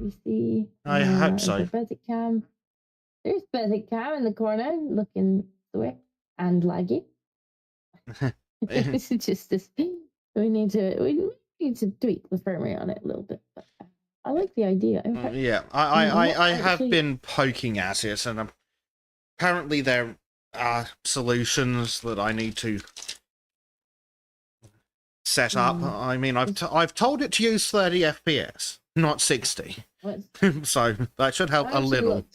We see. I hope so. Basic cam. There's basic cam in the corner, looking slick and laggy. It's just this. We need to tweak the firmware on it a little bit. But I like the idea. Yeah, I have been poking at it, and apparently there are solutions that I need to set up. I mean, I've told it to use 30 FPS, not 60. So that should help a little.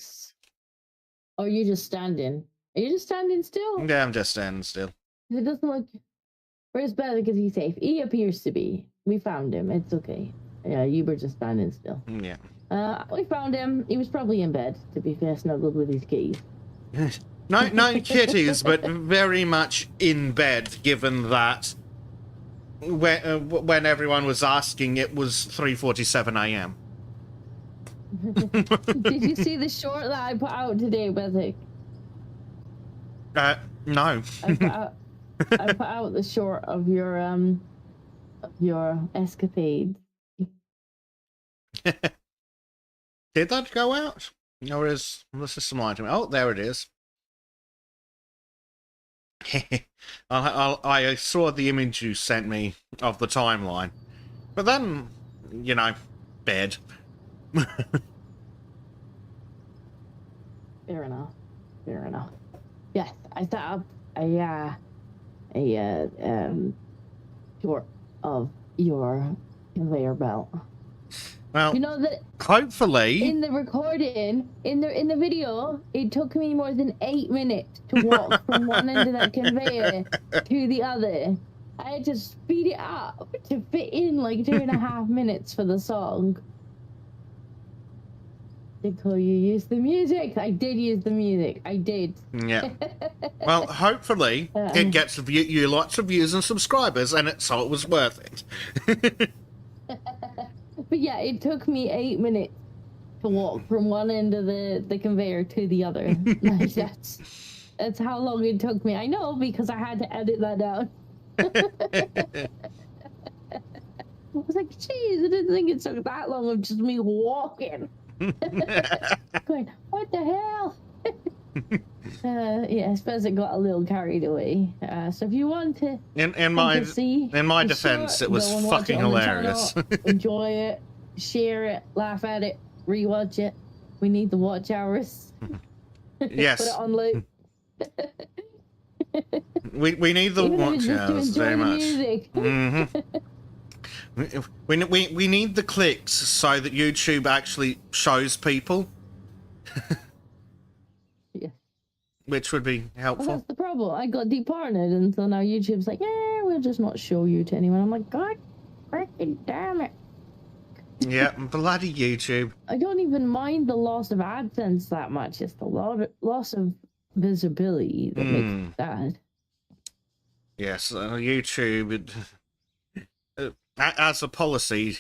Oh, you're just standing. Are you just standing still? Yeah, I'm just standing still. It doesn't look. Where's better because he's safe? He appears to be. We found him. It's okay. Yeah, you were just standing still. Yeah. We found him. He was probably in bed, to be fair, snuggled with his kitties. No kitties, but very much in bed, given that when everyone was asking, it was 3:47 a.m. Did you see the short that I put out today, Bethik? No. I put out the short of your escapades. Did that go out? Or is the system lying to me? Oh, there it is. I saw the image you sent me of the timeline. But then, you know, bed. Fair enough. Yes, I set up a short of your conveyor belt. Well, you know that hopefully in the recording, in the video, it took me more than 8 minutes to walk from one end of that conveyor to the other. I had to speed it up to fit in like 2.5 minutes for the song. Until you used the music. I did use the music. I did. Yeah. Well, hopefully it gets you lots of views and subscribers, and so it was worth it. But yeah, it took me 8 minutes to walk from one end of the conveyor to the other. Like that's how long it took me. I know because I had to edit that down. I was like, geez, I didn't think it took that long of just me walking. Going, what the hell? Yeah, I suppose it got a little carried away. So if you want to, in my defense, it was fucking hilarious. Enjoy it, share it, laugh at it, rewatch it. We need the watch hours. Yes. Put it on loop. we need the watch hours very much. Mm-hmm. We need the clicks so that YouTube actually shows people. Yeah. Which would be helpful. Well, that's the problem. I got departnered, and so now YouTube's like, yeah, we'll just not show you to anyone. I'm like, God freaking damn it. Yeah, bloody YouTube. I don't even mind the loss of AdSense that much. It's the loss of visibility that makes it sad. Yes, YouTube, as a policy,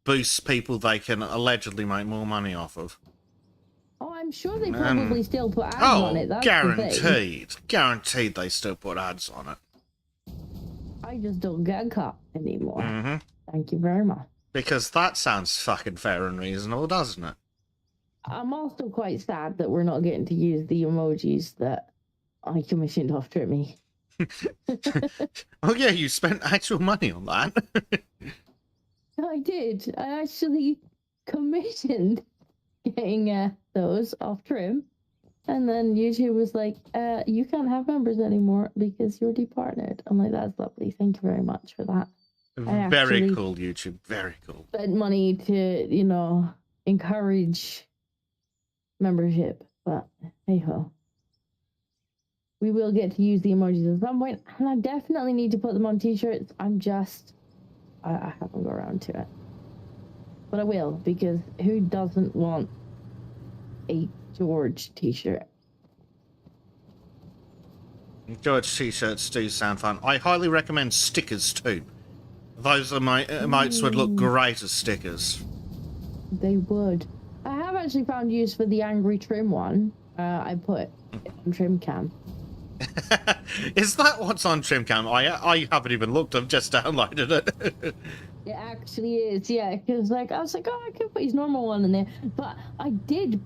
boosts people they can allegedly make more money off of. Oh, I'm sure they probably still put ads on it. That's guaranteed. Guaranteed they still put ads on it. I just don't get caught anymore. Mm-hmm. Thank you very much. Because that sounds fucking fair and reasonable, doesn't it? I'm also quite sad that we're not getting to use the emojis that I commissioned off Trimmy. Oh yeah, you spent actual money on that. I did. I actually commissioned getting those off Trim, and then YouTube was like, you can't have members anymore because you're departnered. I'm like, that's lovely. Thank you very much for that. Very cool, YouTube. Very cool. Spent money to, you know, encourage membership, but hey ho. We will get to use the emojis at some point, and I definitely need to put them on t-shirts. I haven't got around to it. But I will, because who doesn't want a George t-shirt? George t-shirts do sound fun. I highly recommend stickers too. Those emotes would look great as stickers. They would. I have actually found use for the angry Trim one. I put on Trim Cam. Is that what's on TrimCam? I haven't even looked. I've just downloaded it. It actually is, yeah. Because like I was like, oh, I could put his normal one in there, but I did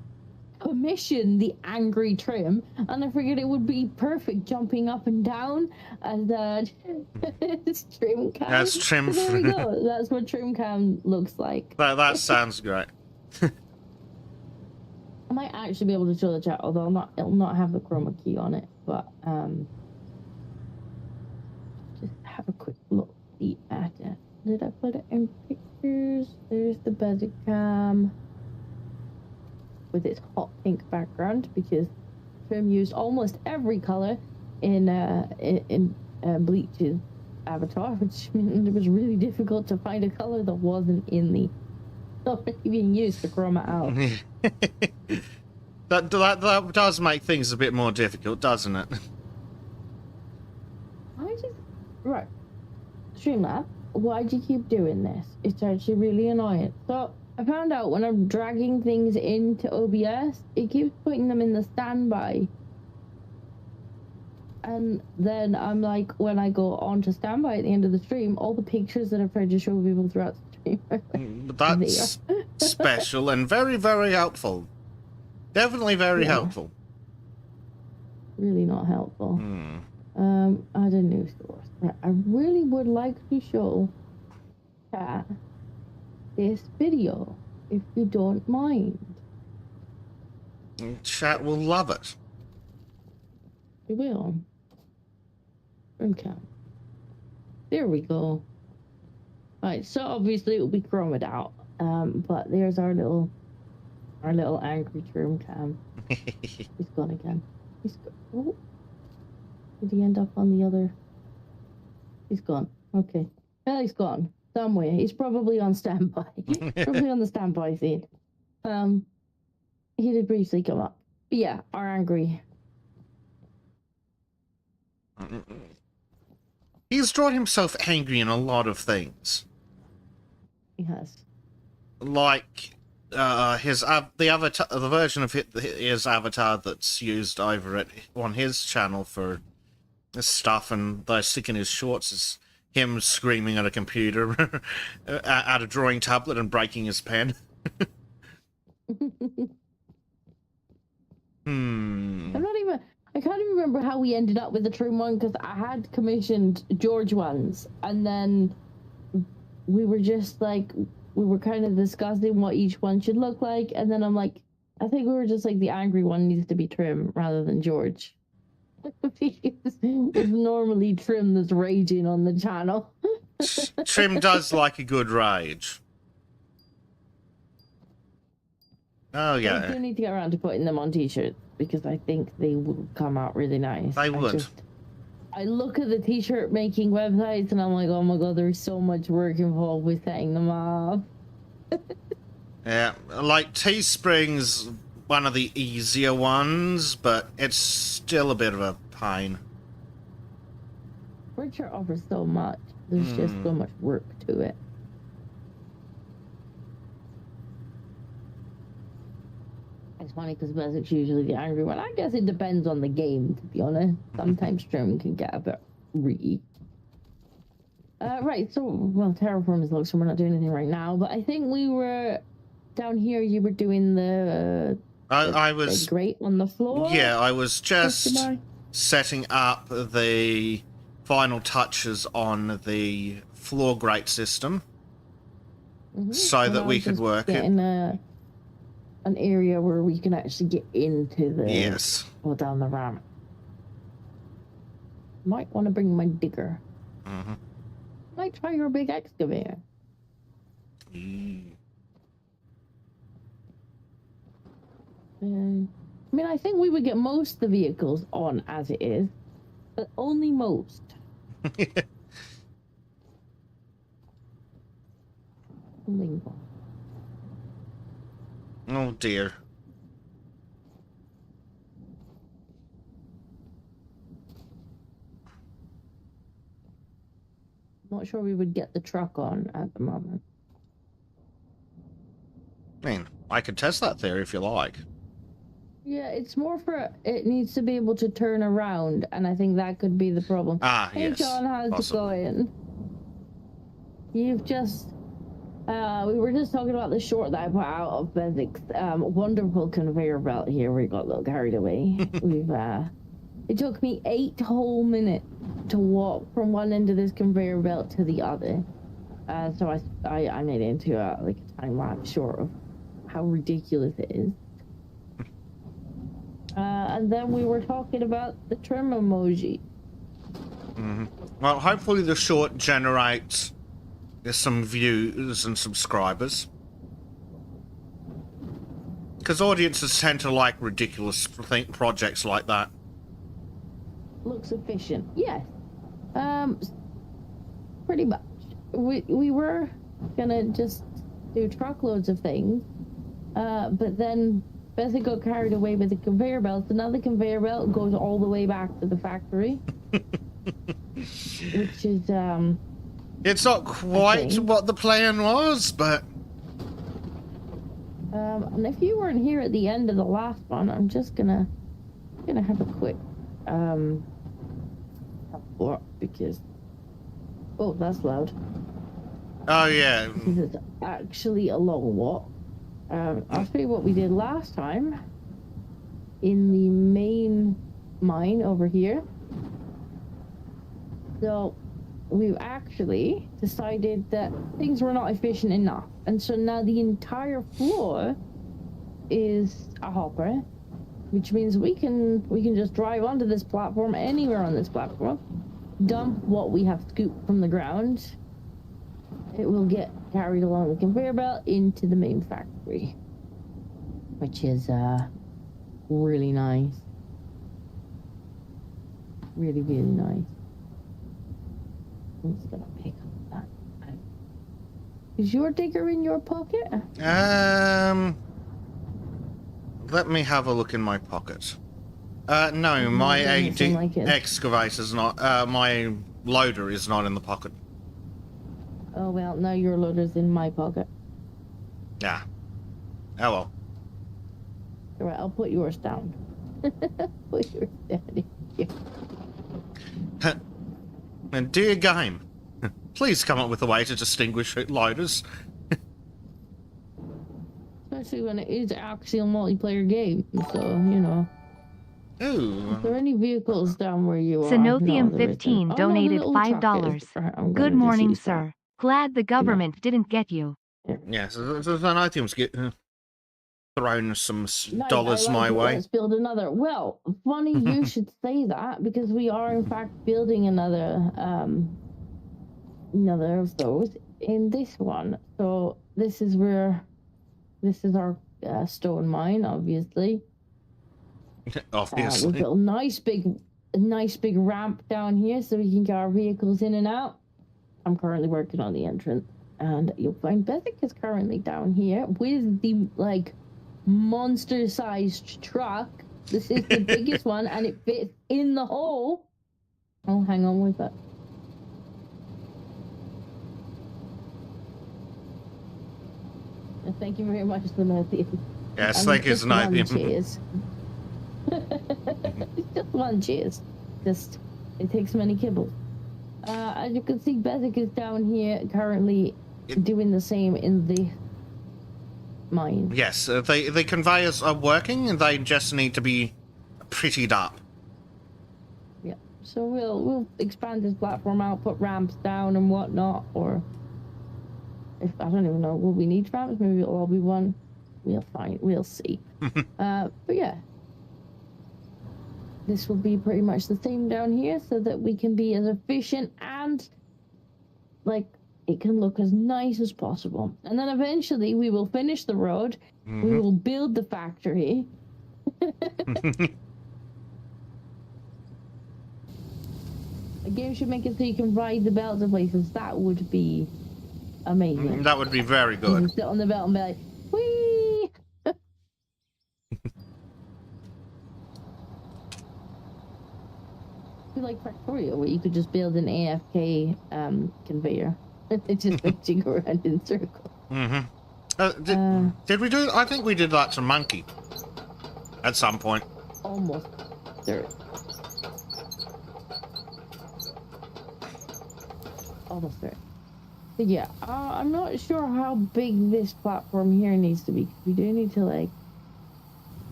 commission the angry trim, and I figured it would be perfect jumping up and down, and it's trim cam. That's trim. So there we go. That's what trim cam looks like. That sounds great. I might actually be able to show the chat, although it'll not have the chroma key on it, but just have a quick look at it. Did I put it in pictures? There's the basic cam with its hot pink background, because Trim used almost every color in Bleach's avatar, which meant it was really difficult to find a color that wasn't in the already being used to chroma out. that does make things a bit more difficult, doesn't it? Right, Streamlab, why'd you keep doing this? It's actually really annoying. So I found out when I'm dragging things into OBS, it keeps putting them in the standby. And then I'm like, when I go on to standby at the end of the stream, all the pictures that I've tried to show people throughout the stream are like, that's special and very, very helpful. Definitely very helpful. Really not helpful. Add a new source. Right, I really would like to show chat this video, if you don't mind. Chat will love it. You will. Okay. There we go. Right, so obviously it will be chromed out. But there's our little angry trim cam. He's gone again. Oh. Did he end up on the other? He's gone. Okay. Well, he's gone. Somewhere. He's probably on standby. Probably on the standby scene. He did briefly come up. But yeah, our angry. He's drawn himself angry in a lot of things. He has. Like the version of his avatar that's used over on his channel for this stuff, and they stick in his shorts is him screaming at a computer, at a drawing tablet, and breaking his pen. I can't even remember how we ended up with the trim one, because I had commissioned George ones, and then we were just like, we were kind of discussing what each one should look like, and then I'm like, I think we were just like, the angry one needs to be Trim rather than George. It's normally Trim that's raging on the channel. Trim does like a good rage. Oh yeah. I do need to get around to putting them on t-shirts, because I think they will come out really nice. They would. I look at the t-shirt making websites and I'm like, oh my god, there's so much work involved with setting them up. Yeah, like Teespring's one of the easier ones, but it's still a bit of a pain. Spreadshirt offers so much. There's just so much work to it. It's funny because Basic's usually the angry one. I guess it depends on the game, to be honest. Sometimes Trim can get a bit re. Right, so, well, Terraform is locked, so we're not doing anything right now, but I think we were down here, you were doing the I was grate on the floor. Yeah, I was just setting up the final touches on the floor grate system, so that we could work it. An area where we can actually get into the or down the ramp. Might want to bring my digger. Might try your big excavator. I mean, I think we would get most of the vehicles on as it is, but only most. Oh dear. Not sure we would get the truck on at the moment. I mean, I could test that theory if you like. Yeah, it's more for it needs to be able to turn around, and I think that could be the problem. Ah, Hey, yes. John, how's Possibly. it going? You've just we were just talking about the short that I put out of Bezik's wonderful conveyor belt here. We got a little carried away. It took me 8 whole minutes to walk from one end of this conveyor belt to the other. So I made it into like a time lapse short of how ridiculous it is. And then we were talking about the trim emoji. Well, hopefully the short generates some views and subscribers. Because audiences tend to like ridiculous projects like that. Looks efficient. Yes. Pretty much. We were gonna just do truckloads of things, but then Bessie got carried away with the conveyor belt, so now the conveyor belt goes all the way back to the factory. Which is, It's not quite what the plan was, but... and if you weren't here at the end of the last one, I'm just gonna have a quick, because... Oh, that's loud. Oh, yeah. Because it's actually a long walk. I'll show you what we did last time in the main mine over here. So we've actually decided that things were not efficient enough, and so now the entire floor is a hopper, which means we can just drive onto this platform anywhere on this platform, dump what we have scooped from the ground. It will get carried along the conveyor belt into the main factory, which is really nice. Really, really nice. I'm just gonna pick up that. Is your digger in your pocket? Let me have a look in my pocket. No, my excavator's not, my loader is not in the pocket. Oh, well, now your loader's in my pocket. Yeah. Oh, well. Alright, I'll put yours down. Put yours down here. And dear game, please come up with a way to distinguish loaders. Especially when it is actually a multiplayer game, so, you know. Ooh. Are there any vehicles down where you are? Sinothium15 donated $5. Good morning, sir. Glad the government didn't get you. Yeah, so Sinothium's thrown some dollars my way. Let's build another. Well, funny you should say that, because we are in fact building another of those in this one. So this is our stone mine, obviously. Obviously. We built a nice big ramp down here so we can get our vehicles in and out. I'm currently working on the entrance, and you'll find Besic is currently down here with the monster-sized truck. This is the biggest one, and it fits in the hole. I'll hang on with it. Thank you very much, Sinothium. Yes, thank you, Sinothium. Cheers. Just one cheers. Just, it takes many kibbles. As you can see, Besic is down here currently doing the same in the mine. Yes, the conveyors are working, and they just need to be prettied up. Yeah, so we'll expand this platform out, put ramps down and whatnot, or if I don't even know, will we need ramps? Maybe it'll all be one. We'll find. We'll see. But yeah. This will be pretty much the same down here so that we can be as efficient and, like, it can look as nice as possible. And then eventually we will finish the road, we will build the factory. The game should make it so you can ride the belt to places. That would be amazing. That would be very good. You sit on the belt and be like, whee! Like Factorio, where you could just build an AFK conveyor. It just makes you go around in circles. Did we do? I think we did that to Monkey. At some point. Almost there. Almost there. But yeah, I'm not sure how big this platform here needs to be. We do need to, like,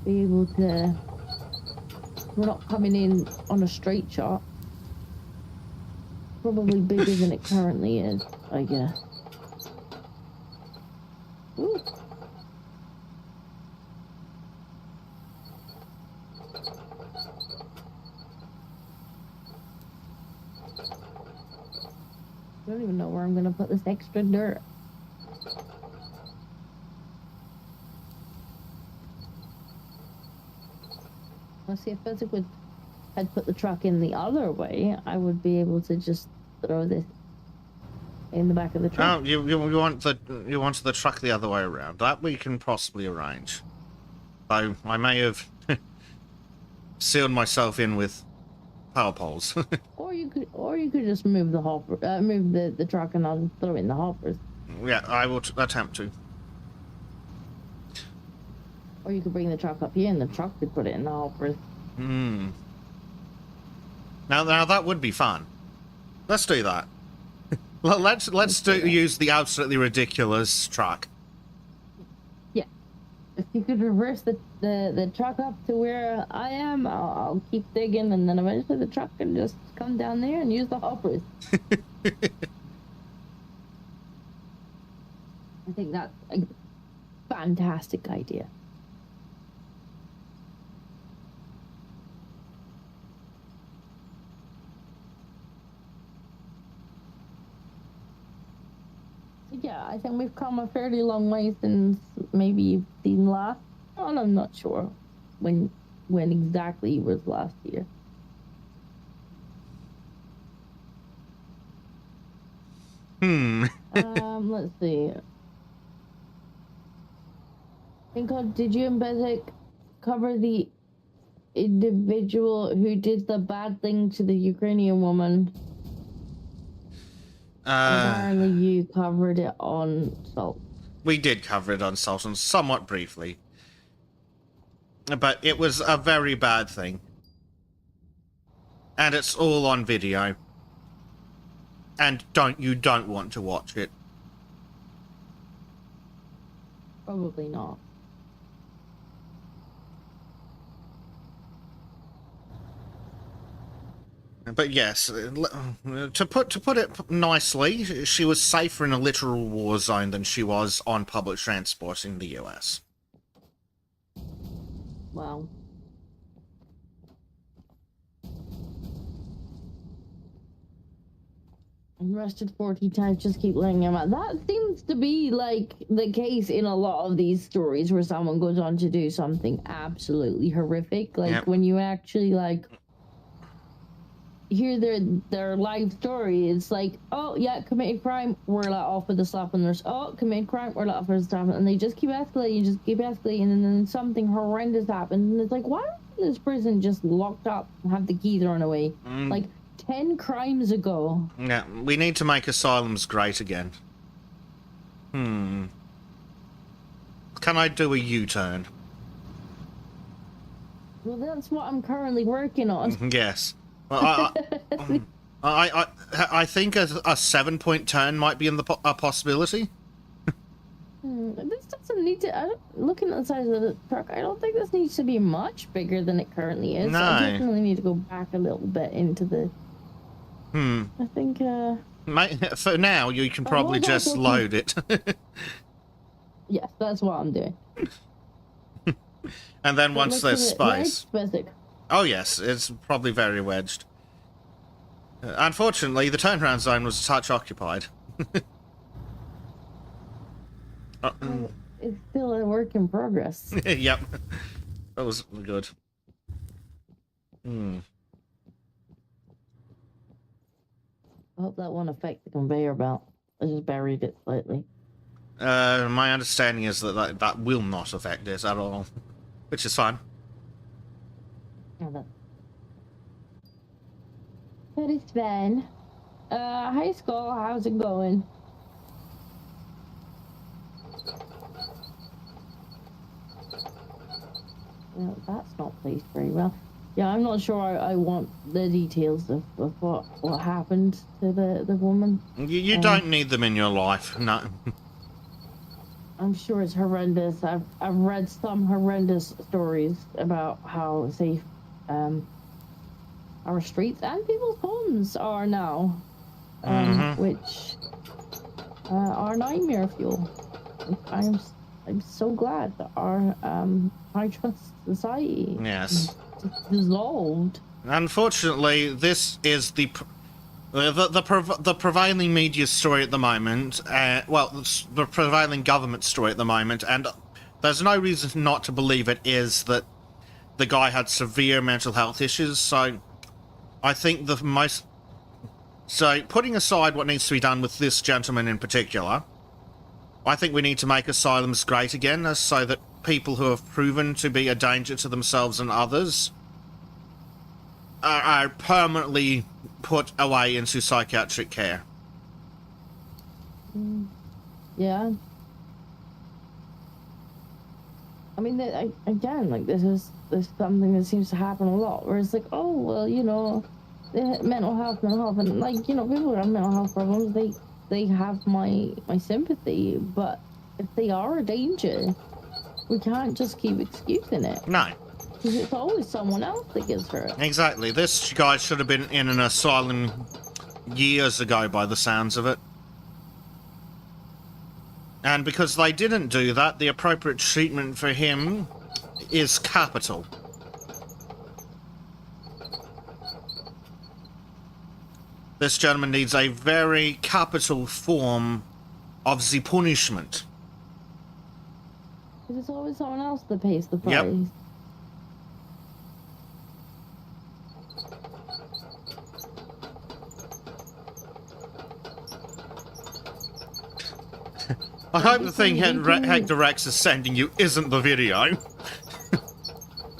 be able to... We're not coming in on a straight shot. Probably bigger than it currently is, I guess. Ooh. I don't even know where I'm gonna put this extra dirt. Let's see, if Physic had put the truck in the other way, I would be able to just throw this in the back of the truck. Oh, you want the truck the other way around. That we can possibly arrange. Though I may have sealed myself in with power poles. or you could just move the hopper, move the truck, and I'll throw it in the hoppers. Yeah, I will attempt to. Or you could bring the truck up here, and the truck could put it in the hoppers. Hmm. Now that would be fun. Let's do that. Let's use the absolutely ridiculous truck. Yeah. If you could reverse the truck up to where I am, I'll keep digging, and then eventually the truck can just come down there and use the hoppers. I think that's a fantastic idea. Yeah, I think we've come a fairly long way since maybe you've seen last. Well, I'm not sure when exactly was last year. Let's see. Did you and Bezic cover the individual who did the bad thing to the Ukrainian woman? Apparently you covered it on Salt. We did cover it on Salt, and somewhat briefly. But it was a very bad thing. And it's all on video. And you don't want to watch it. Probably not. But yes, to put it nicely, she was safer in a literal war zone than she was on public transport in the US. Wow. Arrested 40 times, just keep letting him out. That seems to be, like, the case in a lot of these stories where someone goes on to do something absolutely horrific. Like, yep. When you actually, like, hear their life story, it's like, oh yeah, committed crime, we're let off with a slap on the wrist. Oh, committed crime, we're let off with a slap, and they just keep escalating, and then something horrendous happens, and it's like, why wasn't this person just locked up and have the key thrown away? Like 10 crimes ago. Yeah, we need to make asylums great again. Can I do a U-turn? Well, that's what I'm currently working on. Yes. Well, I think a 7-point turn might be a possibility. This doesn't need to... looking at the size of the truck, I don't think this needs to be much bigger than it currently is. No. I definitely need to go back a little bit into the... I think, For now, you can probably just load it. Yes, that's what I'm doing. And then once there's space... Wedged, oh yes, it's probably very wedged. Unfortunately, the turnaround zone was a touch occupied. It's still a work in progress. Yep. That was good. I hope that won't affect the conveyor belt. I just buried it slightly. My understanding is that will not affect it at all. Which is fine. Oh, that is fun. High school, how's it going? that's not placed very well. Yeah, I'm not sure I want the details of what happened to the woman. You don't need them in your life, no. I'm sure it's horrendous. I've read some horrendous stories about how safe our streets and people's homes are now, which are nightmare fuel. I'm so glad that our high trust society dissolved. Unfortunately, this is the prevailing media story at the moment. The prevailing government story at the moment, and there's no reason not to believe it is that the guy had severe mental health issues. So, I think putting aside what needs to be done with this gentleman in particular, I think we need to make asylums great again, so that people who have proven to be a danger to themselves and others are permanently put away into psychiatric care. Yeah. I mean, again, like, there's something that seems to happen a lot, where it's like, oh, well, mental health, and, like, people who have mental health problems, they have my sympathy, but if they are a danger, we can't just keep excusing it. No. Because it's always someone else that gets hurt. Exactly. This guy should have been in an asylum years ago by the sounds of it. And because they didn't do that, the appropriate treatment for him is capital. This gentleman needs a very capital form of the punishment. Because it's always someone else that pays the price. Yep. I hope the thing Hector Rex is sending you isn't the video.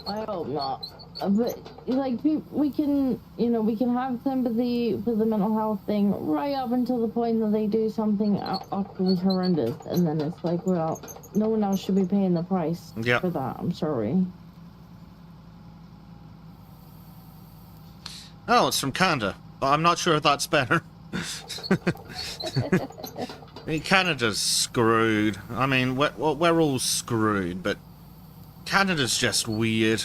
I hope not. But, like, we can have sympathy for the mental health thing right up until the point that they do something utterly horrendous. And then it's like, well, no one else should be paying the price for that. I'm sorry. Oh, it's from Canada. I'm not sure if that's better. I mean, Canada's screwed. I mean, we're all screwed, but Canada's just weird.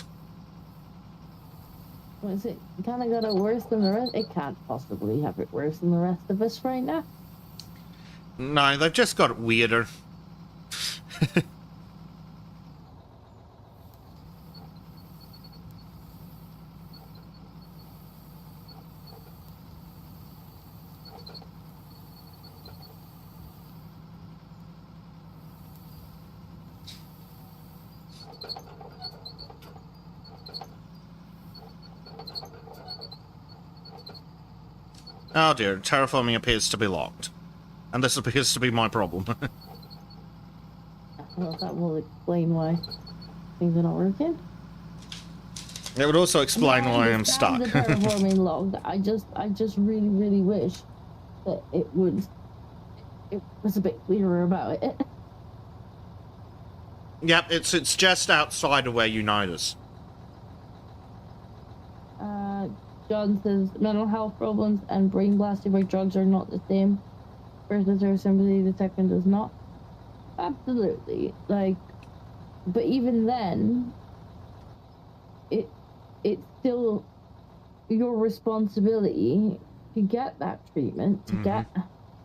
What is it? Kind of got it worse than the rest? It can't possibly have it worse than the rest of us right now. No, they've just got it weirder. Oh dear, terraforming appears to be locked. And this appears to be my problem. Well, that will explain why things are not working. It would also explain why I'm stuck. The terraforming logged. I just really, really wish that it was a bit clearer about it. Yep, it's just outside of where you notice. John says mental health problems and brain blasted by drugs are not the same. First deserves sympathy, the second does not. Absolutely. Like, but even then, it's still your responsibility to get that treatment, to get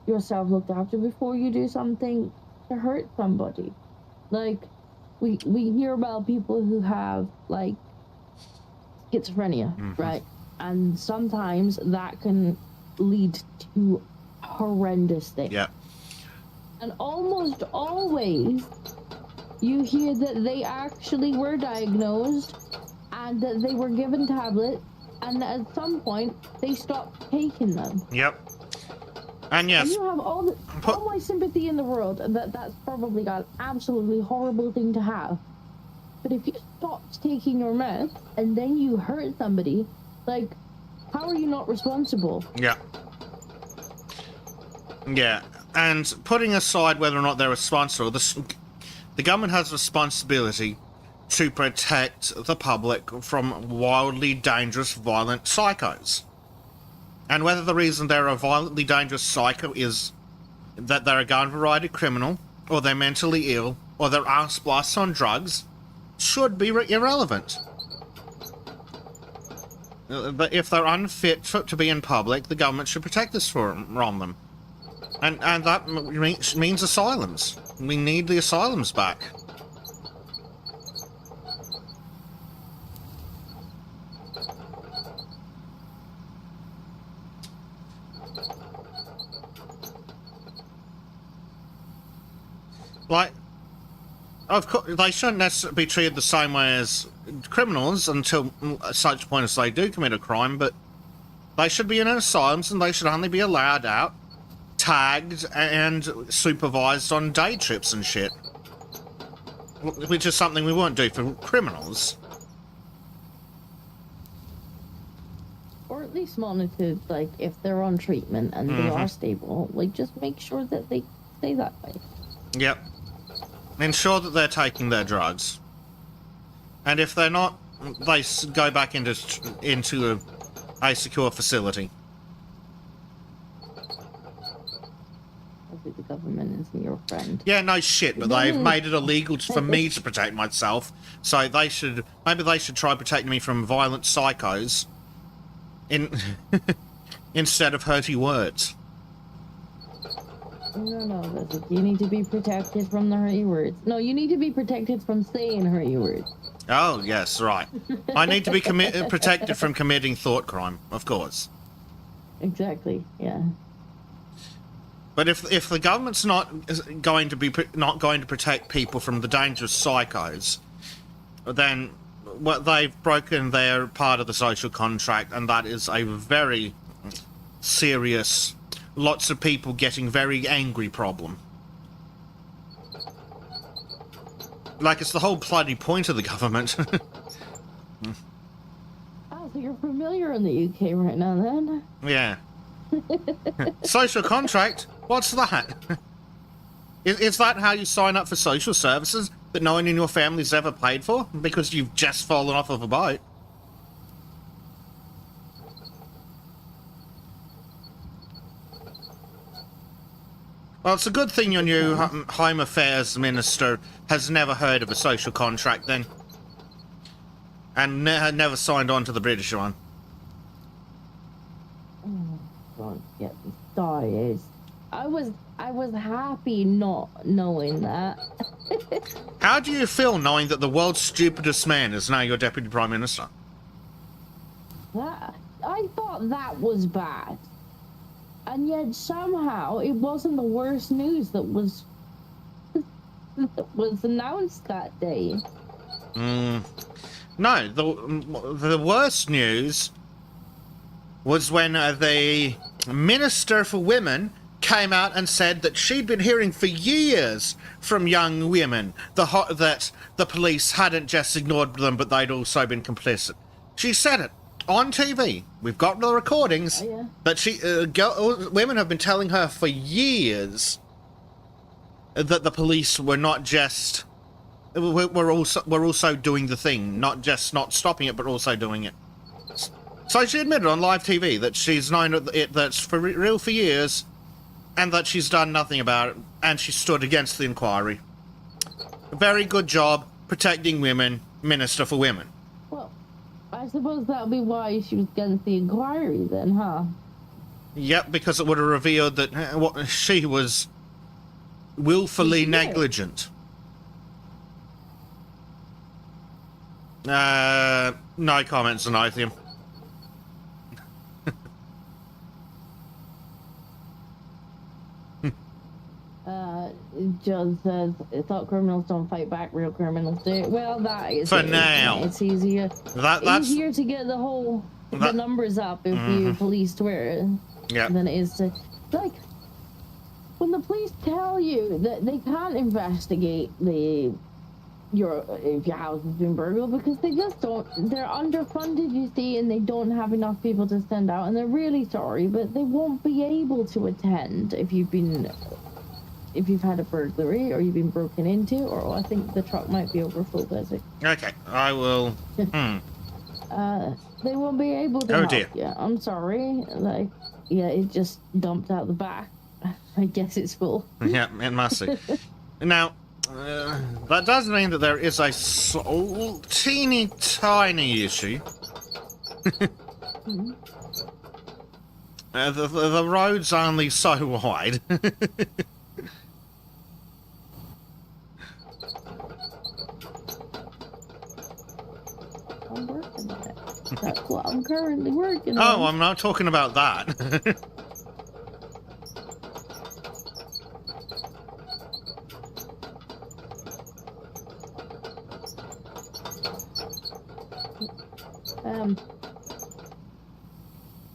yourself looked after before you do something to hurt somebody. Like, we hear about people who have, like, schizophrenia, right? And sometimes that can lead to horrendous things. Yeah. And almost always, you hear that they actually were diagnosed and that they were given tablets, and at some point, they stopped taking them. Yep. And yes. And you have all my sympathy in the world, and that's probably an absolutely horrible thing to have. But if you stopped taking your meds, and then you hurt somebody, like, how are you not responsible? Yeah. Yeah, and putting aside whether or not they're responsible, the government has responsibility to protect the public from wildly dangerous, violent psychos. And whether the reason they're a violently dangerous psycho is that they're a garden variety criminal, or they're mentally ill, or they're ass-blast on drugs, should be irrelevant. But if they're unfit to be in public, the government should protect us from them. And that means asylums. We need the asylums back. Like, of course, they shouldn't necessarily be treated the same way as criminals until such point as they do commit a crime, but they should be in asylums and they should only be allowed out, tagged, and supervised on day trips and shit. Which is something we won't do for criminals. Or at least monitored, like, if they're on treatment and they are stable, like, just make sure that they stay that way. Yep. Ensure that they're taking their drugs. And if they're not, they go back into a secure facility. The government isn't your friend. Yeah, no shit, but they've made it illegal for me to protect myself. So maybe they should try protecting me from violent psychos instead of hurty words. No, you need to be protected from the hurty words. No, you need to be protected from saying hurty words. Oh, yes, right. I need to be protected from committing thought crime, of course. Exactly, yeah. But if the government's not going to protect people from the dangerous psychos, then they've broken their part of the social contract, and that is a very serious, lots of people getting very angry problem. Like, it's the whole bloody point of the government. Oh, so you're familiar in the UK right now, then? Yeah. Social contract? What's that? Is that how you sign up for social services that no one in your family's ever paid for? Because you've just fallen off of a boat? Well, it's a good thing your new Home Affairs Minister has never heard of a social contract then. And never signed on to the British one. Oh, God, get me started. I was happy not knowing that. How do you feel knowing that the world's stupidest man is now your Deputy Prime Minister? I thought that was bad. And yet somehow it wasn't the worst news that was announced that day. No, the worst news was when the Minister for Women came out and said that she'd been hearing for years from young women that the police hadn't just ignored them, but they'd also been complicit. She said it on TV. We've got the recordings. Oh, yeah. That women have been telling her for years that the police were not just we're also doing the thing, not just not stopping it, but also doing it. So she admitted on live TV that she's known it that's for real for years, and that she's done nothing about it, and she stood against the inquiry. Very good job protecting women, Minister for Women. Well, I suppose that would be why she was against the inquiry then, huh? Yep, because it would have revealed that she was willfully negligent. No comments on Ithium. John says, thought criminals don't fight back, real criminals do. Well, that is for now. It's easier. That's easier to get the numbers up if you police Twitter than it is to, like, when the police tell you that they can't investigate if your house has been burgled because they just don't. They're underfunded, you see, and they don't have enough people to send out, and they're really sorry, but they won't be able to attend if if you've had a burglary or you've been broken into, or I think the truck might be over full basic. Okay, I will. They won't be able to help dear. you. I'm sorry. Like, yeah, it just dumped out the back. I guess it's full. Yeah, it must be. Now, that does mean that there is a teeny tiny issue. Mm-hmm. The road's only so wide. I'm working on it. That's what I'm currently working on. Oh, I'm not talking about that.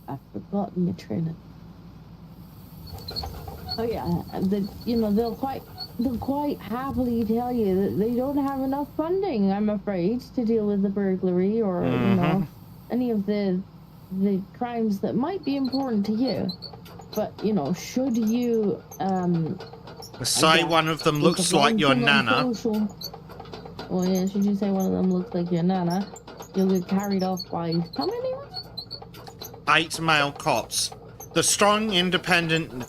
I've forgotten my train of... Oh yeah, they'll quite happily tell you that they don't have enough funding, I'm afraid, to deal with the burglary or any of the crimes that might be important to you. But should you say one of them looks like your nana. Well, yeah, should you say one of them looks like your nana, you'll get carried off by how many? 8 male cops. The strong, independent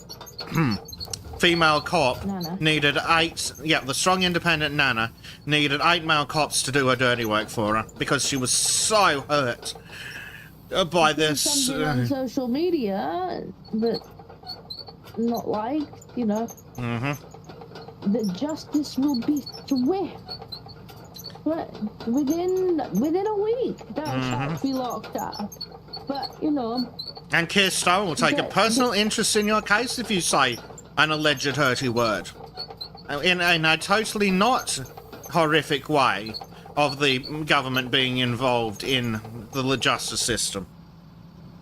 female cop Nana. needed 8. Yeah, the strong, independent Nana needed 8 male cops to do her dirty work for her because she was so hurt by this. Something on social media that not liked, that justice will be swift. But within a week, that shall be locked up. But, And Keir Starmer will take a personal interest in your case if you say an alleged hurty word. In a totally not horrific way of the government being involved in the justice system.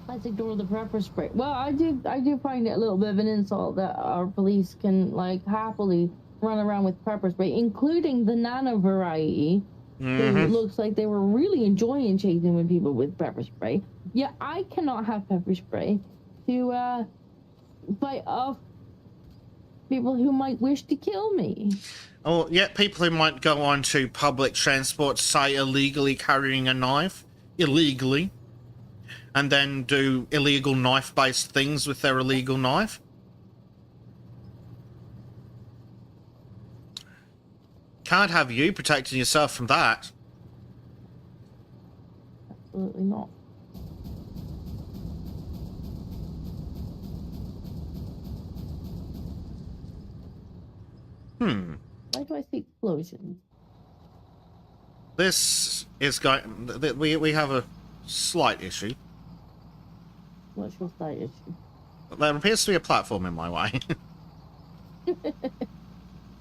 Let's ignore the pepper spray. Well, I do find it a little bit of an insult that our police can, happily run around with pepper spray, including the Nana variety. It looks like they were really enjoying chasing with people with pepper spray. Yeah, I cannot have pepper spray to fight off people who might wish to kill me. Oh, yeah, people who might go on to public transport, say illegally carrying a knife, illegally, and then do illegal knife-based things with their illegal knife. Can't have you protecting yourself from that. Absolutely not. Why do I see explosions? This is going... We have a slight issue. What's your slight issue? There appears to be a platform in my way.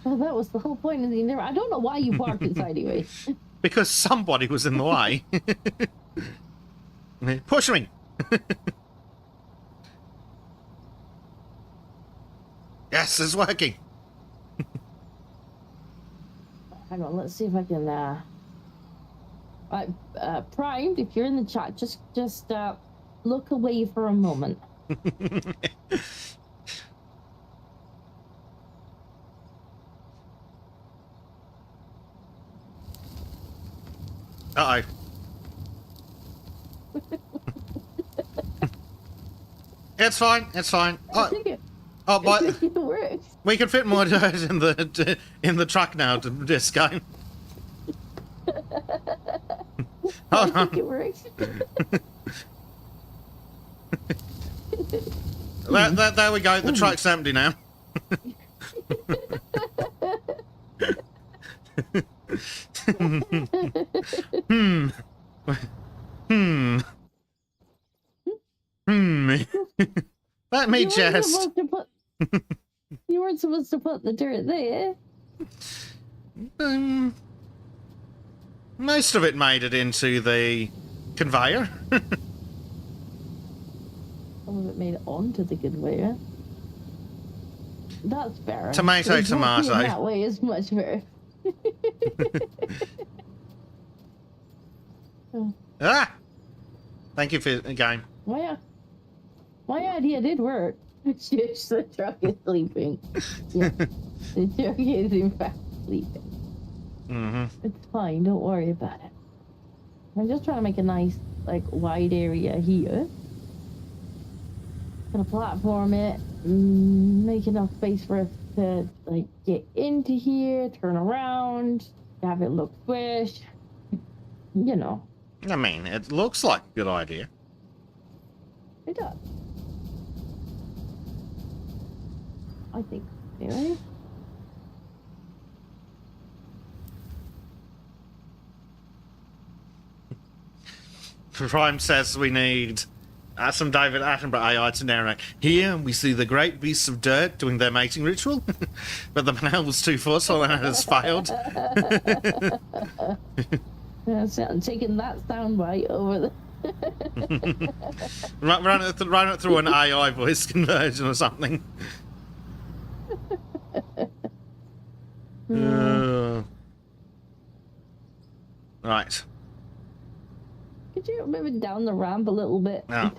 Well, that was the whole point of the endeavor. I don't know why you parked it sideways. Because somebody was in the way. Push me! Yes, it's working. Hang on, let's see if I can, Primed, if you're in the chat, just look away for a moment. Uh-oh. It's fine, it's fine. But it works. we can fit more dirt in the truck now to this game. I think it works. There we go, the truck's empty now. Let me just... You weren't supposed to put the dirt there. Most of it made it into the conveyor. Some of it made it onto the conveyor. That's fair. Tomato. That way is much better. Ah! Thank you for the game. My idea did work. It's just the truck is sleeping. Yeah. The turkey is in fact sleeping. It's fine, don't worry about it. I'm just trying to make a nice, like, wide area here. Gonna platform it, make enough space for us to, like, get into here, turn around, have it look squish. You know. I mean, it looks like a good idea. It does. I think, anyway. Prime says we need some David Attenborough AI to narrate. Here we see the great beasts of dirt doing their mating ritual, but the male was too forceful and it has failed. Taking that soundbite over the... run it through an AI voice conversion or something. Right. Could you move it down the ramp a little bit? No.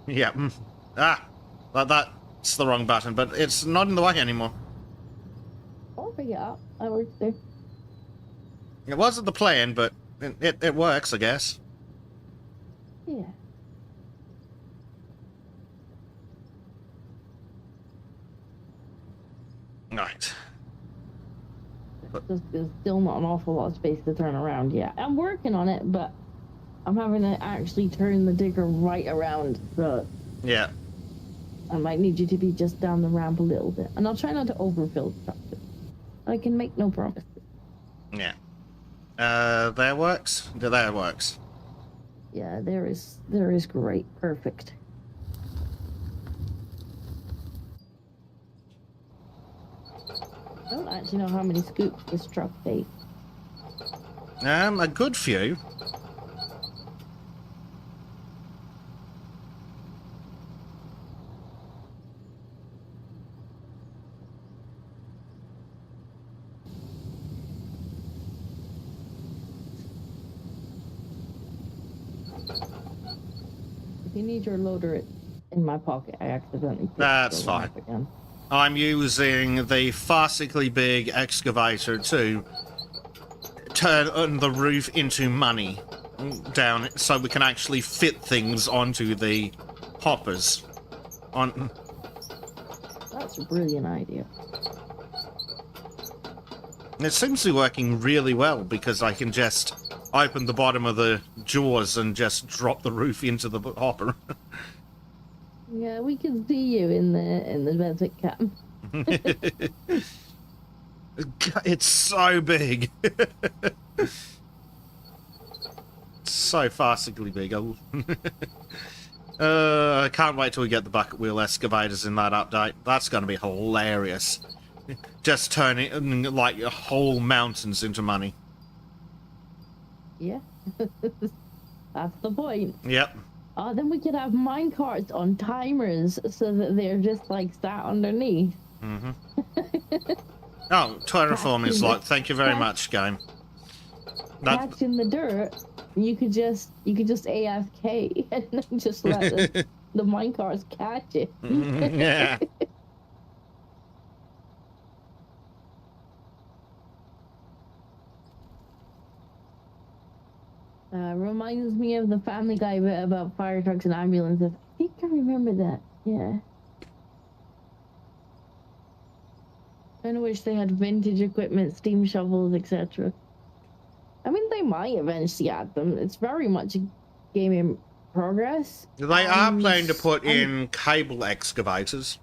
Yeah. That's the wrong button, but it's not in the way anymore. I'll figure it out. I worked there. It wasn't the plan, but it works, I guess. Yeah. Right. There's still not an awful lot of space to turn around yet. I'm working on it, but I'm having to actually turn the digger right around, so... Yeah. I might need you to be just down the ramp a little bit. And I'll try not to overfill stuff. I can make no promises. Yeah. That works? That works. Yeah, there is great. Perfect. I don't actually know how many scoops this truck takes. A good few. If you need your loader in my pocket, I accidentally put That's the fine. ramp again. I'm using the farcically big excavator to turn the roof into money down so we can actually fit things onto the hoppers. That's a brilliant idea. It seems to be working really well because I can just open the bottom of the jaws and just drop the roof into the hopper. Yeah, we can see you in the desert camp. It's so big. So farcically big. I can't wait till we get the bucket wheel excavators in that update. That's going to be hilarious. Just turning like whole mountains into money. Yeah. That's the point. Yep. Then we could have minecarts on timers so that they're just like sat underneath. Mm-hmm. Oh, terraform is like, thank you very much, game. Catch in the dirt. You could just AFK and then just let the minecarts catch it. Yeah. Reminds me of the Family Guy bit about fire trucks and ambulances. I think I remember that. Yeah. Kind of wish they had vintage equipment, steam shovels, etc. I mean, they might eventually add them. It's very much a game in progress. They are planning to put in cable excavators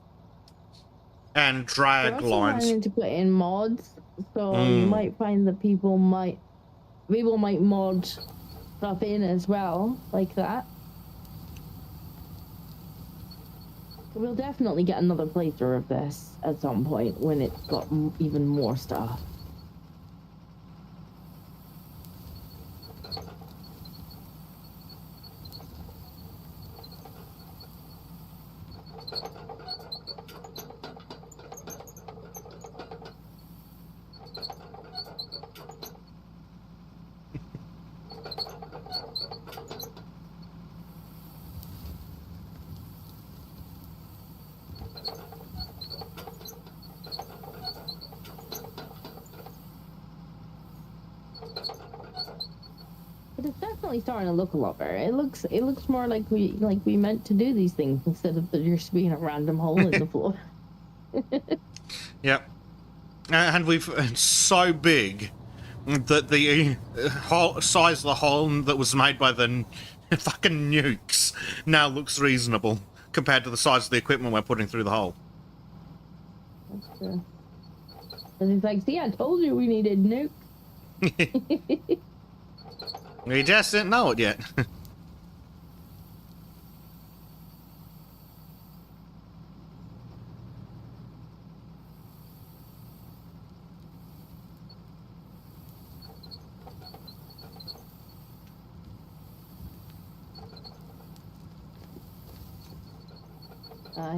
and drag they're also lines. planning to put in mods, so you might find that people might mod stuff in as well, like that. We'll definitely get another playthrough of this at some point when it's got even more stuff. But it's definitely starting to look a lot better. It looks more like we meant to do these things instead of there just being a random hole in the floor. Yep. And it's so big that the size of the hole that was made by the fucking nukes now looks reasonable compared to the size of the equipment we're putting through the hole. That's true. And he's like, see, I told you we needed nukes. We just didn't know it yet.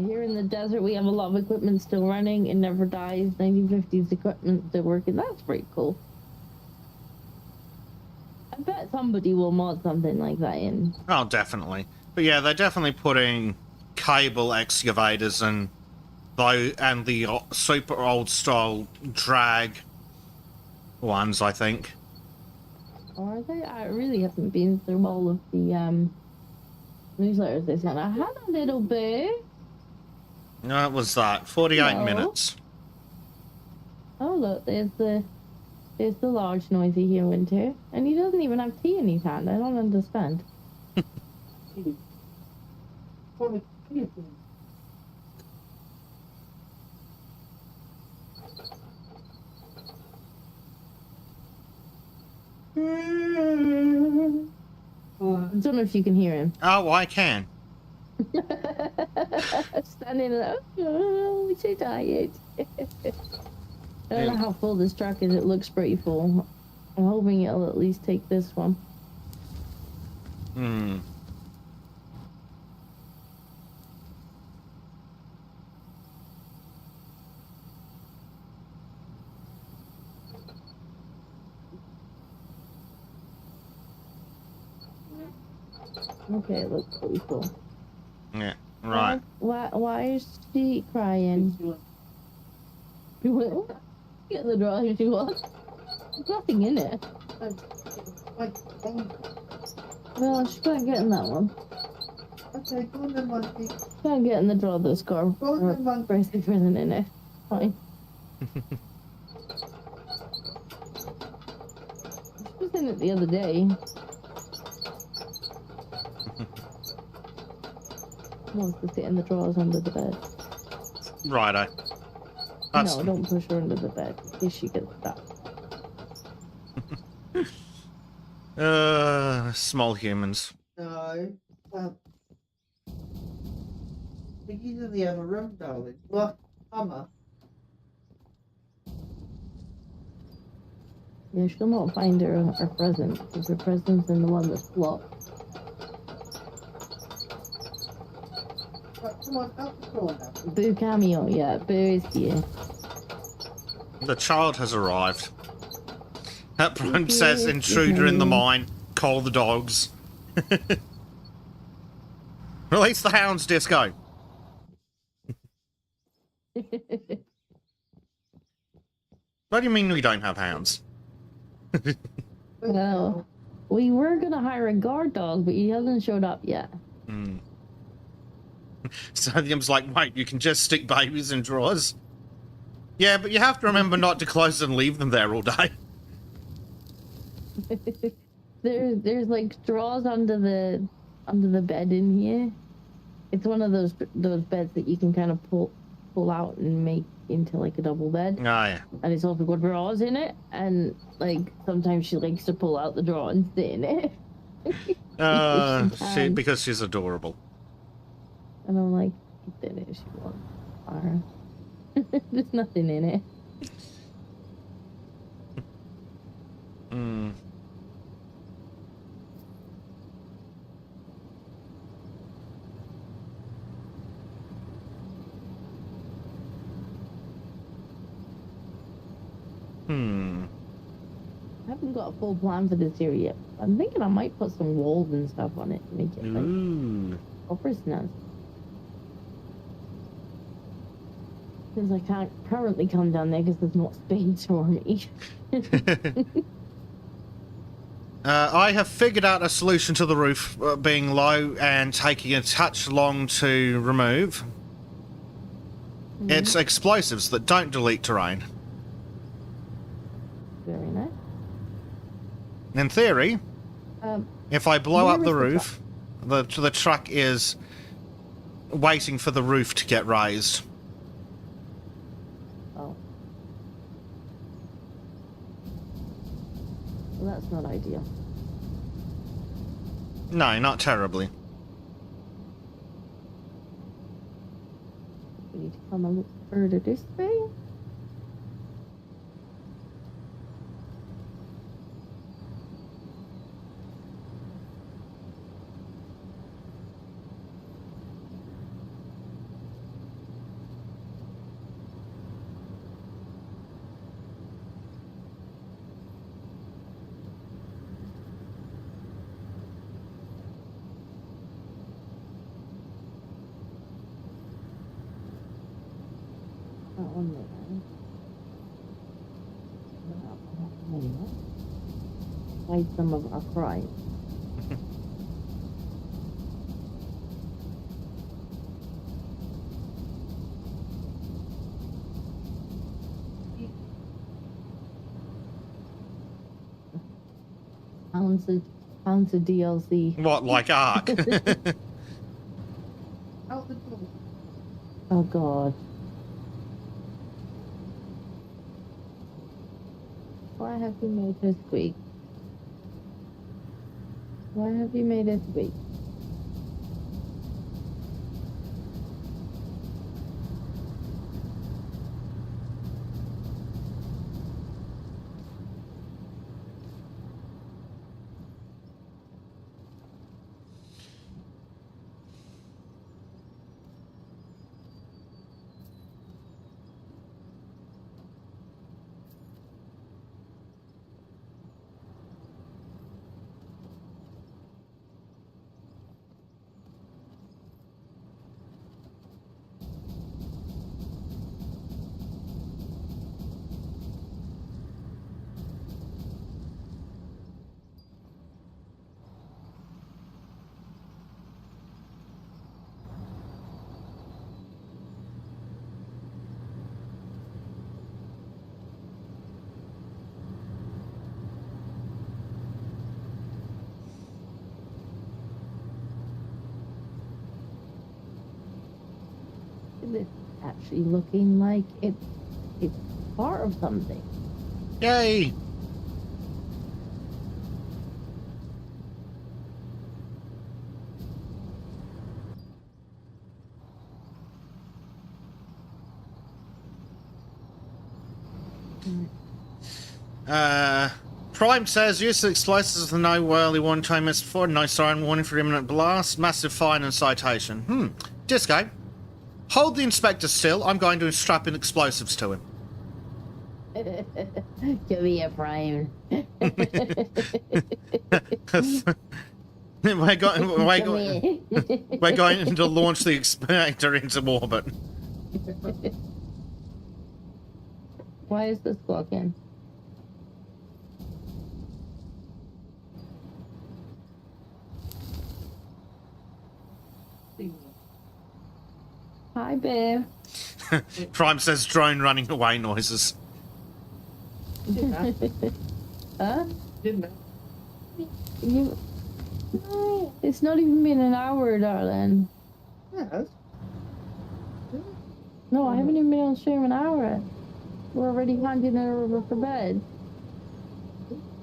Here in the desert, we have a lot of equipment still running. It never dies. 1950s equipment still working. That's pretty cool. I bet somebody will mod something like that in. Oh, definitely. But yeah, they're definitely putting cable excavators and the super old style drag ones, I think. Or are they? I really haven't been through all of the newsletters this one. I had a little bit. What was that? 48 minutes. Oh look, there's the large noisy human too, and he doesn't even have tea in his hand. I don't understand. I don't know if you can hear him. Oh, I can. Standing there, oh, I'm so tired. I don't know how full this truck is. It looks pretty full. I'm hoping it'll at least take this one. Okay, it looks pretty full. Yeah, right. Why is she crying? Get the drawer if you want. There's nothing in it. Well, she can't get in that one. Okay, go on then, monkey. Can't get in the drawer that's got a bracelet prison in it. Fine. She was in it the other day. Wants to sit in the drawers under the bed. Righto. No, don't push her under the bed in case she gets stuck. Small humans. No. Diggy's in the other room, darling. Look, Mama. Yeah, she'll not find her present, because her present's in the one that's blocked. Right, come on, out the door now. Boo cameo, yeah, Boo is here. The child has arrived. That prime says intruder in the mine. Call the dogs. Release the hounds, Disco. What do you mean we don't have hounds? Well, we were gonna hire a guard dog, but he hasn't showed up yet. So Liam's like, wait, you can just stick babies in drawers? Yeah, but you have to remember not to close and leave them there all day. There's like drawers under the bed in here. It's one of those beds that you can kind of pull out and make into like a double bed. Oh, yeah. And it's also got drawers in it, and like sometimes she likes to pull out the drawer and sit in it. Because she's adorable. And I'm like, sit in it if she wants. There's nothing in it. I haven't got a full plan for this area yet. I'm thinking I might put some walls and stuff on it to make it like upper snazz. Since I can't currently come down there because there's not space for me. I have figured out a solution to the roof being low and taking a touch long to remove. It's explosives that don't delete terrain. Very nice. In theory, if I blow up the roof, the truck is waiting for the roof to get raised. Oh. Well, that's not ideal. No, not terribly. We need to come a little further this way. Why some of our crying? Pounds of DLC. What, like Ark? Out the door. Oh God. Why have you made her squeak? Why have you made her squeak? It's actually looking like it's part of something. Yay! Prime says, use of explosives with no whirly warning time missed before, no siren warning for imminent blast, massive fine and citation. Disco, hold the inspector still, I'm going to strap in explosives to him. Give me a Prime. we're going to launch the inspector into orbit. Why is this squawking? Hi, babe. Prime says drone running away noises. Huh? Didn't it? You... No, it's not even been an hour, darling. Yes. No, I haven't even been on stream an hour. We're already handing her over for bed.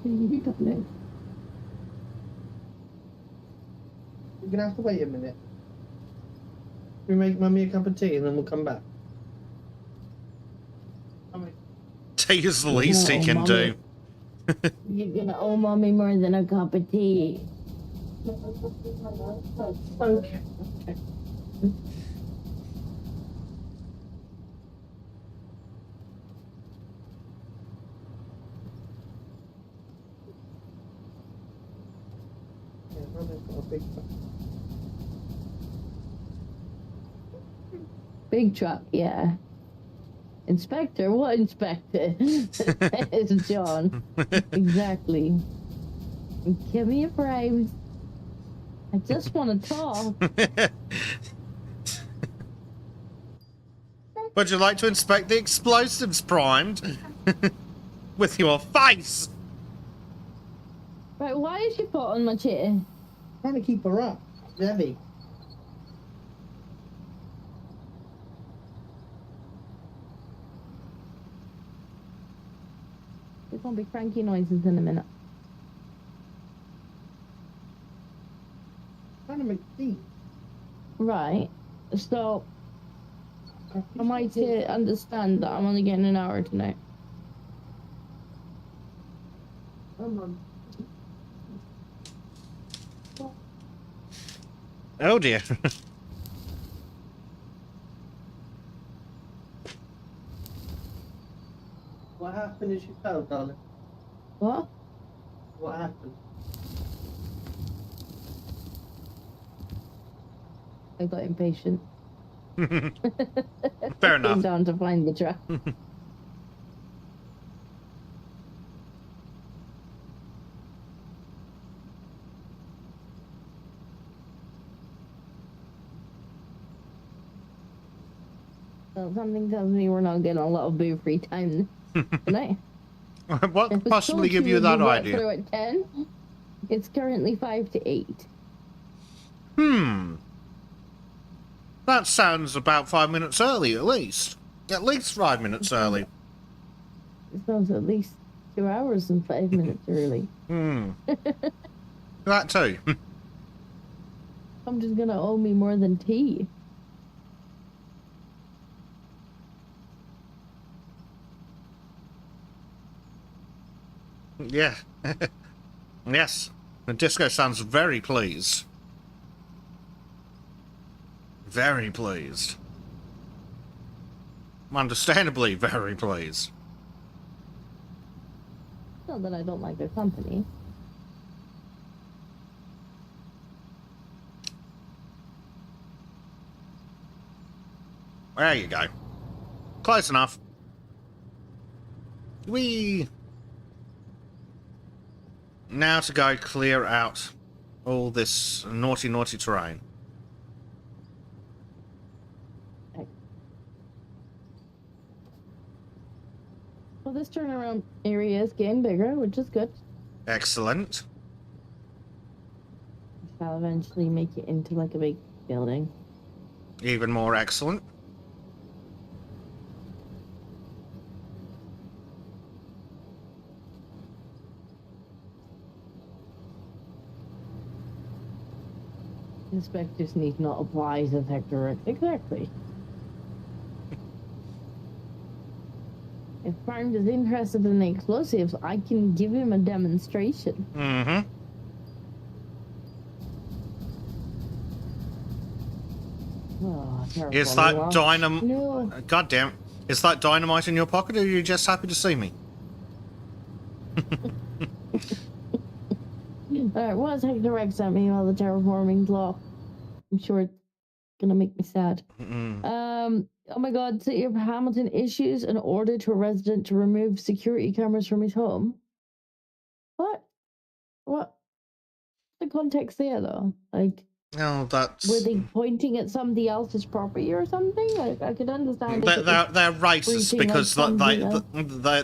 You done it. You're gonna have to wait a minute. We make Mummy a cup of tea and then we'll come back. Tea is the least he can do. You're gonna owe Mommy more than a cup of tea. Okay. Yeah, Mummy's got a big truck. Big truck, yeah. Inspector? What inspector? It's John. Exactly. Give me a frame. I just want to talk. Would you like to inspect the explosives primed? With your face! Right, why is she put on my chair? Trying to keep her up. It's heavy. There's gonna be cranky noises in a minute. Trying to make tea. Right. So, am I to understand that I'm only getting an hour tonight? Come on. Oh dear. What happened as you fell, darling? What? What happened? I got impatient. Fair enough. Came down to find the trap. Well, something tells me we're not getting a lot of boo free time tonight. What could possibly give you that idea? Through at 10. It's currently 5 to 8. That sounds about 5 minutes early, at least. At least 5 minutes early. It sounds at least 2 hours and 5 minutes early. That too. I'm just gonna owe me more than tea. Yeah. Yes. The disco sounds very pleased. Very pleased. Understandably very pleased. Not that I don't like their company. There you go. Close enough. Now to go clear out all this naughty, naughty terrain. Well, this turnaround area is getting bigger, which is good. Excellent. I'll eventually make it into like a big building. Even more excellent. Inspectors need not apply to sector. Exactly. If Barnes is interested in the explosives, I can give him a demonstration. Mm-hmm. Oh, Is that dynamite? No. God damn. Is that dynamite in your pocket, or are you just happy to see me? Alright, what has Hector Rex sent me about the terraforming law? I'm sure it's gonna make me sad. Oh my god, City of Hamilton issues an order to a resident to remove security cameras from his home. What? What? The context there though? Like, Oh, that's... were they pointing at somebody else's property or something? Like, I could understand. They're racist because like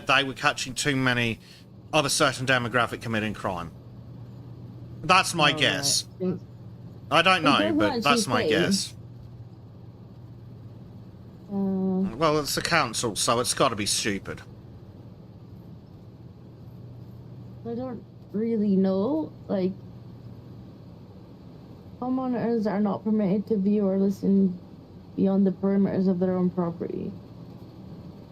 they were catching too many of a certain demographic committing crime. That's my guess. Right. I don't know, doesn't but that's actually my say. guess. Well, it's the council, so it's got to be stupid. I don't really know. Like, homeowners are not permitted to view or listen beyond the perimeters of their own property.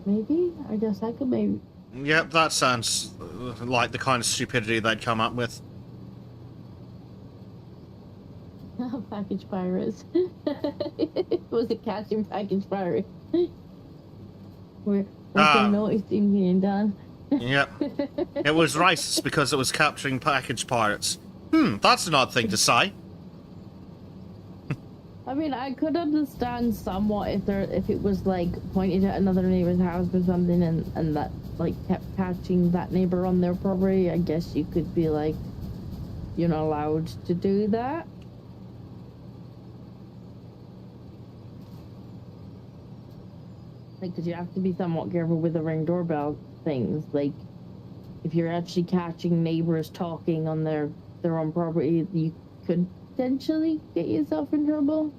Maybe? I guess I could maybe... Yep, that sounds like the kind of stupidity they'd come up with. Package pirates. Was it catching package pirates? We're noticing being done. Yep. It was racist because it was capturing package pirates. That's an odd thing to say. I mean, I could understand somewhat if it was like pointed at another neighbor's house or something and that like kept catching that neighbor on their property. I guess you could be like, you're not allowed to do that. Like, because you have to be somewhat careful with the Ring doorbell things. Like, if you're actually catching neighbors talking on their own property, you could potentially get yourself in trouble.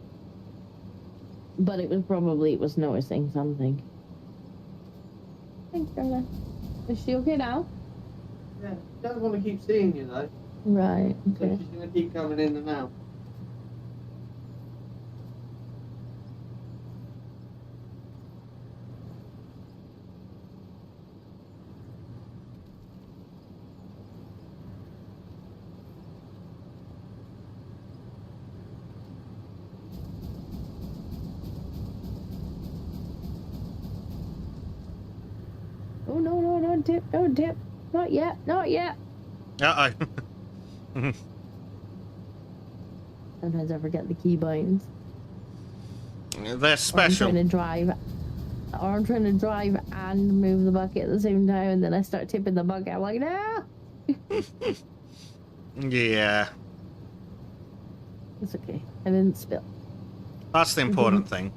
But it was noticing something. Thanks, Grandma. Is she okay now? Yeah, she doesn't want to keep seeing you though. Right. Okay. So she's going to keep coming in and out. Oh, no, don't tip, don't tip. Not yet, not yet. Uh-oh. Sometimes I forget the key bindings. They're special. Or I'm trying to drive and move the bucket at the same time, and then I start tipping the bucket. I'm like, no! Yeah. It's okay. I didn't spill. That's the important thing.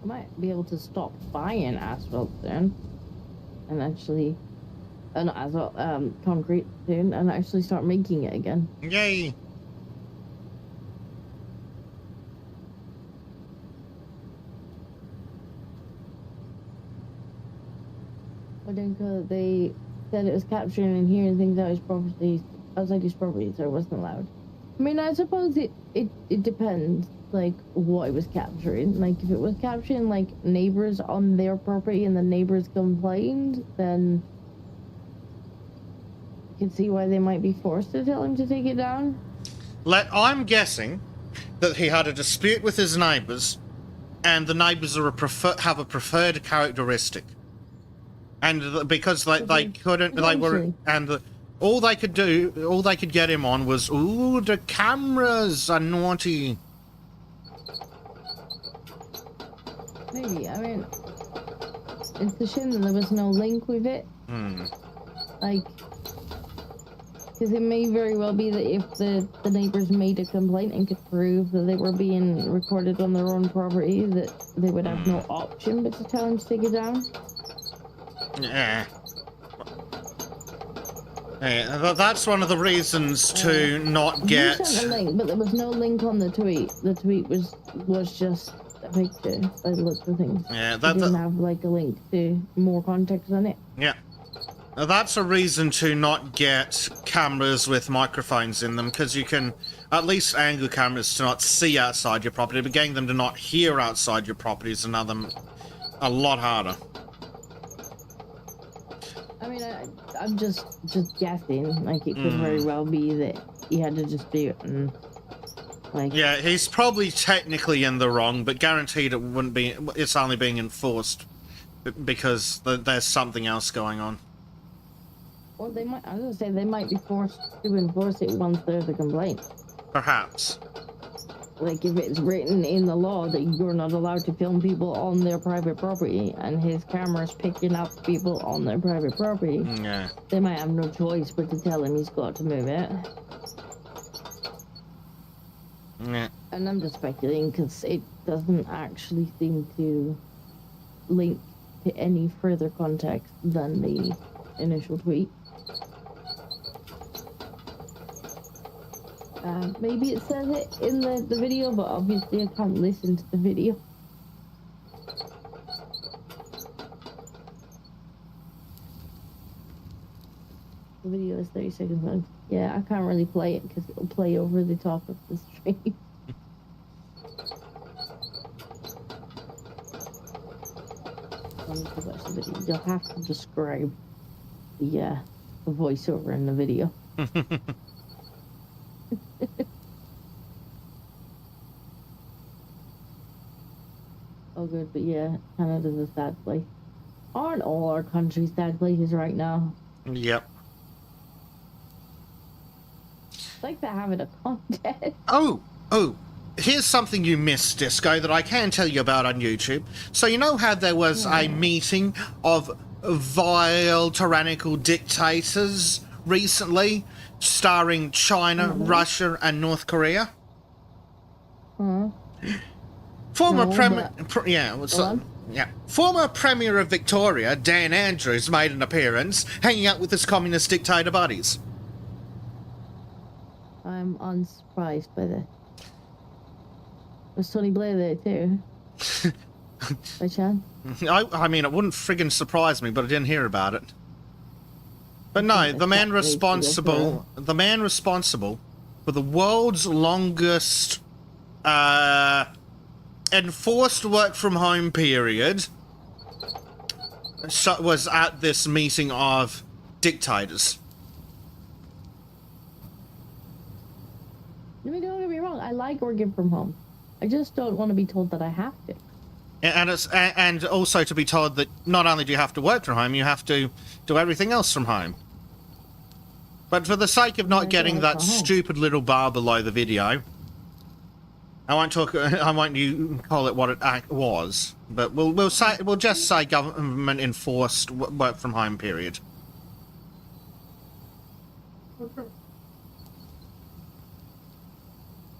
I might be able to stop buying asphalt soon, and actually, not asphalt, concrete soon, and actually start making it again. Yay! I think they said it was capturing and hearing things out his property, outside his property, so it wasn't allowed. I mean, I suppose it depends, like, what it was capturing. Like, if it was capturing, like, neighbors on their property and the neighbors complained, then you can see why they might be forced to tell him to take it down. I'm guessing that he had a dispute with his neighbours, and the neighbours are have a preferred characteristic. And because they couldn't, they were, and all they could get him on was, ooh, the cameras are naughty. Maybe, I mean, it's a shame that there was no link with it. Like, because it may very well be that if the neighbors made a complaint and could prove that they were being recorded on their own property, that they would have no option but to tell him to take it down. Yeah. Yeah, that's one of the reasons to not get... You sent a link, but there was no link on the tweet. The tweet was just a picture. I looked at things. Yeah, that didn't have, like, a link to more context on it. Yeah. Now, that's a reason to not get cameras with microphones in them, because you can at least angle cameras to not see outside your property, but getting them to not hear outside your property is a lot harder. I mean, I'm just guessing. Like, it could very well be that he had to just do it and, like... Yeah, he's probably technically in the wrong, but guaranteed it wouldn't be... It's only being enforced because there's something else going on. Or they might... I was gonna say, they might be forced to enforce it once there's a complaint. Perhaps. Like, if it's written in the law that you're not allowed to film people on their private property, and his camera's picking up people on their private property, yeah, they might have no choice but to tell him he's got to move it. Yeah. And I'm just speculating, because it doesn't actually seem to link to any further context than the initial tweet. Maybe it says it in the video, but obviously I can't listen to the video. The video is 30 seconds long. Yeah, I can't really play it because it'll play over the top of the stream. To watch the video, you'll have to describe the voiceover in the video. Oh, good, but yeah, Canada's a sad place. Aren't all our countries sad places right now? Yep. It's like they're having a contest. Oh, here's something you missed, Disco, that I can tell you about on YouTube. So you know how there was a meeting of vile, tyrannical dictators recently, starring China, Russia, and North Korea? Former Former Premier of Victoria, Dan Andrews, made an appearance, hanging out with his communist dictator buddies. I'm unsurprised by this. Was Tony Blair there too? By chance? I mean, it wouldn't friggin' surprise me, but I didn't hear about it. But no, the man responsible for the world's longest enforced work from home period was at this meeting of dictators. Don't get me wrong, I like working from home. I just don't want to be told that I have to. And also to be told that not only do you have to work from home, you have to do everything else from home. But for the sake of not getting that stupid little bar below the video, I won't call it what it was, but we'll just say government enforced work from home period.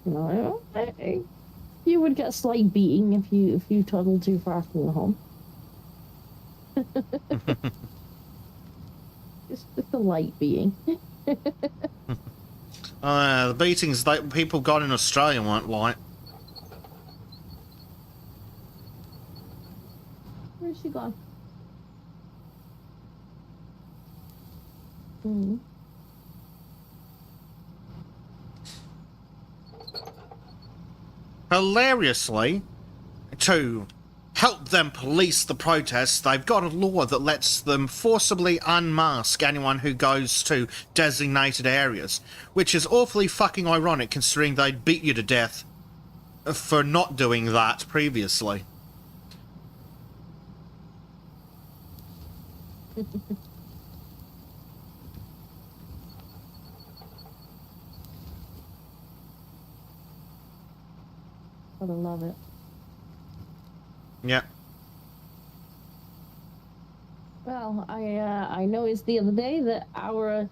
No, you would get a slight beating if you toddled too far from the home. just a light beating. The beatings that people got in Australia weren't light. Where's she gone? Hilariously, to help them police the protests, they've got a law that lets them forcibly unmask anyone who goes to designated areas, which is awfully fucking ironic considering they'd beat you to death for not doing that previously. I love it. Yeah. Well, I noticed the other day that our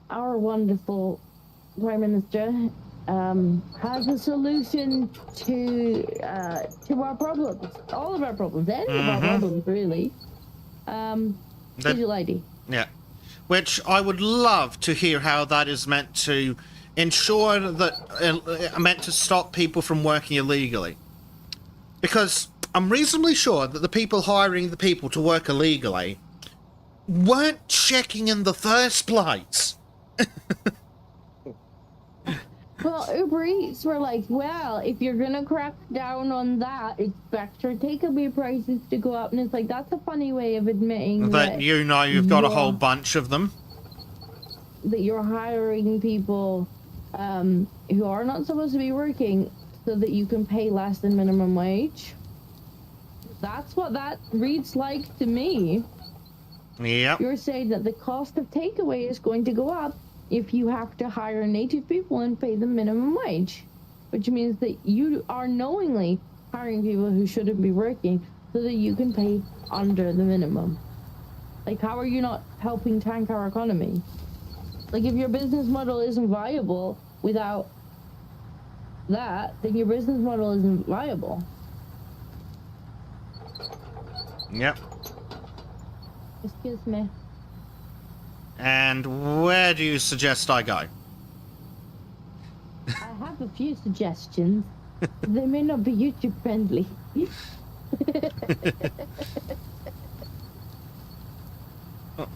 wonderful Prime Minister has a solution to our problems, all of our problems, any of our problems really. Digital ID. Yeah, which I would love to hear how that is meant to ensure that meant to stop people from working illegally, because I'm reasonably sure that the people hiring the people to work illegally weren't checking in the first place. Well, Uber Eats were like, well, if you're gonna crack down on that, expect your takeaway prices to go up. And it's like, that's a funny way of admitting that you've got a whole bunch of them. That you're hiring people who are not supposed to be working so that you can pay less than minimum wage. That's what that reads like to me. Yep. You're saying that the cost of takeaway is going to go up if you have to hire native people and pay them minimum wage, which means that you are knowingly hiring people who shouldn't be working so that you can pay under the minimum. Like, how are you not helping tank our economy? Like, if your business model isn't viable without that, then your business model isn't viable. Yep. Excuse me. And where do you suggest I go? I have a few suggestions. They may not be YouTube friendly. Oh.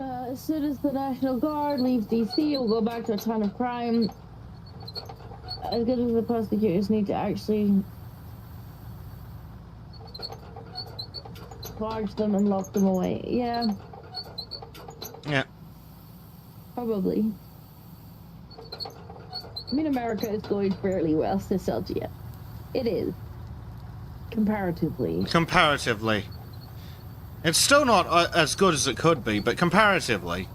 As soon as the National Guard leaves DC, we'll go back to a ton of crime. As good as the prosecutors need to actually charge them and lock them away. Yeah. Yeah. Probably. I mean, America is going fairly well since LGS. It is. Comparatively. Comparatively. It's still not as good as it could be, but comparatively.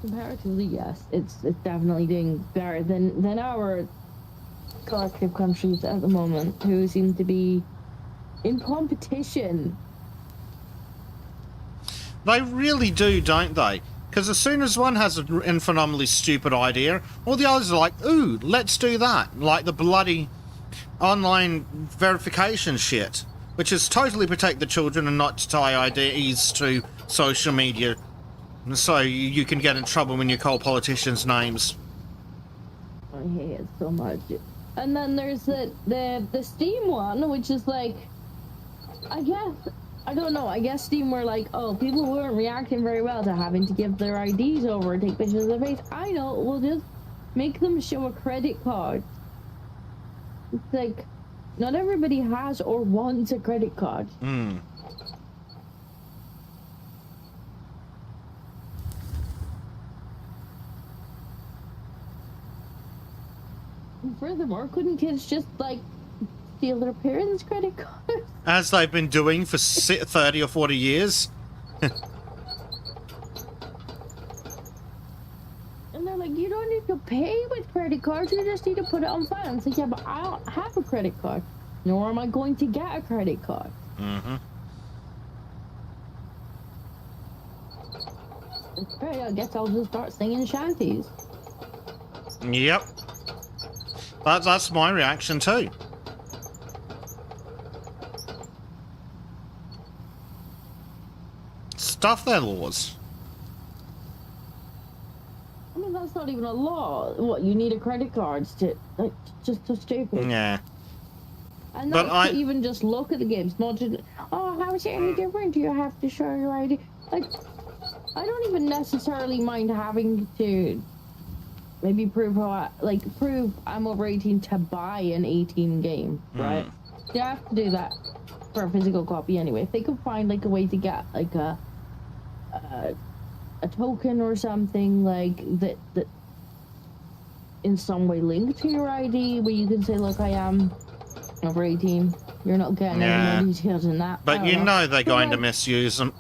Comparatively, yes. It's definitely doing better than our collective countries at the moment, who seem to be in competition. They really do, don't they? Because as soon as one has an phenomenally stupid idea, all the others are like, ooh, let's do that. Like the bloody online verification shit, which is totally protect the children and not tie IDs to social media, so you can get in trouble when you call politicians names. I hate it so much. And then there's the Steam one, which is like, I don't know, I guess Steam were like, oh, people weren't reacting very well to having to give their IDs over and take pictures of their face. I know, we'll just make them show a credit card. It's like, not everybody has or wants a credit card. Hmm. And furthermore, couldn't kids just, like, steal their parents' credit cards? As they've been doing for 30 or 40 years. And they're like, you don't need to pay with credit cards, you just need to put it on file. And it's like, yeah, but I don't have a credit card. Nor am I going to get a credit card. Mm-hmm. Okay, I guess I'll just start singing shanties. Yep. That's my reaction too. Stuff their laws. I mean, that's not even a law. What, you need a credit card to, like, just so stupid. Yeah. And But not to even just look at the games, not to, oh, how is it any different? Do you have to show your ID? Like, I don't even necessarily mind having to maybe prove I'm over 18 to buy an 18 game, right? You have to do that for a physical copy anyway. If they could find, like, a way to get, like, a token or something, like, that in some way linked to your ID, where you can say, look, I am over 18. You're not getting any more details than that. But you know they're going to misuse them.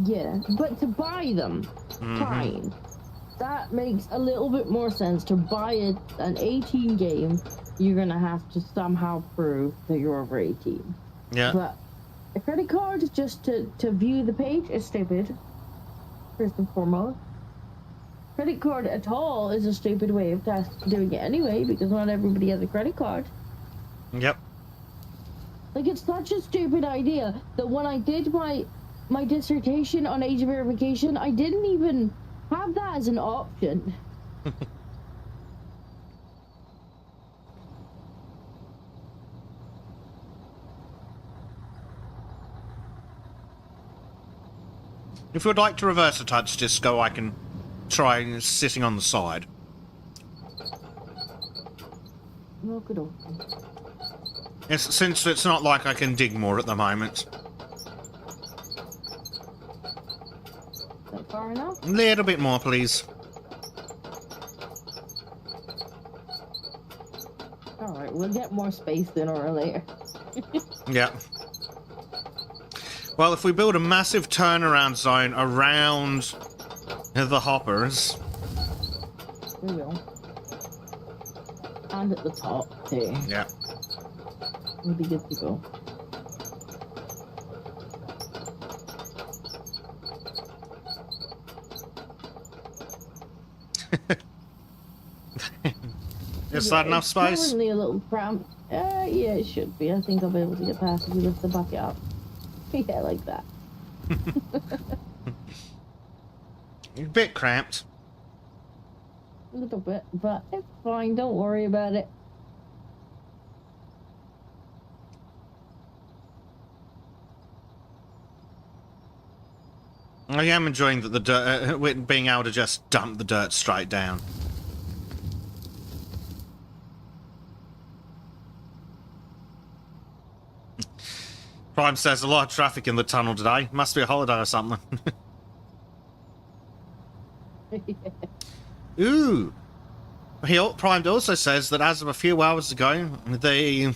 Yeah, but to buy them, fine. That makes a little bit more sense. To buy an 18 game, you're gonna have to somehow prove that you're over 18. Yeah. But a credit card just to view the page is stupid, first and foremost. Credit card at all is a stupid way of doing it anyway, because not everybody has a credit card. Yep. Like, it's such a stupid idea that when I did my dissertation on age verification, I didn't even have that as an option. If you'd like to reverse a touch disco, I can try sitting on the side. Oh, good old. Since it's not like I can dig more at the moment. Is that far enough? A little bit more, please. Alright, we'll get more space sooner or later. Yeah. Well, if we build a massive turnaround zone around the hoppers... We will. And at the top, too. Yeah. We'll be good to go. Is that enough space? It's currently a little cramped. Yeah, it should be. I think I'll be able to get past if we lift the bucket up. Yeah, like that. A bit cramped. A little bit, but it's fine. Don't worry about it. I am enjoying that the dirt, being able to just dump the dirt straight down. Prime says a lot of traffic in the tunnel today. Must be a holiday or something. Ooh. Prime also says that as of a few hours ago, the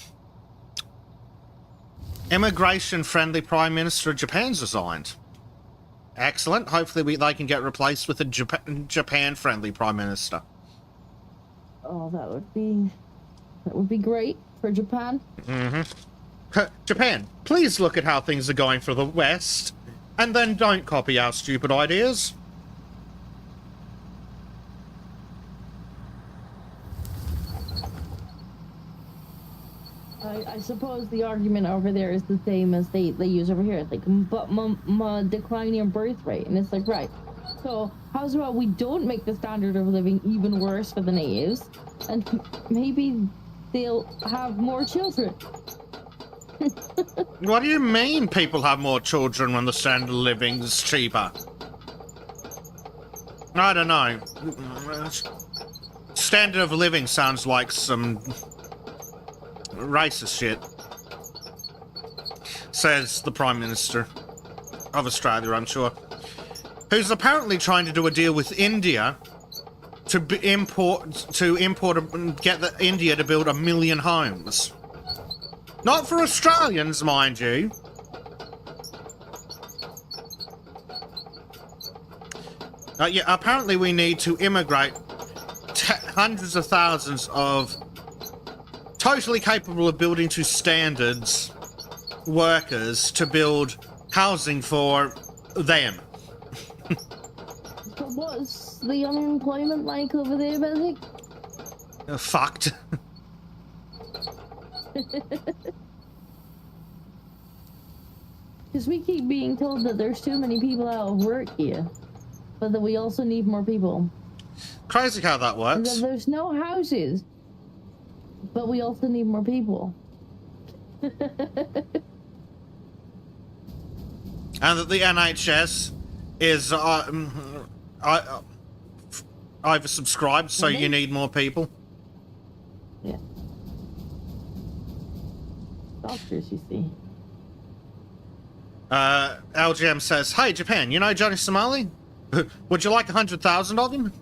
immigration-friendly Prime Minister of Japan's resigned. Excellent. Hopefully they can get replaced with a Japan-friendly Prime Minister. Oh, that would be great for Japan. Japan, please look at how things are going for the West, and then don't copy our stupid ideas. I suppose the argument over there is the same as they use over here. It's like, but my declining birth rate. And it's like, right. So, how's about we don't make the standard of living even worse for the natives, and maybe they'll have more children. What do you mean people have more children when the standard of living is cheaper? I don't know. Standard of living sounds like some racist shit, says the Prime Minister of Australia, I'm sure, who's apparently trying to do a deal with India to get India to build 1 million homes. Not for Australians, mind you. Yeah, apparently we need to immigrate hundreds of thousands of totally capable of building to standards workers to build housing for them. So what's the unemployment like over there, Basic? Fucked. Because we keep being told that there's too many people out of work here, but that we also need more people. Crazy how that works. And that there's no houses, but we also need more people. And that the NHS is oversubscribed, so you need more people. Yeah. Doctors, you see. LGM says, "Hey, Japan, you know Johnny Somali? Would you like 100,000 of him?"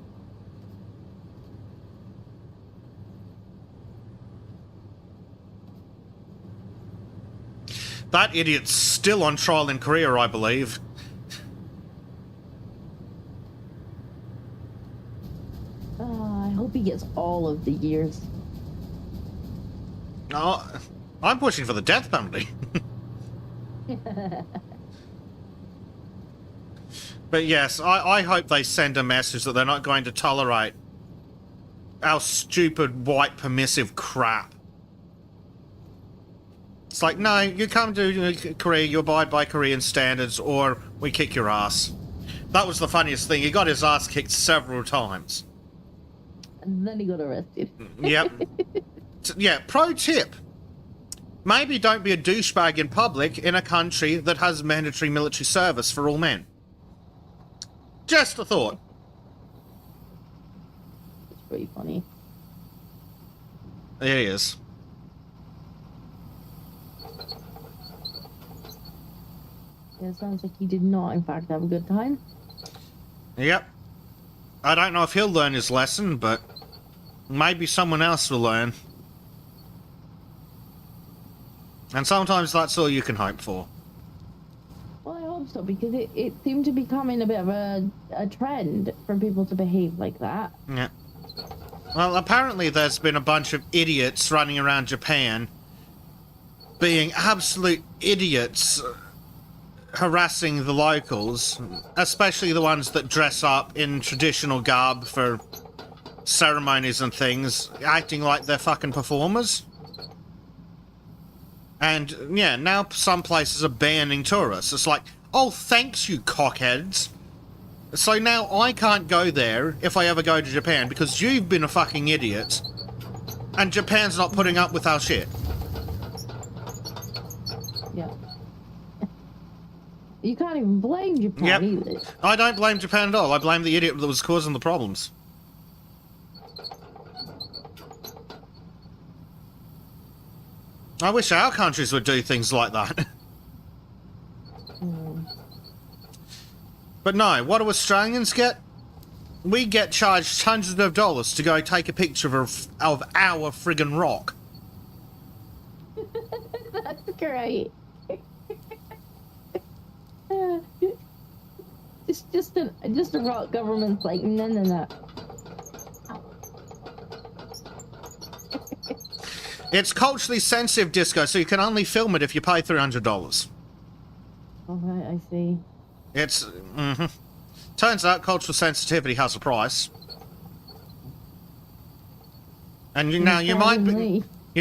That idiot's still on trial in Korea, I believe. I hope he gets all of the years. No, I'm pushing for the death penalty. But yes, I hope they send a message that they're not going to tolerate our stupid white permissive crap. It's like, no, you come to Korea, you abide by Korean standards, or we kick your ass. That was the funniest thing. He got his ass kicked several times. And then he got arrested. Yep. Yeah, pro tip. Maybe don't be a douchebag in public in a country that has mandatory military service for all men. Just a thought. It's pretty funny. It is. Yeah, it sounds like he did not, in fact, have a good time. Yep. I don't know if he'll learn his lesson, but maybe someone else will learn. And sometimes that's all you can hope for. Well, I hope so, because it seemed to be becoming a bit of a trend for people to behave like that. Yeah. Well, apparently there's been a bunch of idiots running around Japan being absolute idiots, harassing the locals, especially the ones that dress up in traditional garb for ceremonies and things, acting like they're fucking performers. And, yeah, now some places are banning tourists. It's like, oh, thanks, you cockheads. So now I can't go there if I ever go to Japan because you've been a fucking idiot. And Japan's not putting up with our shit. Yeah. You can't even blame Japan either. I don't blame Japan at all. I blame the idiot that was causing the problems. I wish our countries would do things like that. But no, what do Australians get? We get charged hundreds of dollars to go take a picture of our friggin' rock. That's great. It's just a rock government's like, no. It's culturally sensitive, Disco, so you can only film it if you pay $300. Oh, right, I see. It's, Turns out cultural sensitivity has a price. And you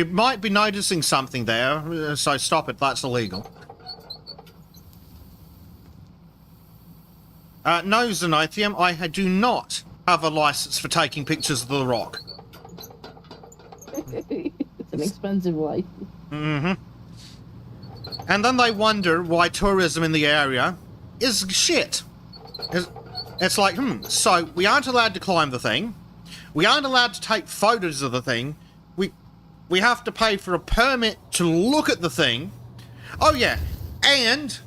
might be noticing something there, so stop it, that's illegal. No, Xenothium, I do not have a license for taking pictures of the rock. It's an expensive life. And then they wonder why tourism in the area is shit. It's like, so we aren't allowed to climb the thing. We aren't allowed to take photos of the thing. We have to pay for a permit to look at the thing. Oh yeah, and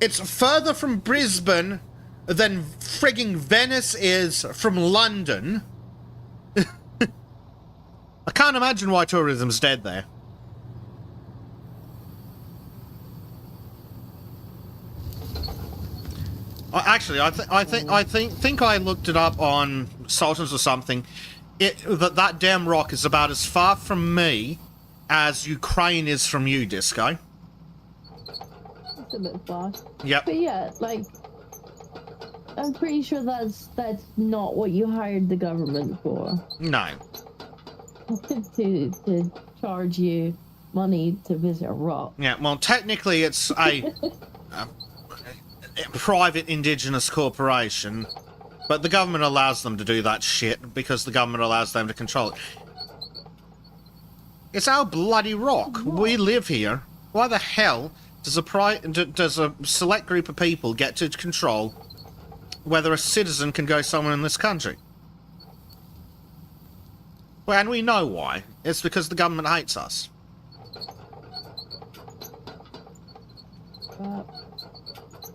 it's further from Brisbane than frigging Venice is from London. I can't imagine why tourism's dead there. Actually, I think I looked it up on Sultans or something. That damn rock is about as far from me as Ukraine is from you, Disco. It's a bit far. Yep. But yeah, like, I'm pretty sure that's not what you hired the government for. No. to charge you money to visit a rock. Yeah, well, technically it's a private indigenous corporation, but the government allows them to do that shit because the government allows them to control it. It's our bloody rock. What? We live here. Why the hell does a select group of people get to control whether a citizen can go somewhere in this country? Well, and we know why. It's because the government hates us.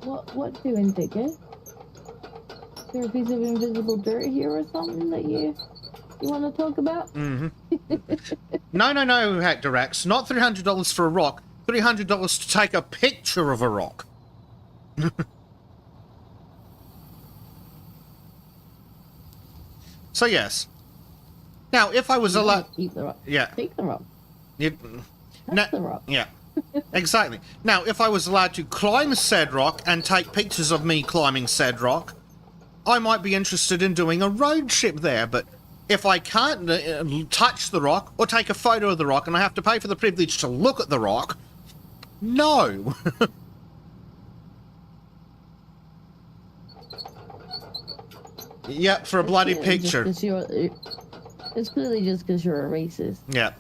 What doing, Diggy? Is there a piece of invisible dirt here or something that you want to talk about? No, Hector X. Not $300 for a rock. $300 to take a picture of a rock. So yes. Now, if I was allowed... Keep the rock. Yeah. Take the rock. The rock. Yeah. Exactly. Now, if I was allowed to climb said rock and take pictures of me climbing said rock, I might be interested in doing a road trip there, but if I can't touch the rock or take a photo of the rock and I have to pay for the privilege to look at the rock, no. Yep, for a bloody picture. It's clearly just because you're a racist. Yeah.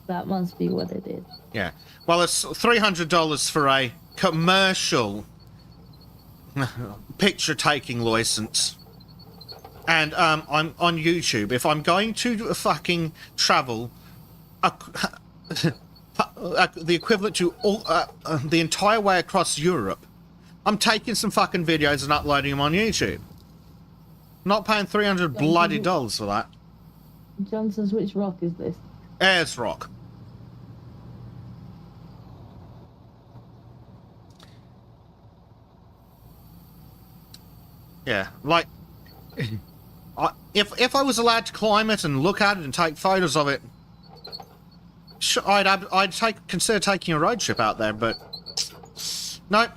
That must be what it is. Yeah. Well, it's $300 for a commercial picture-taking license. And I'm on YouTube. If I'm going to fucking travel the equivalent to the entire way across Europe, I'm taking some fucking videos and uploading them on YouTube. Not paying $300 bloody dollars for that. John says, which rock is this? Ayers Rock. Yeah, like, if I was allowed to climb it and look at it and take photos of it, I'd consider taking a road trip out there, but no,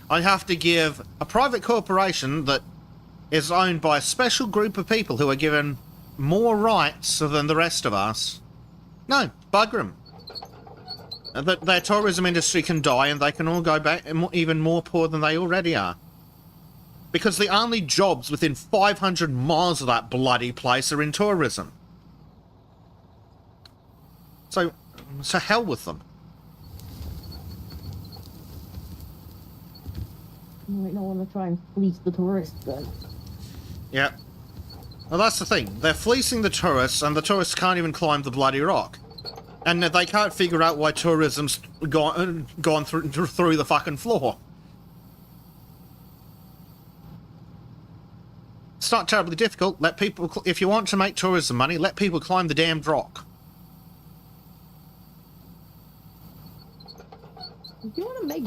I have to give a private corporation that is owned by a special group of people who are given more rights than the rest of us. No, bugger them. Their tourism industry can die and they can all go back even more poor than they already are. Because the only jobs within 500 miles of that bloody place are in tourism. So hell with them. You might not want to try and fleece the tourists then. Yeah. Well, that's the thing. They're fleecing the tourists, and the tourists can't even climb the bloody rock. And they can't figure out why tourism's gone through the fucking floor. It's not terribly difficult. Let people, if you want to make tourism money, let people climb the damned rock. If you want to make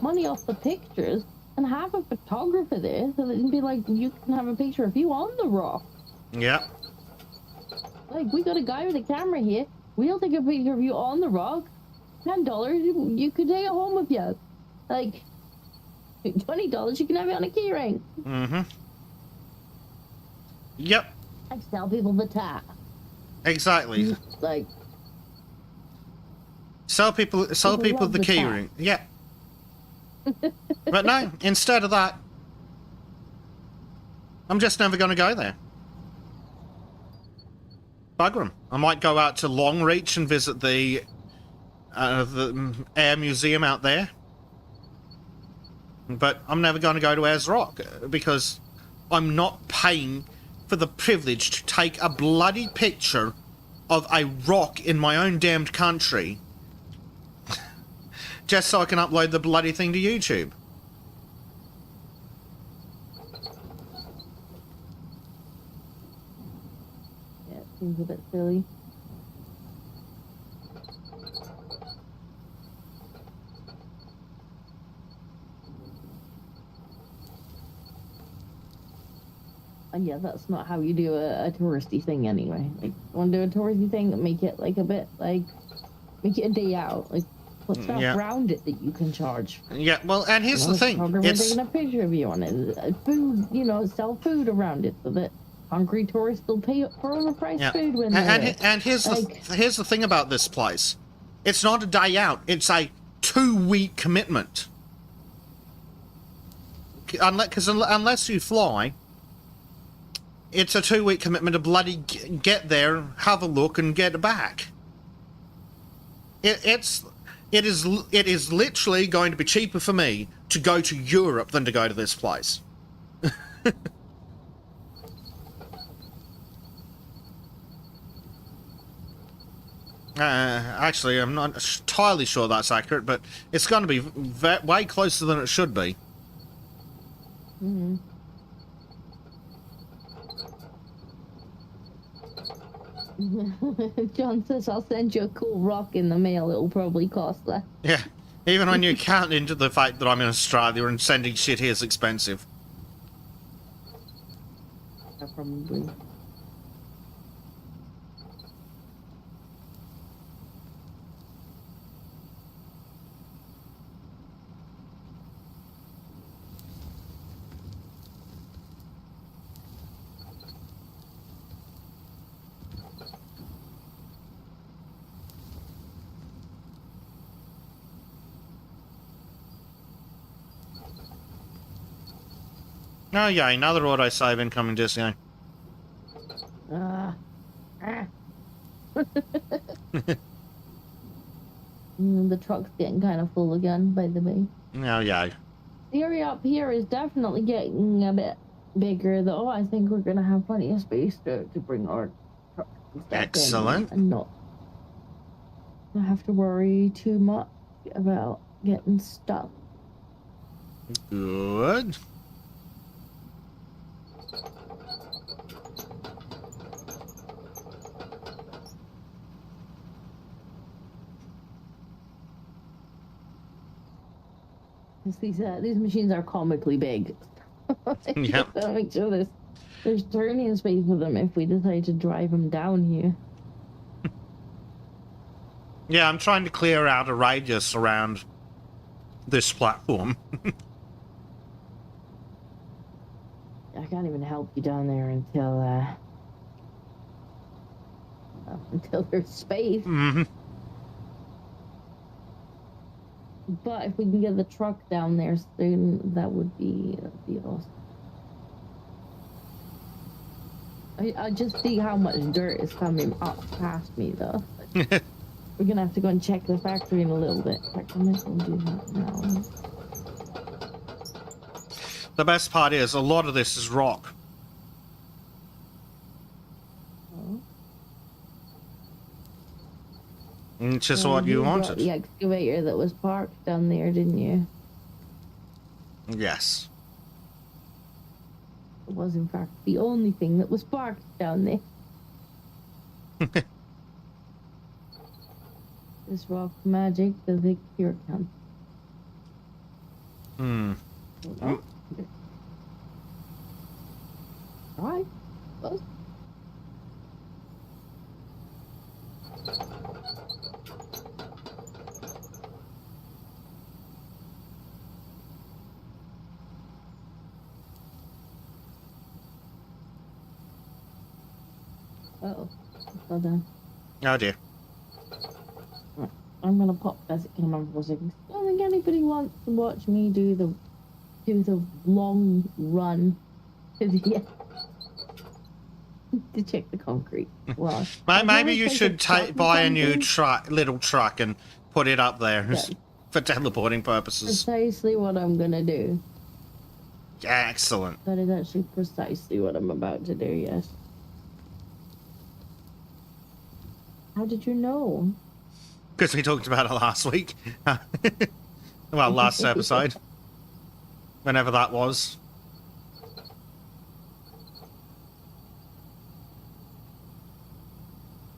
money off the pictures, and have a photographer there, so that it can be like, you can have a picture of you on the rock. Yeah. Like, we got a guy with a camera here. We'll take a picture of you on the rock. $10, you could take it home with you. Like, $20, you can have it on a key ring. Mm-hmm. Yep. I sell people the tap. Exactly. Like, sell people the key ring. Yeah. But no, instead of that, I'm just never going to go there. Bugger 'em. I might go out to Longreach and visit the Air Museum out there. But I'm never going to go to Ayers Rock because I'm not paying for the privilege to take a bloody picture of a rock in my own damned country just so I can upload the bloody thing to YouTube. Yeah, it seems a bit silly. And yeah, that's not how you do a touristy thing anyway. Like, want to do a touristy thing, make it like a bit, like, make it a day out. Like, put stuff around it that you can charge. Yeah, well, and here's the thing. It's taking a picture of you on it. Food, sell food around it so that hungry tourists will pay for overpriced food when they're there. And here's the thing about this place. It's not a day out. It's a 2-week commitment. Unless you fly, it's a 2-week commitment to bloody get there, have a look, and get back. It is literally going to be cheaper for me to go to Europe than to go to this place. Actually, I'm not entirely sure that's accurate, but it's going to be way closer than it should be. Mm-hmm. John says, I'll send you a cool rock in the mail. It'll probably cost less. Yeah, even when you count into the fact that I'm in Australia and sending shit here is expensive. Yeah, probably. Oh yeah, another autosave incoming Disney. The truck's getting kind of full again, by the way. Oh yeah. The area up here is definitely getting a bit bigger, though. I think we're gonna have plenty of space to bring our truck and stuff Excellent. in and not have to worry too much about getting stuck. Good. These machines are comically big. Yeah. Gotta make sure there's turning space for them if we decide to drive them down here. Yeah, I'm trying to clear out a radius around this platform. I can't even help you down there until there's space. Mm-hmm. But if we can get the truck down there soon, that would be awesome. I just see how much dirt is coming up past me, though. We're gonna have to go and check the factory in a little bit. In fact, I'm just gonna do that now. The best part is a lot of this is rock. Oh. Just what you got wanted. the excavator that was parked down there, didn't you? Yes. It was, in fact, the only thing that was parked down there. This rock magic, the cure can. Oh. Alright. Close. Uh-oh. Well done. Oh dear. Right. I'm gonna pop basic camera for a second. I don't think anybody wants to watch me do the long run to the to check the concrete. Well, maybe you should buy a new little truck and put it up there for teleporting purposes. Precisely what I'm gonna do. Excellent. That is actually precisely what I'm about to do, yes. How did you know? Because we talked about it last week. Well, last episode. Whenever that was.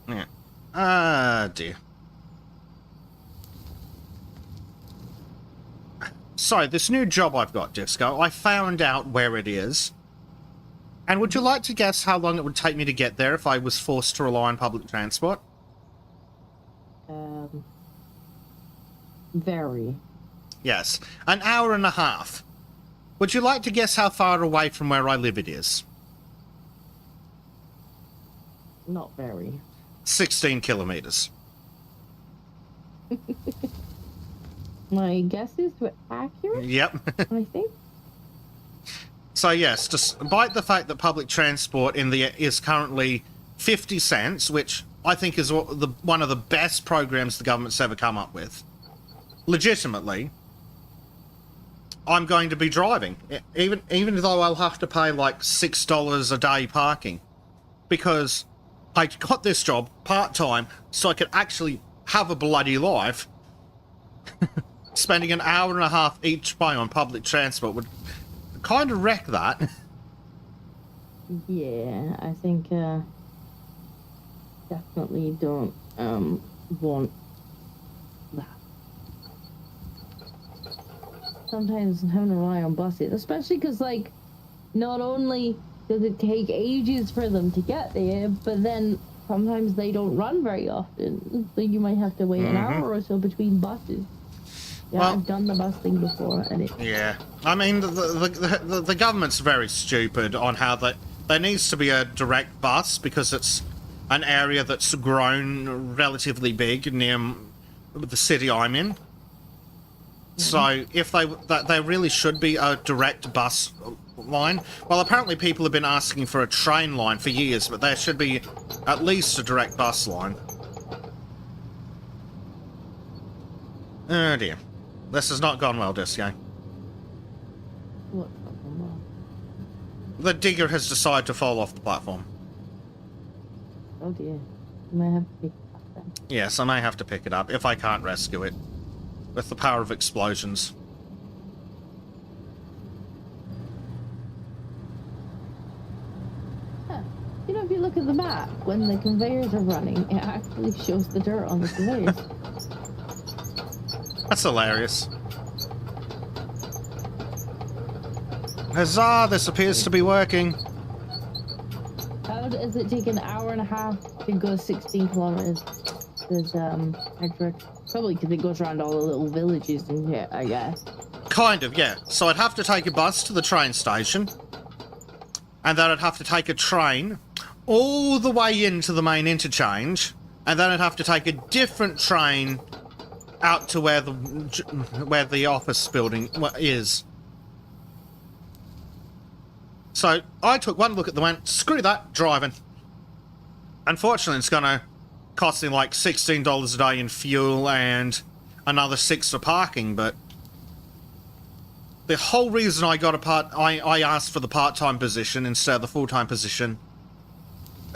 Yeah. Ah, dear. So, this new job I've got, Disco, I found out where it is. And would you like to guess how long it would take me to get there if I was forced to rely on public transport? Very. Yes, an hour and a half. Would you like to guess how far away from where I live it is? Not very. 16 kilometers. My guess is accurate? Yep. I think. So yes, despite the fact that public transport is currently 50 cents, which I think is one of the best programs the government's ever come up with, legitimately, I'm going to be driving, even though I'll have to pay like $6 a day parking, because I got this job part-time so I could actually have a bloody life. Spending an hour and a half each way on public transport would kind of wreck that. Yeah, I think definitely don't want that. Sometimes having to rely on buses, especially because, like, not only does it take ages for them to get there, but then sometimes they don't run very often, so you might have to wait an hour or so between buses. Yeah, well, I've done the bus thing before, and it... Yeah, I mean, the government's very stupid on how there needs to be a direct bus because it's an area that's grown relatively big near the city I'm in. So if they really should be a direct bus line. Well, apparently people have been asking for a train line for years, but there should be at least a direct bus line. Oh dear. This has not gone well, Disco. What's not gone well? The digger has decided to fall off the platform. Oh dear. You might have to pick it up then. Yes, I may have to pick it up if I can't rescue it. With the power of explosions. Huh. You know, if you look at the map, when the conveyors are running, it actually shows the dirt on the conveyors. That's hilarious. Huzzah, this appears to be working. How does it take an hour and a half to go 16 kilometers? There's, probably because it goes around all the little villages and shit, I guess. Kind of, yeah. So I'd have to take a bus to the train station. And then I'd have to take a train all the way into the main interchange. And then I'd have to take a different train out to where the office building is. So I took one look at the went, screw that, driving. Unfortunately, it's going to cost me like $16 a day in fuel and another $6 for parking, but the whole reason I got I asked for the part-time position instead of the full-time position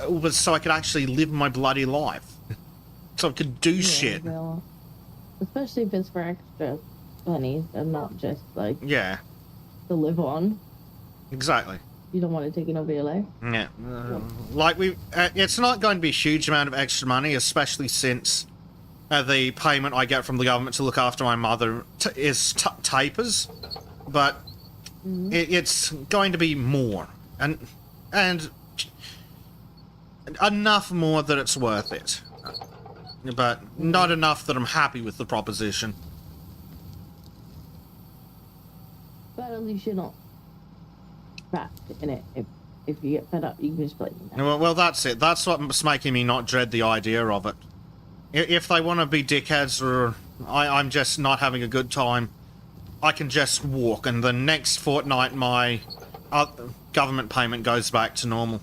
was so I could actually live my bloody life. so I could do shit. Well, especially if it's for extra money and not just like Yeah. to live on. Exactly. You don't want it taken over your life. Yeah. Like it's not going to be a huge amount of extra money, especially since the payment I get from the government to look after my mother tapers, but it's going to be more, and enough more that it's worth it, but not enough that I'm happy with the proposition. But at least you're not trapped in it. If you get fed up, you can just play. Well, that's it. That's what's making me not dread the idea of it. If they want to be dickheads or I'm just not having a good time, I can just walk, and the next fortnight my government payment goes back to normal.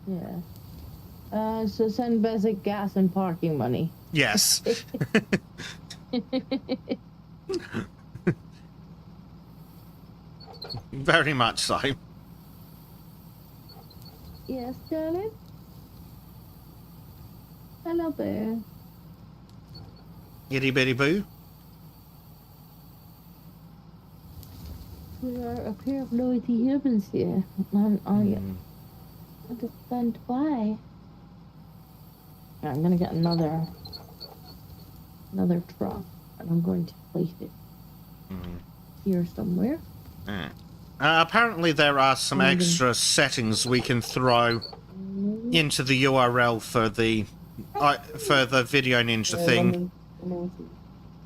Yeah. So send basic gas and parking money. Yes. Very much so. Yes, darling? Hello, bear. Itty bitty boo. We are a pair of noisy humans here. I understand why. I'm gonna get another truck, and I'm going to place it here somewhere. Apparently there are some extra settings we can throw into the URL for the Video Ninja thing.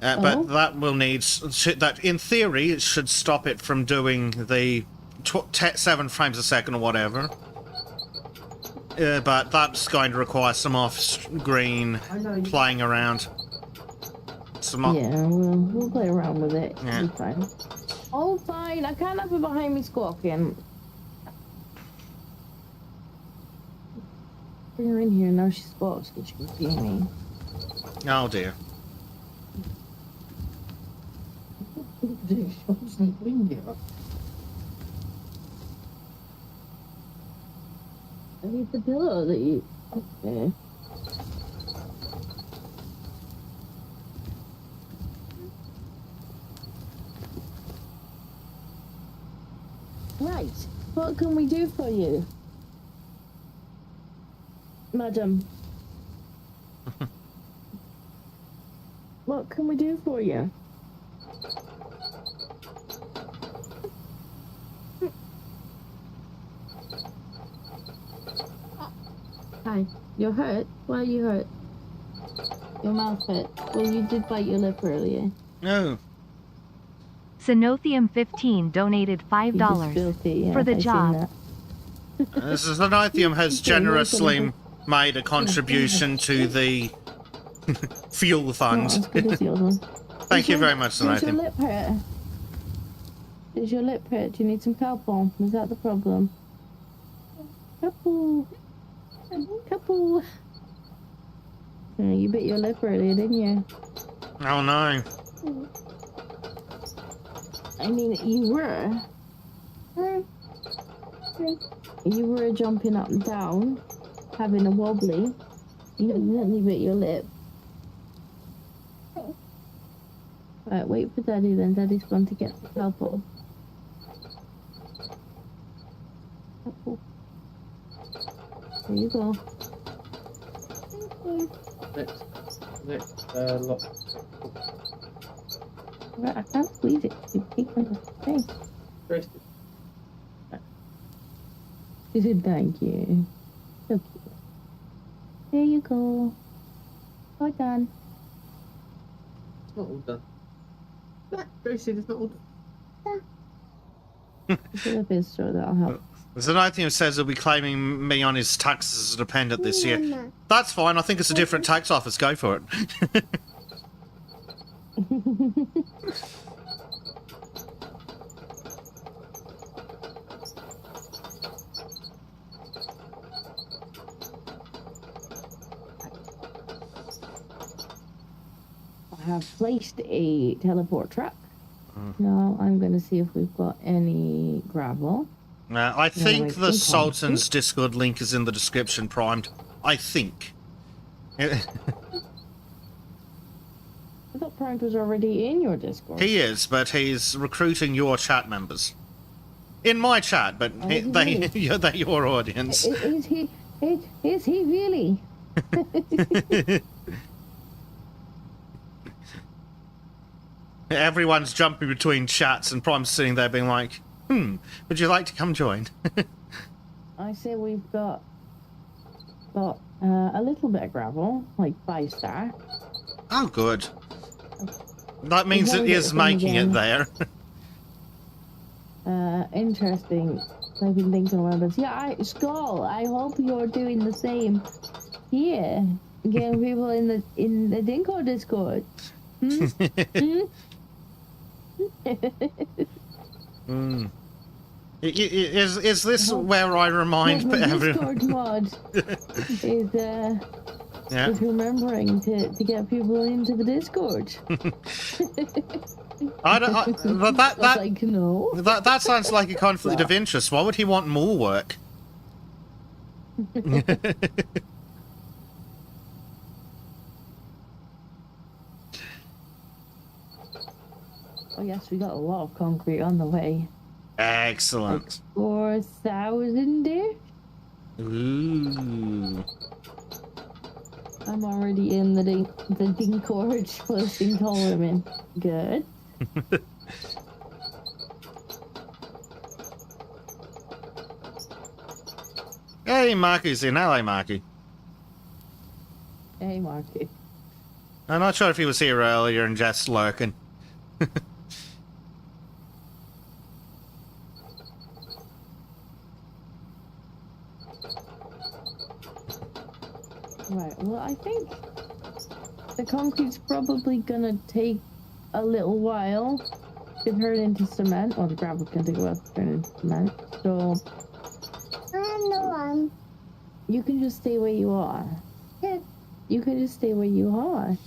But that will need... that in theory, it should stop it from doing the 7 frames a second or whatever. But that's going to require some off-screen playing around. Yeah, we'll play around with it. Yeah. It'll be fine. Oh, fine. I can't have it behind me squawking. Bring her in here. Now she squawks because she can see me. Oh, dear. I need the pillow that you... Okay. Right. What can we do for you? Madam. What can we do for you? Hi. You're hurt? Why are you hurt? Your mouth hurt. Well, you did bite your lip earlier. No. Sinothium 15 donated $5 for the job. Sinothium has generously made a contribution to the fuel fund. Thank you very much, Does your Sinothium. lip hurt? Does your lip hurt? Do you need some Calpol? Is that the problem? Calpol. Calpol. You bit your lip earlier, didn't you? Oh no. I mean, you were. You were jumping up and down, having a wobbly. You accidentally bit your lip. Right, wait for Daddy then. Daddy's going to get the Calpol. Calpol. There you go. Next lot. Right, I can't squeeze it. You take on the thing. Rest it. She said thank you. So cute. There you go. All done. It's not all done. Tracy, it's not all done. It's a little bit so that'll help. Sinothium says he'll be claiming me on his taxes as a dependent this year. That's fine. I think it's a different tax office. Go for it. I have placed a teleport truck. Now I'm going to see if we've got any gravel. I think the Sultan's Discord link is in the description, primed. I think. I thought Frank was already in your Discord. He is, but he's recruiting your chat members. In my chat, but they're your audience. Is he really? Everyone's jumping between chats, and Prime's sitting there being like, would you like to come join? I say we've got a little bit of gravel, like 5-star. Oh, good. That means it is making it there. Interesting. I've been thinking about this. Yeah, Skull, I hope you're doing the same here. Getting people in the Dinko Discord. Is this where I remind everyone? Discord mod is remembering to get people into the Discord. That sounds like a conflict of interest. Why would he want more work? Oh yes, we got a lot of concrete on the way. Excellent. Like 4,000 there. Ooh. I'm already in the Dinkorge posting tall women. Good. Hey, Marky's in. Hello, Marky. Hey, Marky. I'm not sure if he was here earlier and just lurking. Right, well, I think the concrete's probably gonna take a little while to turn into cement, or the gravel's gonna take a while to turn into cement, so... You can just stay where you are. Yeah. You can just stay where you are.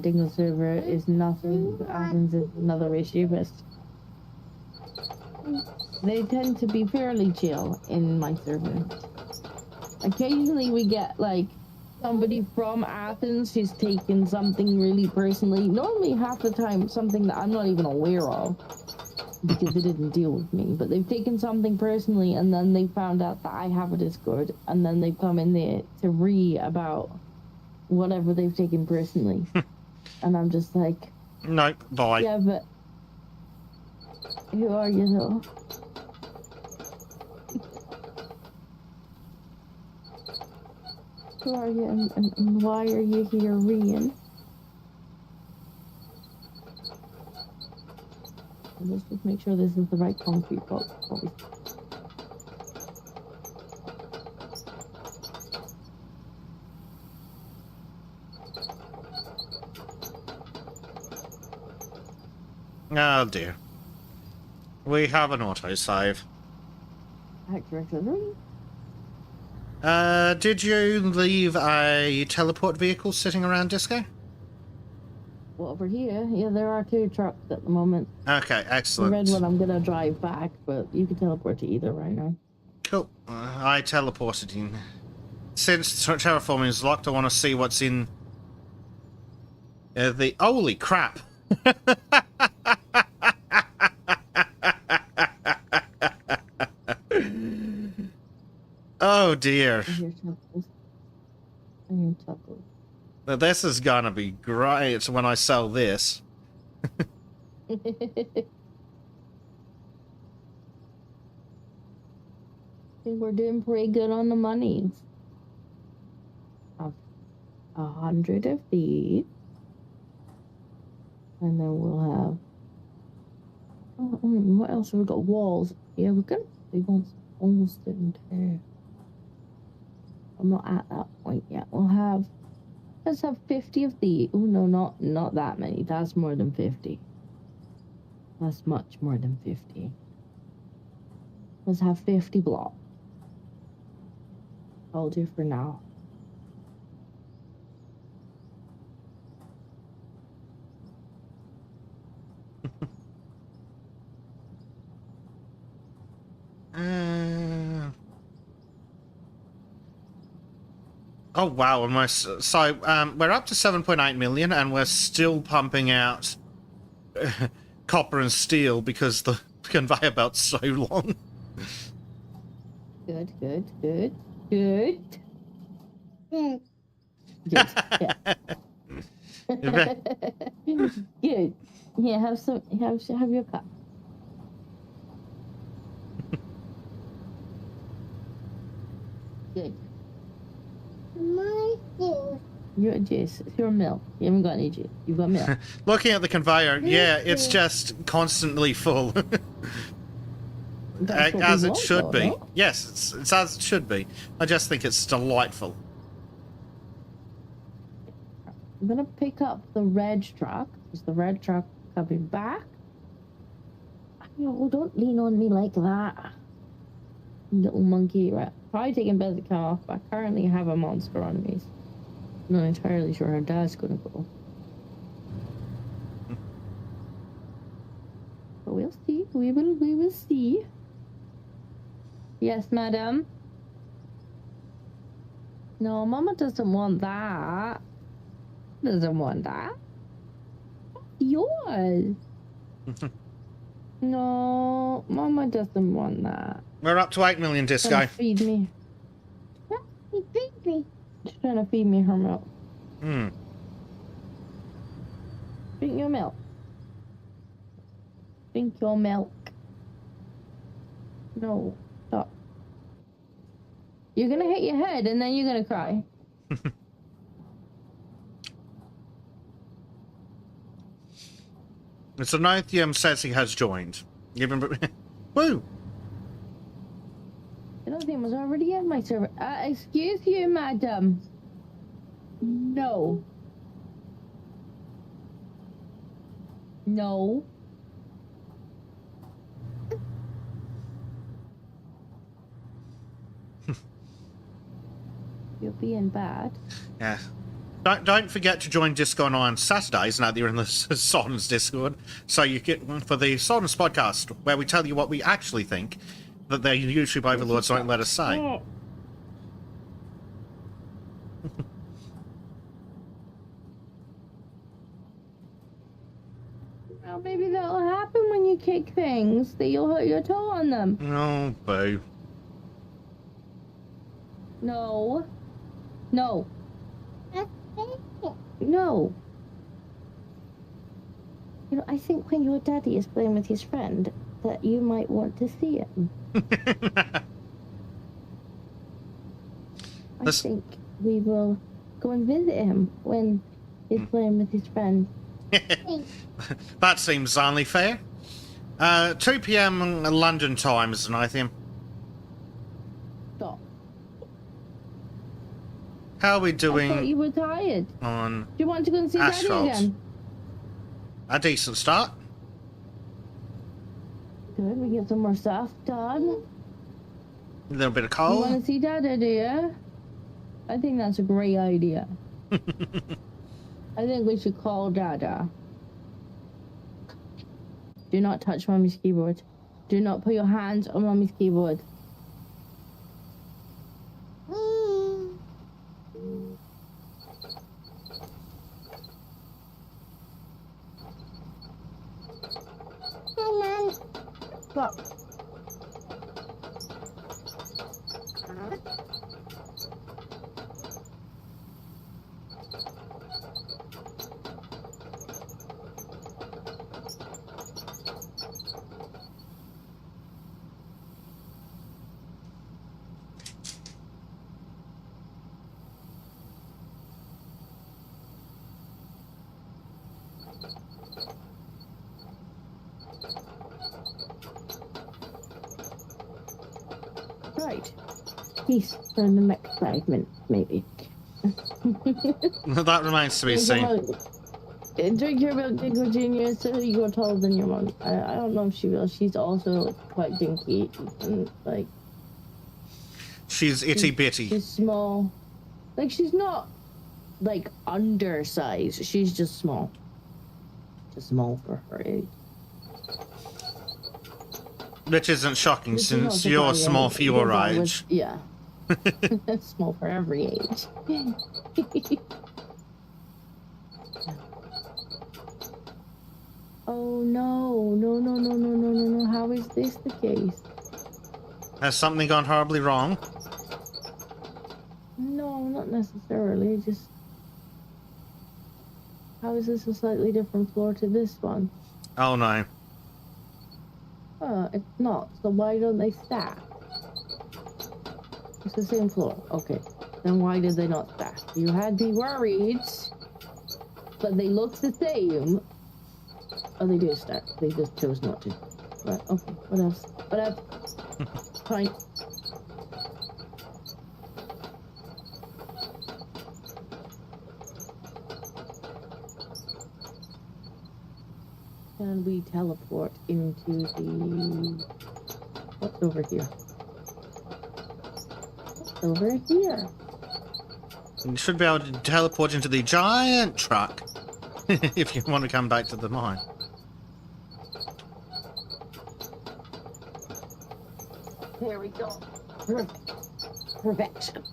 Dingle server is nothing, Athens is another issue, but... They tend to be fairly chill in my server. Occasionally we get, like, somebody from Athens who's taken something really personally. Normally, half the time, something that I'm not even aware of, because they didn't deal with me. But they've taken something personally, and then they found out that I have a Discord, and then they've come in there to about whatever they've taken personally. And I'm just like... Nope, bye. Yeah, but... Who are you, though? Who are you, and why are you here reading? Let's just make sure this is the right concrete box. Oh dear. We have an autosave. Did you leave a teleport vehicle sitting around Disco? Well, over here, yeah, there are 2 trucks at the moment. Okay, excellent. The red one I'm gonna drive back, but you can teleport to either right now. Cool. I teleported in. Since terraforming is locked, I want to see what's in the... Holy crap! Oh dear. I hear chuckles. Now, this is gonna be great when I sell this. We're doing pretty good on the monies. 100 of these. And then we'll have... what else have we got? Walls. Yeah, we're gonna big ones almost in there. I'm not at that point yet. We'll have... Let's have 50 of these. Oh, no, not that many. That's more than 50. That's much more than 50. Let's have 50 blocks. I'll do for now. Oh wow! Almost. So we're up to 7.8 million, and we're still pumping out copper and steel because the conveyor belt's so long. Good. Good. Yeah. Good. Yeah, have some. Have your cup. Good. My juice. Your juice. It's your milk. You haven't got any juice. You've got milk. Looking at the conveyor, yeah, it's just constantly full. As it should be. No? Yes, it's as it should be. I just think it's delightful. I'm gonna pick up the red truck. Is the red truck coming back? No, don't lean on me like that. Little monkey rat. Probably taking better to come off, but I currently have a monster on me. I'm not entirely sure how that's gonna go. But we'll see. We will see. Yes, madam. No, Mama doesn't want that. Doesn't want that. Yours. No, Mama doesn't want that. We're up to 8 million, Disco. Feed me. Feed me. She's trying to feed me her milk. Drink your milk. Drink your milk. No, stop. You're gonna hit your head and then you're gonna cry. Mr. Nithium says he has joined. Woo! Nithium was already at my server. Excuse you, madam. No. No. You're being bad. Yeah. Don't forget to join Disco and I on Saturdays now that you're in the Soldens Discord, so you get for the Soldens podcast, where we tell you what we actually think that the YouTube overlords won't let us say. Well, maybe that'll happen when you kick things, that you'll hurt your toe on them. Oh, boo. No. No. No. You know, I think when your daddy is playing with his friend, that you might want to see him. I think we will go and visit him when he's playing with his friend. That seems only fair. 2 p.m. London time is Nithium. Stop. How are we doing? I thought you were tired. On Do you want to go and see asphalt? Daddy again? A decent start. Good, we get some more stuff done. A little bit of You coal. want to see Dada, do you? I think that's a great idea. I think we should call Dada. Do not touch Mommy's keyboard. Do not put your hands on Mommy's keyboard. Stop. Right. Peace for the next 5 minutes, maybe. That remains to be seen. Drink your milk, Dingo Jr., so you grow taller than your mom. I don't know if she will. She's also quite dinky and, like... She's itty-bitty. She's small. Like, she's not, like, undersized. She's just small. Just small for her age. Which isn't shocking, since you're small for your age. Yeah. Small for every age. Oh no, no, no, no, no, no, no, no. How is this the case? Has something gone horribly wrong? No, not necessarily. Just how is this a slightly different floor to this one? Oh no. It's not. So why don't they stack? It's the same floor. Okay. Then why did they not stack? You had me worried. But they look the same. Oh, they do stack. They just chose not to. Right, okay. What else? What else? Fine. Can we teleport into the... What's over here? What's over here? You should be able to teleport into the giant truck if you want to come back to the mine. There we go. Perfect. Perfection.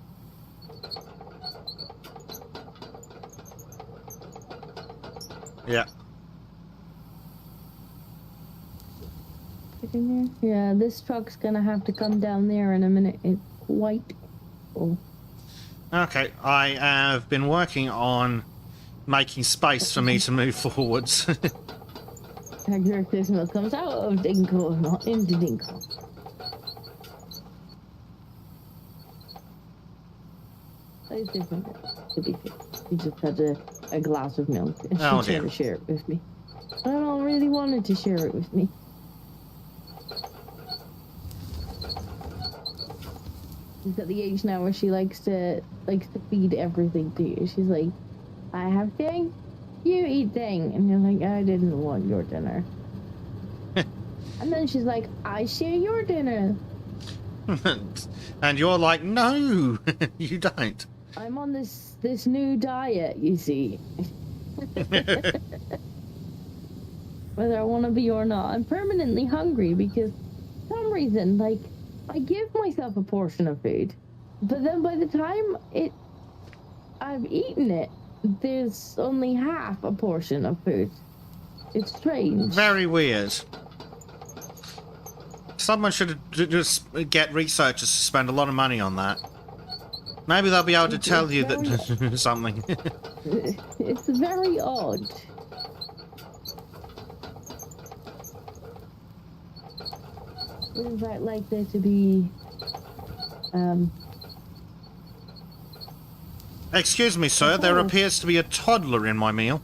Yeah. Yeah, this truck's gonna have to come down there in a minute. It's quite full. Okay, I have been working on making space for me to move forwards. This milk comes out of Dinko, not into Dinko. It's different, to be fair. She just had a glass of milk and she tried to share it with me. I don't really wanted to share it with me. She's at the age now where she likes to feed everything to you. She's like, I have thing, you eat thing. And you're like, I didn't want your dinner. And then she's like, I share your dinner. And you're like, no, you don't. I'm on this new diet, you see. Whether I want to be or not. I'm permanently hungry because for some reason, like, I give myself a portion of food, but then by the time I've eaten it, there's only half a portion of food. It's strange. Very weird. Someone should just get researchers to spend a lot of money on that. Maybe they'll be able to tell you that something. It's very odd. In fact, like there to be, Excuse me, sir, there appears to be a toddler in my meal.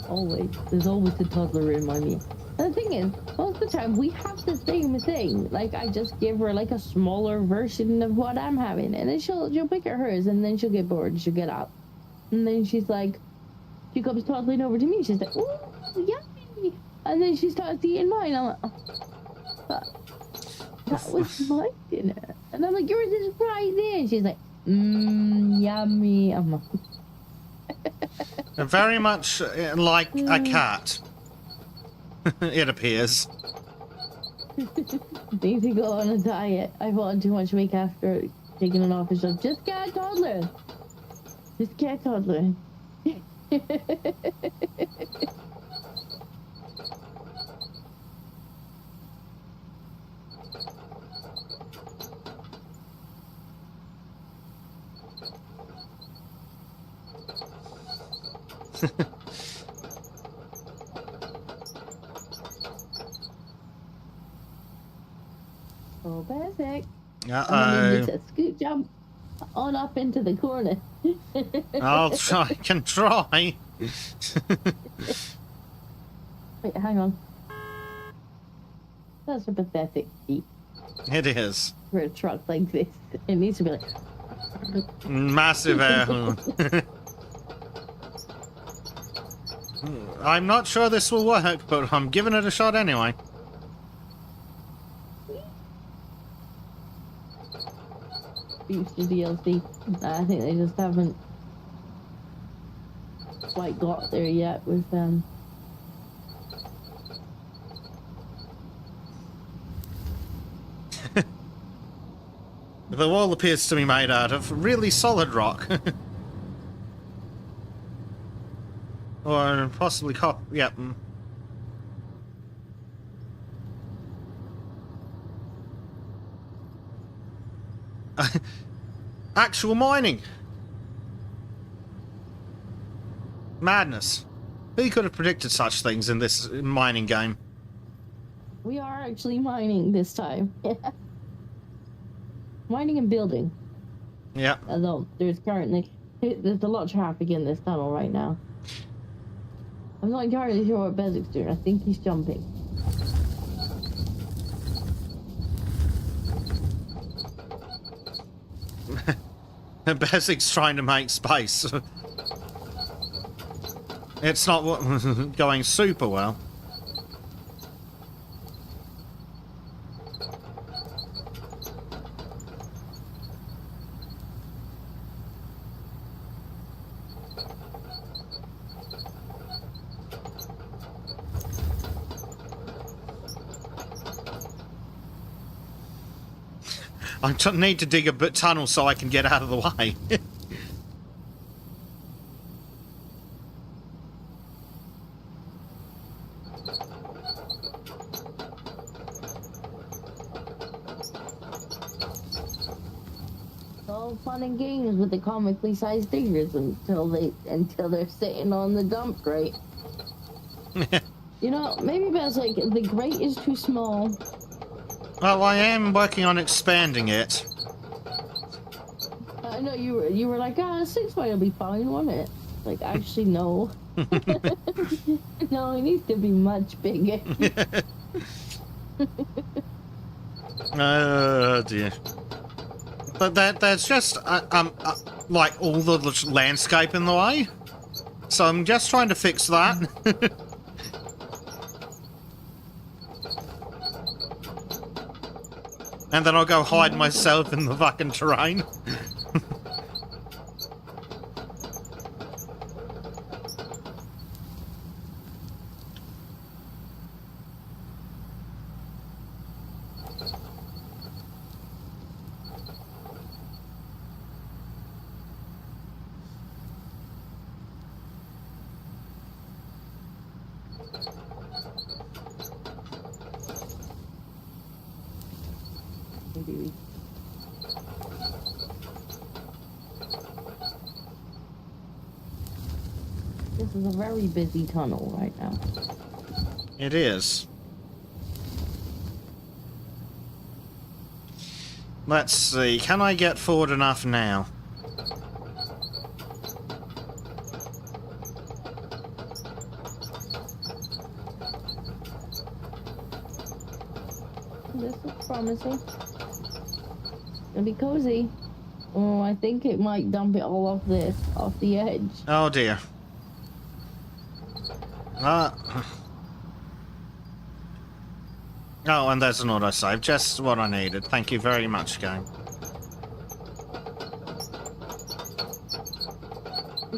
Always. There's always a toddler in my meal. And the thing is, most of the time we have the same thing. Like, I just give her like a smaller version of what I'm having, and then she'll pick at hers, and then she'll get bored, and she'll get up. And then she's like, she comes toddling over to me, she's like, ooh, yummy! And then she starts eating mine. I'm like, oh, that was my dinner. And I'm like, yours is right there. She's like, yummy. I'm like, Very much like a cat. It appears. Need to go on a diet. I put on too much weight after taking it off. It's like, just get a toddler. Just get a toddler. Oh, basic. Uh-oh. Just scoot jump on up into the corner. I'll try. I can try. Wait, hang on. That's a pathetic feat It is. for a truck like this. It needs to be like... Massive air horn. I'm not sure this will work, but I'm giving it a shot anyway. Future DLC. I think they just haven't quite got there yet with them. The wall appears to be made out of really solid rock. Or possibly copper. Yep. Actual mining. Madness. Who could have predicted such things in this mining game? We are actually mining this time. Mining and building. Yeah. Although there's a lot of traffic in this tunnel right now. I'm not entirely sure what Bezik's doing. I think he's jumping. Bezik's trying to make space. It's not going super well. I need to dig a bit tunnel so I can get out of the way. All fun and games with the comically sized diggers until they're sitting on the dump grate. You know, maybe Bezik, the grate is too small. Well, I am working on expanding it. I know you were like, 6 foot will be fine, won't it? Like, actually, no. No, it needs to be much bigger. Oh dear. But there's just like all the landscape in the way. So I'm just trying to fix that. And then I'll go hide myself in the fucking terrain. This is a very busy tunnel right now. It is. Let's see, can I get forward enough now? This is promising. It'll be cozy. Oh, I think it might dump it all off the edge. Oh dear. Oh, and there's an autosave. Just what I needed. Thank you very much, game.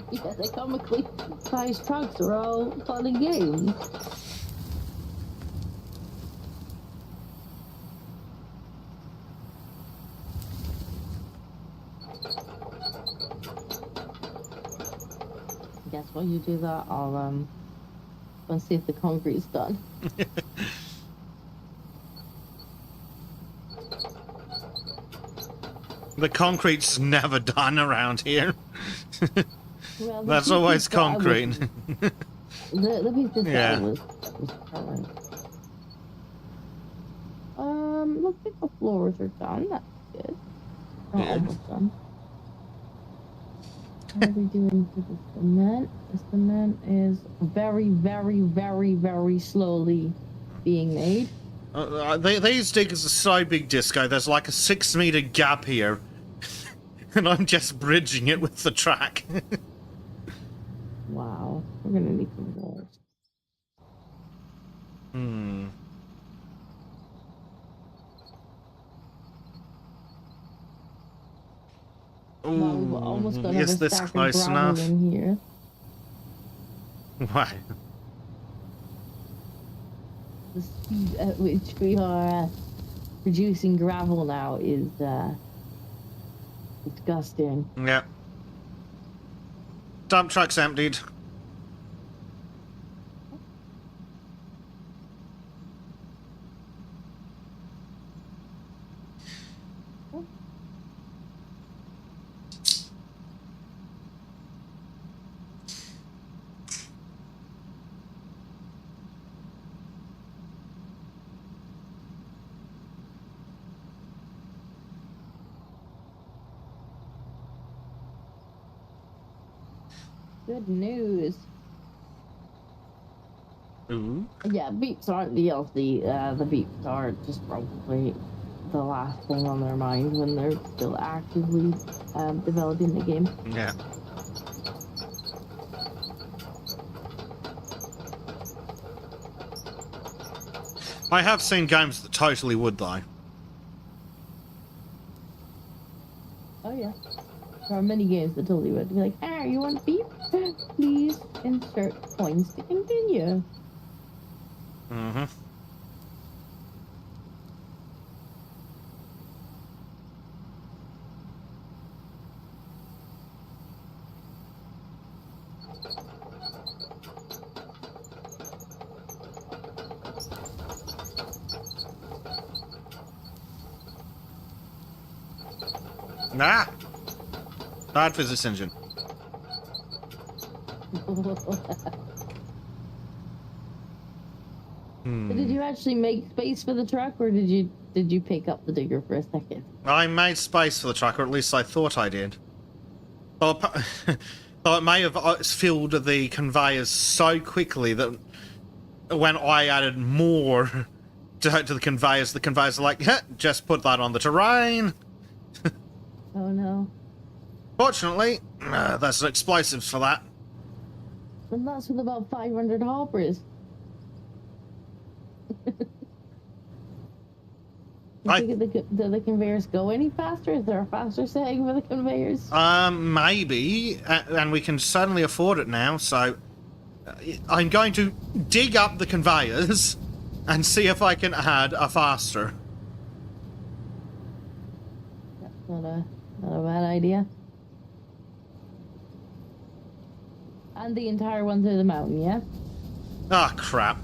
Yeah, they comically sized trucks are all fun and games. I guess while you do that, I'll see if the concrete's done. The concrete's never done around here. Well, That's always concrete. The piece Yeah. was current. Looks like the floors are done. That's good. Not Yeah. almost done. How are we doing for the cement? The cement is very, very, very, very slowly being made. These diggers are so big, Disco. There's like a 6-meter gap here. And I'm just bridging it with the track. Wow. We're gonna need some walls. Hmm. Wow, we've almost got Is another this stack of close gravel enough? in here. Why? The speed at which we are producing gravel now is Disgusting. Yeah. Dump truck's emptied. Good news. Ooh. Yeah, beeps aren't DLC. The beeps are just probably the last thing on their mind when they're still actively developing the game. Yeah. I have seen games that totally would, though. Oh yeah. There are many games that totally would be like, ah, you want beep? Please insert points to continue. Mm-hmm. Nah. Bad physics engine. Did you actually make space for the truck, or did you pick up the digger for a second? I made space for the truck, or at least I thought I did. Though it may have filled the conveyors so quickly that when I added more to the conveyors are like, just put that on the terrain. Oh no. Fortunately, there's explosives for that. And that's with about 500 hoppers. Do the conveyors go any faster? Is there a faster setting for the conveyors? Maybe, and we can certainly afford it now, so I'm going to dig up the conveyors and see if I can add a faster. That's not a bad idea. And the entire one through the mountain, yeah? Ah, crap.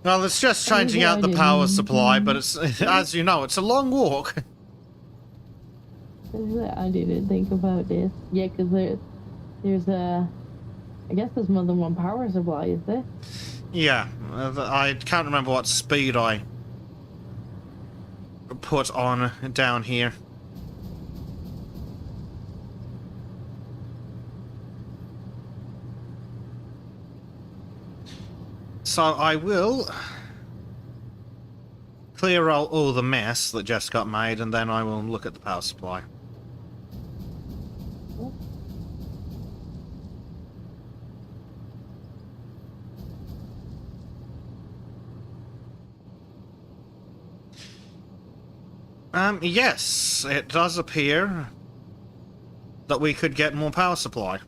Well, it's just changing out the power supply, but it's, as you know, it's a long walk. I didn't think about this. Yeah, because there's I guess there's more than one power supply, is there? Yeah, I can't remember what speed I put on down here. So I will clear out all the mess that just got made, and then I will look at the power supply. Yes, it does appear that we could get more power supply.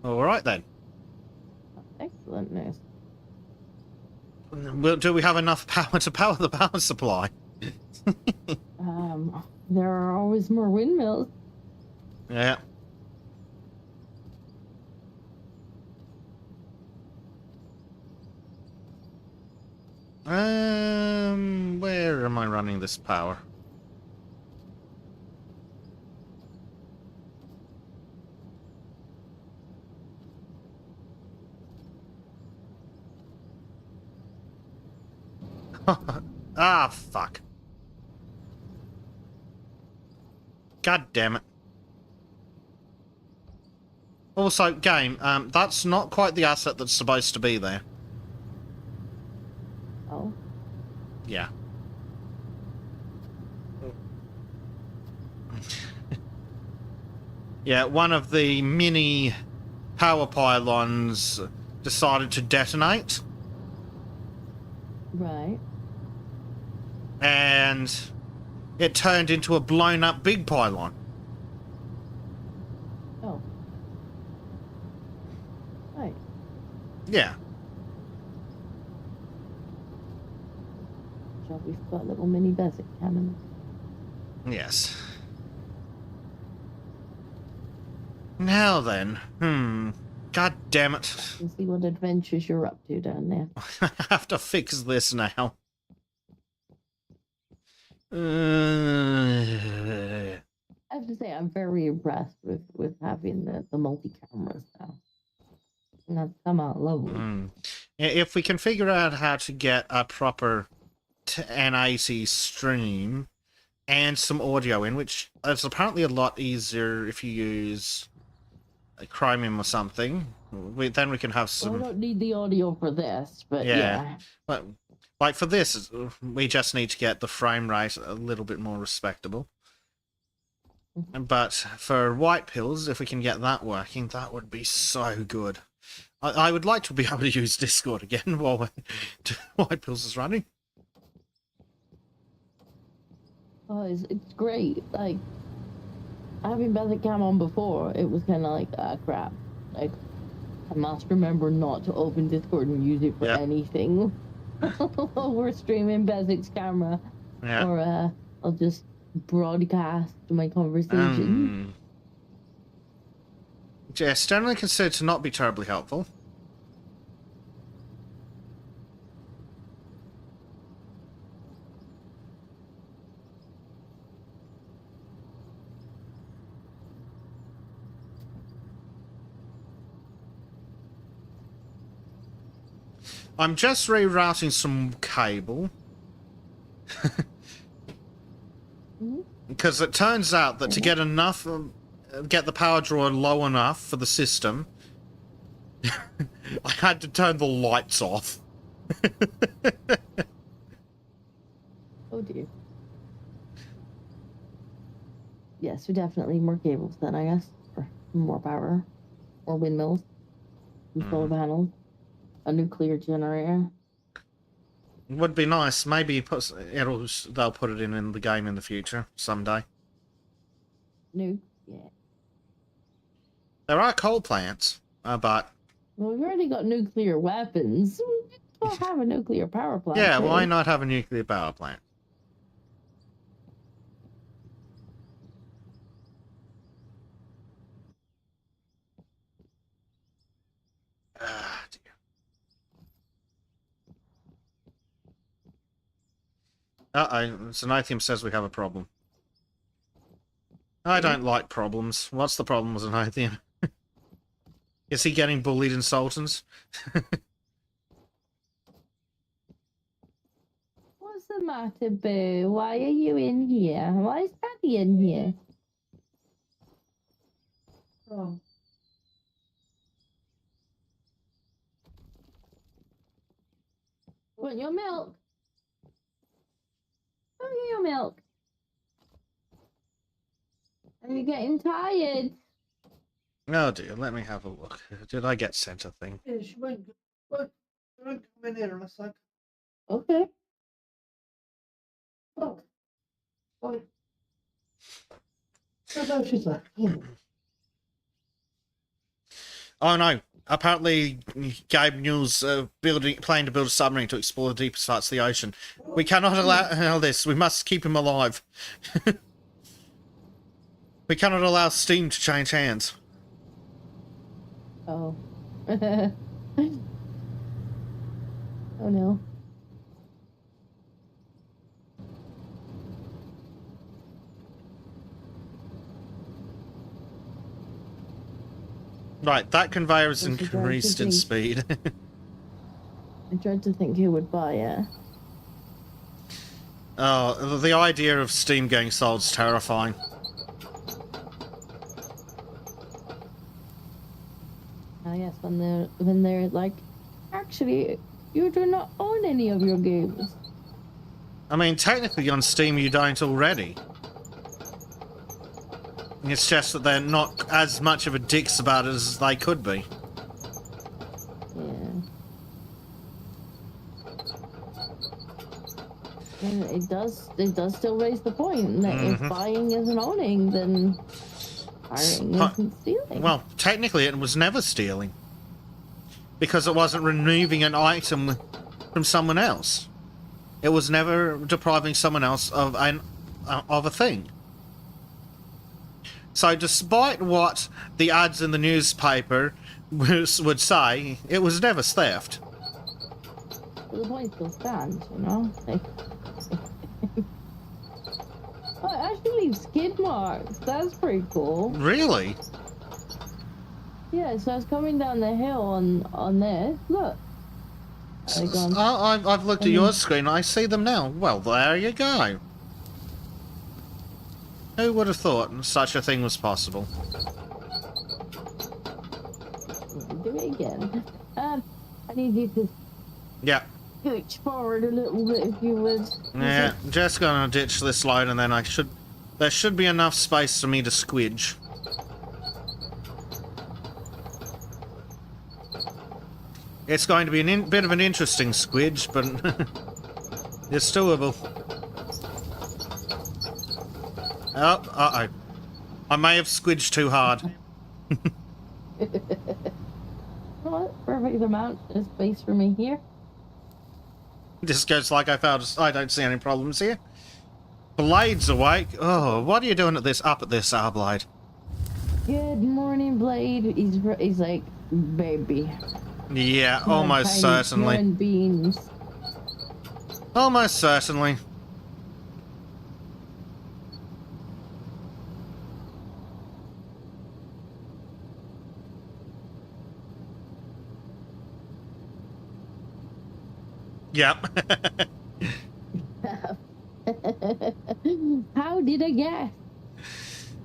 Alright then. Excellent news. Well, do we have enough power to power the power supply? There are always more windmills. Yeah. Where am I running this power? Ah, fuck. God damn it. Also, game, that's not quite the asset that's supposed to be there. Oh. Yeah. Yeah, one of the mini power pylons decided to detonate. Right. And it turned into a blown up big pylon. Oh. Right. Yeah. So we've got little mini basic cannon. Yes. Now then, God damn it. Let's see what adventures you're up to down there. I have to fix this now. I have to say, I'm very impressed with having the multi-cameras now. And that's come out lovely. If we can figure out how to get a proper 1080 stream and some audio in, which is apparently a lot easier if you use Chromium or something, then we can have some... Well, I don't need the audio for this, but yeah. But, like for this, we just need to get the frame rate a little bit more respectable. But for White Pills, if we can get that working, that would be so good. I would like to be able to use Discord again while White Pills is running. Oh, it's great. Like, having Basic Cam on before, it was kind of like, crap. Like, I must remember not to open Discord and use it for anything. We're streaming Basic's camera. Yeah. Or I'll just broadcast my conversation. Yes, generally considered to not be terribly helpful. I'm just rerouting some cable. Because it turns out that to get enough... get the power draw low enough for the system, I had to turn the lights off. Oh dear. Yes, we definitely need more cables then, I guess. For more power. More windmills. Solar panels. A nuclear generator. Would be nice. Maybe they'll put it in the game in the future, someday. Yeah. There are coal plants, but... Well, we've already got nuclear weapons. We'll have a nuclear power plant. Yeah, too. why not have a nuclear power plant? Ah, dear. Uh-oh, Zenithium says we have a problem. I don't like problems. What's the problem with Zenithium? Is he getting bullied in Sultans? What's the matter, Boo? Why are you in here? Why is Daddy in here? Oh. Want your milk? Oh, your milk. Are you getting tired? Oh dear, let me have a look. Did I get sent a thing? Yeah, she won't come in here unless I... Okay. Oh. Oh. No, she's left. Oh no. Apparently, Gabe Newell's planning to build a submarine to explore the deepest parts of the ocean. We cannot allow this. We must keep him alive. We cannot allow steam to change hands. Oh. Oh no. Right, that conveyor is increased in speed. I tried to think who would buy it. Oh, the idea of steam getting sold is terrifying. I guess when they're like, actually, you do not own any of your games. I mean, technically on Steam you don't already. It's just that they're not as much of a dicks about it as they could be. Yeah. And it does still raise the point that if buying isn't owning, then hiring isn't stealing. Well, technically it was never stealing. Because it wasn't removing an item from someone else. It was never depriving someone else of a thing. So despite what the ads in the newspaper would say, it was never theft. The point still stands, you know? Oh, it actually leaves skid marks. That's pretty cool. Really? Yeah, so I was coming down the hill on this. Look. I've looked at your screen. I see them now. Well, there you go. Who would have thought such a thing was possible? Do it again. I need you to Yeah. scooch forward a little bit if you would. Yeah, just gonna ditch this line and then there should be enough space for me to squidge. It's going to be a bit of an interesting squidge, but it's doable. Oh, uh-oh. I may have squidged too hard. What? Perfect amount of space for me here. This goes like I don't see any problems here. Blade's awake. Oh, what are you doing up at this, Blade? Good morning, Blade. He's like, baby. Yeah, almost certainly. Human beings. Almost certainly. Yep. How did I guess?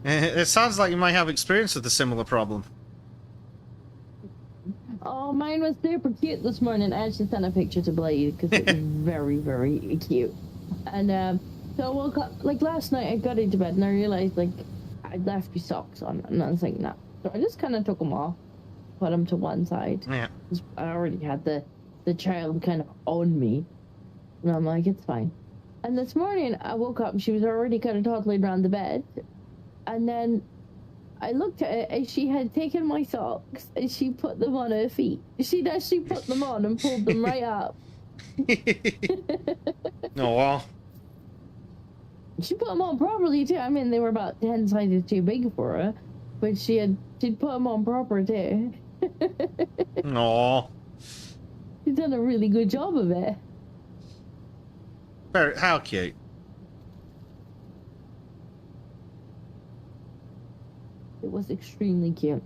It sounds like you might have experience with a similar problem. Oh, mine was super cute this morning. I actually sent a picture to Blade because it was very, very cute. And so I woke up, like last night I got into bed and I realized like I'd left my socks on and I was like, nah. So I just kind of took them off, put them to one side. Yeah. I already had the child kind of on me. And I'm like, it's fine. And this morning I woke up and she was already kind of toddling around the bed. And then I looked at it and she had taken my socks and she put them on her feet. She'd actually put them on and pulled them right up. Oh, well. She put them on properly too. I mean, they were about 10 sizes too big for her. But she'd put them on proper too. Aw. She's done a really good job of it. How cute. It was extremely cute.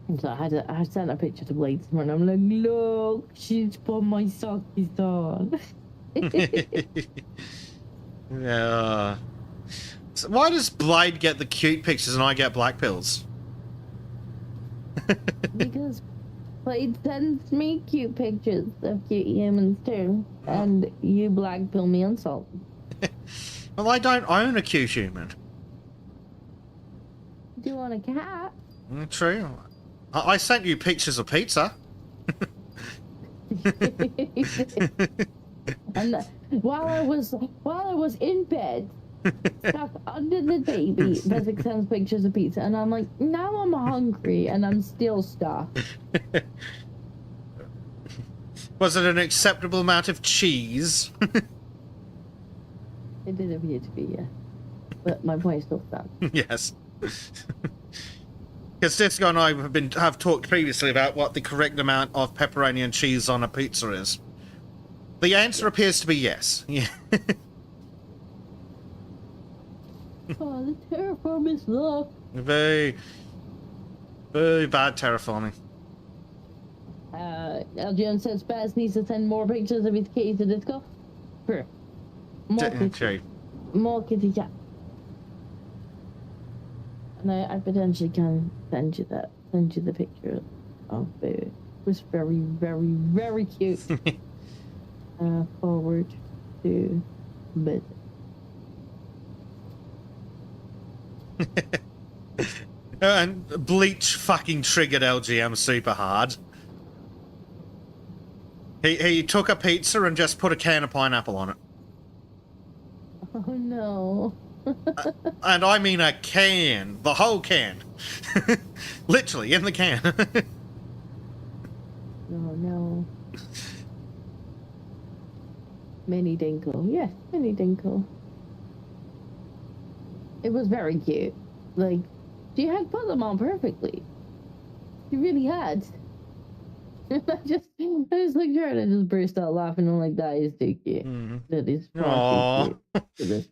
And so I sent a picture to Blade this morning. I'm like, look, she's put my sockies on. Yeah. So why does Blade get the cute pictures and I get black pills? Because Blade sends me cute pictures of cute humans too. And you black pill me on salt. Well, I don't own a cute human. Do you want a cat? True. I sent you pictures of pizza. And while I was in bed, stuck under the baby, Vesic sends pictures of pizza, and I'm like, now I'm hungry, and I'm still stuffed. Was it an acceptable amount of cheese? It did appear to be, yeah. But my point still stands. Yes. Because Disco and I have talked previously about what the correct amount of pepperoni and cheese on a pizza is. The answer appears to be yes. Yeah. Oh, the terraform is low. Very, very bad terraforming. LGM says Spaz needs to send more pictures of his kitty to Disco. Sure. More kitty chat. And I potentially can send you the picture of it. It was very, very, very cute. Forward to bed. And Bleach fucking triggered LGM super hard. He took a pizza and just put a can of pineapple on it. Oh no. And I mean a can. The whole can. Literally, in the can. Oh no. Mini Dinkle. Yes, Mini Dinkle. It was very cute. Like, she had put them on perfectly. She really had. I just looked at her and I just burst out laughing. I'm like, that is too cute. That is far too cute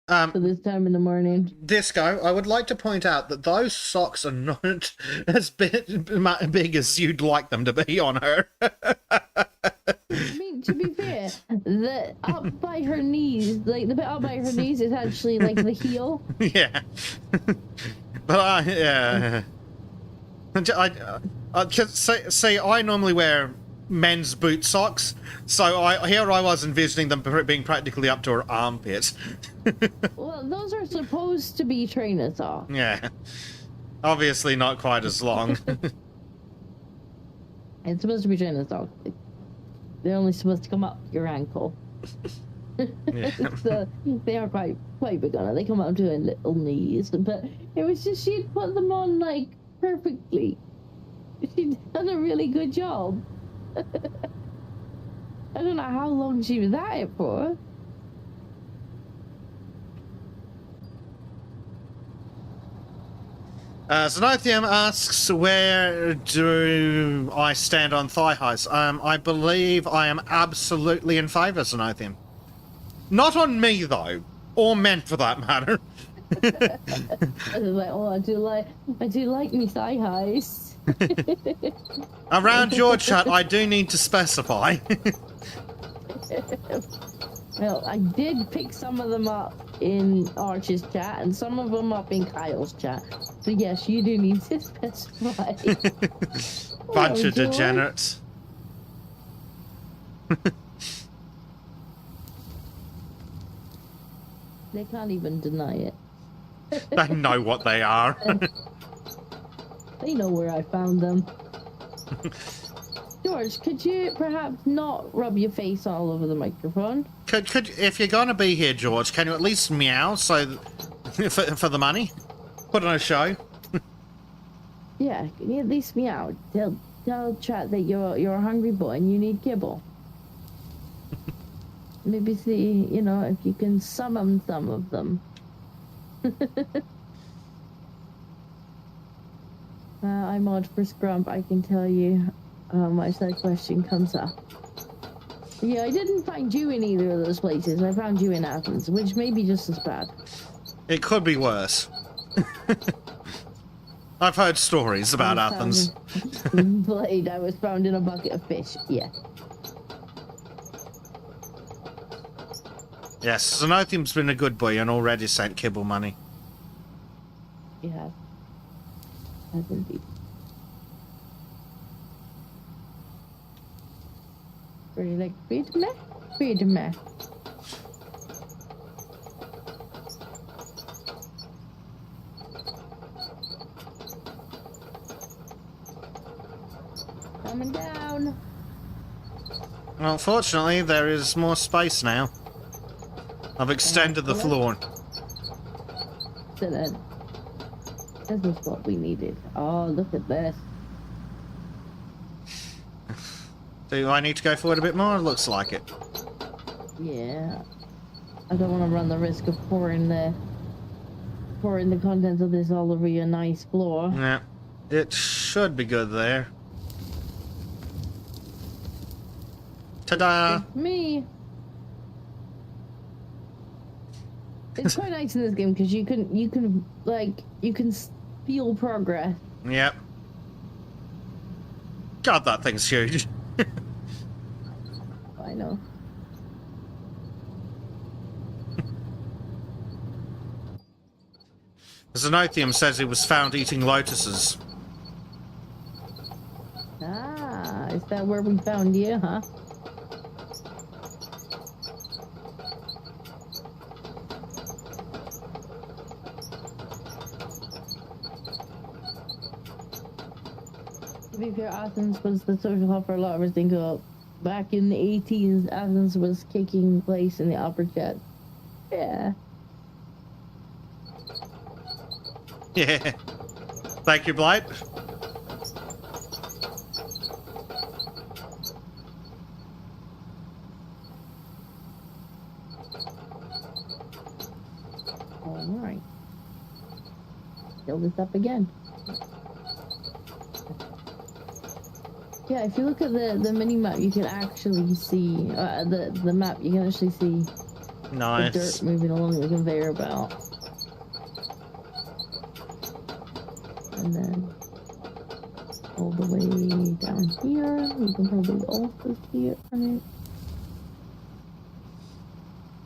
for this time in the morning. Disco, I would like to point out that those socks are not as big as you'd like them to be on her. I mean, to be fair, the up by her knees, like the bit up by her knees is actually like the heel. Yeah. But yeah. I just see, I normally wear men's boot socks, so here I was envisioning them being practically up to her armpits. Well, those are supposed to be trainer socks. Yeah. Obviously not quite as long. It's supposed to be trainer socks. They're only supposed to come up your ankle. Yeah. So they are quite big on it. They come up to her little knees, but it was just she'd put them on like perfectly. She'd done a really good job. I don't know how long she was at it for. Xenothium asks, where do I stand on thigh highs? I believe I am absolutely in favour, Xenothium. Not on me, though. Or men, for that matter. I was like, oh, I do like me thigh highs. Around your chat, I do need to specify. Well, I did pick some of them up in Arch's chat and some of them up in Kyle's chat. So yes, you do need to specify. Bunch of degenerates. They can't even deny it. They know what they are. They know where I found them. George, could you perhaps not rub your face all over the microphone? Could if you're gonna be here, George, can you at least meow so for the money? Put on a show. Yeah, can you at least meow? Tell chat that you're a hungry boy and you need kibble. Maybe see, if you can summon some of them. I'm on for Scrump, I can tell you how much that question comes up. Yeah, I didn't find you in either of those places. I found you in Athens, which may be just as bad. It could be worse. I've heard stories about Athens. Blade, I was found in a bucket of fish, yeah. Yes, Xenothium's been a good boy and already sent kibble money. Yeah. Has indeed. Pretty like feed me? Feed me. Coming down. Well, fortunately, there is more space now. I've extended the floor. So then, this is what we needed. Oh, look at this. Do I need to go forward a bit more? It looks like it. Yeah. I don't want to run the risk of pouring the contents of this all over your nice floor. Yeah. It should be good there. Ta-da! Me. It's quite nice in this game because you can feel progress. Yep. God, that thing's huge. I know. Xenothium says he was found eating lotuses. Ah, is that where we found you, huh? To be fair, Athens was the social hub for a lot of us think of. Back in the 80s, Athens was kicking place in the upper jet. Yeah. Yeah. Thank you, Blight. fill this up again. Yeah, if you look at the mini map, you can actually see the map. You can actually see Nice. the dirt moving along the conveyor belt, and then all the way down here, you can probably also see it from it.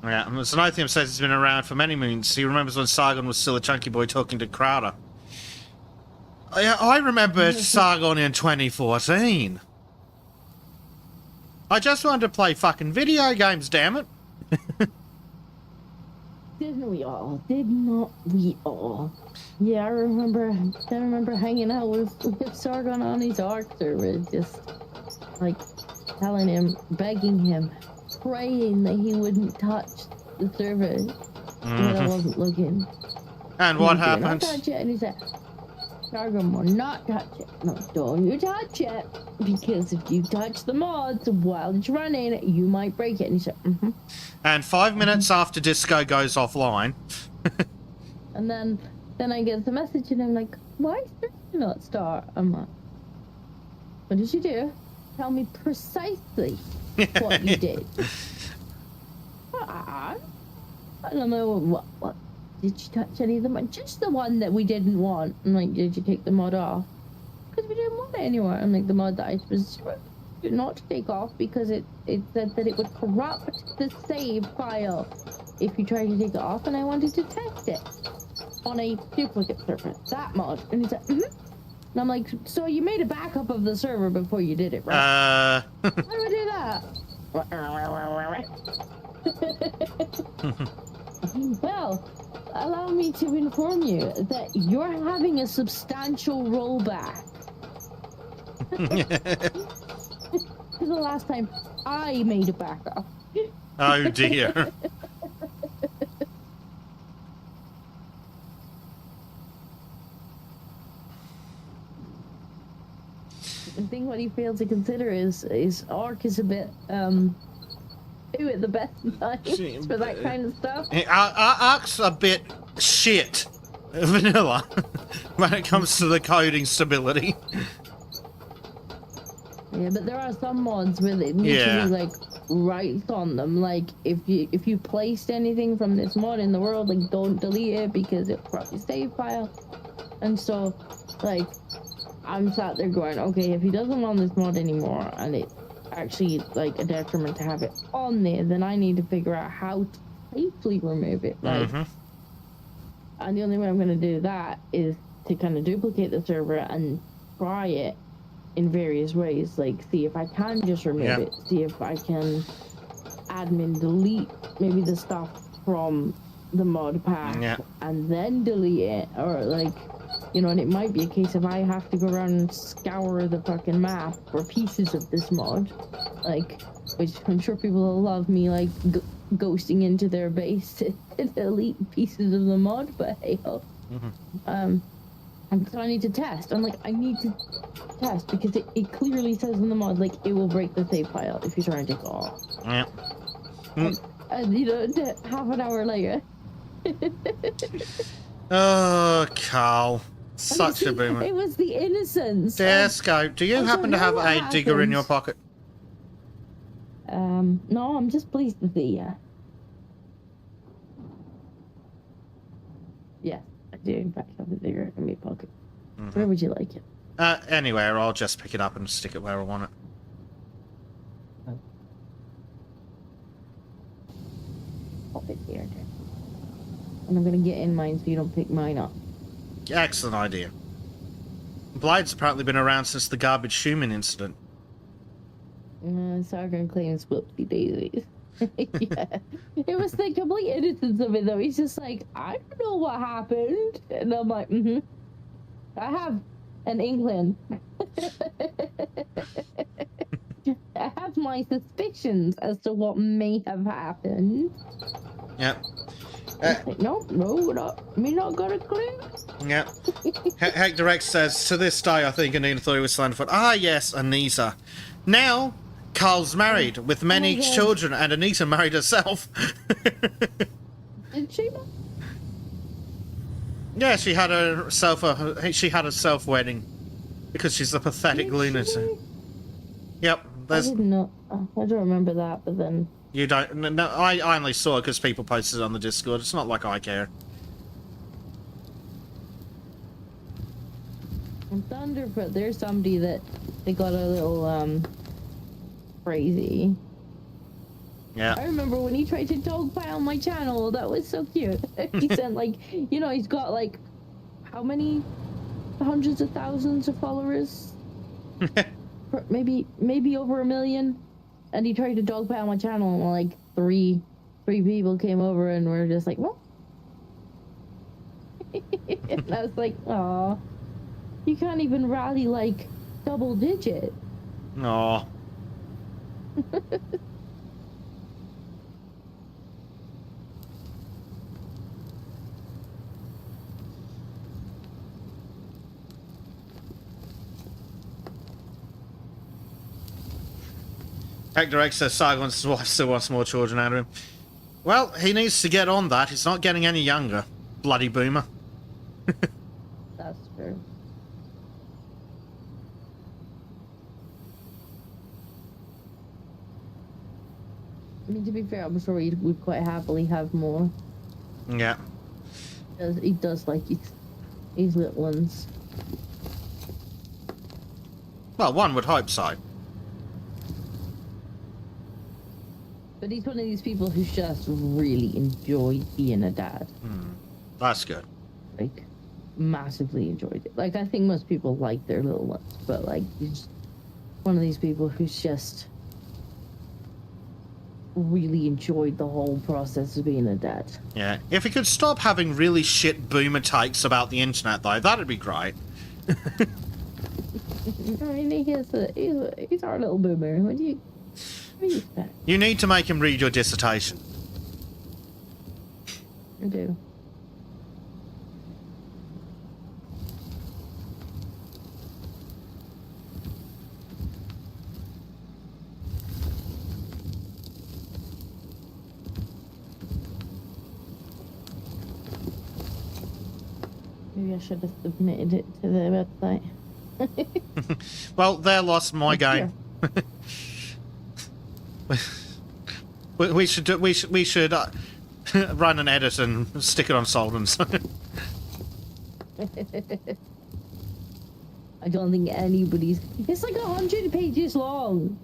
Yeah, and Xenothium says he's been around for many moons. He remembers when Sargon was still a chunky boy talking to Crowder. I remember Sargon in 2014. I just wanted to play fucking video games, damn it. Didn't we all? Did not we all? Yeah, I remember hanging out with Sargon on his Ark server, just like telling him, begging him, praying that he wouldn't touch the server when I wasn't looking. And what happened? Not touch it, and he said, Sargon will not touch it. No, don't you touch it, because if you touch the mods while it's running, you might break it. And he said, And 5 minutes after Disco goes offline. And then I get the message and I'm like, why is there not start? I'm like, what did you do? Tell me precisely what you did. And I'm like, what? Did you touch any of them? Just the one that we didn't want. I'm like, did you take the mod off? Because we didn't want it anymore. I'm like, the mod that I was not to take off because it said that it would corrupt the save file if you tried to take it off, and I wanted to test it on a duplicate server. That mod. And he said, And I'm like, so you made a backup of the server before you did it, right? How do I do that? Well, allow me to inform you that you're having a substantial rollback. To the last time I made a backup. Oh dear. I think what he failed to consider is Ark is a bit who at the best times for that kind of stuff. Ark's a bit shit vanilla when it comes to the coding stability. Yeah, but there are some mods where they literally like writes on them, like if you placed anything from this mod in the world, like don't delete it because it'll probably save file. And so like I'm sat there going, okay, if he doesn't want this mod anymore and it's actually like a detriment to have it on there, then I need to figure out how to safely remove it. Like, and the only way I'm going to do that is to kind of duplicate the server and try it in various ways. Like, see if I can just remove it. See if I can admin delete maybe the stuff from the mod pack and then delete it, or like, you know, and it might be a case of I have to go around and scour the fucking map for pieces of this mod, like, which I'm sure people will love me, like, ghosting into their base to delete pieces of the mod, but hey ho. And so I need to test. I'm like, I need to test because it clearly says in the mod, like, it will break the save file if you try and take it off. And, you know, half an hour later. Oh, Carl. Such a boomer. It was the innocence. Disco, do you happen to have a digger in your pocket? No, I'm just pleased to see you. Yes, I do in fact have a digger in my pocket. Where would you like it? Anywhere. I'll just pick it up and stick it where I want it. Pop it here, then. And I'm gonna get in mine so you don't pick mine up. Excellent idea. Blade's apparently been around since the garbage Schumann incident. Sargon claims whoopsie daisies. Yeah. It was the complete innocence of it though. He's just like, I don't know what happened. And I'm like, I have an inkling. I have my suspicions as to what may have happened. Yep. No, me not got a clue. Yep. Hector X says, to this day I think Anita thought he was Slenderfoot. Ah yes, Anita. Now, Carl's married with many children and Anita married herself. Did she? Yeah, she had herself a wedding because she's a pathetic lunatic. Yep. I didn't know. I don't remember that, but then you don't. No, I only saw it because people posted it on the Discord. It's not like I care. in Thunderfoot, there's somebody that they got a little crazy. Yeah. I remember when he tried to dog pile my channel. That was so cute. He sent like, you know, he's got like how many hundreds of thousands of followers? maybe over 1 million. And he tried to dog pile my channel, and like three people came over and were just like, what? And I was like, aw, you can't even rally like double digit. No. Hector X says Sargon's wife still wants more children out of him. Well, he needs to get on that. He's not getting any younger. Bloody boomer. That's true. I mean, to be fair, I'm sure he'd quite happily have more. Yeah. He does like his little ones. Well, one would hope so. But he's one of these people who just really enjoyed being a dad. That's good. Like, massively enjoyed it. Like, I think most people like their little ones, but like, he's one of these people who's just really enjoyed the whole process of being a dad. Yeah. If he could stop having really shit boomer takes about the internet, though, that'd be great. I mean, he's our little boomer. What do you expect? You need to make him read your dissertation. I do. Maybe I should have submitted it to the website. Well, they lost my game. we should run an edit and stick it on Solden's. I don't think anybody's. It's like 100 pages long.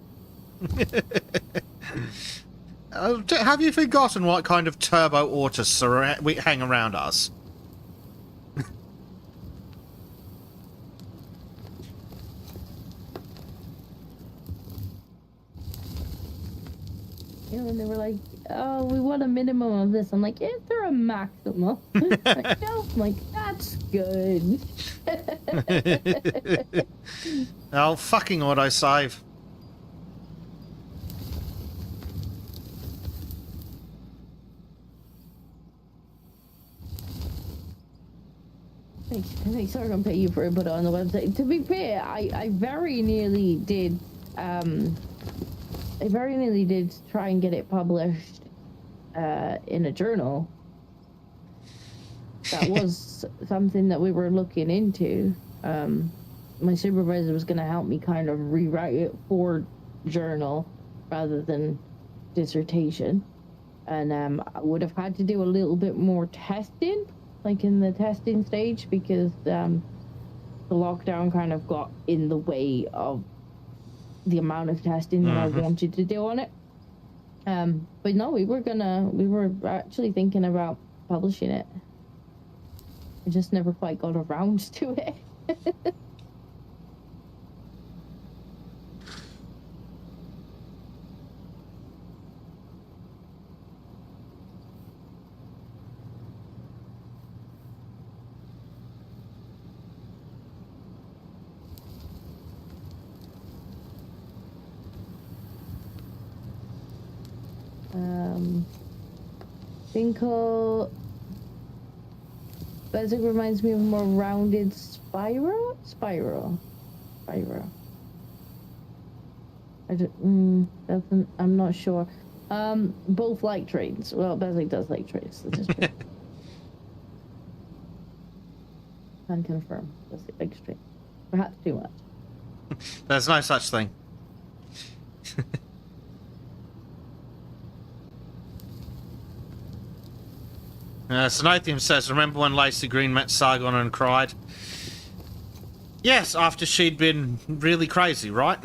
Have you forgotten what kind of turbo autists hang around us? You know, and they were like, oh, we want a minimum of this. I'm like, is there a maximum? Like, no. I'm like, that's good. Oh, fucking autosave. Thanks, sorry, I'm gonna pay you for it, put it on the website. To be fair, I very nearly did, try and get it published in a journal. That was something that we were looking into. My supervisor was going to help me kind of rewrite it for journal rather than dissertation. And I would have had to do a little bit more testing, like in the testing stage, because the lockdown kind of got in the way of the amount of testing that I wanted to do on it. But no, we were actually thinking about publishing it. I just never quite got around to it. Finkel Bezic reminds me of a more rounded Spyro. I'm not sure. Both like trains. Well, Bezic does like trains. Can confirm. That's the big straight. Perhaps too much. There's no such thing. Snathium says, remember when Lacey Green met Sargon and cried? Yes, after she'd been really crazy, right?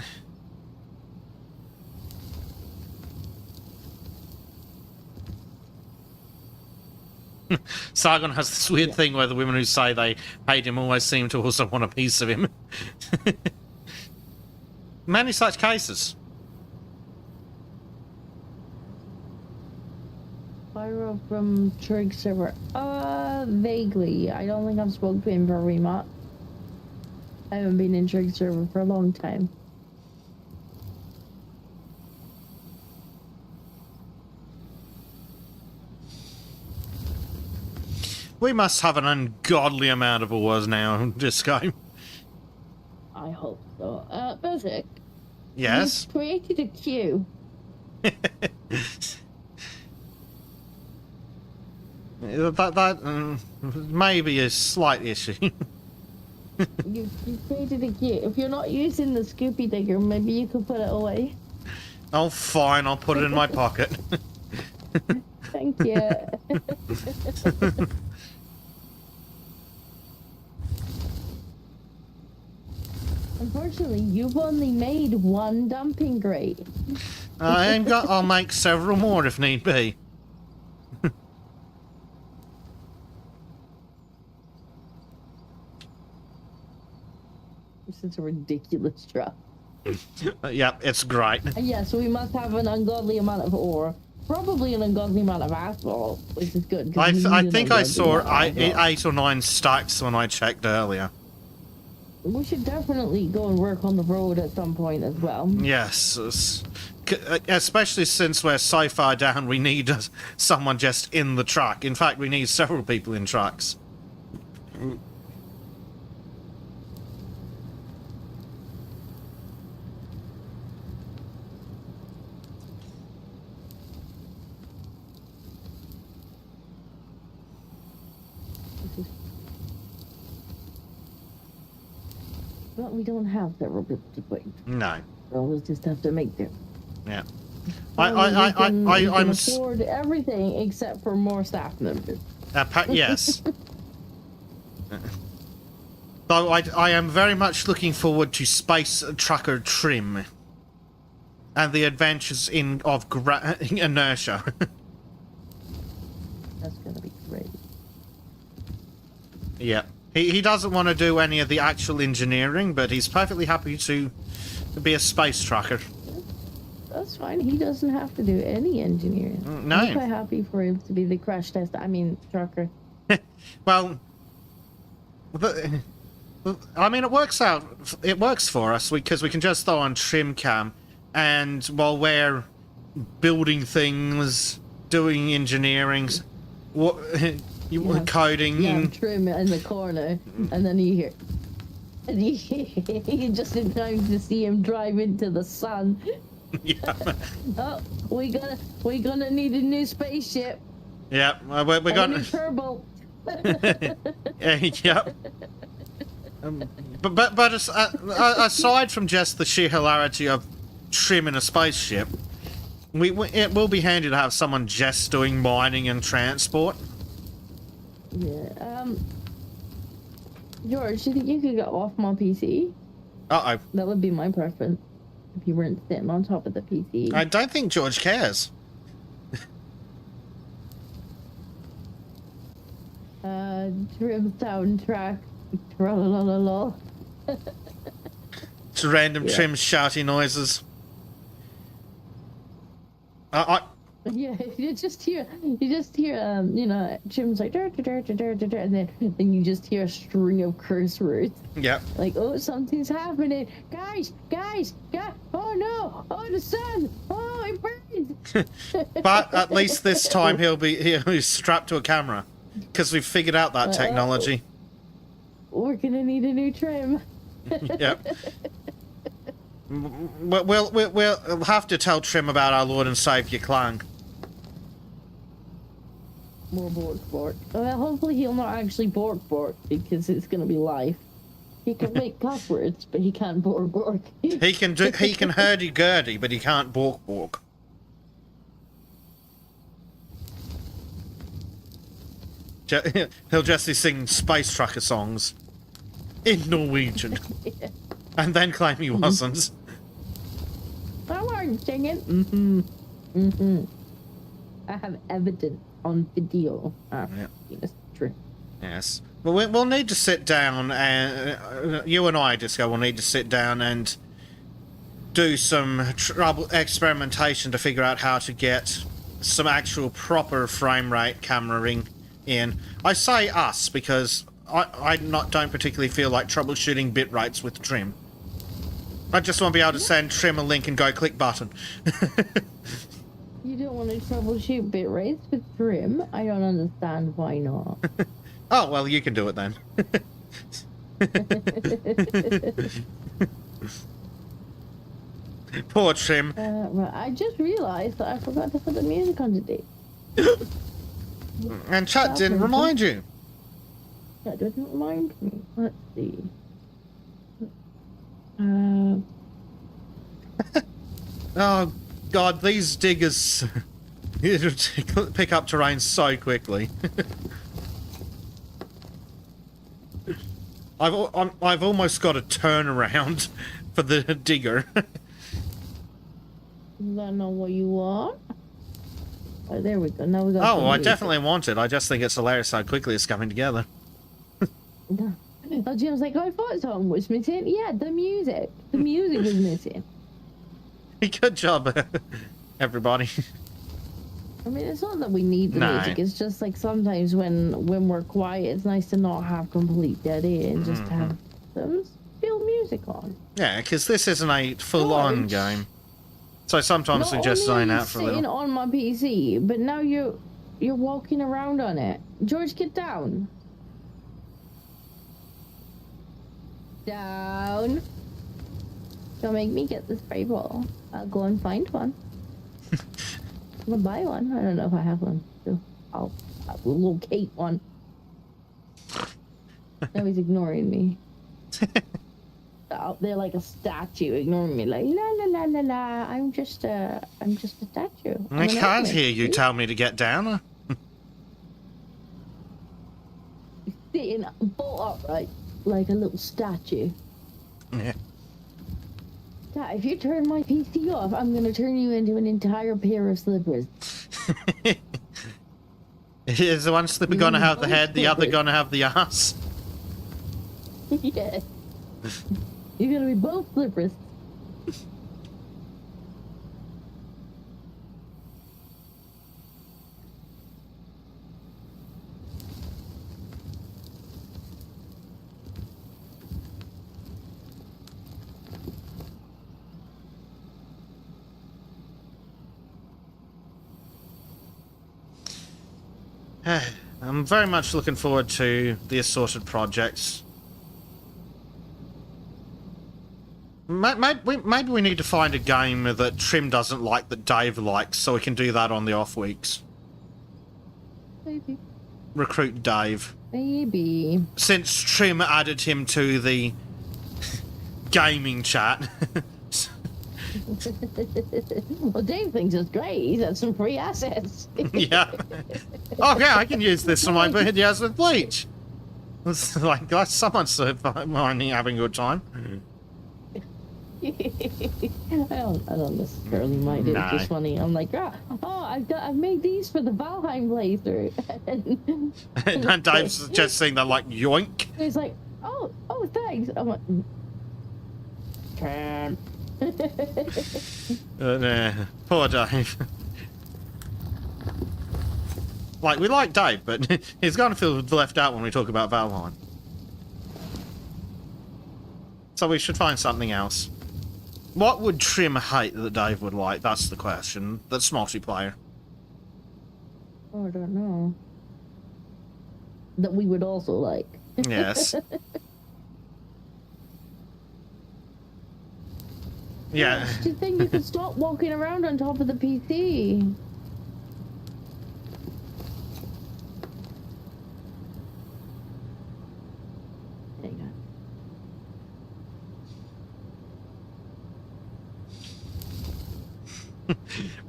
Sargon has this weird thing where the women who say they hate him always seem to also want a piece of him. Many such cases. Pyro from Trig server. Vaguely. I don't think I've spoken to him very much. I haven't been in Trig server for a long time. We must have an ungodly amount of ores now in this game. I hope so. Berserk. Yes? You've created a queue. that may be a slight issue. You've created a queue. If you're not using the Scoopy Digger, maybe you could put it away. Oh, fine. I'll put it in my pocket. Thank you. Unfortunately, you've only made one dumping grate. I'll make several more if need be. This is a ridiculous truck. Yep, it's great. Yeah, so we must have an ungodly amount of ore. Probably an ungodly amount of asphalt, which is good. I think I saw 8 or 9 stacks when I checked earlier. We should definitely go and work on the road at some point as well. Yes, especially since we're so far down, we need someone just in the truck. In fact, we need several people in trucks. But we don't have several people to wait. No. So we'll just have to make them. Yeah. We can afford everything except for more staff members. Yes. Though I am very much looking forward to Space Trucker Trim and the adventures of inertia. That's gonna be great. Yeah. He doesn't want to do any of the actual engineering, but he's perfectly happy to be a space trucker. That's fine. He doesn't have to do any engineering. No. I'm quite happy for him to be the crash test. I mean, trucker. Well, I mean, it works out. It works for us because we can just throw on trim cam, and while we're building things, doing engineering, coding. Yeah, trim in the corner, and then you hear. And you just in time to see him drive into the sun. Yeah. Oh, we're gonna need a new spaceship. Yeah, we're gonna. Turbo. Yep. But aside from just the sheer hilarity of trimming a spaceship, it will be handy to have someone just doing mining and transport. Yeah. George, do you think you could get off my PC? Uh-oh. That would be my preference. If you weren't sitting on top of the PC. I don't think George cares. Trim soundtrack. Tra-la-la-la-la. It's random trim shouty noises. Yeah, you just hear, you know, Jim's like, dur, dur, dur, dur, dur, dur, and then you just hear a string of curse words. Yep. Like, oh, something's happening. Guys, oh no, oh, the sun, oh, it burns. But at least this time he'll be strapped to a camera. Because we've figured out that technology. We're gonna need a new trim. Yep. We'll have to tell Trim about our Lord and Saviour Clang. More bork. Well, hopefully he'll not actually bork because it's gonna be life. He can make cuss words, but he can't bork. He can hurdy-gurdy, but he can't bork. He'll just be singing Space Trucker songs in Norwegian. Yeah. And then claim he wasn't. I wasn't singing. I have evidence on video. Yeah. Yes, true. Yes. Well, we'll need to sit down, and you and I, Disco, will need to sit down and do some experimentation to figure out how to get some actual proper frame rate cameraing in. I say us because I don't particularly feel like troubleshooting bit rates with Trim. I just want to be able to send Trim a link and go click button. You don't want to troubleshoot bit rates with Trim? I don't understand why not. Oh, well, you can do it then. Poor Trim. Right, I just realised that I forgot to put the music on today. And chat didn't remind you. That doesn't remind me. Let's see. Oh, God, these diggers pick up terrain so quickly. I've almost got a turnaround for the digger. Is that not what you want? Oh, there we go. Now we got. Oh, I definitely want it. I just think it's hilarious how quickly it's coming together. Oh, Jim's like, I thought something was missing. Yeah, the music. The music was missing. Good job, everybody. I mean, it's not that we need the music. It's just like sometimes when we're quiet, it's nice to not have complete dead air and just have some still music on. Yeah, because this isn't a full-on game. So sometimes we just sign out for a little. Sitting on my PC, but now you're walking around on it. George, get down. Down. Don't make me get the spray ball. I'll go and find one. I'm gonna buy one. I don't know if I have one. So I'll locate one. Now he's ignoring me. Out there like a statue, ignoring me, like la la la la la. I'm just a statue. I can't hear you tell me to get down. Sitting bolt upright like a little statue. Yeah. Dad, if you turn my PC off, I'm gonna turn you into an entire pair of slippers. Is the one slipper gonna have the head, the other gonna have the ass? Yeah. You're gonna be both slippers. I'm very much looking forward to the assorted projects. Maybe we need to find a game that Trim doesn't like that Dave likes, so we can do that on the off weeks. Maybe. Recruit Dave. Maybe. Since Trim added him to the gaming chat. Well, Dave thinks it's great. He's had some free assets. Yeah. Oh, yeah, I can use this for my videos with Bleach. It's like, someone's having a good time. I don't necessarily mind it. It's just funny. I'm like, I've made these for the Valheim playthrough. And Dave's just saying that like yoink. He's like, oh, thanks. I'm like, can. Poor Dave. Like, we like Dave, but he's going to feel left out when we talk about Valheim. So we should find something else. What would Trim hate that Dave would like? That's the question. That's multiplayer. Oh, I don't know. That we would also like. Yes. Yeah. Do you think you could stop walking around on top of the PC?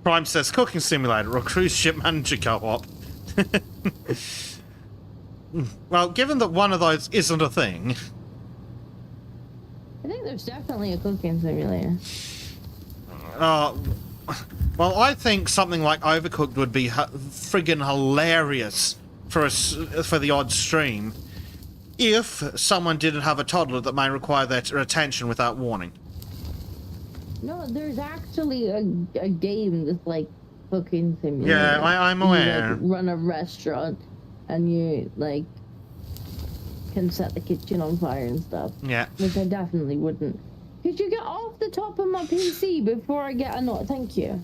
Prime says cooking simulator or cruise ship manager co-op. Well, given that one of those isn't a thing... I think there's definitely a cooking simulator. Well, I think something like Overcooked would be friggin' hilarious for the odd stream if someone didn't have a toddler that may require their attention without warning. No, there's actually a game that's like cooking simulator. Yeah, I'm aware. You, like, run a restaurant and you like can set the kitchen on fire and stuff. Yeah. Which I definitely wouldn't. Could you get off the top of my PC before I get a note? Thank you.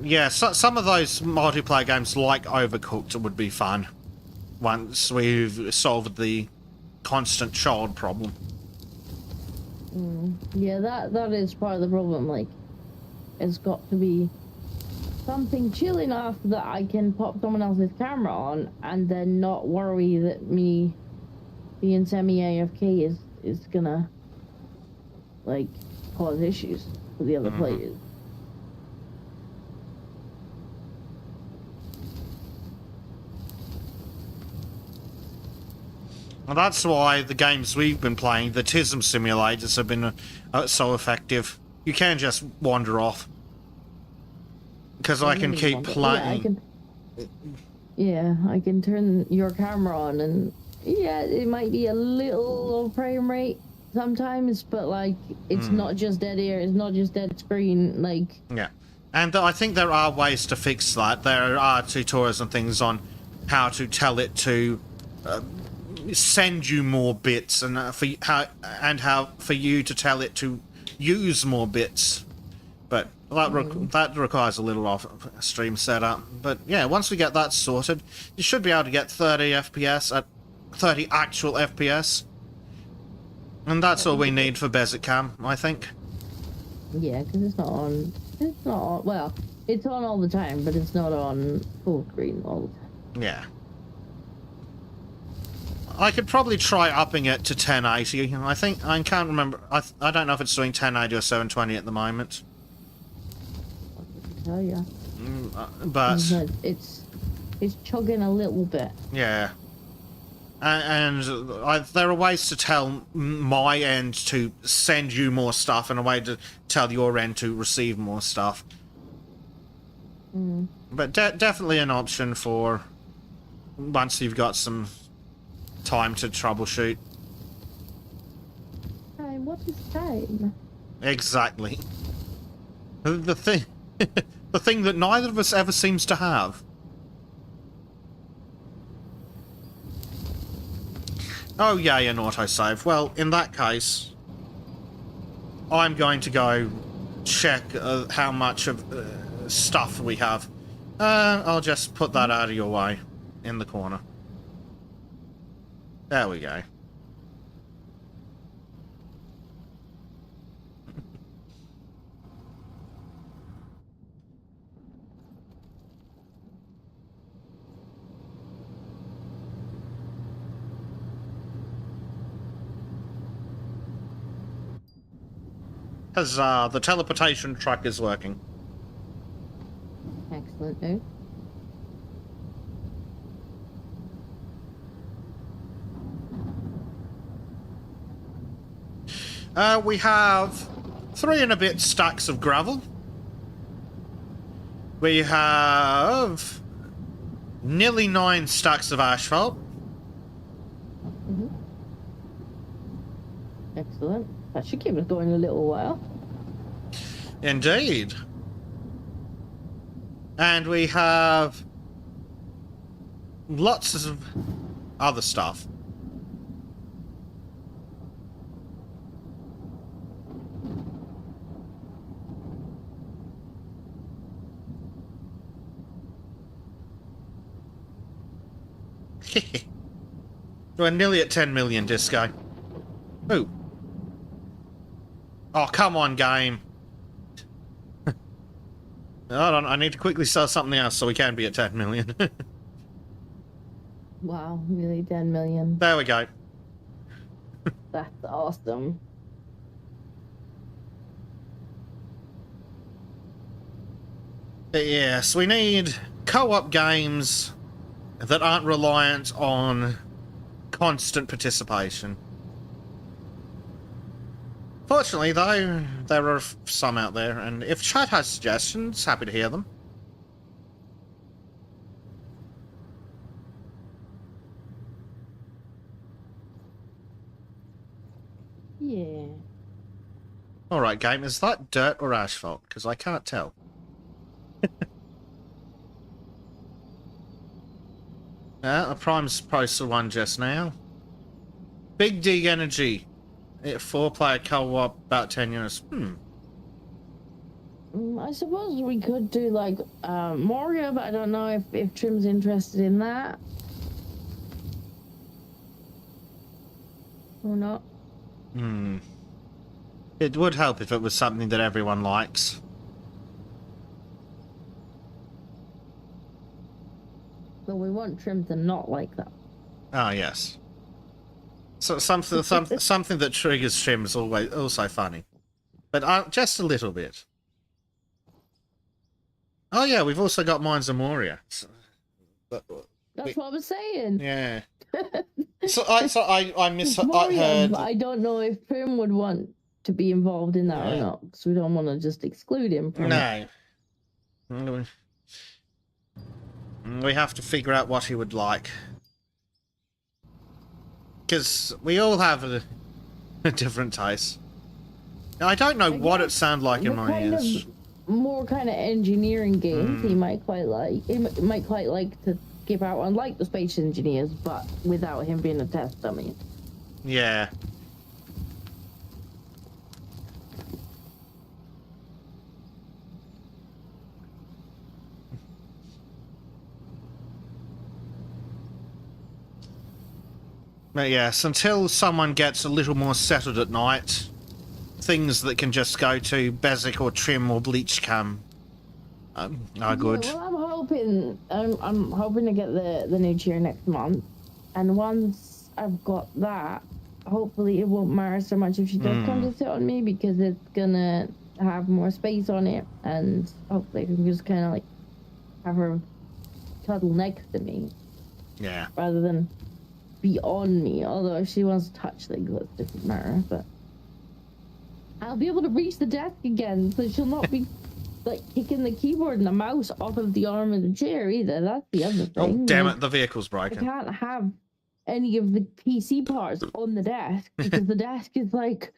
Yeah, some of those multiplayer games like Overcooked would be fun once we've solved the constant child problem. Yeah, that is part of the problem. Like, it's got to be something chill enough that I can pop someone else's camera on and then not worry that me being semi-AFK is gonna, like, cause issues for the other players. Well, that's why the games we've been playing, the Tism simulators, have been so effective. You can just wander off. Because I can keep playing. Yeah, I can turn your camera on and yeah, it might be a little low frame rate sometimes, but like, it's not just dead air, it's not just dead screen, like... Yeah, and I think there are ways to fix that. There are tutorials and things on how to tell it to... send you more bits and how for you to tell it to use more bits, but that requires a little off stream setup. But yeah, once we get that sorted, you should be able to get 30 FPS at 30 actual FPS, and that's all we need for Bezicam, I think. Yeah, because it's not on. Well, it's on all the time, but it's not on full screen all the time. Yeah. I could probably try upping it to 1080. I think I can't remember. I don't know if it's doing 1080 or 720 at the moment. I tell ya. But it's chugging a little bit. Yeah, and there are ways to tell my end to send you more stuff, and a way to tell your end to receive more stuff. But definitely an option for once you've got some time to troubleshoot. Time? What is time? Exactly. The thing, the thing that neither of us ever seems to have. Oh yeah, an autosave. Well, in that case, I'm going to go check how much of stuff we have. I'll just put that out of your way in the corner. There we go. Huzzah, the teleportation truck is working. Excellent, no? We have 3 and a bit stacks of gravel. We have nearly 9 stacks of asphalt. Excellent. That should keep us going a little while. Indeed. And we have lots of other stuff. We're nearly at 10 million, Disco. Ooh. Oh, come on, game. Hold on, I need to quickly sell something else so we can be at 10 million. Wow, really 10 million. There we go. That's awesome. Yes, we need co-op games that aren't reliant on constant participation. Fortunately, though, there are some out there, and if chat has suggestions, happy to hear them. Yeah. Alright, game, is that dirt or asphalt? Because I can't tell. The Prime's posted one just now. Big D Energy. 4-player co-op, about 10 units. I suppose we could do like Mario, but I don't know if Trim's interested in that. Or not. It would help if it was something that everyone likes. But we want Trim to not like that. Ah, yes. So something that triggers Trim is always also funny, but just a little bit. Oh yeah, we've also got Mines of Moria. That's what I was saying. Yeah. I Mario, heard. but I don't know if Trim would want to be involved in that or not, because we don't want to just exclude him from it. No. We have to figure out what he would like. Because we all have a different taste. Now, I don't know what it sounds like in my ears. More kind of engineering games he might quite like. He might quite like to give out on, like the Space Engineers, but without him being a test dummy. Yeah. But yes, until someone gets a little more settled at night, things that can just go to Bezic or Trim or Bleach Cam are good. Yeah, well, I'm hoping to get the new cheer next month, and once I've got that, hopefully it won't matter so much if she does come to sit on me, because it's gonna have more space on it, and hopefully I can just kind of like have her cuddle next to me. Yeah. Rather than be on me, although if she wants to touch things, that doesn't matter, but I'll be able to reach the desk again, so she'll not be like kicking the keyboard and the mouse off of the arm of the chair either. That's the other thing. Oh, damn it, the vehicle's broken. I can't have any of the PC parts on the desk, because the desk is like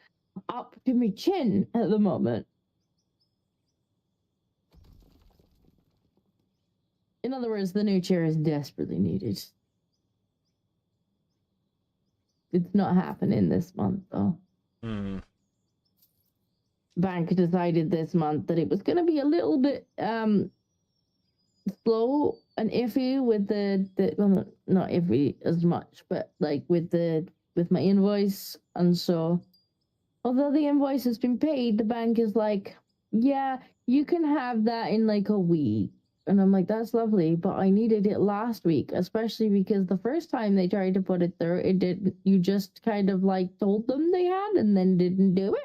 up to my chin at the moment. In other words, the new chair is desperately needed. It's not happening this month, though. Bank decided this month that it was going to be a little bit slow and iffy with the well, not iffy as much, but like with my invoice. And so, although the invoice has been paid, the bank is like, yeah, you can have that in like a week. And I'm like, that's lovely, but I needed it last week, especially because the first time they tried to put it through, it didn't. You just kind of like told them they had and then didn't do it.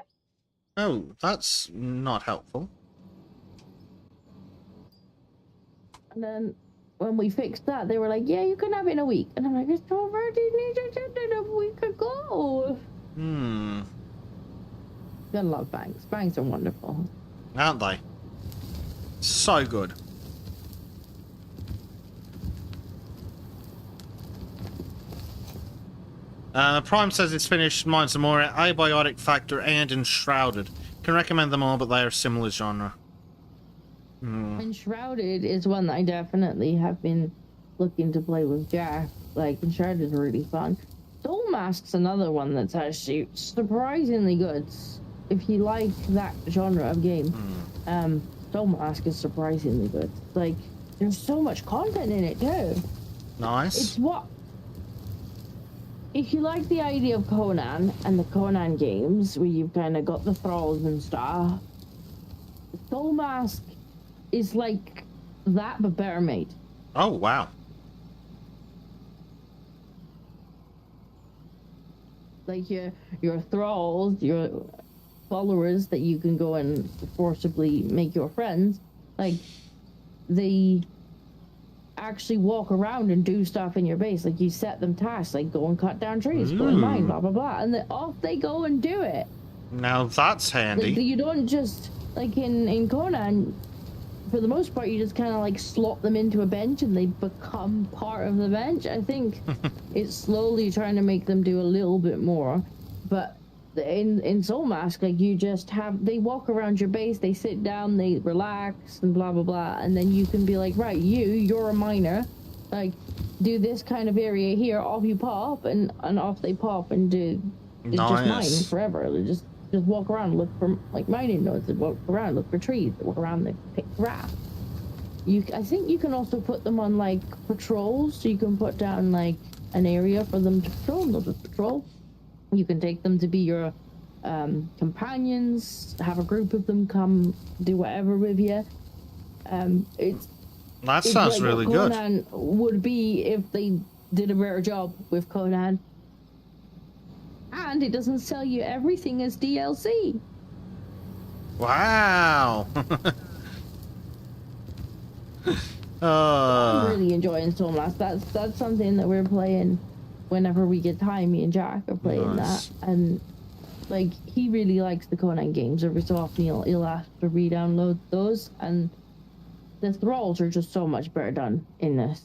Oh, that's not helpful. And then when we fixed that, they were like, yeah, you can have it in a week. And I'm like, it's already needed it a week ago. Gotta love banks. Banks are wonderful. Aren't they? So good. Prime says it's finished Mines of Moria, Abiotic Factor, and Enshrouded. Can recommend them all, but they are similar genre. Enshrouded is one that I definitely have been looking to play with Jack. Like, Enshrouded is really fun. Soul Mask's another one that's actually surprisingly good. If you like that genre of game, Soul Mask is surprisingly good. Like, there's so much content in it too. Nice. It's what... If you like the idea of Conan and the Conan games, where you've kind of got the thralls and stuff, Soul Mask is like that, but better made. Oh, wow. Like your thralls, your followers that you can go and forcibly make your friends, like they actually walk around and do stuff in your base. Like you set them tasks, like go and cut down trees, go and mine, blah blah blah, and then off they go and do it. Now that's handy. Like, you don't just, like in Conan, for the most part, you just kind of like slot them into a bench and they become part of the bench. I think it's slowly trying to make them do a little bit more, but in Soul Mask, like you just they walk around your base, they sit down, they relax and blah blah blah, and then you can be like, right, you're a miner, like do this kind of area here, off you pop, and off they pop and do it's just mining forever. They just walk around, look for like mining nodes, and walk around, look for trees, they walk around, they pick grass. I think you can also put them on like patrols, so you can put down like an area for them to patrol, and they'll just patrol. You can take them to be your companions, have a group of them come do whatever with you. That sounds like really good. Conan would be if they did a better job with Conan. And it doesn't sell you everything as DLC. Wow. I'm really enjoying Soul Mask. That's something that we're playing whenever we get time. Me and Jack are playing that, and like he really likes the Conan games. Every so often he'll ask to re-download those, and the thralls are just so much better done in this.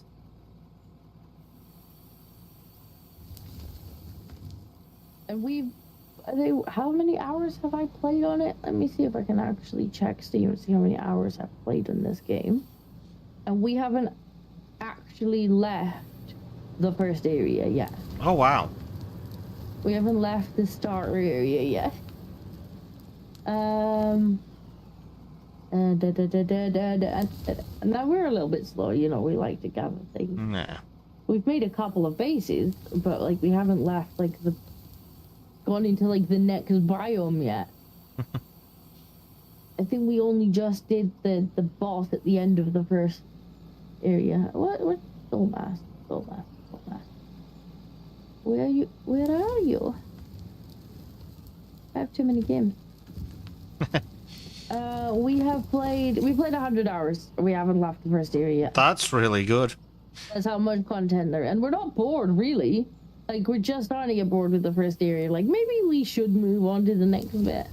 And how many hours have I played on it? Let me see if I can actually check Steam and see how many hours I've played in this game. And we haven't actually left the first area yet. Oh, wow. We haven't left the starter area yet. Now we're a little bit slow, you know, we like to gather things. Nah. We've made a couple of bases, but like we haven't left like gone into like the next biome yet. I think we only just did the boss at the end of the first area. What Soul Mask? Where are you? I have too many games. We played 100 hours. We haven't left the first area yet. That's really good. That's how much content there, and we're not bored really. Like we're just starting to get bored with the first area. Like maybe we should move on to the next bit.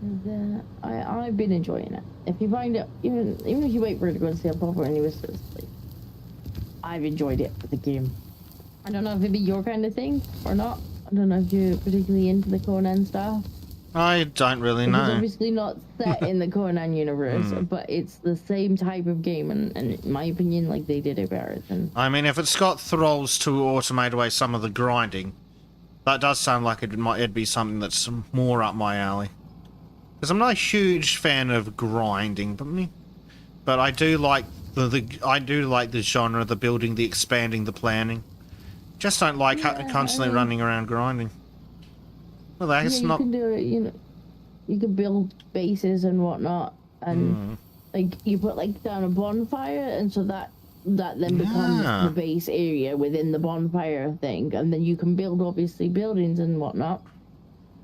And, I've been enjoying it. If you find it, even if you wait for it to go to sale before any was like, I've enjoyed it for the game. I don't know if it'd be your kind of thing or not. I don't know if you're particularly into the Conan stuff. I don't really know. It's obviously not set in the Conan universe, but it's the same type of game, and in my opinion, like they did it better than... I mean, if it's got thralls to automate away some of the grinding, that does sound like it'd be something that's more up my alley. Because I'm not a huge fan of grinding, but I do like the genre, the building, the expanding, the planning. Just don't like constantly running around grinding. Well, that's not. You can do it. You know, you can build bases and whatnot, and like you put like down a bonfire, and so that then becomes the base area within the bonfire thing, and then you can build obviously buildings and whatnot,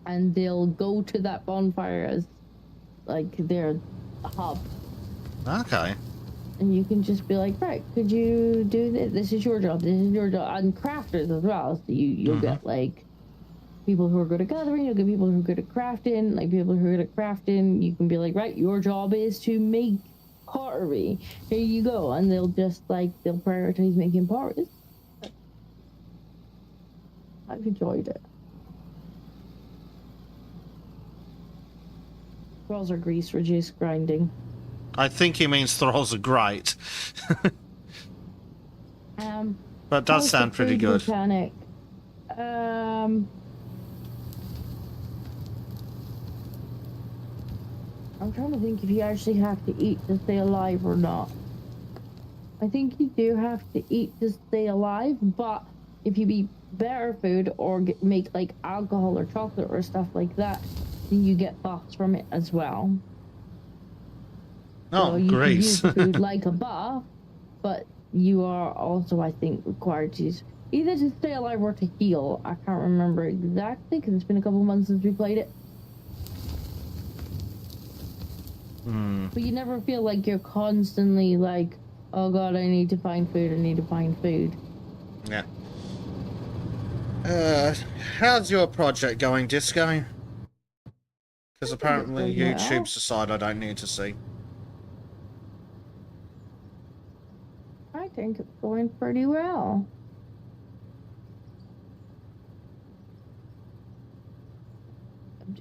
and they'll go to that bonfire as like their hub. Okay. And you can just be like, right, could you do this? This is your job. This is your job. And crafters as well. So you'll get like people who are good at gathering. You'll get people who are good at crafting. Like people who are good at crafting, you can be like, right, your job is to make pottery. Here you go. And they'll prioritize making pottery. I've enjoyed it. Thralls are grease, reduce grinding. I think he means thralls are great. But it does sound pretty good. Mechanic. I'm trying to think if you actually have to eat to stay alive or not. I think you do have to eat to stay alive, but if you eat better food or make like alcohol or chocolate or stuff like that, then you get buffs from it as well. Oh, so you great. can use the food like a buff, but you are also, I think, required to use either to stay alive or to heal. I can't remember exactly because it's been a couple months since we played it. But you never feel like you're constantly like, oh god, I need to find food, I need to find food. Yeah. How's your project going, Disco? Because apparently YouTube's a side I don't need to see. I think it's going pretty well.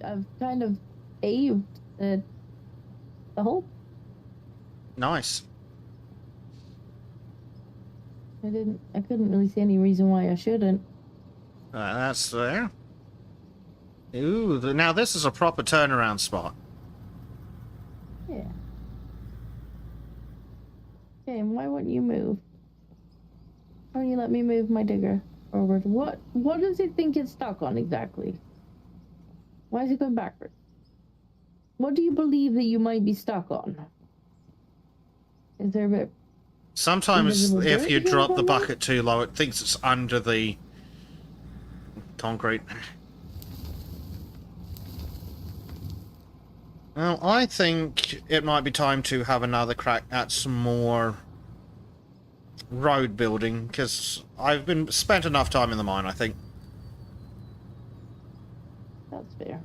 I've kind of paved the hole. Nice. I couldn't really see any reason why I shouldn't. That's there. Ooh, now this is a proper turnaround spot. Yeah. Okay, and why wouldn't you move? Why don't you let me move my digger forward? What does it think it's stuck on exactly? Why is it going backwards? What do you believe that you might be stuck on? Is there a bit... Sometimes if you drop the on bucket too low, it thinks it's under the concrete. Well, I think it might be time to have another crack at some more road building, because I've been spent enough time in the mine, I think. That's fair.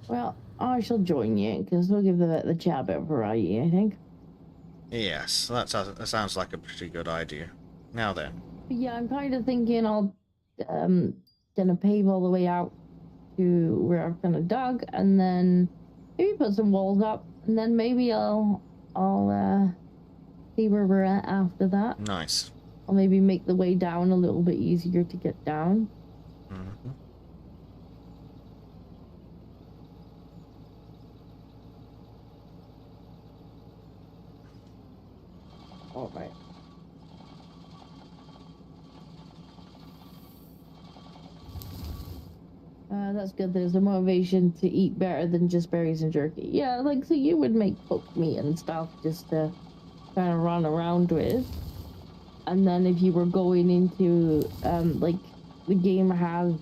Well, I shall join you, because we'll give the chat a bit of variety, I think. Yes, that sounds like a pretty good idea. Now then. But yeah, I'm kind of thinking I'll gonna pave all the way out to where I've kind of dug, and then maybe put some walls up, and then maybe I'll see where we're at after that. Nice. I'll maybe make the way down a little bit easier to get down. Mm-hmm. All right. That's good. There's a motivation to eat better than just berries and jerky. Yeah, like, so you would make cooked meat and stuff just to kind of run around with. And then if you were going into, like, the game has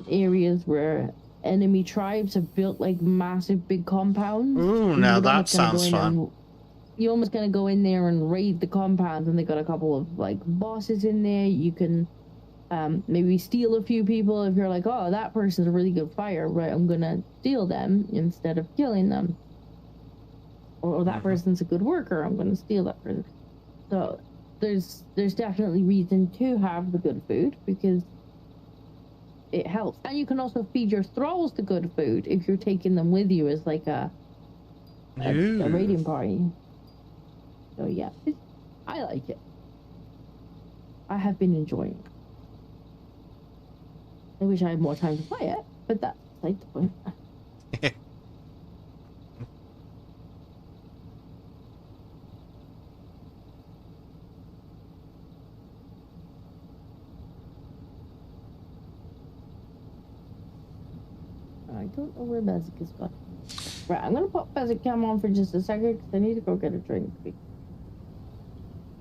areas where enemy tribes have built, like, massive big compounds. Ooh, now that sounds fun. You almost gonna go in there and raid the compounds, and they got a couple of, like, bosses in there. You can maybe steal a few people if you're like, oh, that person's a really good fighter, right? I'm gonna steal them instead of killing them. Or that person's a good worker, I'm gonna steal that person. So there's definitely reason to have the good food because it helps. And you can also feed your thralls the good food if you're taking them with you as like a raiding party. So yeah, I like it. I have been enjoying it. I wish I had more time to play it, but that's like the point. I don't know where Bezic is gone. Right, I'm gonna pop Bezic cam on for just a second because I need to go get a drink.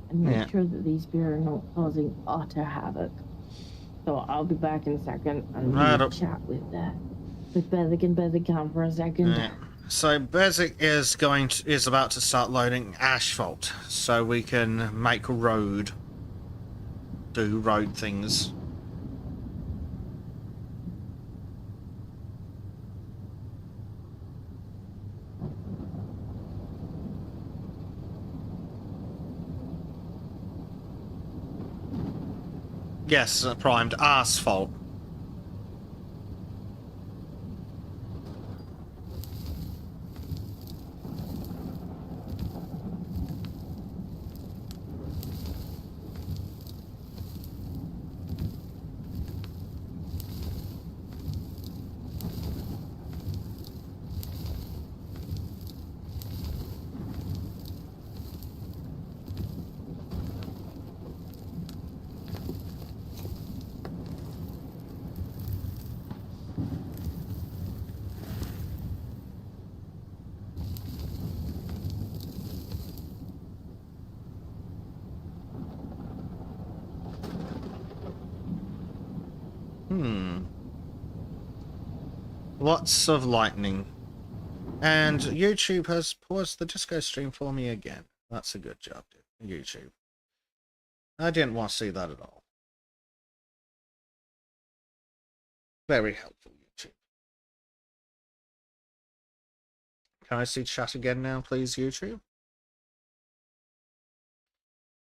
And make sure that these beer are not causing utter havoc. So I'll be back in a second and we'll chat with Bezic and Bezic Cam for a second. Yeah. So Bezic is about to start loading asphalt, so we can make do road things. Yes, primed asphalt. Lots of lightning. And YouTube has paused the disco stream for me again. That's a good job, dude. YouTube. I didn't want to see that at all. Very helpful, YouTube. Can I see chat again now, please, YouTube?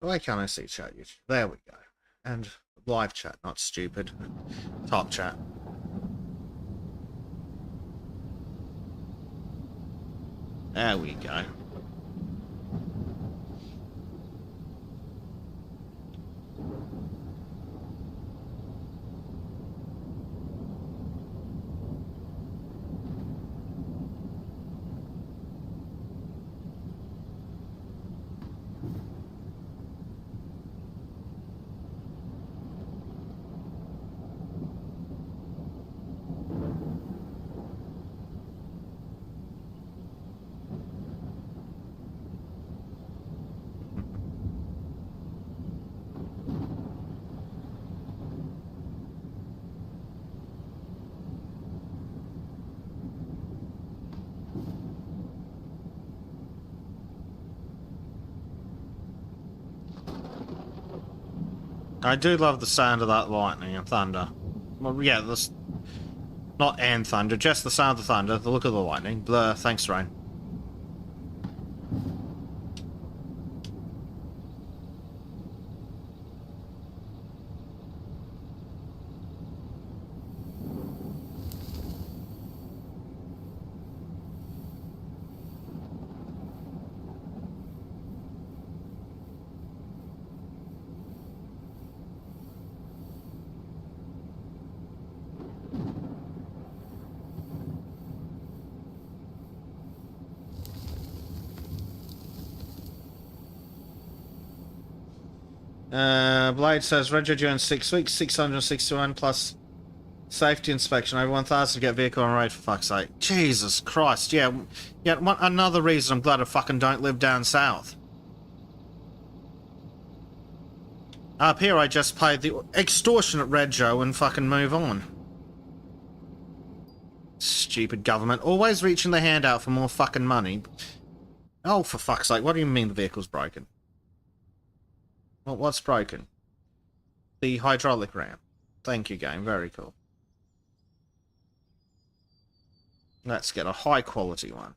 Why can't I see chat, YouTube? There we go. And live chat, not stupid. Top chat. There we go. I do love the sound of that lightning and thunder. Well, yeah, this... Not and thunder, just the sound of the thunder, the look of the lightning. Blur, thanks, Rain. Blade says, Rego during 6 weeks, 661 plus safety inspection, over 1,000 to get vehicle on road, for fuck's sake. Jesus Christ, yeah. Yeah, another reason I'm glad I fucking don't live down south. Up here I just pay the extortionate Rego and fucking move on. Stupid government, always reaching their hand out for more fucking money. Oh, for fuck's sake, what do you mean the vehicle's broken? Well, what's broken? The hydraulic ram. Thank you, game. Very cool. Let's get a high quality one.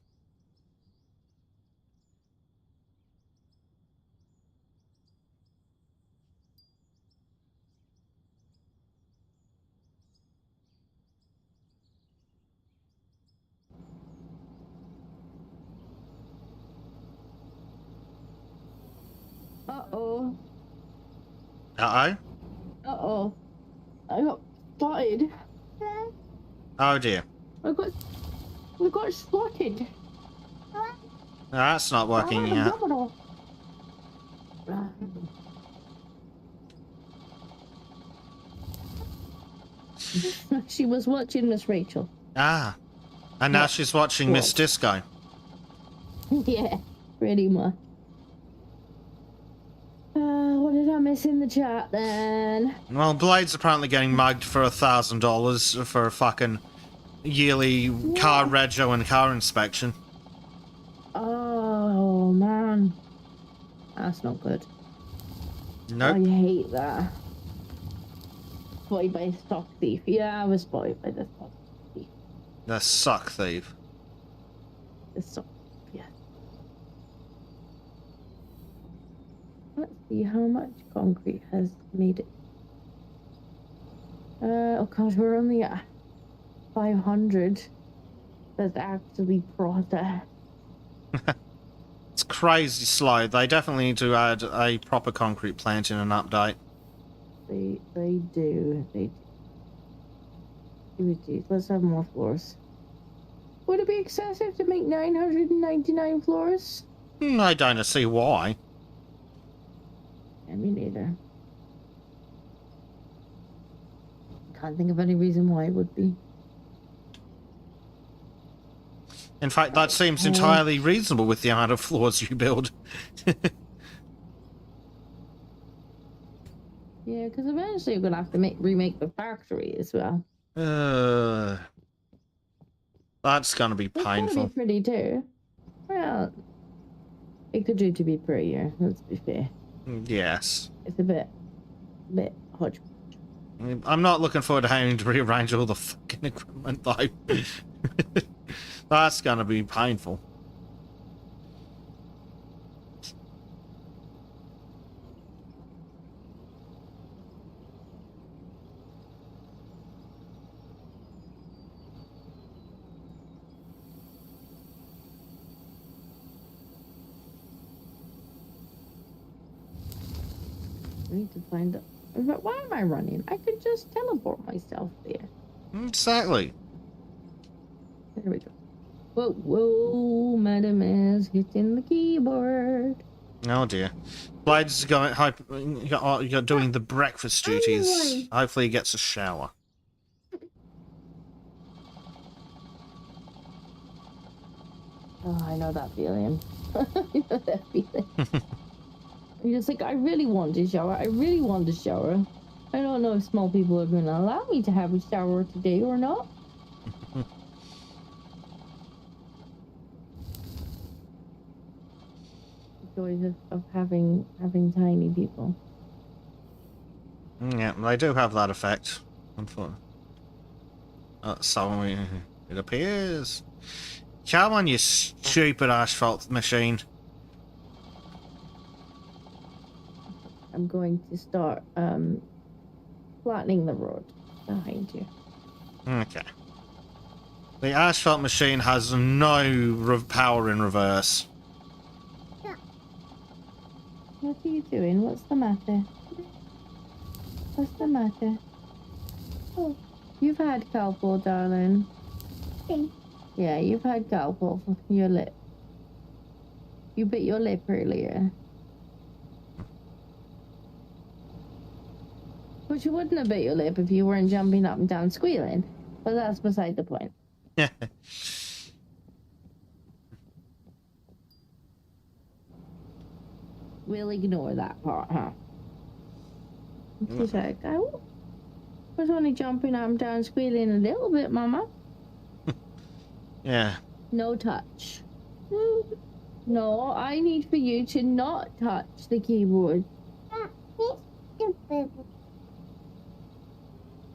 Uh-oh. Uh-oh? Uh-oh. I got spotted. Oh dear. I got spotted. That's not working yet. She was watching Miss Rachel. Ah. And now she's watching Miss Disco. Yeah, pretty much. What did I miss in the chat then? Well, Blade's apparently getting mugged for $1,000 for a fucking yearly car rego and car inspection. Oh, man. That's not good. Nope. I hate that. Spotted by a stock thief. Yeah, I was spotted by the stock thief. The suck thief. The stock, yeah. Let's see how much concrete has made it. Oh gosh, we're only at 500. That's actually processed. It's crazy slow. They definitely need to add a proper concrete plant in an update. They do. They do. Let's have more floors. Would it be excessive to make 999 floors? I don't see why. Yeah, me neither. Can't think of any reason why it would be. In fact, that seems entirely reasonable with the amount of floors you build. Yeah, because eventually we're gonna have to remake the factory as well. That's gonna be It's gotta painful. be pretty too. Well, it could do to be prettier. Let's be fair. Yes. It's a bit hodgepodge. I'm not looking forward to having to rearrange all the fucking equipment though. That's gonna be painful. I need to find. But why am I running? I could just teleport myself there. Exactly. There we go. Whoa, whoa, Madam is hitting the keyboard. Oh dear. Blade's going. You're doing the breakfast duties. Hopefully, he gets a shower. Oh, I know that feeling. I know that feeling. You're just like, I really want to shower. I really want to shower. I don't know if small people are going to allow me to have a shower today or not. The joys of having tiny people. Yeah, they do have that effect. Unfortunately. So it appears. Come on, you stupid asphalt machine. I'm going to start flattening the road behind you. Okay. The asphalt machine has no power in reverse. What are you doing? What's the matter? What's the matter? Oh, you've had Calpol, darling. Yeah, you've had Calpol for your lip. You bit your lip earlier. But you wouldn't have bit your lip if you weren't jumping up and down squealing. But that's beside the point. We'll ignore that part, huh? She's like, I was only jumping up and down squealing a little bit, Mama. Yeah. No touch. No, I need for you to not touch the keyboard.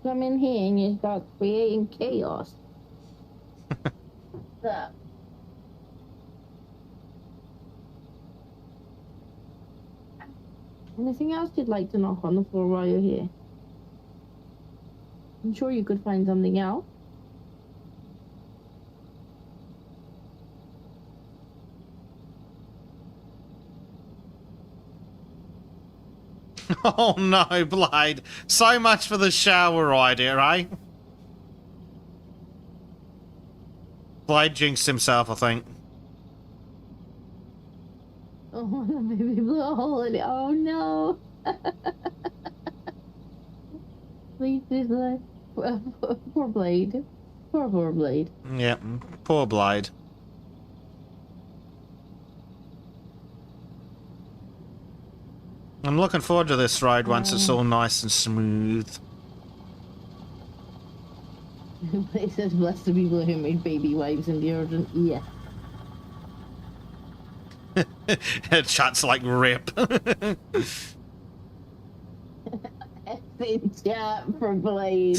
Come in here and you start creating chaos. That. Anything else you'd like to knock on the floor while you're here? I'm sure you could find something else. Oh no, Blade. So much for the shower idea, eh? Blade jinxed himself, I think. Oh, the baby blew a hole in it. Oh no. Please, Blade. Poor Blade. Poor Blade. Yep, poor Blade. I'm looking forward to this ride once it's all nice and smooth. It says, bless the people who made baby wipes and deodorant. Yeah. Chat's like rip. Effing chat for Blade.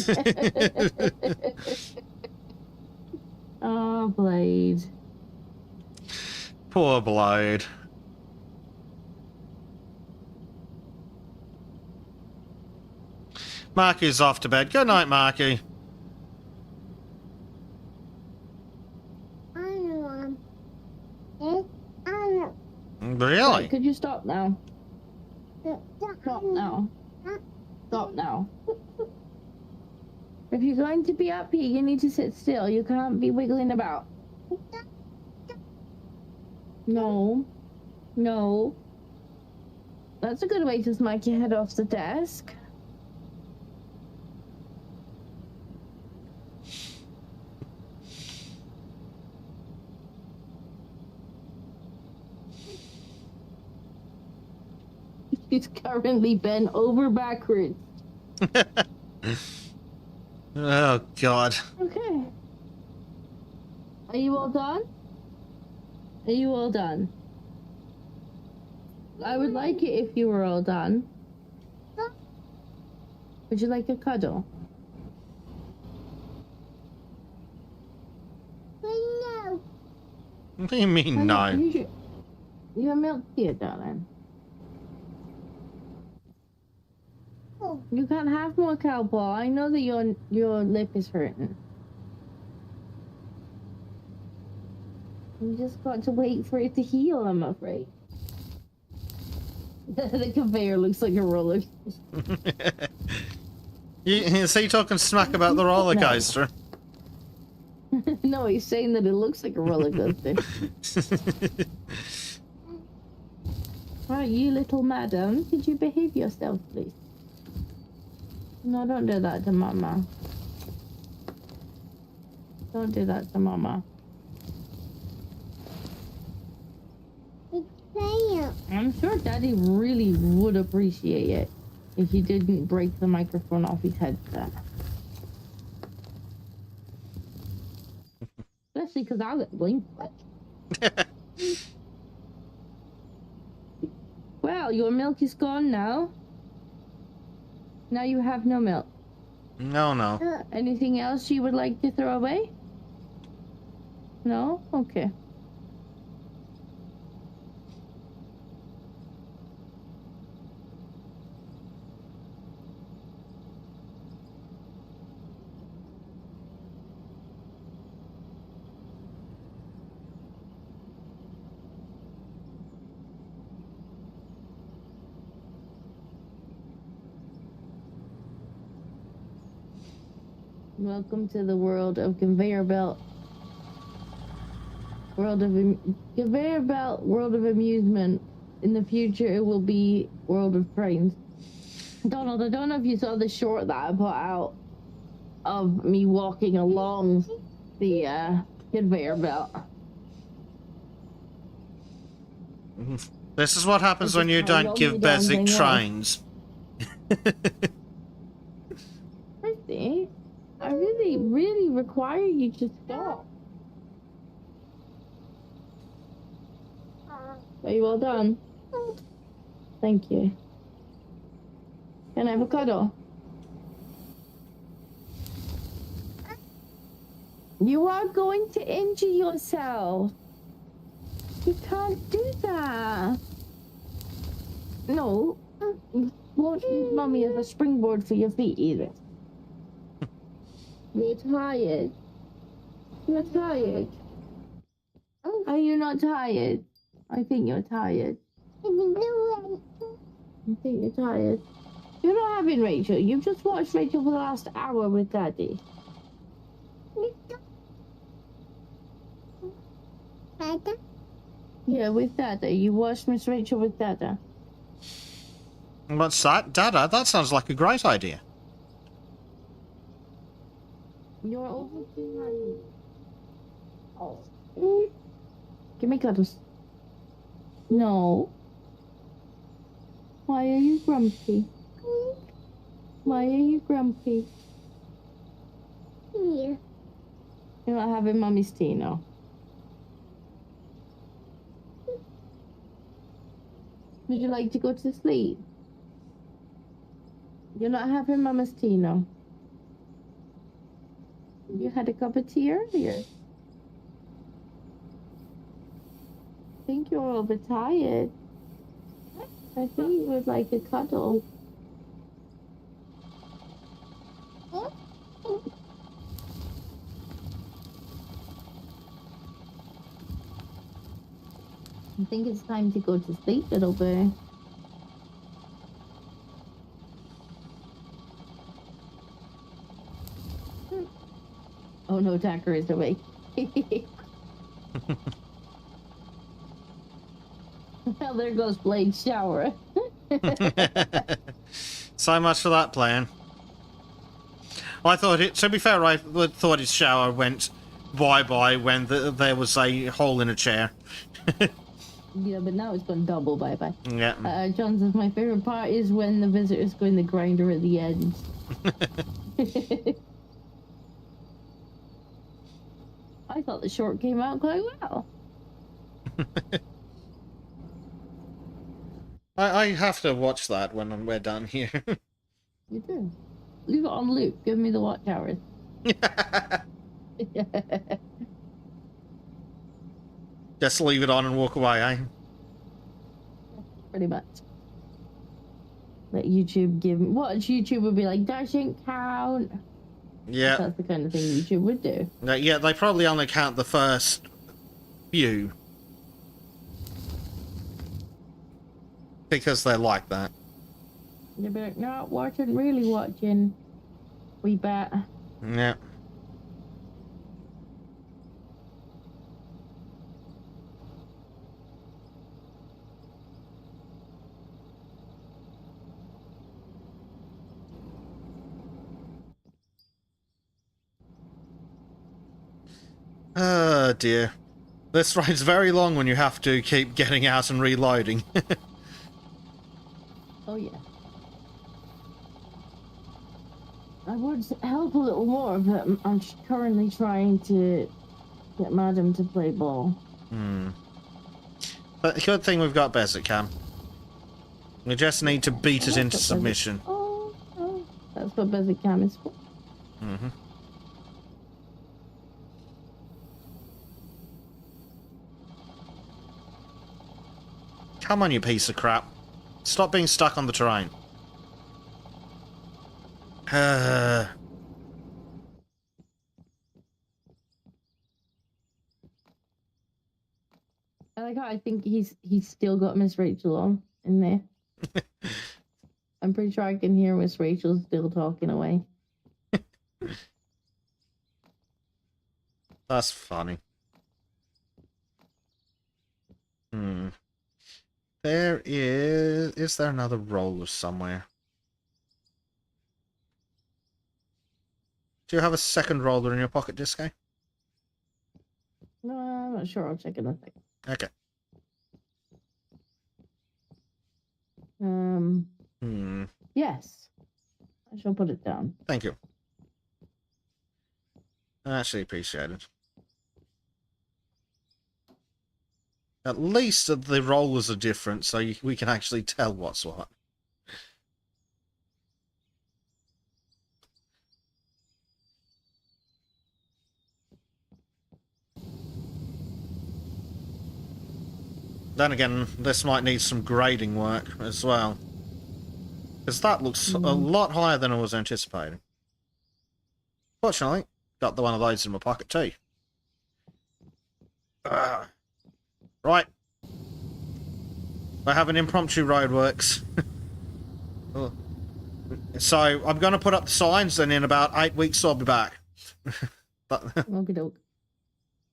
Oh, Blade. Poor Blade. Marky's off to bed. Good night, Marky. Really? Right, could you stop now? Stop now. Stop now. If you're going to be up here, you need to sit still. You can't be wiggling about. No. No. That's a good way to smack your head off the desk. He's currently bent over backwards. Oh, God. Okay. Are you all done? Are you all done? I would like it if you were all done. Would you like a cuddle? No. What do you mean, no? Your milk here, darling. You can't have more cowpaw. I know that your lip is hurting. You just got to wait for it to heal, I'm afraid. The conveyor looks like a roller. You say talking smack about the roller coaster. No, he's saying that it looks like a roller coaster. Right, you little madam, could you behave yourself, please? No, don't do that to Mama. Don't do that to Mama. I'm sure Daddy really would appreciate it if you didn't break the microphone off his headset. Especially because I'll get blinked at. Well, your milk is gone now. Now you have no milk. No. Anything else you would like to throw away? No? Okay. Welcome to the world of conveyor belt. Conveyor belt, world of amusement. In the future, it will be world of trains. Donald, I don't know if you saw the short that I put out of me walking along the conveyor belt. This is what happens when you don't give basic trains. Christy, I really, really require you to stop. Are you all done? Thank you. Can I have a cuddle? You are going to injure yourself. You can't do that. No. You won't use Mommy as a springboard for your feet either. You're tired. You're tired. Are you not tired? I think you're tired. I think you're tired. You're not having Rachel. You've just watched Rachel for the last hour with Daddy. Dada? Yeah, with Dada. You watched Miss Rachel with Dada. What's that? Dada? That sounds like a great idea. You're over too high. Oh. Give me cuddles. No. Why are you grumpy? Why are you grumpy? Here. You're not having Mommy's tea now. Would you like to go to sleep? You're not having Mama's tea now. You had a cup of tea earlier. I think you're overtired. I think you would like a cuddle. I think it's time to go to sleep, little bear. Oh no, Tucker is awake. Well, there goes Blade's shower. So much for that plan. Well, I thought it. To be fair, I thought his shower went bye-bye when there was a hole in a chair. Yeah, but now it's gone double. Bye bye. Yeah. John says my favorite part is when the visitors go in the grinder at the end. I thought the short came out quite well. I have to watch that when we're done here. You do. Leave it on loop. Give me the watch hours. Just leave it on and walk away, eh? Pretty much. Let YouTube give me... What YouTube would be like, that shouldn't count. Yeah. That's the kind of thing YouTube would do. Yeah, they probably only count the first few. Because they're like that. They'd be like, no, watching, really watching. We bet. Yeah. Oh dear. This ride's very long when you have to keep getting out and reloading. Oh yeah. I would help a little more, but I'm currently trying to get Madam to play ball. But the good thing we've got Bezic Cam. We just need to beat it into submission. Oh, that's what Bezic Cam is for. Come on, you piece of crap. Stop being stuck on the terrain. I like how I think he's still got Miss Rachel on in there. I'm pretty sure I can hear Miss Rachel still talking away. That's funny. There is... Is there another roller somewhere? Do you have a second roller in your pocket, Disco? No, I'm not sure. I'll check in a second. Okay. Yes. I shall put it down. Thank you. I actually appreciate it. At least the rollers are different, so we can actually tell what's what. Then again, this might need some grading work as well. Because that looks a lot higher than I was anticipating. Fortunately, got the one of those in my pocket too. Right. I have an impromptu roadworks. So, I'm going to put up the signs, and in about 8 weeks I'll be back. Okie doke.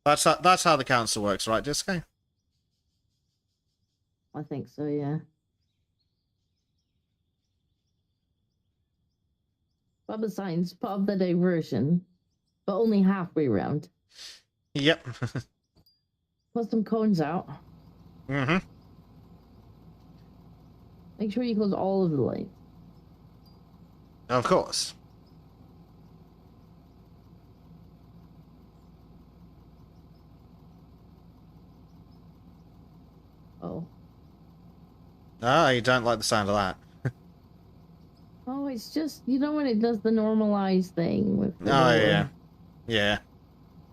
That's how the council works, right, Disco? I think so, yeah. Bubba signs part of the diversion, but only halfway round. Yep. Put some cones out. Mm-hmm. Make sure you close all of the lights. Of course. Oh. Ah, you don't like the sound of that. Oh, it's just, you know when it does the normalized thing with the Oh, roller? yeah. Yeah.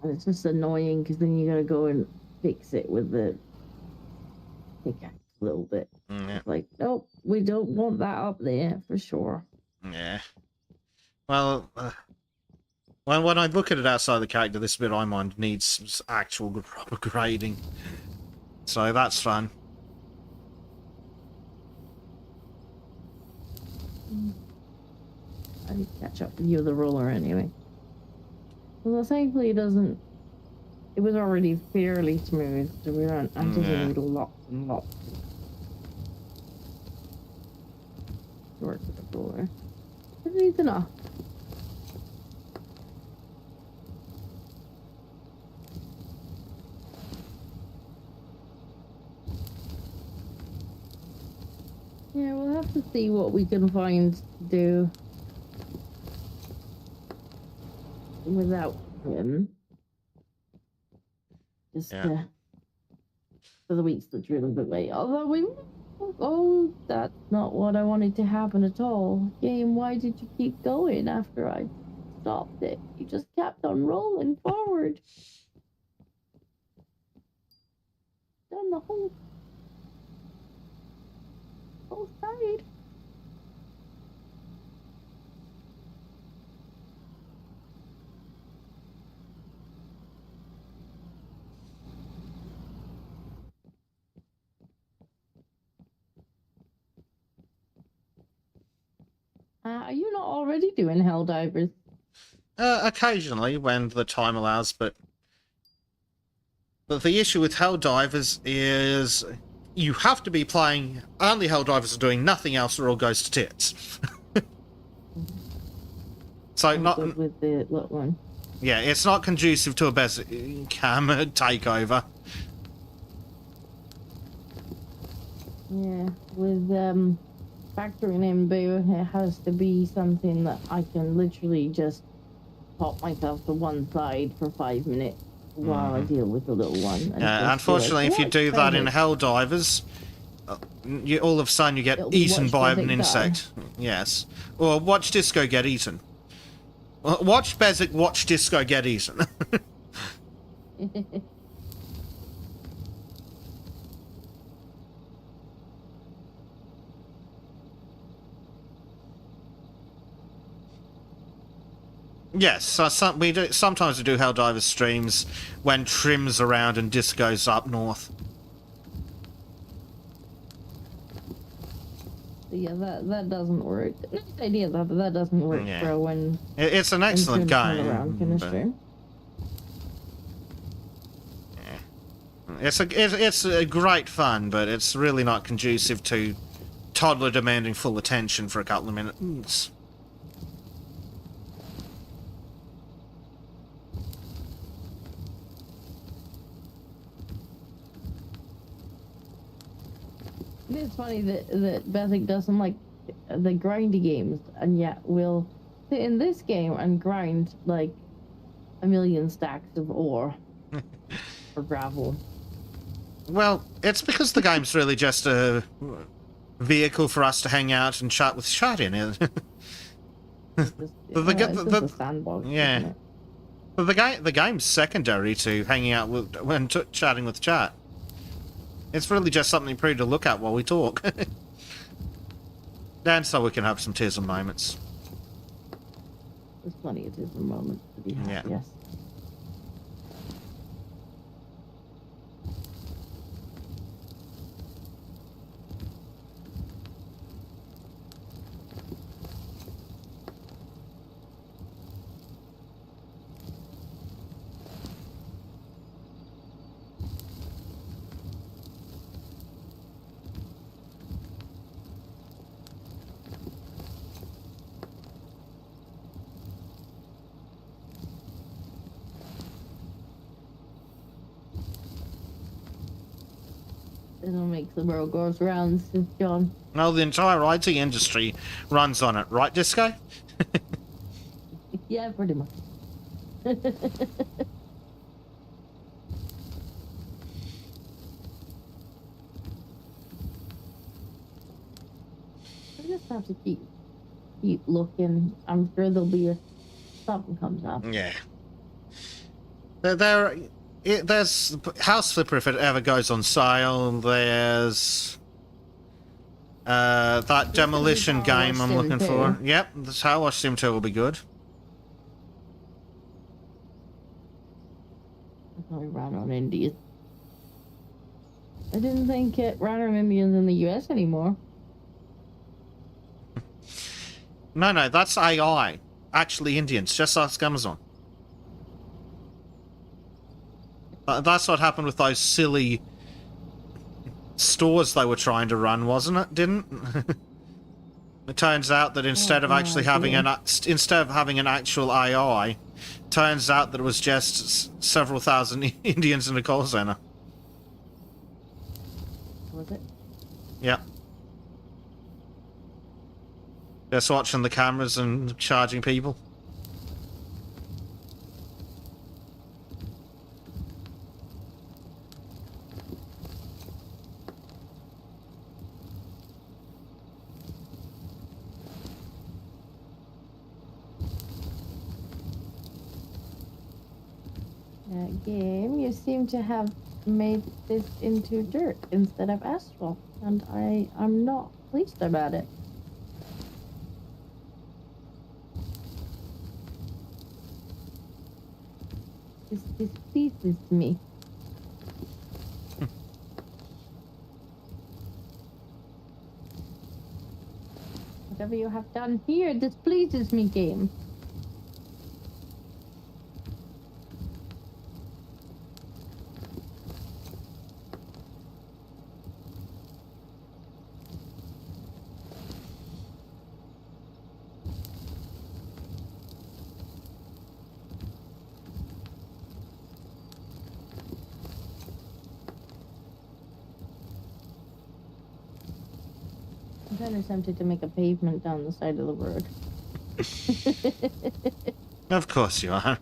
And it's just annoying because then you gotta go and fix it with the pickaxe a little bit. Yeah. Like, nope, we don't want that up there for sure. Yeah. Well, when I look at it outside the character, this bit I mind needs some actual proper grading. So that's fun. I need to catch up with you with the roller anyway. Well, thankfully it doesn't... It was already fairly smooth, so we don't... I just need lots and lots to work with the roller. It needs enough. have to see what we can find to do without him. Just for the weeks that you're a little bit late. Although that's not what I wanted to happen at all. Game, why did you keep going after I stopped it? You just kept on rolling forward. Done the whole side. Are you not already doing Helldivers? Occasionally, when the time allows, but the issue with Helldivers is you have to be playing only Helldivers and doing nothing else or it all goes to tits. So not with the little one. Yeah, it's not conducive to a basic cam takeover. Yeah, with factoring in Boo, it has to be something that I can literally just pop myself to one side for 5 minutes while I deal with the little one. Unfortunately, if you do that in Helldivers, all of a sudden you get eaten by an insect. Yes. Or watch Disco get eaten. Watch Bezic watch Disco get eaten. Yes, so sometimes we do Helldivers streams when Trim's around and Disco's up north. Yeah, that doesn't work. Nice idea though, but that doesn't work for when it's an excellent game. It's a great fun, but it's really not conducive to toddler demanding full attention for a couple of minutes. It's funny that Bezic doesn't like the grindy games, and yet will sit in this game and grind like a million stacks of ore or gravel. Well, it's because the game's really just a vehicle for us to hang out and chat with chat in it. It's just a sandbox. Yeah. But the game's secondary to hanging out with when chatting with chat. It's really just something pretty to look at while we talk. And so we can have some Tism moments. There's plenty of Tism moments to be had, yes. It'll make the world goes round, says John. No, the entire IT industry runs on it, right, Disco? Yeah, pretty much. I just have to keep looking. I'm sure there'll be something comes up. Yeah. There's House Flipper if it ever goes on sale. There's that demolition game I'm looking for. Yep, the Tower Wash Sim 2 will be good. I thought we ran on Indies. I didn't think it ran on Indians in the US anymore. No, that's AI. Actually Indians, just ask Amazon. That's what happened with those silly stores they were trying to run, wasn't it? Didn't? It turns out that instead of actually having an actual AI, turns out that it was just several thousand Indians in a call center. Was it? Yeah. Just watching the cameras and charging people. Game, you seem to have made this into dirt instead of asphalt, and I'm not pleased about it. This displeases me. Whatever you have done here displeases me, game. I'm kind of tempted to make a pavement down the side of the road. Of course you are.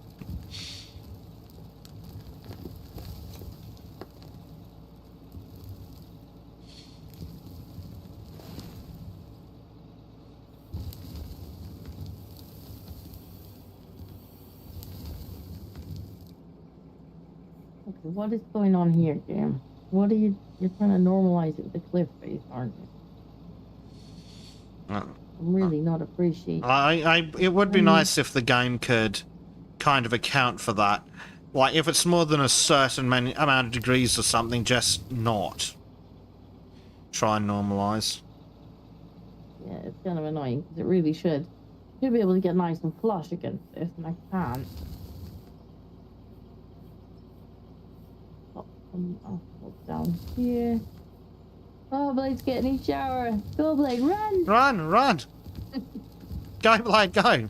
Okay, what is going on here, Jam? What are you're trying to normalize it with the cliff face, aren't you? I'm really not appreciating. It would be nice if the game could kind of account for that. Like, if it's more than a certain amount of degrees or something, just not. Try and normalize. Yeah, it's kind of annoying, because it really should. Should be able to get nice and flush against this, and I can't. Oh, I'll look down here. Oh, Blade's getting his shower. Go, Blade, run! Run, run! Go, Blade, go!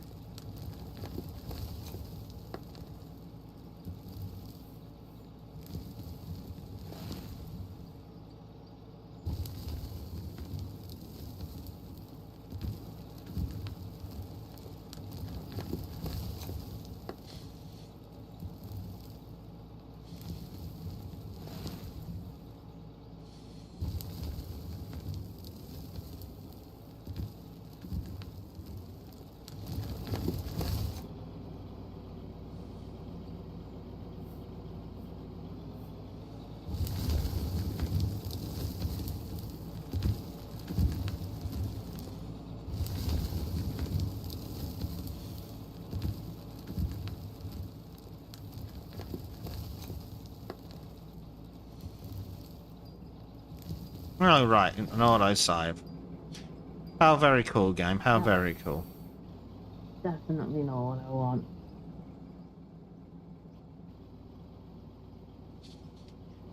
Oh, right, an auto save. How very cool, game. How very cool. Definitely not what I want.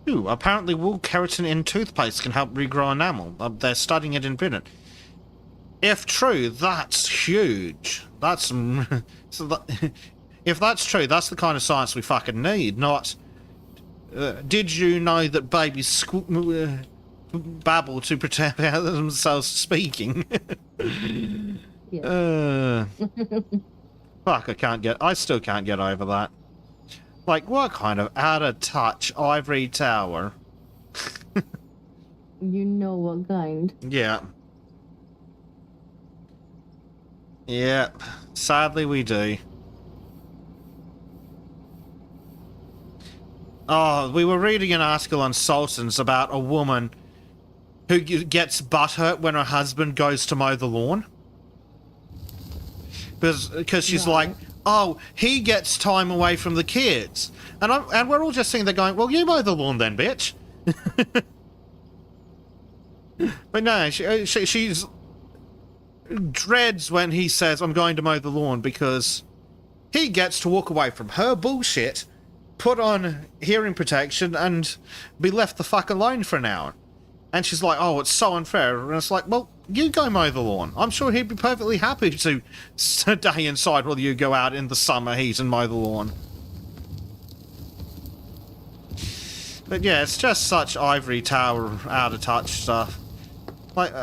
Ooh, apparently wool keratin in toothpaste can help regrow enamel. They're studying it in Britain. If true, that's huge. That's so if that's true, that's the kind of science we fucking need. Not. Did you know that babies babble to protect themselves speaking? Fuck, I still can't get over that. Like, what kind of out of touch ivory tower? You know what kind. Yeah. Yep. Sadly we do. Oh, we were reading an article on Sultans about a woman who gets butthurt when her husband goes to mow the lawn. Because she's like, oh, he gets time away from the kids. And we're all just sitting there going, well, you mow the lawn then, bitch. But no, she's dreads when he says, I'm going to mow the lawn, because he gets to walk away from her bullshit, put on hearing protection, and be left the fuck alone for an hour. And she's like, oh, it's so unfair. And it's like, well, you go mow the lawn. I'm sure he'd be perfectly happy to stay inside while you go out in the summer heat and mow the lawn. But yeah, it's just such ivory tower out of touch stuff. Like,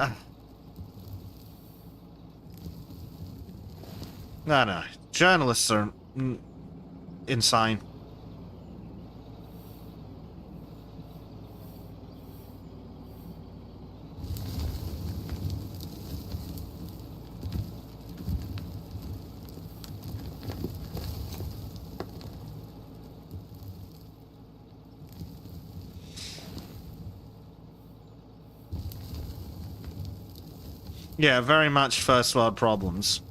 No. Journalists are insane. Yeah, very much first world problems.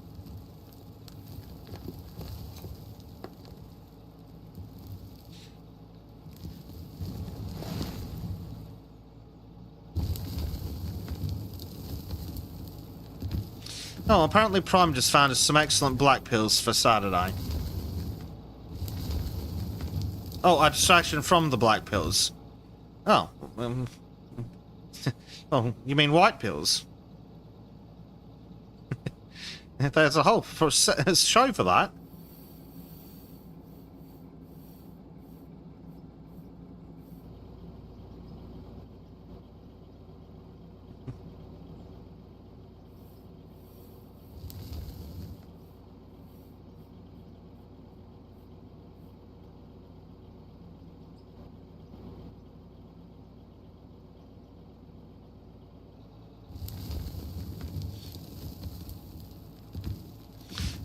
Oh, apparently Prime just found us some excellent black pills for Saturday. Oh, a distraction from the black pills. Oh, oh, you mean white pills? There's a whole show for that.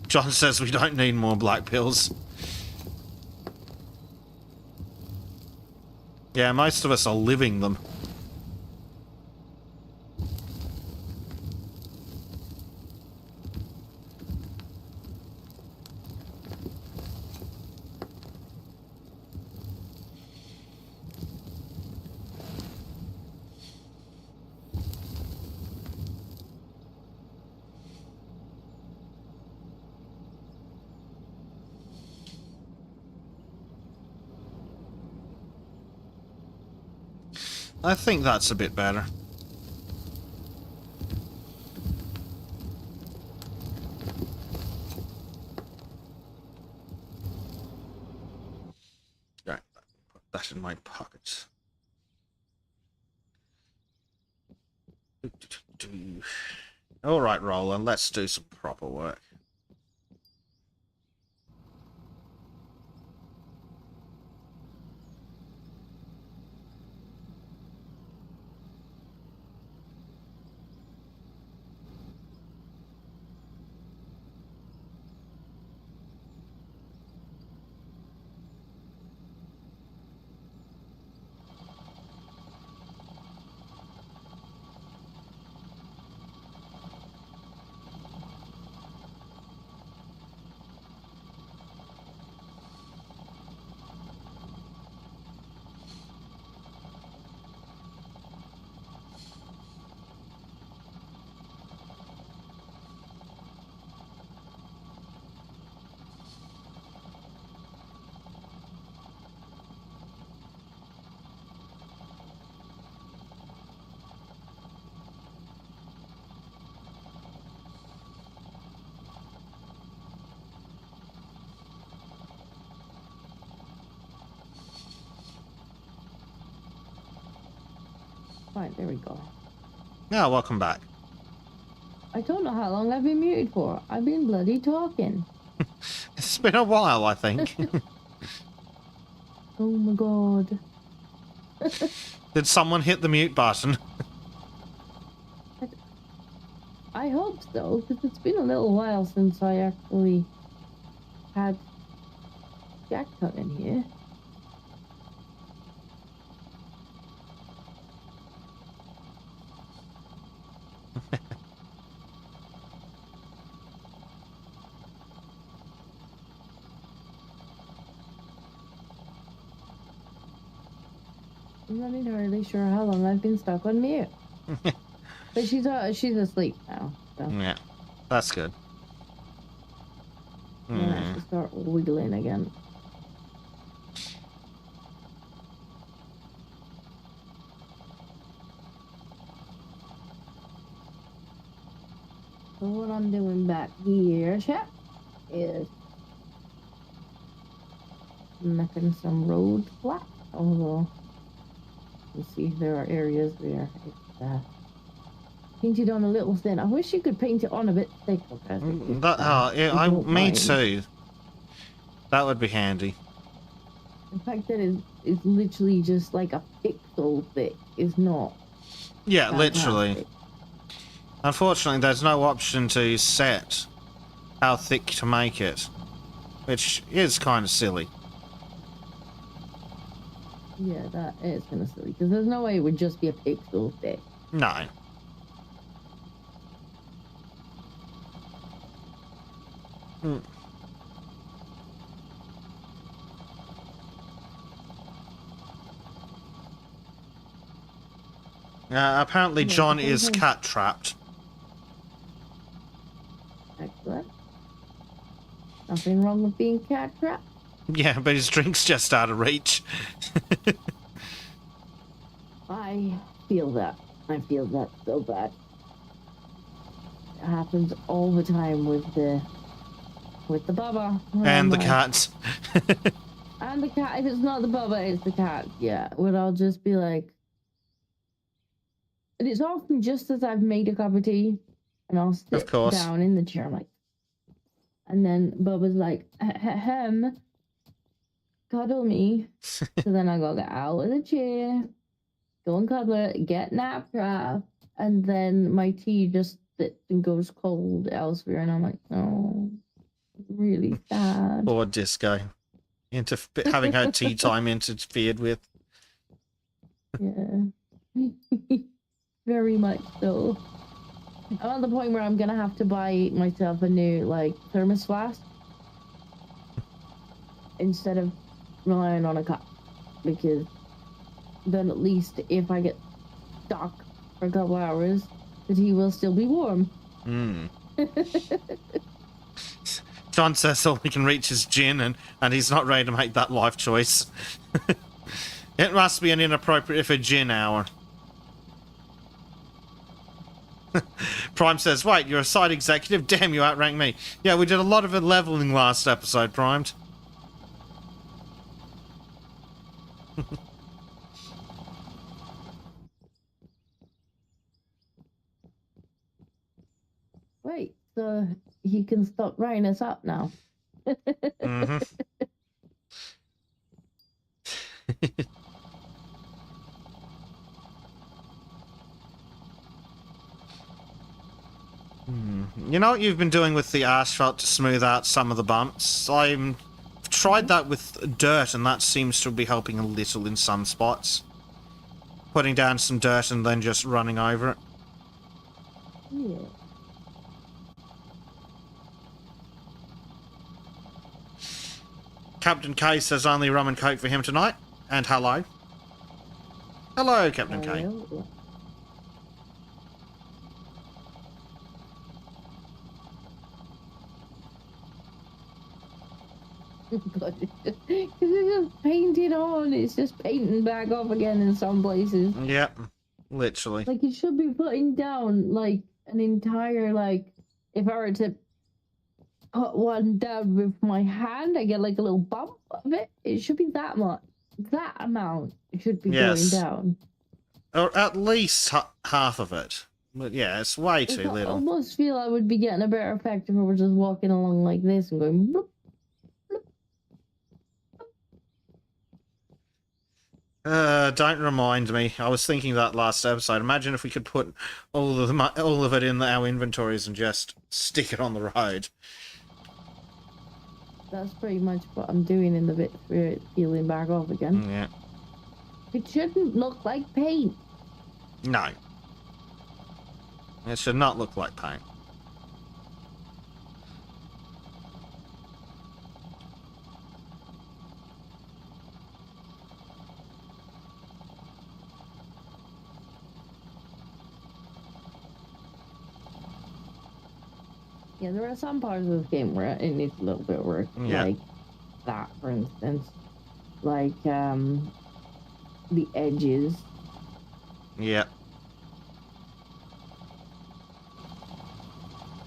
John says we don't need more black pills. Yeah, most of us are living them. I think that's a bit better. Right, put that in my pocket. All right, Roland, let's do some proper work. Right, there we go. Yeah, welcome back. I don't know how long I've been muted for. I've been bloody talking. It's been a while, I think. Oh my god. Did someone hit the mute button? I hope so, because it's been a little while since I actually had Jack cut in here. I'm not entirely sure how long I've been stuck on mute. But she's asleep now. So. Yeah, that's good. I have to start wiggling again. So what I'm doing back here, chat, is making some roads flat. Although, let's see if there are areas where it's painted on a little thin. I wish you could paint it on a bit thicker. Me too. That would be handy. The fact that it's literally just like a pixel thick is not. Yeah, fantastic. literally. Unfortunately, there's no option to set how thick to make it, which is kind of silly. Yeah, that is kind of silly because there's no way it would just be a pixel thick. No. Apparently John is cat-trapped. Excellent. Nothing wrong with being cat-trapped. Yeah, but his drink's just out of reach. I feel that. I feel that so bad. It happens all the time with the bubba. And the cats. And the cat. If it's not the bubba, it's the cat. Yeah. Where I'll just be like... And it's often just as I've made a cup of tea. And I'll sit down in the chair like... And then Bubba's like, cuddle me. So then I go get out of the chair, go and cuddle it, get nap wrap, and then my tea just sits and goes cold elsewhere, and I'm like, oh, really sad. Poor Disco. Having her tea time interfered with. Yeah. Very much so. I'm at the point where I'm gonna have to buy myself a new, like, thermos flask instead of relying on a cup, because then at least if I get stuck for a couple hours, the tea will still be warm. John says all he can reach is gin, and he's not ready to make that life choice. It must be an inappropriate for gin hour. Prime says, wait, you're a side executive? Damn, you outranked me. Yeah, we did a lot of leveling last episode, Primed. Wait, so he can stop writing us up now. You know what you've been doing with the asphalt to smooth out some of the bumps? I've tried that with dirt, and that seems to be helping a little in some spots. Putting down some dirt and then just running over it. Yeah. Captain K says only rum and coke for him tonight. And hello. Hello, Captain K. Because it's just painted on. It's just painting back up again in some places. Yep, literally. Like, it should be putting down, like, an entire, like, if I were to put one down with my hand, I get, like, a little bump of it. It should be that much. That amount should be going down. Or at least half of it. But yeah, it's way too little. I almost feel I would be getting a better effect if I were just walking along like this and going bloop. Don't remind me. I was thinking that last episode. Imagine if we could put all of it in our inventories and just stick it on the road. That's pretty much what I'm doing in the bit for it healing back off again. Yeah. It shouldn't look like paint. No. It should not look like paint. Yeah, there are some parts of this game where it needs a little bit of work. Yeah. Like that, for instance. Like, the edges. Yeah.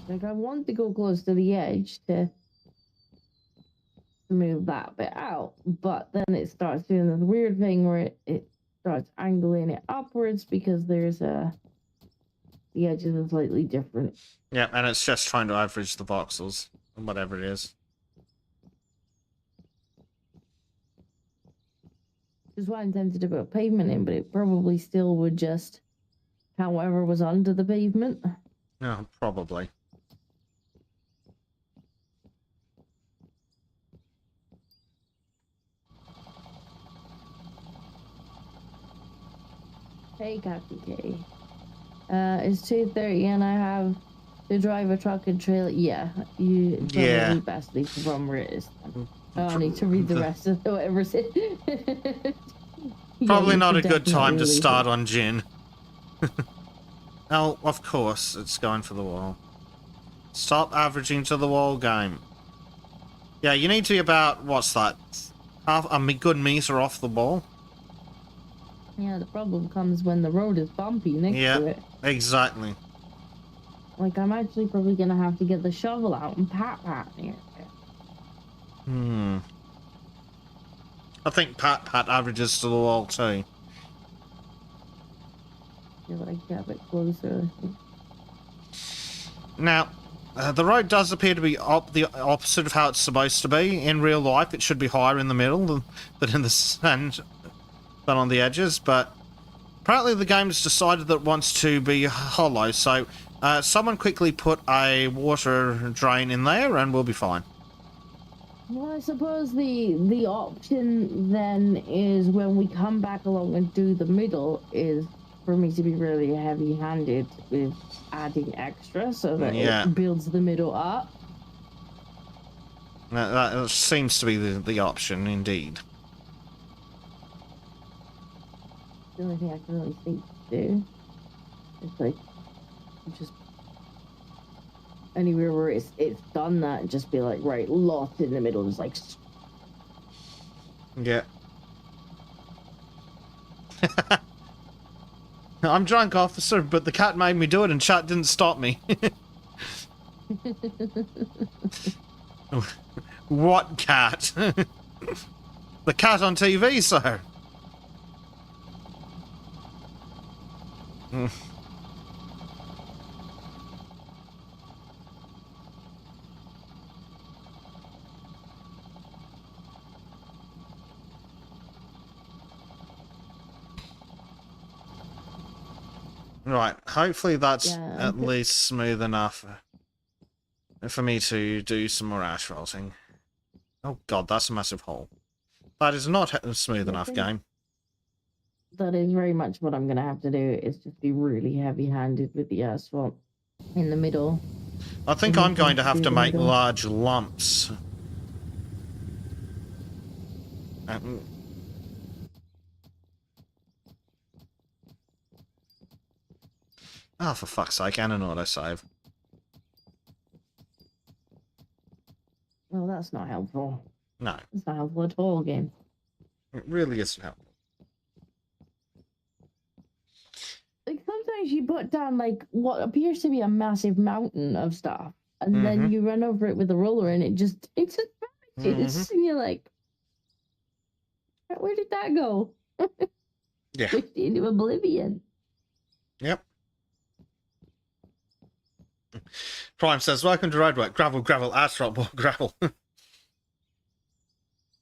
Like, I want to go close to the edge to move that bit out. But then it starts doing this weird thing where it starts angling it upwards because there's a the edges are slightly different. Yeah, and it's just trying to average the voxels, whatever it is. Which is why I intended to put pavement in, but it probably still would just however was under the pavement. No, probably. Hey, Captain K. It's 2:30 and I have to drive a truck and trailer. Yeah, you probably best leave from where it is. I don't need to read the rest of whatever it said. Probably not a good time to start on gin. Oh, of course, it's going for the wall. Stop averaging to the wall, game. Yeah, you need to be about, what's that, half a good meter off the wall? Yeah, the problem comes when the road is bumpy next to it. Yeah, exactly. Like, I'm actually probably going to have to get the shovel out and pat near it. I think pat averages to the wall, too. Yeah, but I get a bit closer. Now, the road does appear to be the opposite of how it's supposed to be. In real life, it should be higher in the middle than in the sand, than on the edges, but apparently the game's decided that it wants to be hollow, so someone quickly put a water drain in there and we'll be fine. Well, I suppose the option then is when we come back along and do the middle is for me to be really heavy-handed with adding extra so that it builds the middle up. That seems to be the option, indeed. The only thing I can really think to do is like just anywhere where it's done that, just be like, right, lot in the middle, just like. Yeah. I'm drunk, officer, but the cat made me do it and chat didn't stop me. What cat? The cat on TV, sir. Right, hopefully that's at least smooth enough for me to do some more asphalting. Oh god, that's a massive hole. That is not smooth enough, game. That is very much what I'm going to have to do, is just be really heavy-handed with the asphalt in the middle. I think I'm going to have to make large lumps. Oh, for fuck's sake, and an autosave. Well, that's not helpful. No. It's not helpful at all, game. It really isn't helpful. Like, sometimes you put down, like, what appears to be a massive mountain of stuff, and then you run over it with a roller, and it just vanishes. And you're like, where did that go? Yeah. Into oblivion. Yep. Prime says, welcome to roadwork. Gravel, gravel, asphalt, gravel.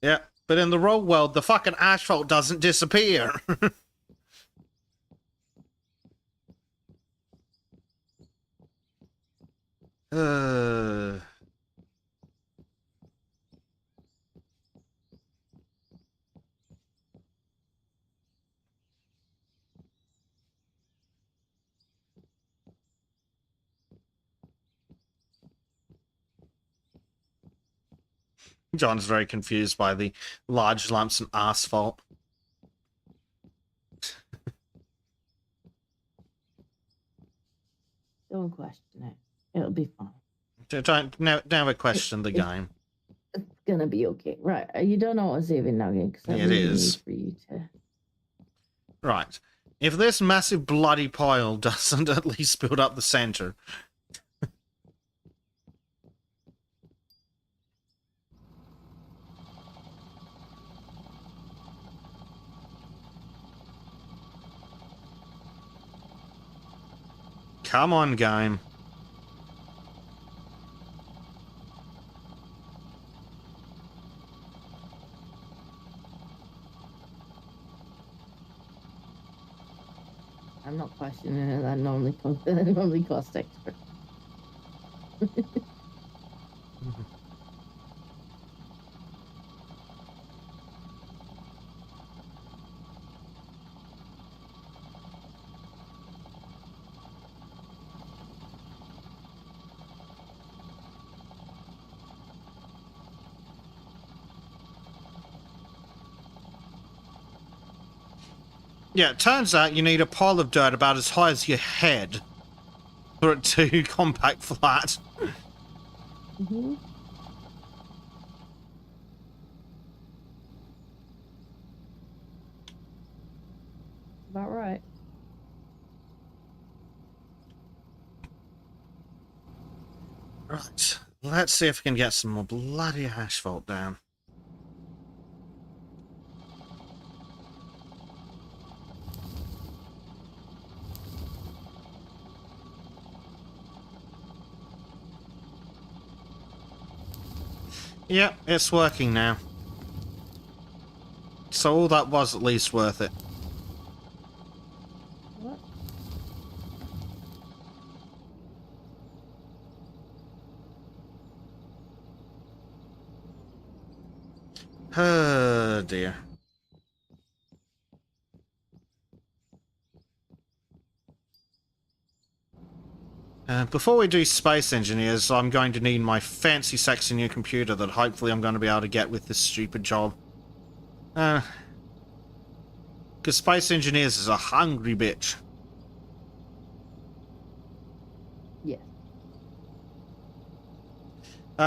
Yeah, but in the real world, the fucking asphalt doesn't disappear. John's very confused by the large lumps in asphalt. Don't question it. It'll be fine. Don't never question the game. It's gonna be okay. Right. You don't know what's saving now, because I it is. Need for you to... Right. If this massive bloody pile doesn't at least build up the center. Come on, game. I'm not questioning it. That normally costs extra. Yeah, it turns out you need a pile of dirt about as high as your head for it to compact flat. Mm-hmm. About right. Right, let's see if we can get some more bloody asphalt down. Yep, it's working now. So all that was at least worth it. What? Oh dear. Before we do Space Engineers, I'm going to need my fancy sexy new computer that hopefully I'm going to be able to get with this stupid job. Because Space Engineers is a hungry bitch. Yeah.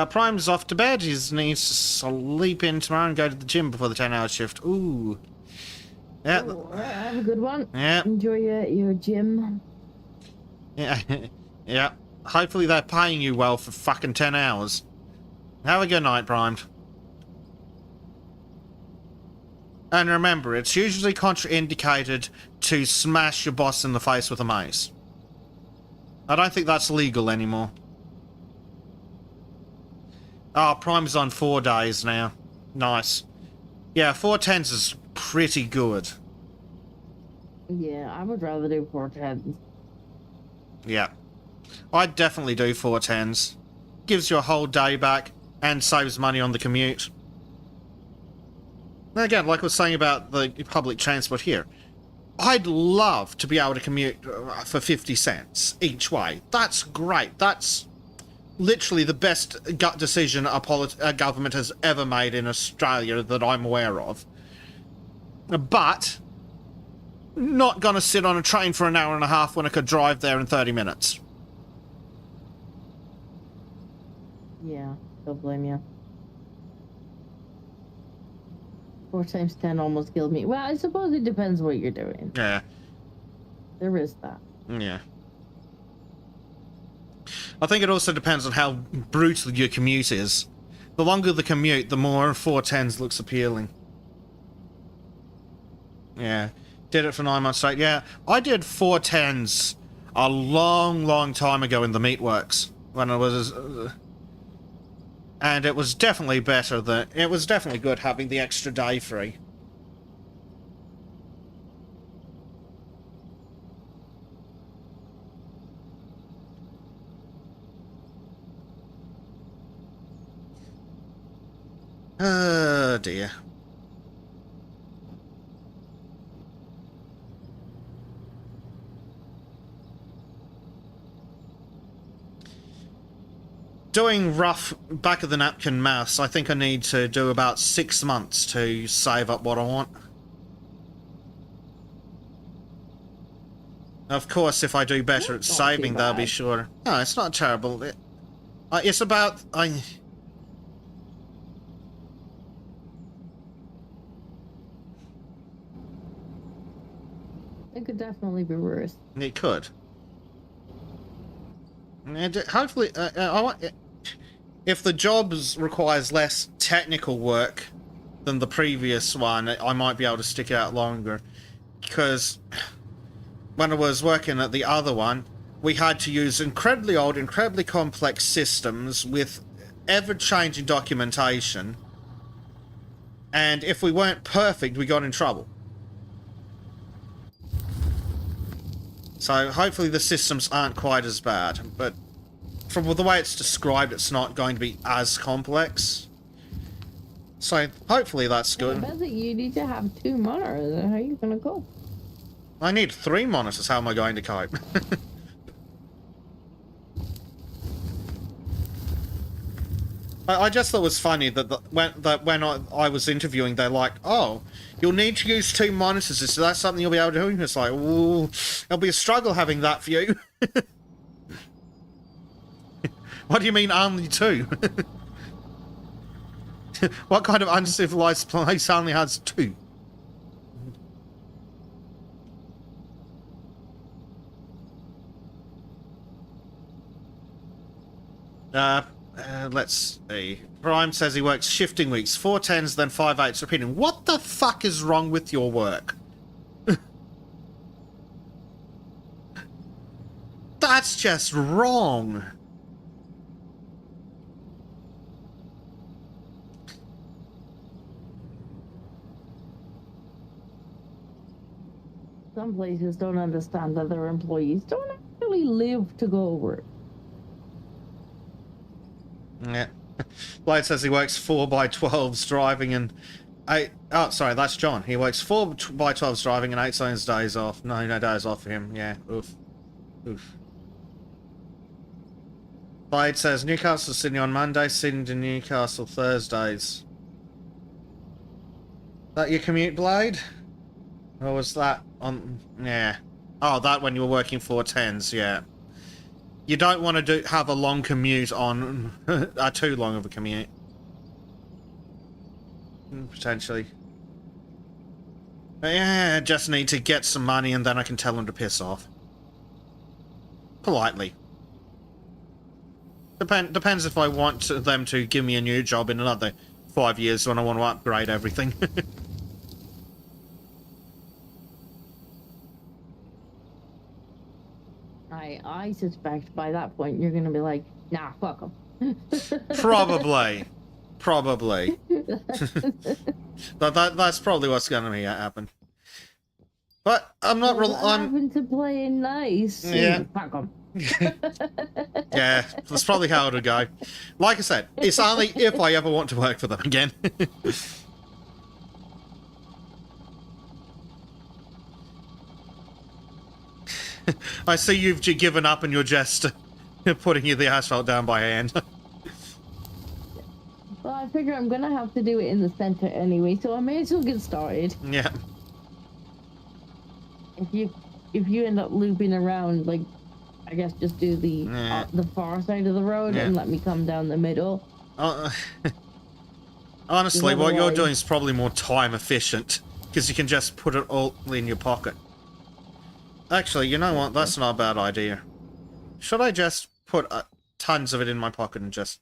Prime's off to bed. He needs to sleep in tomorrow and go to the gym before the 10-hour shift. Ooh. Yeah. Oh, have a good one. Yeah. Enjoy your gym. Yeah. Yeah. Hopefully they're paying you well for fucking 10 hours. Have a good night, Primed. And remember, it's usually contraindicated to smash your boss in the face with a mace. I don't think that's legal anymore. Oh, Prime's on 4 days now. Nice. Yeah, 410s is pretty good. Yeah, I would rather do 410s. Yeah. I'd definitely do 410s. Gives you a whole day back and saves money on the commute. And again, like I was saying about the public transport here, I'd love to be able to commute for 50 cents each way. That's great. That's literally the best gut decision a government has ever made in Australia that I'm aware of. But not gonna sit on a train for an hour and a half when I could drive there in 30 minutes. Yeah, don't blame you. 4 times 10 almost killed me. Well, I suppose it depends what you're doing. Yeah. There is that. Yeah. I think it also depends on how brutal your commute is. The longer the commute, the more 410s looks appealing. Yeah. Did it for 9 months straight. Yeah. I did 410s a long, long time ago in the meatworks. When I was... and it was definitely better than... It was definitely good having the extra day free. Oh dear. Doing rough back of the napkin maths, I think I need to do about 6 months to save up what I want. Of course, if I do better at saving, they'll be sure. No, it's not terrible. It's about... It could definitely be worse. It could. And hopefully, I want... If the job requires less technical work than the previous one, I might be able to stick it out longer. Because when I was working at the other one, we had to use incredibly old, incredibly complex systems with ever-changing documentation. And if we weren't perfect, we got in trouble. So hopefully the systems aren't quite as bad, but from the way it's described, it's not going to be as complex. So hopefully that's good. I bet that you need to have 2 monitors. How are you gonna cope? I need 3 monitors. How am I going to cope? I just thought it was funny that when I was interviewing, they're like, "Oh, you'll need to use 2 monitors. Is that something you'll be able to do?" And it's like, "Ooh, it'll be a struggle having that for you." What do you mean only 2? What kind of uncivilized place only has 2? Let's see. Prime says he works shifting weeks, 4 10s, then 5 8s, repeating. What the fuck is wrong with your work? That's just wrong. Some places don't understand that their employees don't actually live to go over. Yeah. Blade says he works 4x12s driving and 8... Oh, sorry, that's John. He works 4x12s driving and 8 zones days off. No days off for him. Yeah, oof. Oof. Blade says Newcastle, Sydney on Monday, Sydney to Newcastle Thursdays. That your commute, Blade? Or was that on... Yeah. Oh, that when you were working 4 10s, yeah. You don't want to have a long commute on... too long of a commute. Potentially. But yeah, just need to get some money and then I can tell them to piss off. Politely. Depends if I want them to give me a new job in another 5 years when I want to upgrade everything. I suspect by that point you're gonna be like, nah, fuck them. Probably. That's probably what's gonna happen. But I'm not real. I'm having to play it nice. Yeah. Fuck them. Yeah, that's probably how it'll go. Like I said, it's only if I ever want to work for them again. I see you've given up and you're just putting the asphalt down by hand. Well, I figure I'm gonna have to do it in the center anyway, so I may as well get started. Yeah. If you end up looping around, like, I guess just do the far side of the road and let me come down the middle. Honestly, what you're doing is probably more time efficient because you can just put it all in your pocket. Actually, you know what? That's not a bad idea. Should I just put tons of it in my pocket and just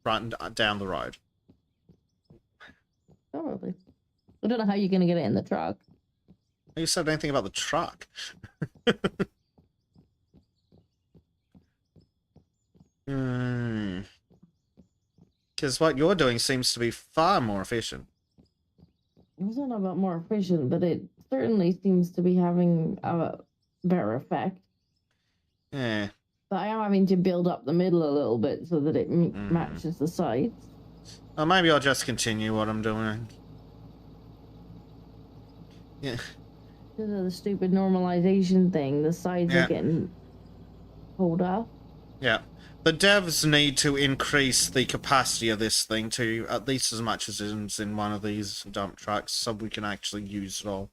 run down the road? Probably. I don't know how you're gonna get it in the truck. You said anything about the truck. Because what you're doing seems to be far more efficient. I don't know about more efficient, but it certainly seems to be having a better effect. Yeah. But I am having to build up the middle a little bit so that it matches the sides. Or maybe I'll just continue what I'm doing. Yeah. Because of the stupid normalization thing, the sides are getting pulled up. Yeah. The devs need to increase the capacity of this thing to at least as much as is in one of these dump trucks so we can actually use it all.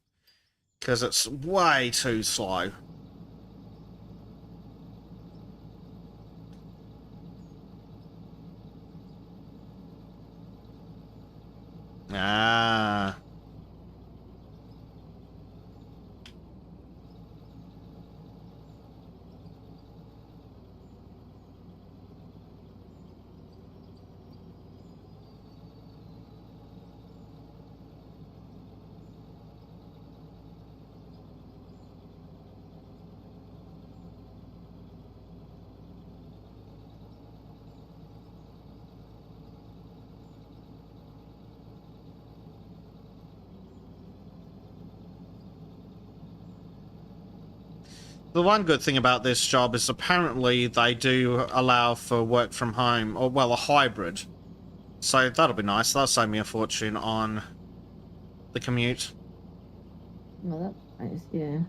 Because it's way too slow. Ah. The one good thing about this job is apparently they do allow for work from home, or well, a hybrid. So that'll be nice. That'll save me a fortune on the commute. Well, that's nice, yeah.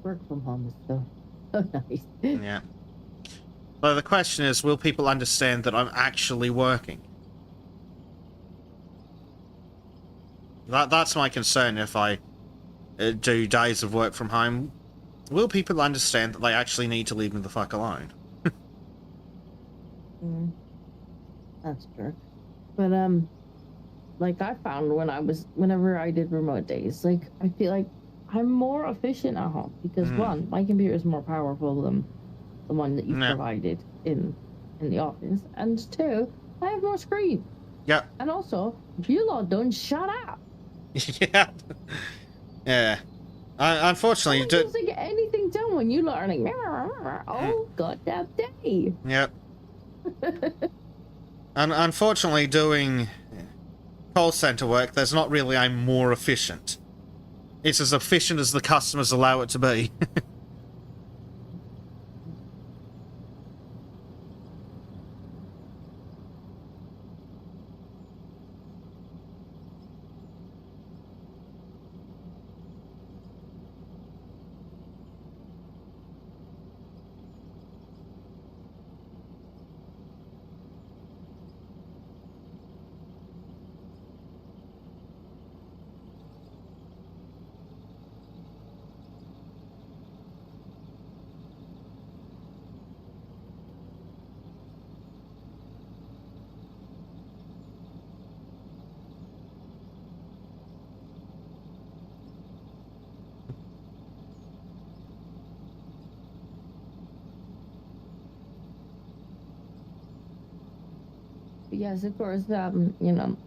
Work from home is so nice. Yeah. So the question is, will people understand that I'm actually working? That's my concern if I do days of work from home. Will people understand that they actually need to leave me the fuck alone? That's true. But, like I found whenever I did remote days, like, I feel like I'm more efficient at home because one, my computer is more powerful than the one that you provided in the office, and two, I have more screen. Yeah. And also, you lot don't shut up. Yeah. Yeah. Unfortunately, you doesn't get anything done when you lot are like, oh goddamn day. Yep. And unfortunately, doing call center work, there's not really a more efficient. It's as efficient as the customers allow it to be. Yes, of course, you know,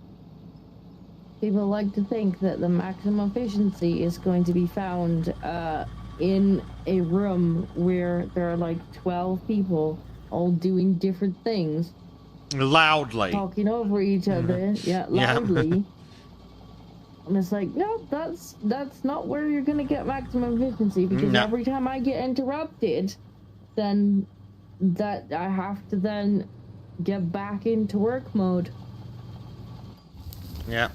people like to think that the maximum efficiency is going to be found in a room where there are like 12 people all doing different things. Loudly. Talking over each other, loudly. And it's like, no, that's not where you're gonna get maximum efficiency, because every time I get interrupted, then that I have to then get back into work mode. Yeah.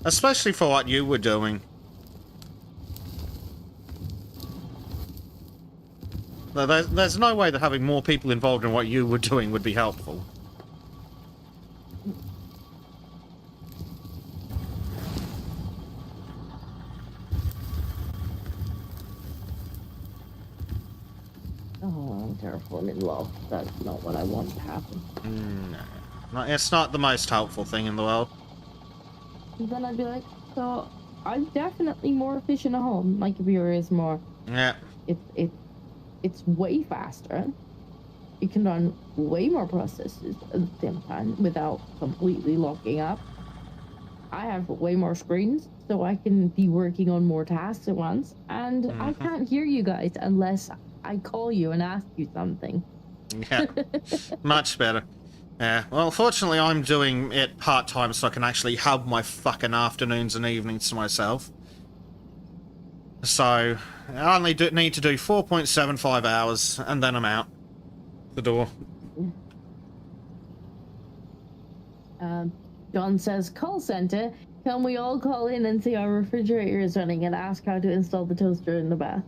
Especially for what you were doing. There's no way that having more people involved in what you were doing would be helpful. Oh, I'm terrible and in love. That's not what I want to happen. No. It's not the most helpful thing in the world. And then I'd be like, so I'm definitely more efficient at home. My computer is more. Yeah. It's way faster. You can run way more processes at the same time without completely locking up. I have way more screens, so I can be working on more tasks at once. And I can't hear you guys unless I call you and ask you something. Yeah. Much better. Yeah. Well, fortunately, I'm doing it part-time, so I can actually have my fucking afternoons and evenings to myself. So, I only need to do 4.75 hours, and then I'm out the door. John says, call center, can we all call in and see our refrigerator is running and ask how to install the toaster in the bath?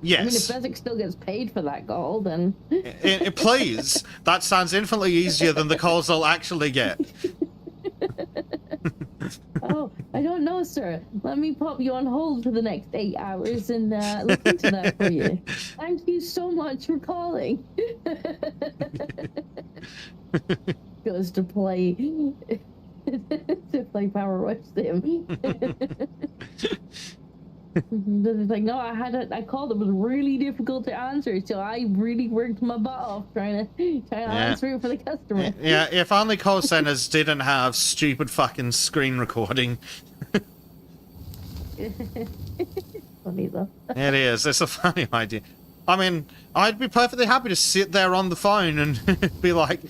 Yes. I mean, if Bezic still gets paid for that call, then... Please. That sounds infinitely easier than the calls I'll actually get. Oh, I don't know, sir. Let me pop you on hold for the next 8 hours and look into that for you. Thank you so much for calling. Goes to play... to play Power Rush Sim. It's like, no, I called. It was really difficult to answer, so I really worked my butt off trying to answer it for the customer. Yeah, if only call centers didn't have stupid fucking screen recording. Funny though. It is. It's a funny idea. I mean, I'd be perfectly happy to sit there on the phone and be like,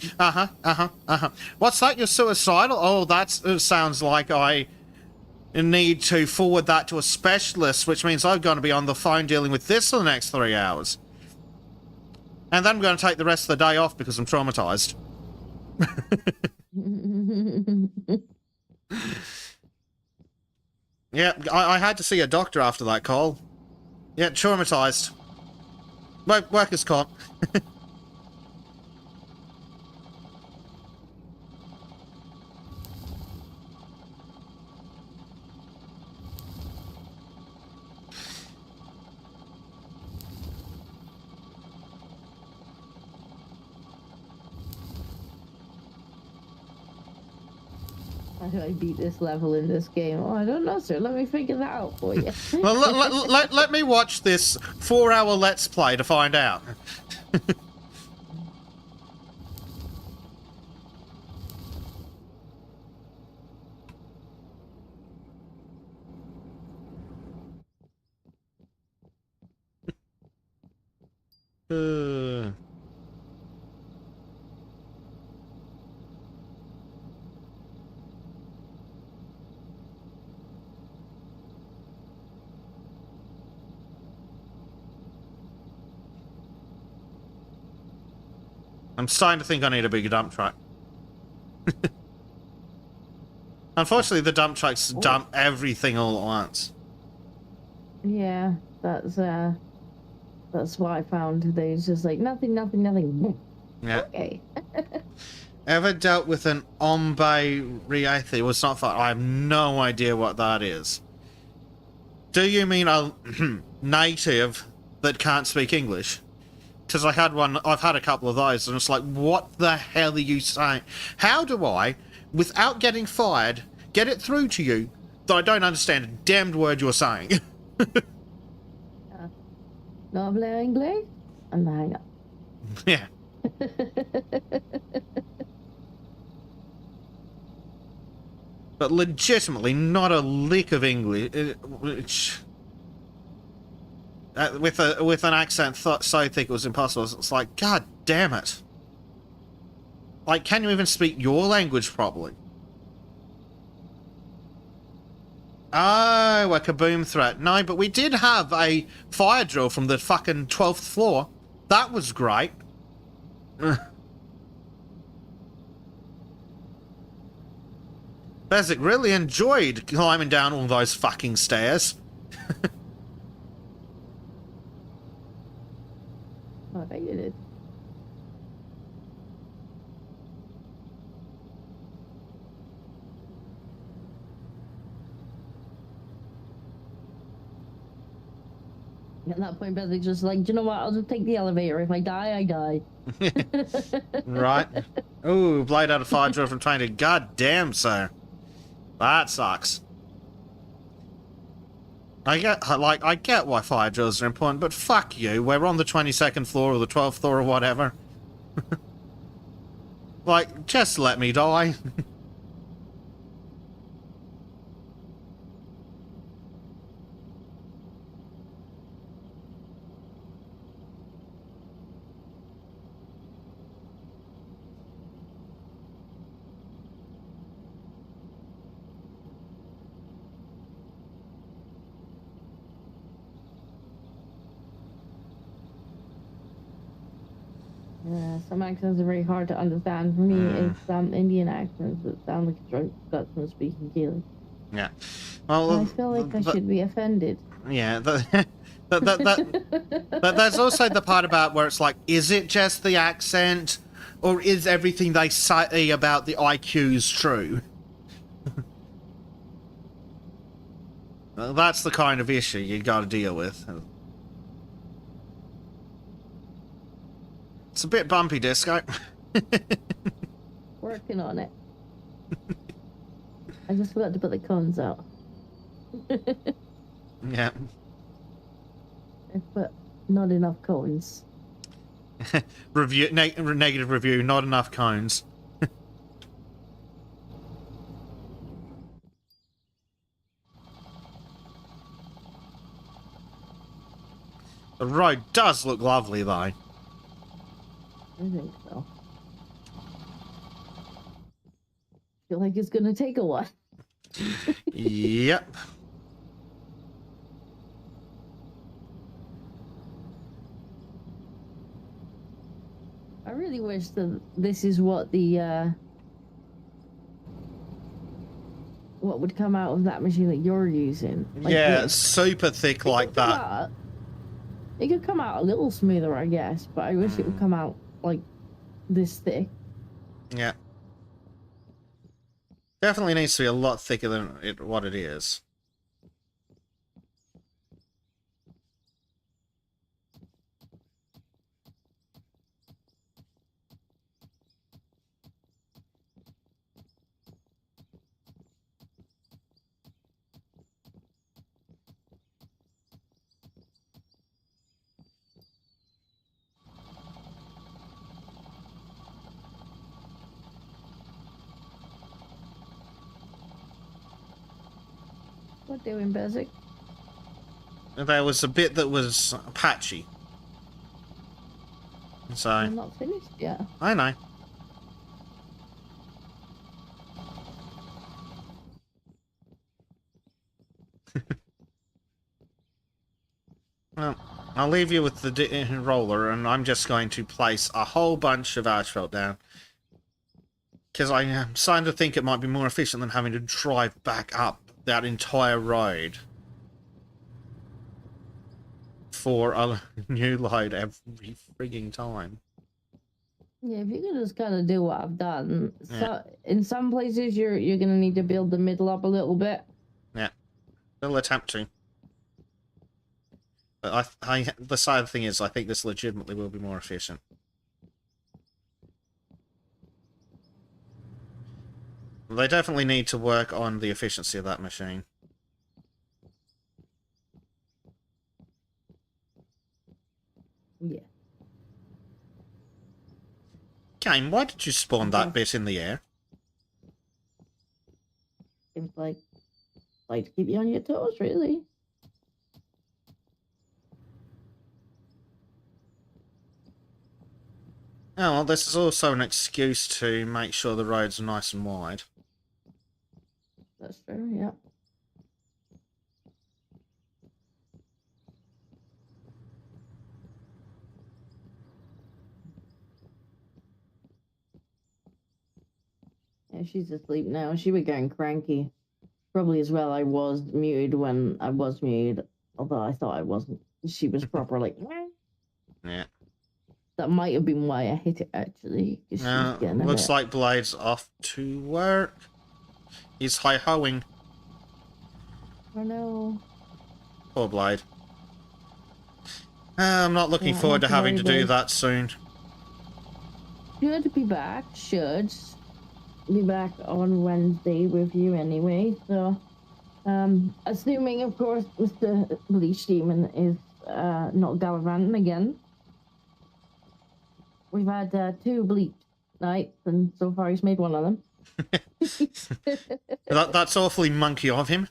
what's that, you're suicidal? Oh, that sounds like I need to forward that to a specialist, which means I'm going to be on the phone dealing with this for the next 3 hours. And then I'm going to take the rest of the day off because I'm traumatized. Yeah, I had to see a doctor after that call. Yeah, traumatized. Workers' comp. How do I beat this level in this game? Oh, I don't know, sir. Let me figure that out for you. Well, let me watch this 4-hour Let's Play to find out. I'm starting to think I need a bigger dump truck. Unfortunately, the dump trucks dump everything all at once. Yeah, that's what I found today. It's just like nothing. Yeah. Okay. Ever dealt with an Ombe Riathi? It was not fun. I have no idea what that is. Do you mean a native that can't speak English? Because I've had a couple of those, and it's like, what the hell are you saying? How do I, without getting fired, get it through to you that I don't understand a damned word you're saying? No hablo inglés? And hang up. Yeah. But legitimately, not a lick of English. With an accent so thick it was impossible. It's like, god damn it. Like, can you even speak your language properly? Oh, a kaboom threat. No, but we did have a fire drill from the fucking 12th floor. That was great. Bezic really enjoyed climbing down all those fucking stairs. Oh, I did it. At that point, Bethany's just like, do you know what? I'll just take the elevator. If I die, I die. Right. Ooh, blade out of fire drill from trying to. God damn, sir. That sucks. I get why fire drills are important, but fuck you. We're on the 22nd floor or the 12th floor or whatever. Like, just let me die. Yeah, some accents are very hard to understand. For me, it's Indian accents that sound like a drunk Scotsman speaking Gaelic. Yeah. Well, I feel like I should be offended. Yeah, that's also the part about where it's like, is it just the accent, or is everything they say about the IQs true? Well, that's the kind of issue you got to deal with. It's a bit bumpy, Disco. Working on it. I just forgot to put the cones out. Yeah. I put not enough cones. Negative review, not enough cones. The road does look lovely, though. I think so. Feel like it's gonna take a while. Yep. I really wish that this is what the what would come out of that machine that you're using. Like Yeah, this. super thick like that. It could come out a little smoother, I guess, but I wish it would come out like this thick. Yeah. Definitely needs to be a lot thicker than what it is. What doing, Bezic? There was a bit that was patchy. So... I'm not finished yet. I know. Well, I'll leave you with the roller, and I'm just going to place a whole bunch of asphalt down. Because I am starting to think it might be more efficient than having to drive back up that entire road for a new load every frigging time. Yeah, if you can just kind of do what I've done. Yeah. So, in some places, you're gonna need to build the middle up a little bit. Yeah, they'll attempt to. But the side thing is, I think this legitimately will be more efficient. They definitely need to work on the efficiency of that machine. Yeah. Game, why did you spawn that bit in the air? Seems like to keep you on your toes, really. Oh, well, this is also an excuse to make sure the roads are nice and wide. That's true, yeah. Yeah, she's asleep now. She was getting cranky. Probably as well I was muted when I was muted, although I thought I wasn't. She was proper like... Yeah. That might have been why I hit it, actually. Looks like Blade's off to work. He's hi-hoing. Oh no. Poor Blade. I'm not looking forward to having to do that soon. Should be back. Should be back on Wednesday with you anyway. So, assuming, of course, Mr. Bleach Demon is not gallivanting again. We've had 2 bleach nights, and so far he's made one of them. That's awfully monkey of him.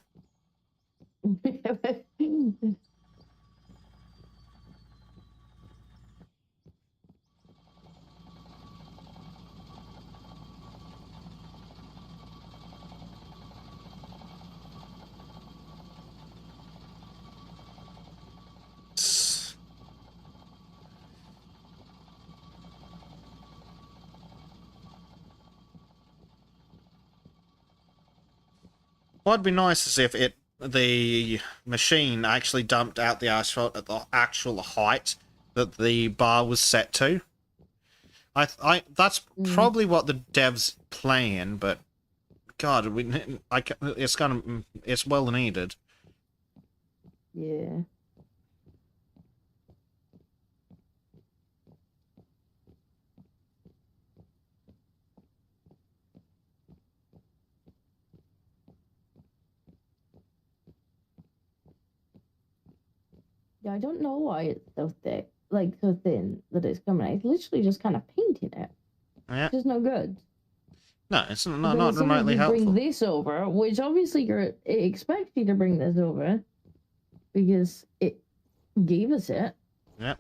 What'd be nice is if the machine actually dumped out the asphalt at the actual height that the bar was set to. That's probably what the devs plan, but God, it's well needed. Yeah. Yeah, I don't know why it's so thick, like so thin that it's coming out. It's literally just kind of painting it. Yeah. It's just no good. No, it's not remotely helpful. Bring this over, which obviously it expects you to bring this over because it gave us it. Yeah.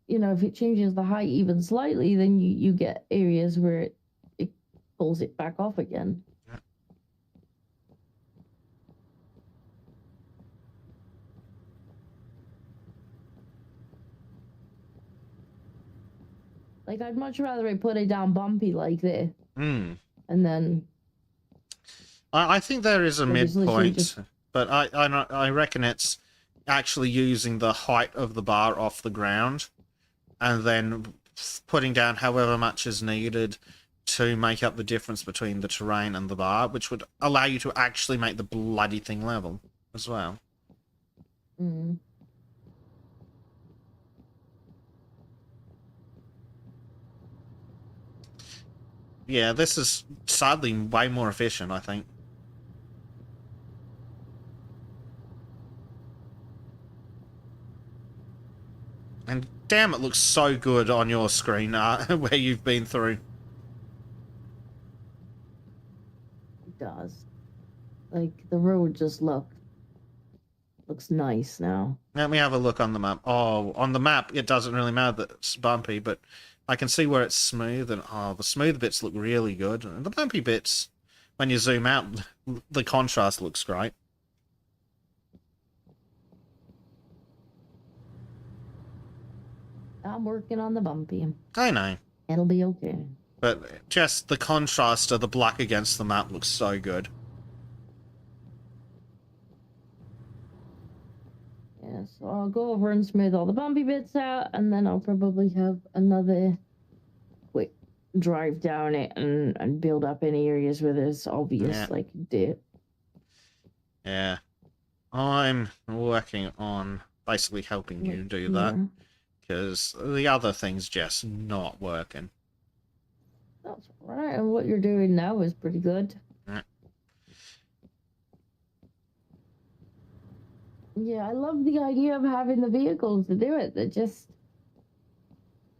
You know, if it changes the height even slightly, then you get areas where it pulls it back off again. Yeah. Like, I'd much rather it put it down bumpy like this. Mm. And then... I think there is a midpoint, just... but I reckon it's actually using the height of the bar off the ground and then putting down however much is needed to make up the difference between the terrain and the bar, which would allow you to actually make the bloody thing level as well. Mm. Yeah, this is sadly way more efficient, I think. And damn, it looks so good on your screen where you've been through. It does. Like, the road just looks nice now. Let me have a look on the map. Oh, on the map, it doesn't really matter that it's bumpy, but I can see where it's smooth, and oh, the smooth bits look really good. And the bumpy bits, when you zoom out, the contrast looks great. I'm working on the bumpy. I know. It'll be okay. But just the contrast of the black against the map looks so good. Yeah, so I'll go over and smooth all the bumpy bits out, and then I'll probably have another quick drive down it and build up any areas where there's obvious, like, dip. Yeah. I'm working on basically helping you do that. Because the other thing's just not working. That's right, and what you're doing now is pretty good. Yeah, I love the idea of having the vehicles to do it. That just...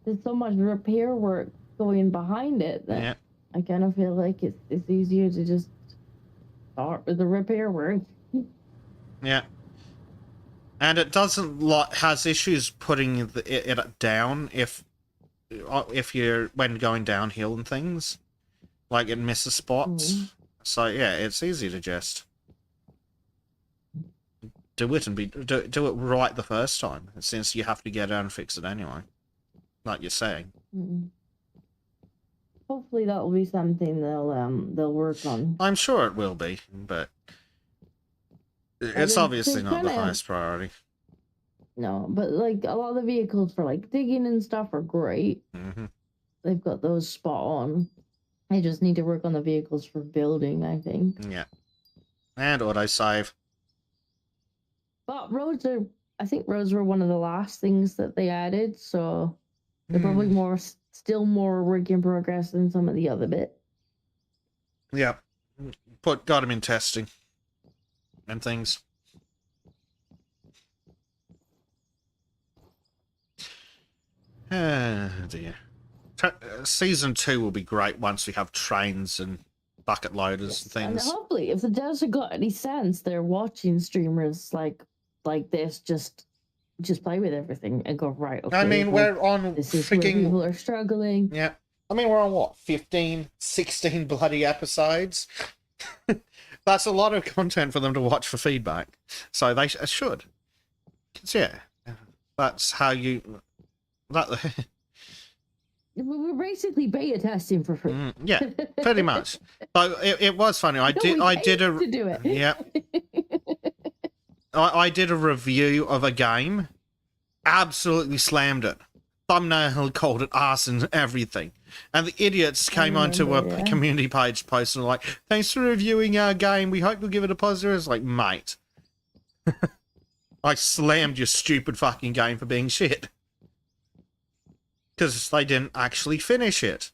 There's so much repair work going behind it that I kind of feel like it's easier to just start with the repair work. Yeah. And it doesn't has issues putting it down if you're when going downhill and things, like it misses spots. So yeah, it's easy to just do it and do it right the first time, since you have to get out and fix it anyway, like you're saying. Hopefully that will be something they'll work on. I'm sure it will be, but it's obviously not the highest priority. No, but like a lot of the vehicles for like digging and stuff are great. They've got those spot on. I just need to work on the vehicles for building, I think. Yeah. And autosave. But I think roads were one of the last things that they added, so they're probably still more work in progress than some of the other bit. Yeah. Got them in testing and things. Dear. Season 2 will be great once we have trains and bucket loaders and things. And hopefully, if the devs got any sense, they're watching streamers like this just play with everything and go, right, okay. I mean, we're on this is where people are struggling. Yeah. I mean, we're on what, 15, 16 bloody episodes? That's a lot of content for them to watch for feedback. So they should. 'Cause, yeah, that's how you... We're basically beta testing for free. Yeah, pretty much. But it was funny. I did a to do it. Yeah. I did a review of a game. Absolutely slammed it. Thumbnail called it arse and everything. And the idiots came onto a community page post and were like, thanks for reviewing our game. We hope you'll give it a positive. It's like, mate. I slammed your stupid fucking game for being shit. Because they didn't actually finish it.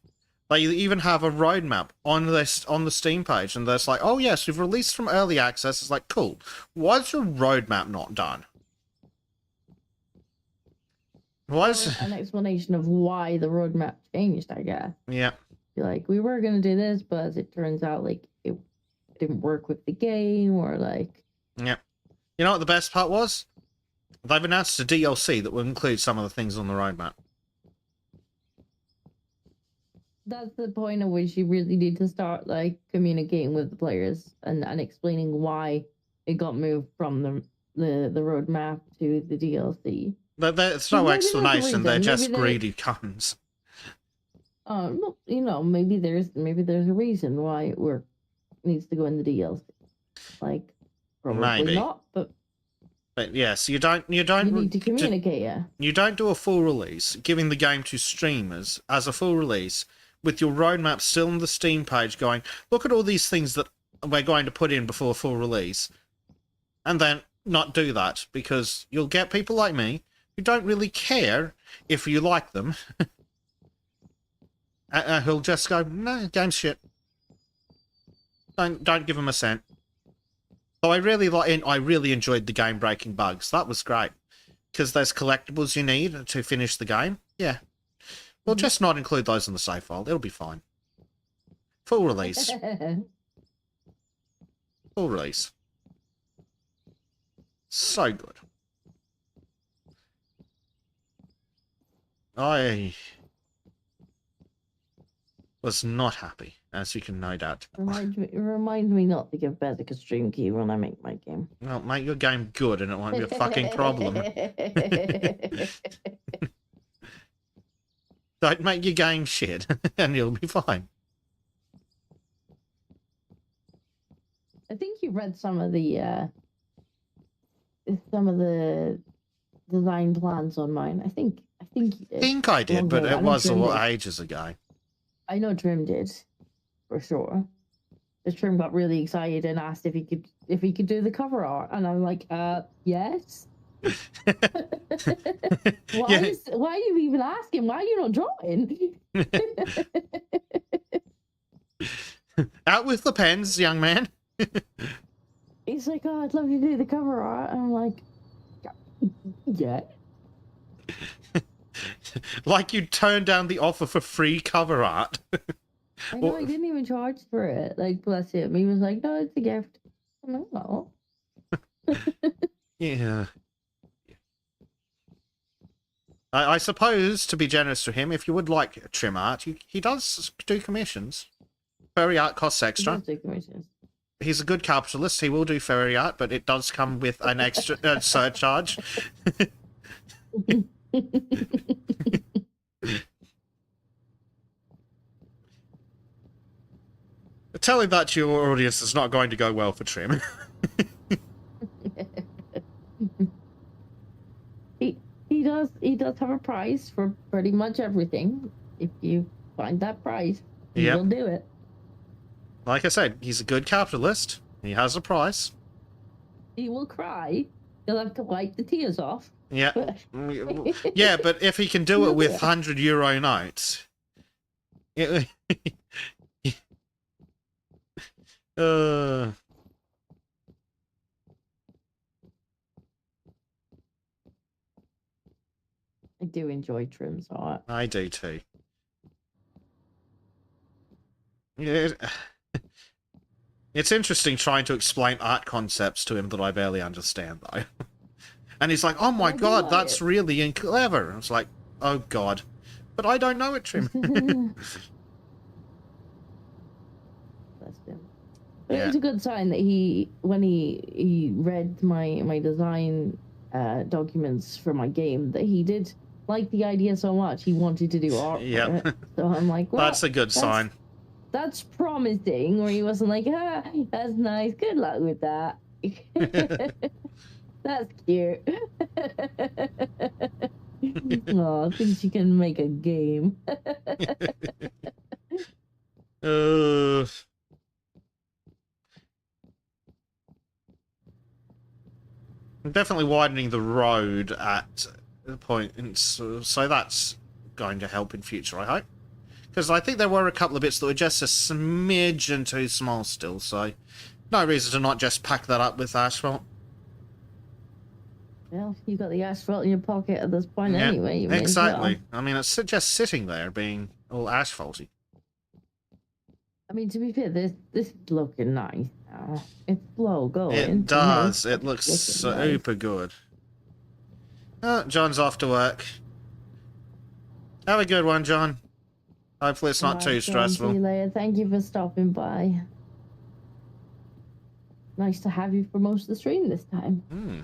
They even have a roadmap on the Steam page, and they're like, oh yes, we've released from early access. It's like, cool. Why is your roadmap not done? Why is an explanation of why the roadmap changed, I guess. Yeah. Like, we were gonna do this, but as it turns out, like, it didn't work with the game or like. Yeah. You know what the best part was? They've announced a DLC that will include some of the things on the roadmap. That's the point at which you really need to start like communicating with the players and explaining why it got moved from the roadmap to the DLC. There's no Maybe there's a explanation. They're reason. just Maybe greedy cunts. Well, you know, maybe there's a reason why it needs to go in the DLC. Like, probably Maybe. not, but yes, you don't you need to communicate. Yeah. You don't do a full release, giving the game to streamers as a full release with your roadmap still on the Steam page going, look at all these things that we're going to put in before full release, and then not do that, because you'll get people like me who don't really care if you like them, who'll just go, no, game's shit. Don't give them a cent. So I really enjoyed the game-breaking bugs. That was great. Because there's collectibles you need to finish the game. Yeah. We'll just not include those in the save file. It'll be fine. Full release. Full release. So good. I was not happy, as you can no doubt tell. Remind me not to give Bezic a stream key when I make my game. Well, make your game good and it won't be a fucking problem. Don't make your game shit and you'll be fine. I think you read some of the design plans on mine. I think you did. I think I did, but it was ages ago. I know Trim did, for sure. Because Trim got really excited and asked if he could do the cover art, and I'm like, yes. Why are you even asking? Why are you not drawing? Out with the pens, young man. He's like, oh, I'd love you to do the cover art. And I'm like, yeah. Like you turned down the offer for free cover art. I know, he didn't even charge for it. Like, bless him. He was like, no, it's a gift. I'm like, oh. Yeah. I suppose, to be generous to him, if you would like trim art, he does do commissions. Fairy art costs extra. He does do commissions. He's a good capitalist. He will do fairy art, but it does come with an extra surcharge. Telling that to your audience is not going to go well for Trim. He does have a price for pretty much everything. If you find that price, he'll do it. Like I said, he's a good capitalist. He has a price. He will cry. He'll have to wipe the tears off. Yeah. Yeah, but if he can do it with €100 notes... I do enjoy Trim's art. I do too. Yeah, it's interesting trying to explain art concepts to him that I barely understand, though. And he's like, oh my god, that's really clever. I was like, oh god. But I don't know it, Trim. But it was a good sign that when he read my design documents for my game, that he did like the idea so much he wanted to do art for it. So I'm like, well, that's a good sign. That's promising. Where he wasn't like, that's nice, good luck with that. That's cute. Oh, thinks you can make a game. Definitely widening the road at the point, so that's going to help in future, I hope. Because I think there were a couple of bits that were just a smidgen too small still, so no reason to not just pack that up with asphalt. Well, you've got the asphalt in your pocket at this point anyway. You exactly. I mean, it's just sitting there being all asphalty. I mean, to be fair, this is looking nice Oh, it's slow going. It For me. does. It looks Looking nice. super good. Oh, John's off to work. Have a good one, John. Hopefully it's not too John, stressful. see you later. Thank you for stopping by. Nice to have you for most of the stream this time. Hmm.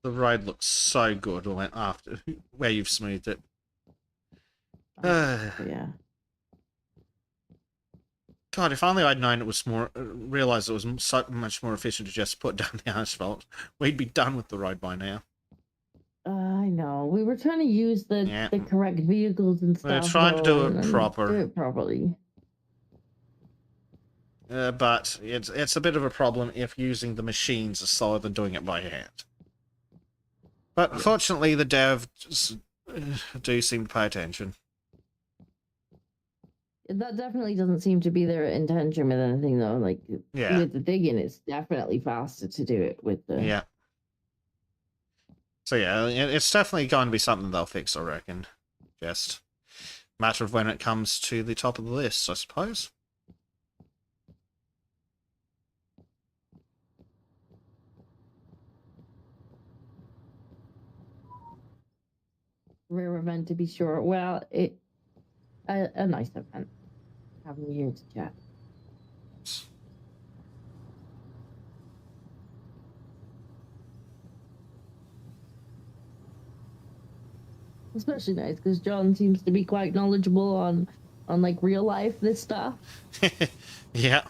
The ride looks so good after where you've smoothed it. Yeah. God, if only I'd known it was more, realized it was so much more efficient to just put down the asphalt. We'd be done with the road by now. I know. We were trying to use the correct vehicles and stuff. We're trying to do it and proper. Do it properly. But it's a bit of a problem if using the machines is slower than doing it by hand. But fortunately, the devs do seem to pay attention. That definitely doesn't seem to be their intention with anything, though. Like, Yeah. with the digging, it's definitely faster to do it with the... Yeah. So yeah, it's definitely going to be something they'll fix, I reckon. Just a matter of when it comes to the top of the list, I suppose. Rare event, to be sure. Well, a nice event. Having you here to chat. Especially nice because John seems to be quite knowledgeable on like real life this stuff. Yeah.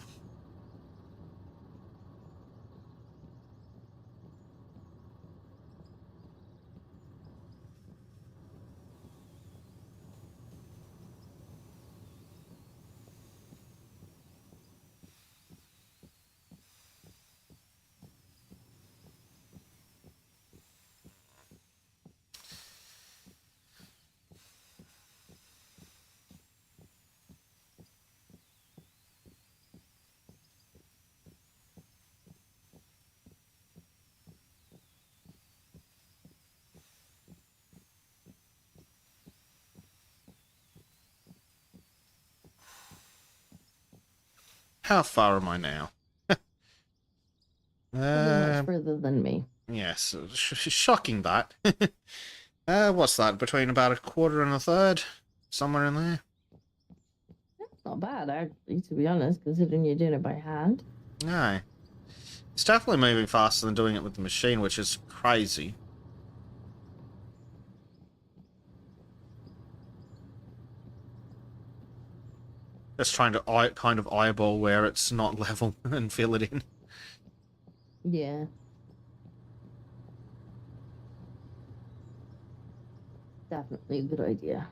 How far am I now? Much further than me. Yes, shocking that. What's that? Between about a quarter and a third? Somewhere in there? That's not bad, actually, to be honest, considering you're doing it by hand. No. It's definitely moving faster than doing it with the machine, which is crazy. Just trying to kind of eyeball where it's not level and fill it in. Yeah. Definitely a good idea.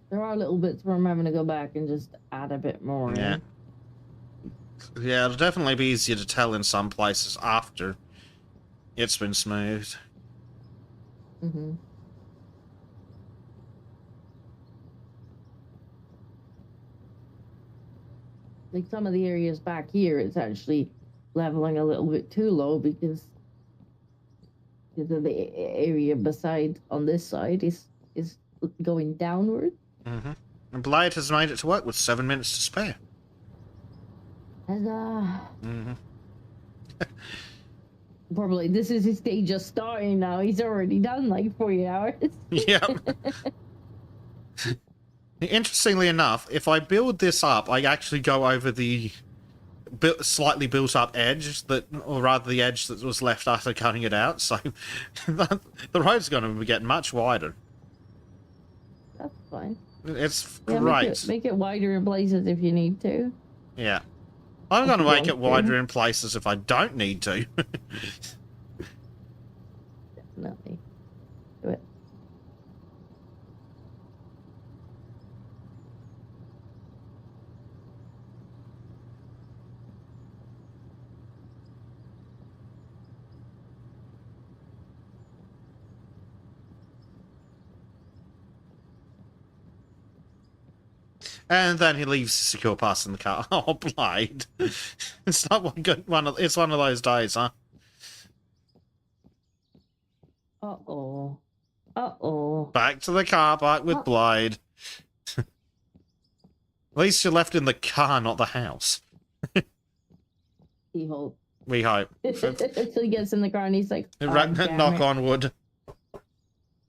There are little bits where I'm having to go back and just add a bit more. Yeah. Yeah, it'll definitely be easier to tell in some places after it's been smoothed. Mm-hmm. Like some of the areas back here, it's actually leveling a little bit too low because of the area beside on this side is going downward. Mm-hmm. And Blight has made it to work with 7 minutes to spare. And probably this is his day just starting now. He's already done like 40 hours. Yep. Interestingly enough, if I build this up, I actually go over the slightly built up edge or rather the edge that was left after cutting it out. So the road's going to get much wider. That's fine. It's yeah, great. Make it wider in places if you need to. Yeah. I'm going to make it wider in places if I don't need to. Definitely. Do it. And then he leaves the secure pass in the car. Oh, Blade. It's not one good one. It's one of those days, huh? Uh-oh. Uh-oh. Back to the car park with Blade. At least you're left in the car, not the house. He hopes. We hope. So he gets in the car and he's like, "God Knock on wood.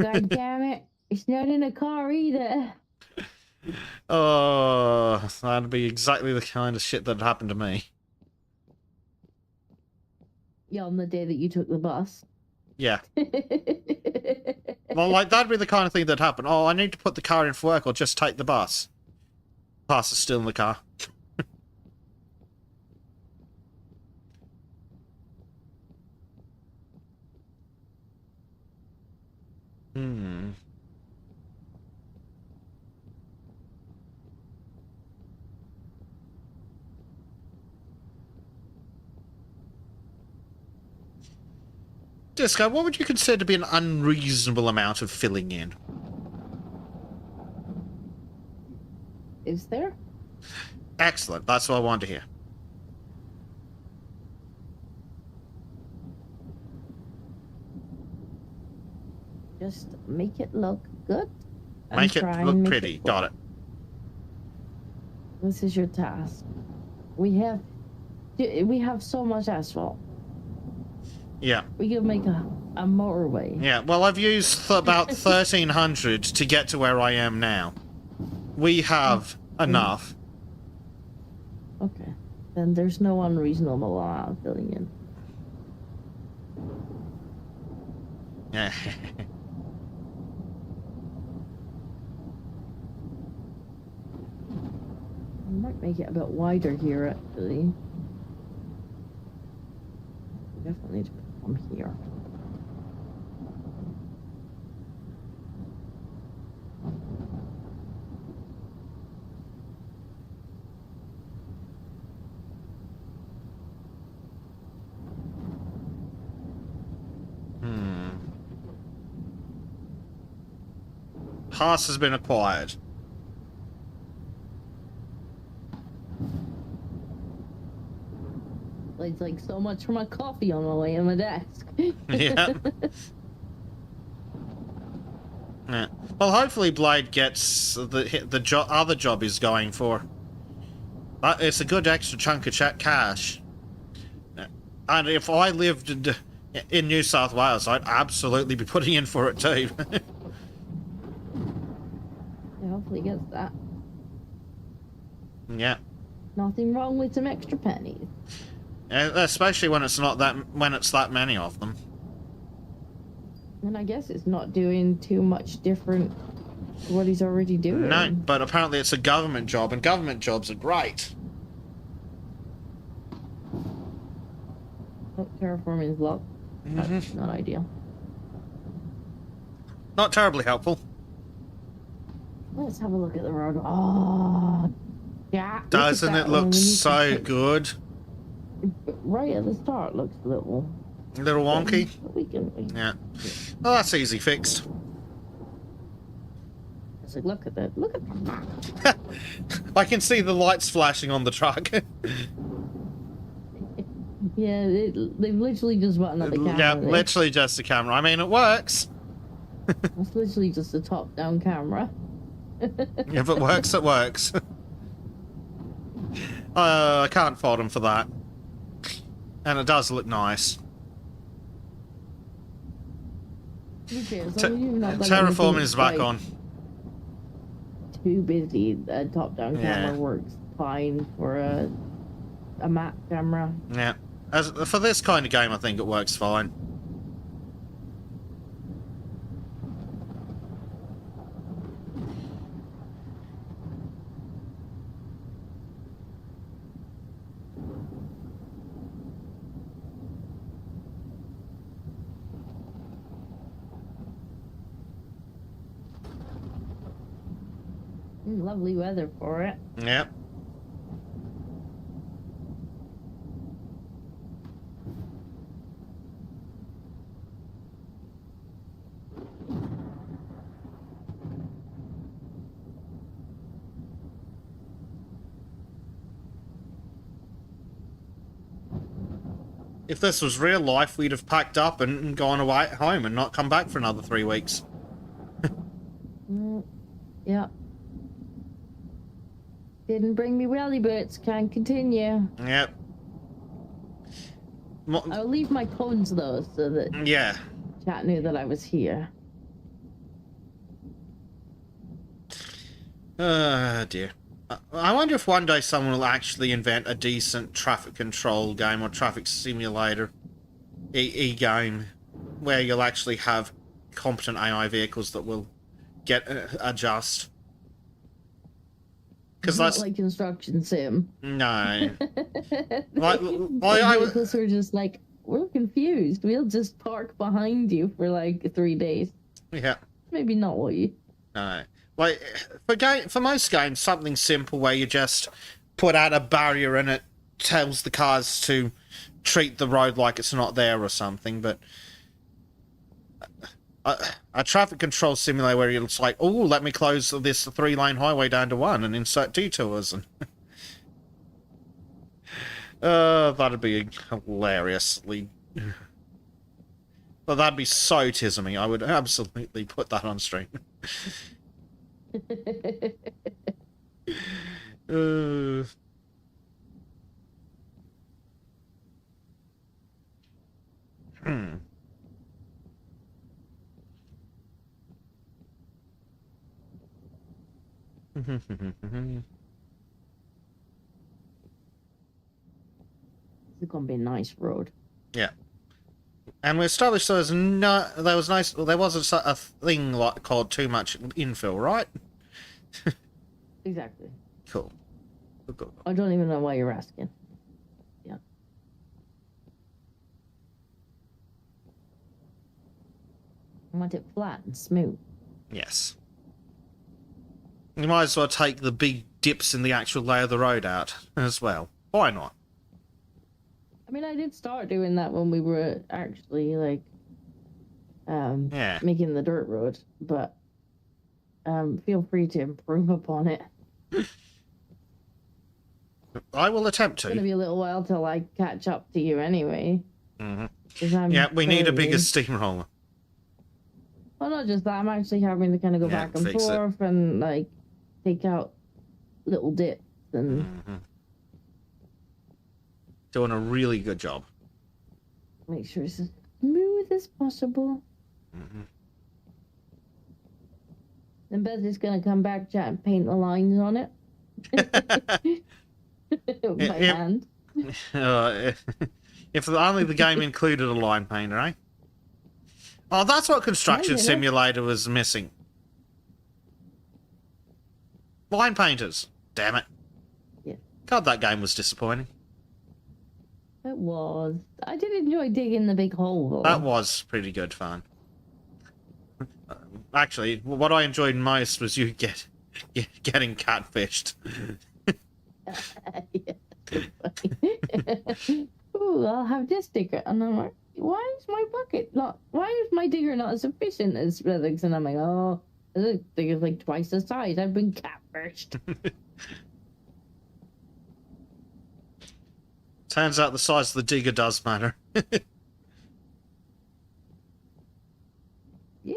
God damn it. It's not in a car either." Oh, that'd be exactly the kind of shit that happened to me. Yeah, on the day that you took the bus. Yeah. Well, like, that'd be the kind of thing that happened. Oh, I need to put the car in for work or just take the bus. Pass is still in the car. Hmm. Disco, what would you consider to be an unreasonable amount of filling in? Is there? Excellent. That's what I wanted to hear. Just make it look good. Make it look pretty. Got it. This is your task. We have so much asphalt. Yeah. We could make a motorway. Yeah, well, I've used about 1,300 to get to where I am now. We have enough. Okay. Then there's no unreasonable amount of filling in. Yeah. I might make it a bit wider here, actually. Definitely need to put it from here. Pass has been acquired. It's like so much for my coffee on the way on my desk. Yeah. Yeah. Well, hopefully Blade gets the other job he's going for. It's a good extra chunk of cash. And if I lived in New South Wales, I'd absolutely be putting in for it too. Yeah, hopefully he gets that. Yeah. Nothing wrong with some extra pennies. Especially when it's that many of them. And I guess it's not doing too much different to what he's already doing. No, but apparently it's a government job, and government jobs are great. Oh, terraforming is locked. That's not ideal. Not terribly helpful. Let's have a look at the road. Oh, yeah. Doesn't it look so good? Right at the start, looks a little wonky. Yeah. Well, that's easy fixed. It's like, look at that. Look at that. I can see the lights flashing on the truck. Yeah, they've literally just bought another camera. Yeah, literally just a camera. I mean, it works. It's literally just a top-down camera. If it works, it works. I can't fault him for that. And it does look nice. Terraforming is back on. Too busy. A top-down camera works fine for a map camera. Yeah. For this kind of game, I think it works fine. Lovely weather for it. Yep. If this was real life, we'd have packed up and gone away home and not come back for another 3 weeks. Yeah. Didn't bring me welly boots. Can't continue. Yep. I'll leave my cones though, so that chat knew that I was here. Dear. I wonder if one day someone will actually invent a decent traffic control game or traffic simulator e-game where you'll actually have competent AI vehicles that will adjust. Because that's not like construction sim. No. Vehicles are just like, we're confused. We'll just park behind you for like 3 days. Yeah. Maybe not what you. No. Like for most games, something simple where you just put out a barrier and it tells the cars to treat the road like it's not there or something. But a traffic control simulator where it's like, oh, let me close this 3-lane highway down to 1 and insert detours and that'd be hilariously. But that'd be so tismy. I would absolutely put that on stream. It's gonna be a nice road. Yeah. And we established there was a thing like called too much infill, right? Exactly. Cool. Cool. I don't even know why you're asking. Yeah. I want it flat and smooth. Yes. You might as well take the big dips in the actual lay of the road out as well. Why not? I mean, I did start doing that when we were actually, like, making the dirt road, but feel free to improve upon it. I will attempt to. It's going to be a little while till I catch up to you anyway. Mm-hmm. Yeah, we need a bigger steamroller. Well, not just that, I'm actually having to kind of go back and forth and, like, take out little dips and... Doing a really good job. Make sure it's as smooth as possible. Then Betsy's gonna come back, chat, and paint the lines on it. With my hand. If only the game included a line painter, eh? Oh, that's what Construction Simulator was missing. Line painters. Damn it. Yeah. God, that game was disappointing. It was. I did enjoy digging the big hole, though. That was pretty good fun. Actually, what I enjoyed most was you getting catfished. Ooh, I'll have this digger. And I'm like, why is my digger not as efficient as Smithwick's? And I'm like, oh, this digger's like twice the size. I've been catfished. Turns out the size of the digger does matter. Yeah.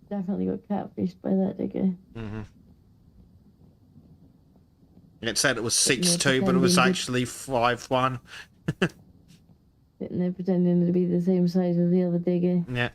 Definitely got catfished by that digger. It said it was 6'2", but it was actually 5'1". Sitting there pretending to be the same size as the other digger. Yeah.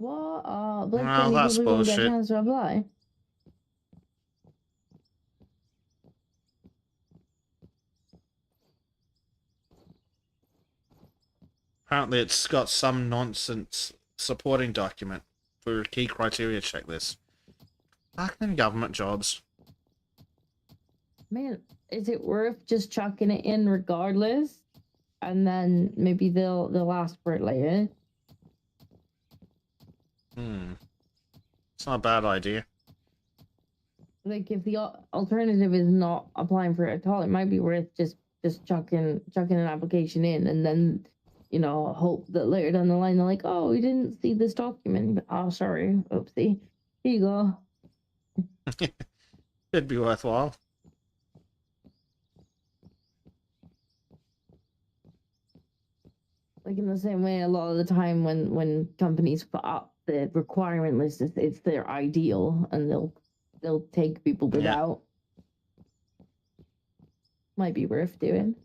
What? Like Well, so that's people won't get a bullshit. chance to apply. Apparently, it's got some nonsense supporting document for a key criteria checklist. Fucking government jobs. Man, is it worth just chucking it in regardless? And then maybe they'll ask for it later. It's not a bad idea. Like if the alternative is not applying for it at all, it might be worth just chucking an application in, and then hope that later down the line they're like, oh, we didn't see this document. Oh, sorry, oopsie. Here you go. It'd be worthwhile. Like in the same way, a lot of the time when companies put up the requirement list, it's their ideal, and they'll take people without. Might be worth doing.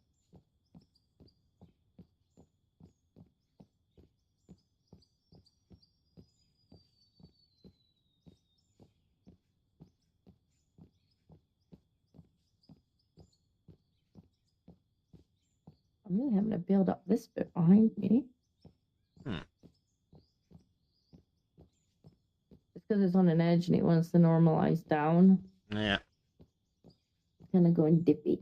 I'm really having to build up this bit behind me. It's because it's on an edge and it wants to normalize down. Yeah. It's kind of going dippy.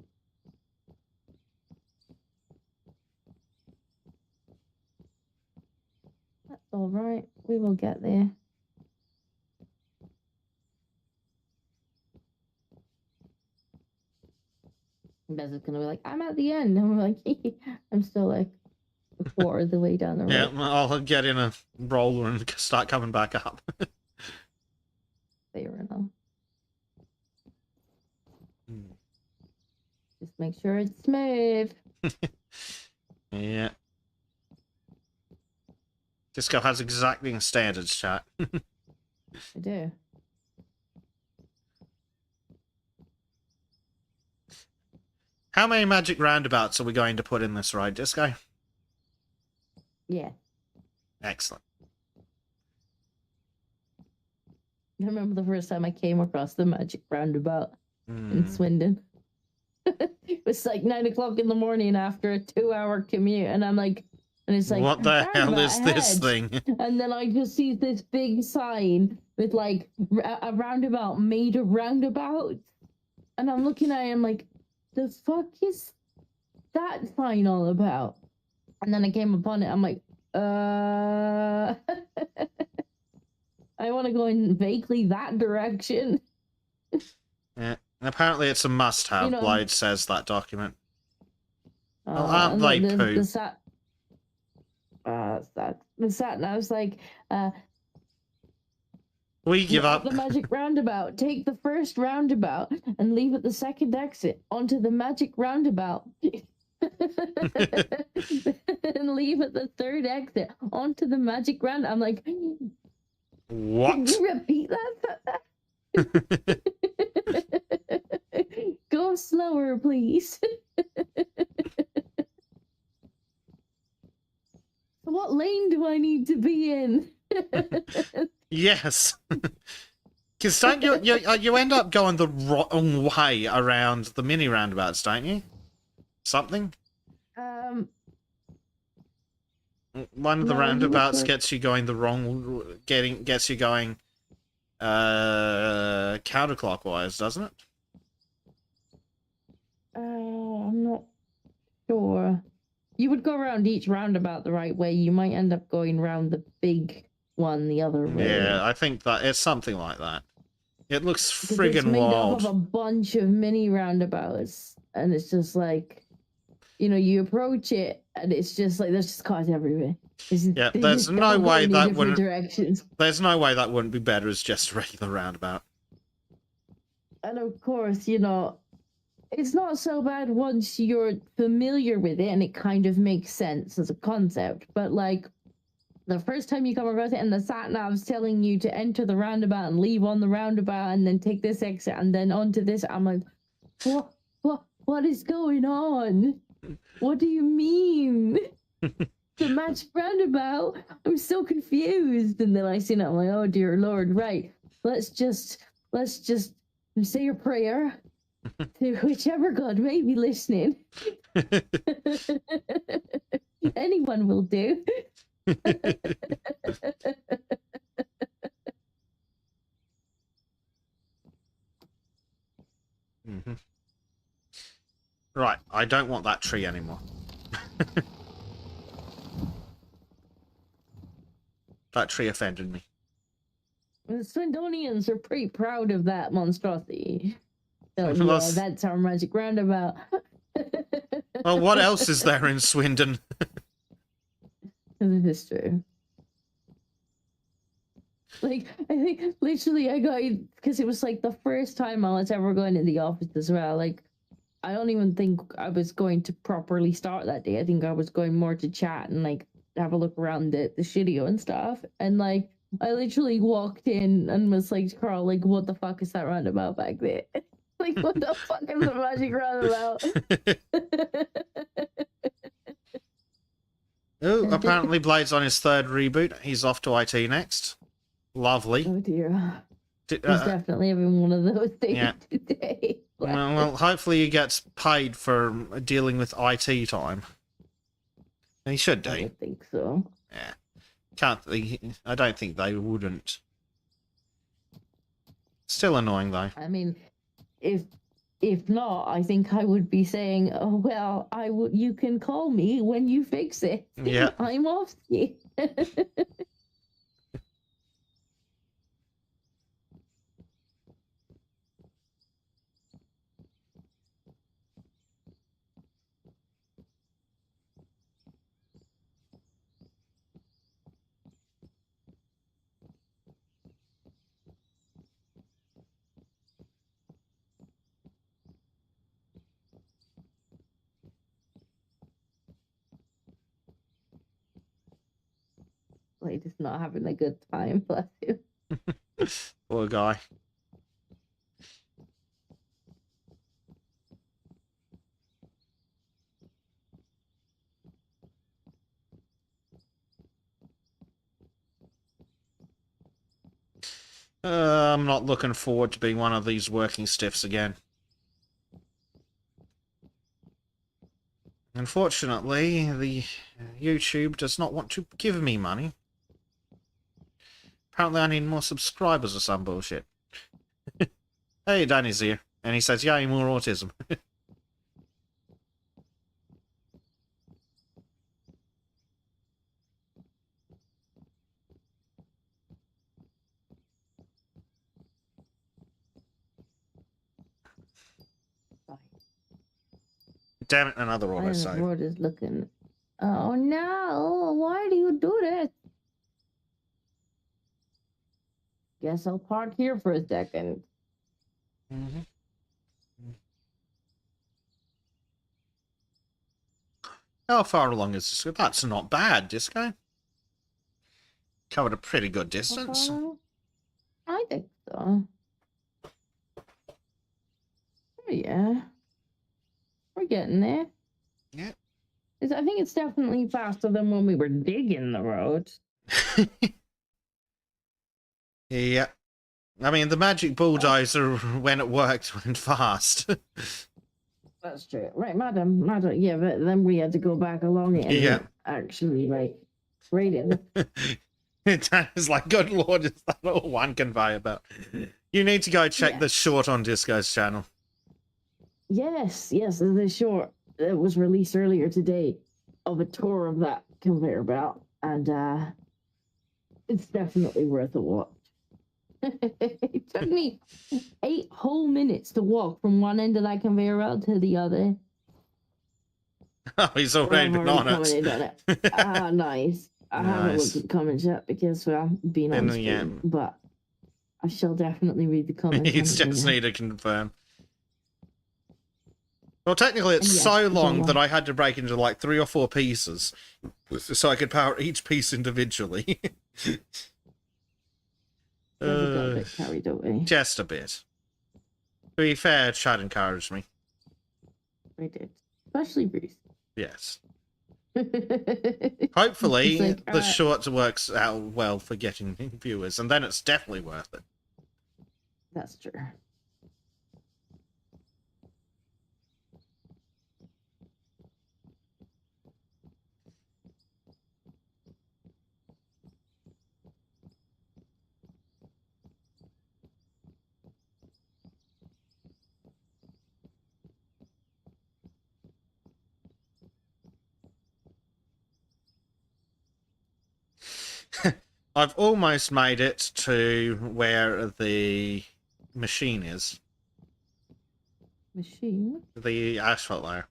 That's all right. We will get there. Bez is gonna be like, I'm at the end. And we're like, I'm still like a quarter of the way down the road. Yeah, I'll get in a roller and start coming back up. Fair enough. Just make sure it's smooth. Yeah. Disco has exacting standards, chat. I do. How many magic roundabouts are we going to put in this ride, Disco? Yeah. Excellent. I remember the first time I came across the magic roundabout in Swindon. It was like 9 o'clock in the morning after a 2-hour commute, and I'm like, and it's like, what the hell is this ahead. thing? And then I just see this big sign with like a roundabout made of roundabouts, and I'm looking at it, I'm like, the fuck is that sign all about? And then I came upon it, I'm like, I want to go in vaguely that direction. Yeah. And apparently it's a must-have, Blade says, that document. Well, aren't they poo? The sat nav's like, we give up. The magic roundabout. Take the first roundabout and leave at the second exit onto the magic roundabout. And leave at the third exit onto the magic round. I'm like, what? Can you repeat that? Go slower, please. What lane do I need to be in? Yes. Because don't you end up going the wrong way around the mini roundabouts, don't you? Something? One of the roundabouts gets you going the wrong, gets you going counterclockwise, doesn't it? I'm not sure. You would go around each roundabout the right way. You might end up going around the big one the other way. Yeah, I think that it's something like that. It looks friggin' it's made wild. up of a bunch of mini roundabouts, and it's just like, you approach it, and it's just like there's just cars everywhere. Yeah, there's no way that wouldn't. Directions. There's no way that wouldn't be better as just a regular roundabout. And of course, it's not so bad once you're familiar with it, and it kind of makes sense as a concept. But like, the first time you come across it, and the sat nav's telling you to enter the roundabout and leave on the roundabout, and then take this exit, and then onto this, I'm like, what is going on? What do you mean? The magic roundabout. I'm so confused. And then I see it. I'm like, oh dear Lord, right. Let's just say your prayer to whichever God may be listening. Anyone will do. Mm-hmm. Right, I don't want that tree anymore. That tree offended me. The Swindonians are pretty proud of that monstrosity. So Well, yeah, that's our magic roundabout. well, what else is there in Swindon? This is true. Like, I think literally I got, because it was like the first time I was ever going in the office as well. Like, I don't even think I was going to properly start that day. I think I was going more to chat and like have a look around the studio and stuff. And like, I literally walked in and was like, Carl, like, what the fuck is that roundabout back there? Like, what the fuck is the magic roundabout? Oh, apparently Blade's on his third reboot. He's off to IT next. Lovely. Oh dear. He's definitely having one of those days today. Well, hopefully he gets paid for dealing with IT time. He should do. I think so. Yeah. I don't think they wouldn't. Still annoying though. I mean, if not, I think I would be saying, oh well, you can call me when you fix it. Yeah. I'm off you. Like, just not having a good time, bless you. Poor guy. I'm not looking forward to being one of these working stiffs again. Unfortunately, the YouTube does not want to give me money. Apparently I need more subscribers or some bullshit. Hey, Danny's here. And he says, yay, more autism. Damn it, another auto save. The road is looking. Oh no! Why do you do this? Guess I'll park here for a second. Mm-hmm. How far along is this? That's not bad, Disco. Covered a pretty good distance. I think so. Oh, yeah. We're getting there. Yeah. I think it's definitely faster than when we were digging the road. Yeah. I mean, the magic bulldozer, when it worked, went fast. That's true. Right, madam. Yeah, but then we had to go back along it and actually, like, rate it. It's like, good lord, is that all one conveyor belt? You need to go check the short on Disco's channel. Yes, the short that was released earlier today of a tour of that conveyor belt, and it's definitely worth a watch. It took me 8 whole minutes to walk from one end of that conveyor belt to the other. Oh, he's already been on it. Ah, nice. I haven't looked at the comments yet because, well, being on stream, but I shall definitely read the comments. You just need to confirm. Well, technically, it's so long that I had to break into like 3 or 4 pieces so I could power each piece individually. Got a bit carried away. Just a bit. To be fair, Chad encouraged me. I did. Especially Bruce. Yes. Hopefully, like, the short works out well for getting viewers, and then it's definitely worth it. That's true. I've almost made it to where the machine is. Machine? The asphalt layer.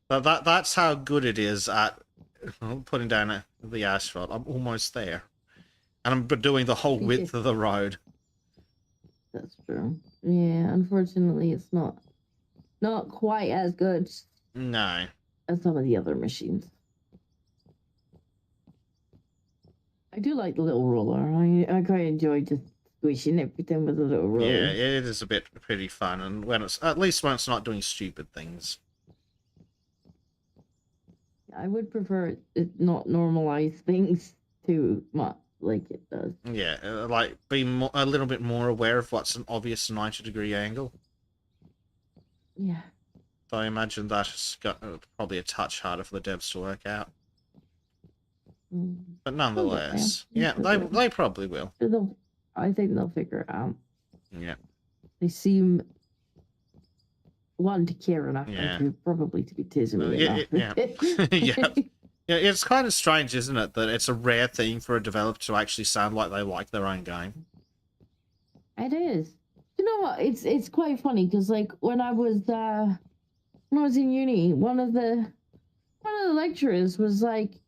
But that's how good it is at putting down the asphalt. I'm almost there. And I'm doing the whole width of the road. That's true. Yeah, unfortunately, it's not quite as good. No. As some of the other machines. I do like the little roller. I quite enjoy just squishing everything with the little roller. Yeah, it is a bit pretty fun, and when it's at least when it's not doing stupid things. I would prefer it not normalize things too much like it does. Yeah, like be a little bit more aware of what's an obvious 90-degree angle. Yeah. So I imagine that's got probably a touch harder for the devs to work out. But nonetheless, yeah, they probably will. I think they'll figure it out. Yeah. They seem one to care enough, yeah. and probably to be tismy enough. Yeah. Yeah, it's kind of strange, isn't it, that it's a rare thing for a developer to actually sound like they like their own game. It is. You know what? It's quite funny because like when I was in uni, one of the lecturers was like,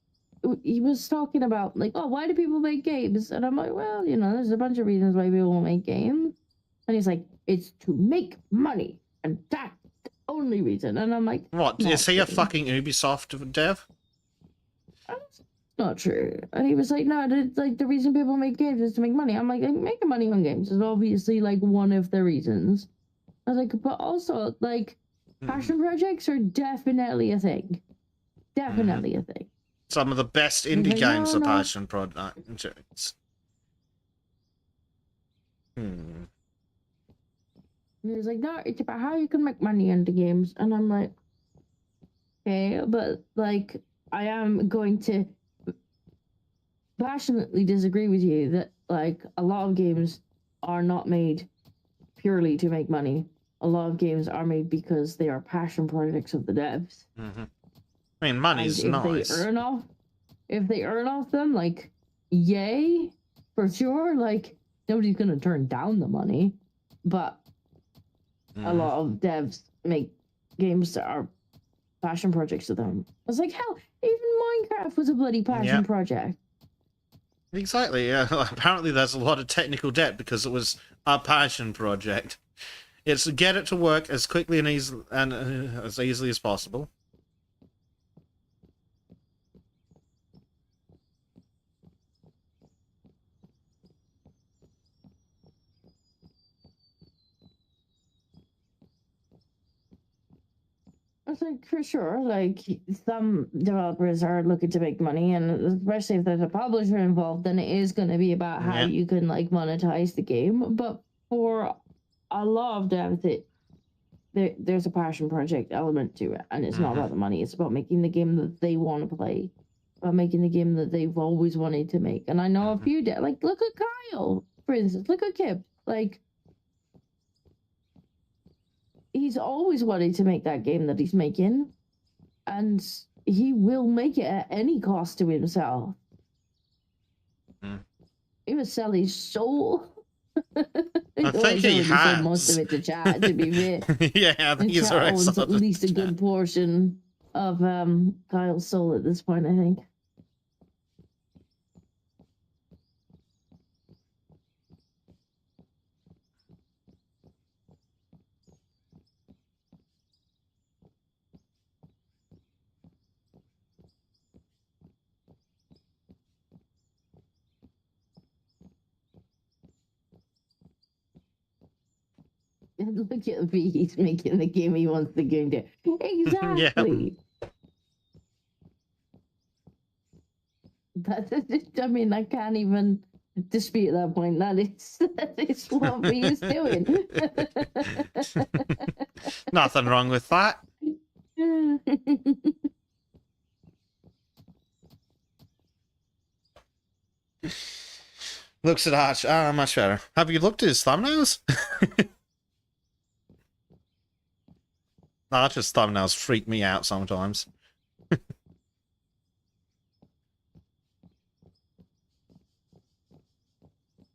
he was talking about like, oh, why do people make games? And I'm like, well, there's a bunch of reasons why people make games. And he's like, it's to make money, and that's the only reason. And I'm like, what is he a fucking Ubisoft dev? That's not true. And he was like, no, it's like the reason people make games is to make money. I'm like, making money on games is obviously like one of the reasons. I was like, but also like passion projects are definitely a thing. Definitely a thing. Some of the best indie games are passion projects. He was like, no, it's about how you can make money into games. And I'm like, okay, but like, I am going to passionately disagree with you that like a lot of games are not made purely to make money. A lot of games are made because they are passion projects of the devs. I mean, money's nice. If they earn off them, like, yay, for sure. Like, nobody's gonna turn down the money, but a lot of devs make games that are passion projects of them. I was like, hell, even Minecraft was a bloody passion project. Exactly, yeah. Apparently there's a lot of technical debt because it was a passion project. It's to get it to work as quickly and as easily as possible. It's like, for sure, like, some developers are looking to make money, and especially if there's a publisher involved, then it is going to be about how you can, like, monetize the game. But for a lot of devs, there's a passion project element to it, and it's not about the money. It's about making the game that they want to play, about making the game that they've always wanted to make. And I know a few, like, look at Kyle, for instance. Look at Kip. Like, he's always wanted to make that game that he's making, and he will make it at any cost to himself. He was sell his soul. I think he has. Most of it to chat, to be fair. Yeah, I think he's alright. Owns at least a good portion of Kyle's soul at this point, I think. Look at me, he's making the game he wants to go into. Exactly. That's I mean, I can't even dispute that point. That is what he is doing. Nothing wrong with that. Looks at Arch. Ah, much better. Have you looked at his thumbnails? Arch's thumbnails freak me out sometimes.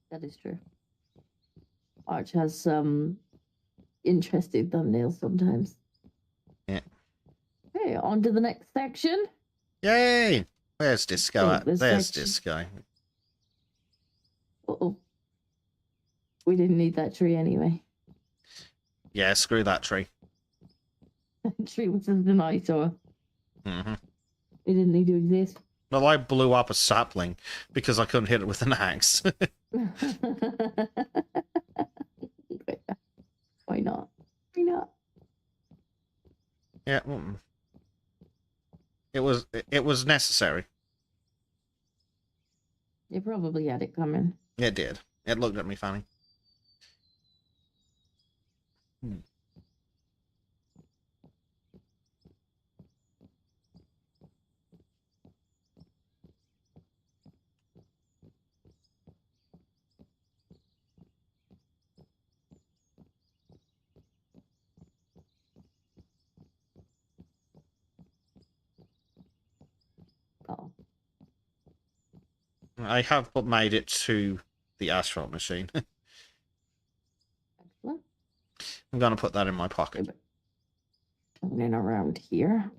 That is true. Arch has some interesting thumbnails sometimes. Yeah. Okay, on to the next section. Yay! Where's Disco at? There's Disco. Uh-oh. We didn't need that tree anyway. Yeah, screw that tree. That tree was just an eyesore. Mm-hmm. It didn't need to exist. Well, I blew up a sapling because I couldn't hit it with an axe. Why not? Why not? Yeah. It was necessary. You probably had it coming. It did. It looked at me funny. Oh. I have made it to the asphalt machine. Excellent. I'm going to put that in my pocket. Coming in around here.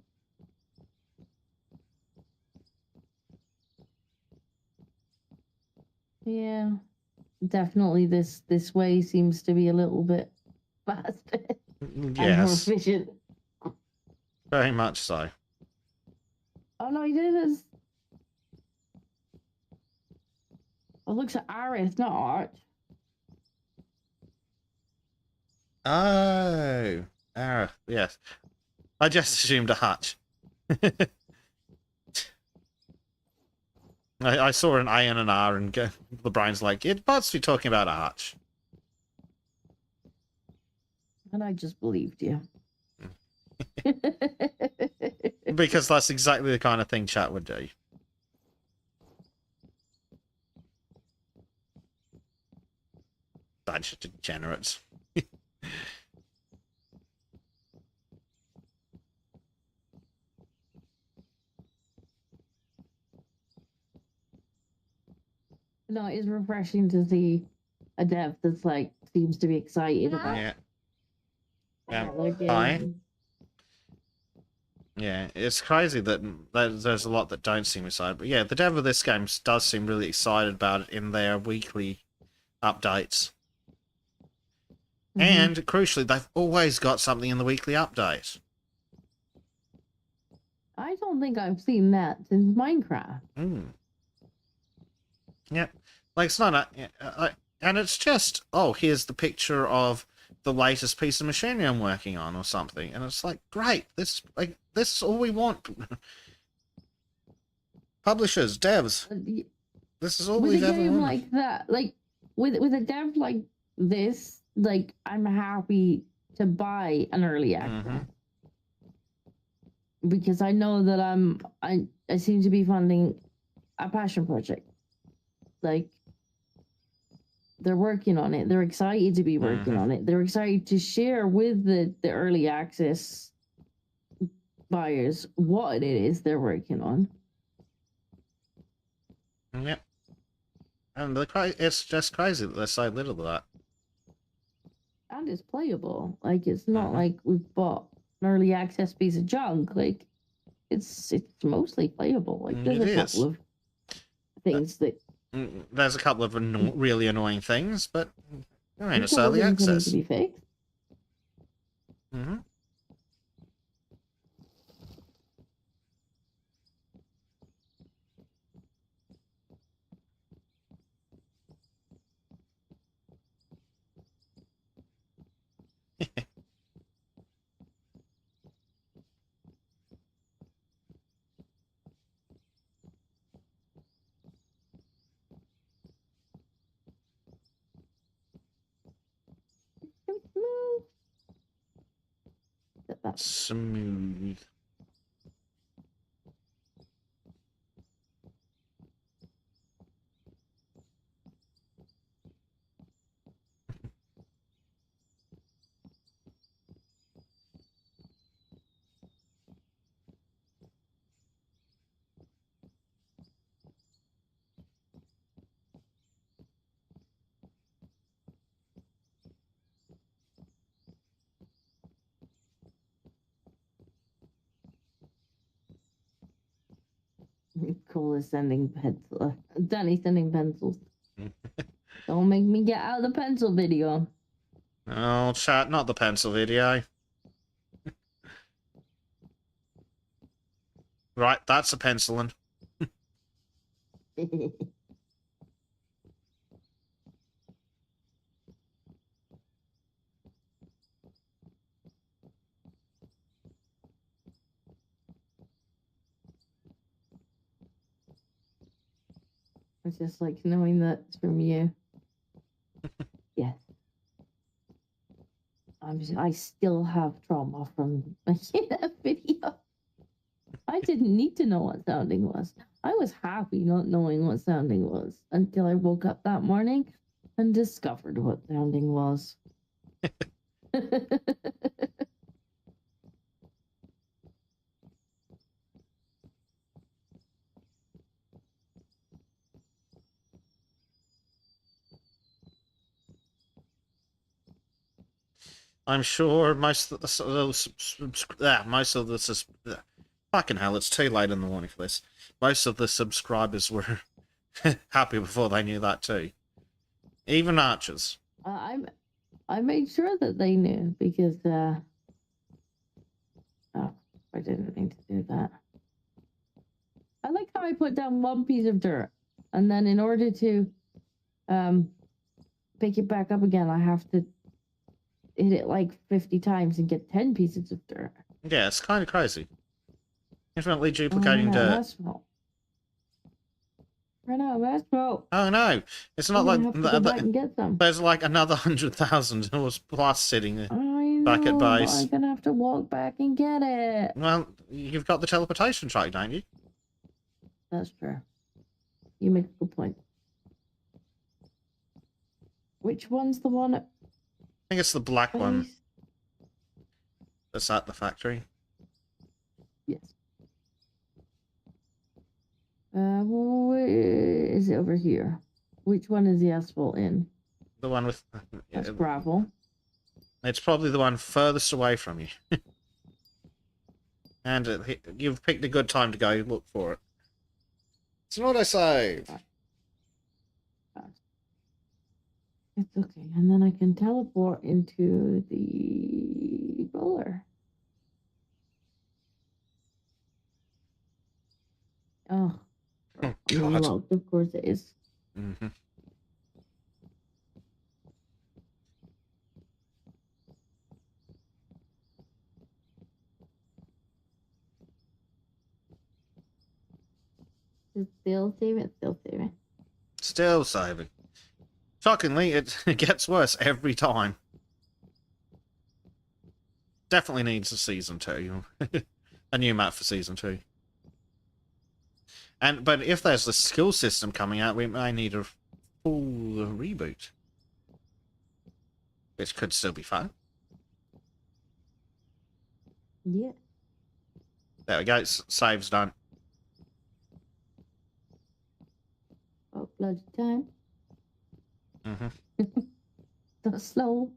Yeah. Definitely this way seems to be a little bit faster. And more efficient. Very much so. Oh no, he did this. Oh, it looks at Aris, not Arch. Oh. Yes. I just assumed a hutch. I saw an A and an R and the brain's like, it must be talking about a hutch. And I just believed you. Because that's exactly the kind of thing chat would do. Bunch of degenerates. No, it's refreshing to see a dev that's like seems to be excited about. Yeah. Their Hi. game. Yeah, it's crazy that there's a lot that don't seem excited. But yeah, the dev of this game does seem really excited about it in their weekly updates. Mm-hmm. And, crucially, they've always got something in the weekly update. I don't think I've seen that since Minecraft. Yep. Like, it's not and it's just, oh, here's the picture of the latest piece of machinery I'm working on or something. And it's like, great, this is all we want. Publishers, devs, this is all we've ever wanted. With a game like that, like, with a dev like this, like, I'm happy to buy an early access. Because I know that I seem to be funding a passion project. Like, they're working on it. They're excited to be working on it. They're excited to share with the early access buyers what it is they're working on. Yep. And it's just crazy that there's so little of that. And it's playable. Like, it's not like we've bought an early access piece of junk. Like, it's mostly playable. Like, there's a couple of things that... There's a couple of really annoying things, but I mean, it's early access. To be fixed. That's Smooth. coolest sending pencil. Danny sending pencils. Don't make me get out of the pencil video. Oh, chat, not the pencil video. Right, that's a penciling. It's just like knowing that it's from you. Yes. I still have trauma from making that video. I didn't need to know what sounding was. I was happy not knowing what sounding was until I woke up that morning and discovered what sounding was. I'm sure most of the fucking hell, it's too late in the morning for this. Most of the subscribers were happy before they knew that too. Even Archers. I made sure that they knew because oh, I didn't mean to do that. I like how I put down one piece of dirt, and then in order to pick it back up again, I have to hit it like 50 times and get 10 pieces of dirt. Yeah, it's kind of crazy. Infinitely duplicating dirt. Run out of asphalt. Oh no, it's not like there's like another 100,000 plus sitting back at but base. I'm gonna have to walk back and get it. Well, you've got the teleportation track, don't you? That's true. You make a good point. Which one's the one? I think it's the black one that's at the factory. Yes. Is it over here? Which one is the asphalt in? The one with... That's gravel. It's probably the one furthest away from you. And you've picked a good time to go look for it. It's an autosave. It's okay. And then I can teleport into the roller. Oh God. Locked. Of course it is. Mm-hmm. Still saving. Still saving. Still saving. Shockingly, it gets worse every time. Definitely needs a season 2. A new map for season 2. But if there's the skill system coming out, we may need a full reboot. Which could still be fun. Yeah. There we go. Save's done. Oh, bloody time. Mm-hmm. So slow.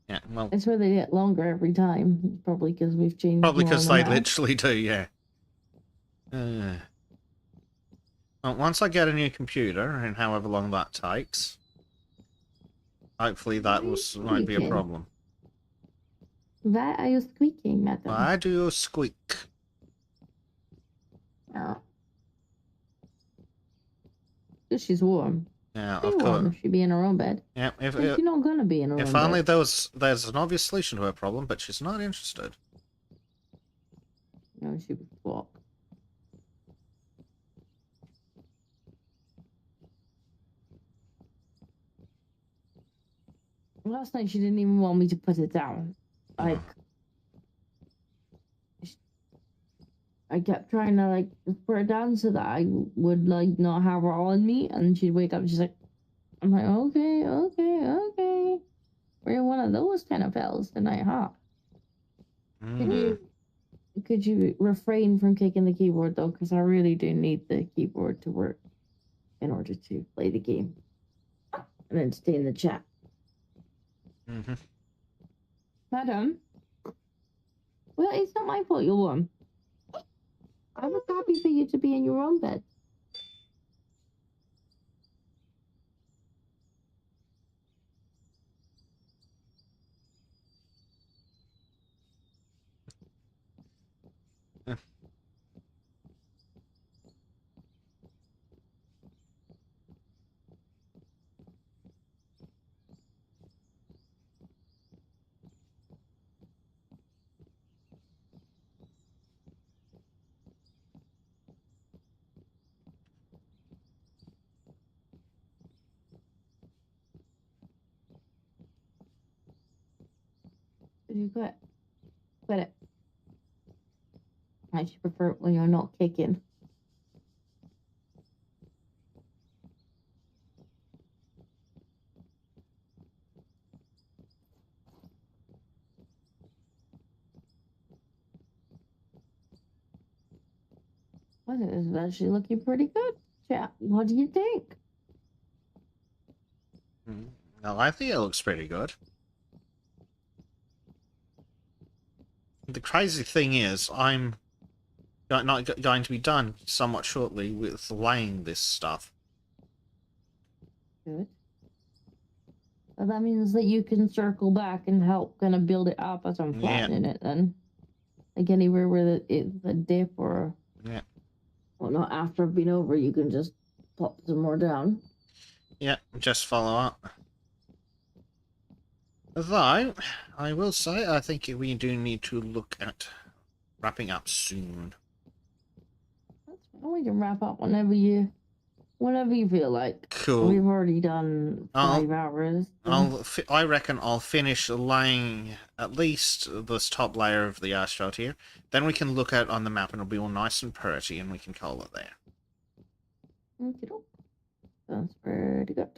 Yeah, well... I swear they get longer every time. Probably because we've changed. Probably because they literally do, yeah. Well, once I get a new computer, and however long that takes, hopefully that won't be a problem. Why are you squeaking, madam? Why do you squeak? Oh. Because she's warm. Yeah, of course. She'd be in her own bed. Yeah, if she's not gonna be in her own bed. If only there's an obvious solution to her problem, but she's not interested. No, she would walk. Last night she didn't even want me to put it down. Like, I kept trying to like put her down so that I would like not have her on me, and she'd wake up. She's like, I'm like, okay, okay, okay. We're one of those kind of fellas tonight, huh? Mm. Could you refrain from kicking the keyboard though? Because I really do need the keyboard to work in order to play the game and entertain the chat. Mm-hmm. Madam, well, it's not my fault you're warm. I was happy for you to be in your own bed. Did you quit? Quit it. I should prefer it when you're not kicking. Well, it is actually looking pretty good. Chat, what do you think? Well, I think it looks pretty good. The crazy thing is, I'm not going to be done somewhat shortly with laying this stuff. Good. Well, that means that you can circle back and help kind of build it up as I'm flattening it then. Like anywhere where it's a dip or... Yeah. Well, not after I've been over, you can just pop some more down. Yeah, just follow up. Though, I will say, I think we do need to look at wrapping up soon. That's fine. We can wrap up whenever you feel like. Cool. We've already done 5 hours. So. I reckon I'll finish laying at least this top layer of the asphalt here. Then we can look at on the map and it'll be all nice and pretty and we can call it there. Okey-doke. Sounds pretty good.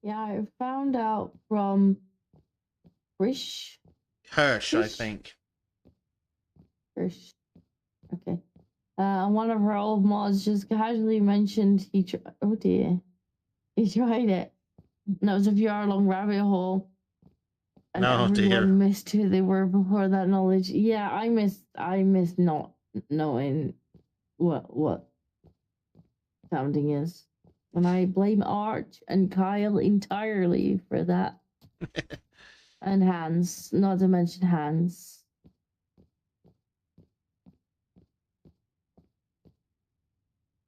Yeah, I found out from Hirsch, I think. Hirsch. Okay. One of her old mods just casually mentioned oh dear. He tried it. And that was a VR-long rabbit hole. And everyone missed who they were before that knowledge. Yeah, I miss not knowing what sounding is. And I blame Arch and Kyle entirely for that. And Hans, not to mention Hans.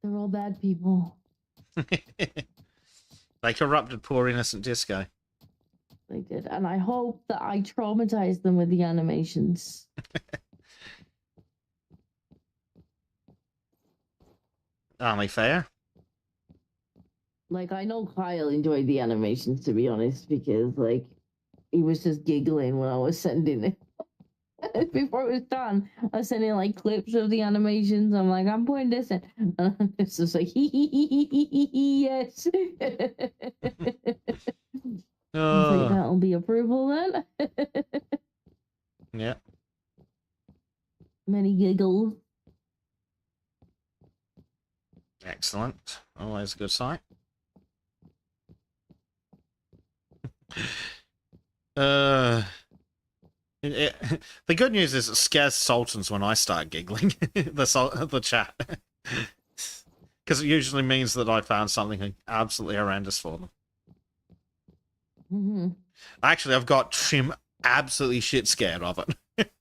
They're all bad people. They corrupted poor innocent Disco. They did. And I hope that I traumatized them with the animations. Only fair. Like, I know Kyle enjoyed the animations, to be honest, because, like, he was just giggling when I was sending it. Before it was done, I was sending, like, clips of the animations. I'm like, I'm putting this in. And it's just like, yes. I was like, that'll be approval then. Yeah. Many giggles. Excellent. Always a good sign. The good news is it scares Sultans when I start giggling. the chat. Because it usually means that I found something absolutely horrendous for them. Mm-hmm. Actually, I've got Trim absolutely shit scared of it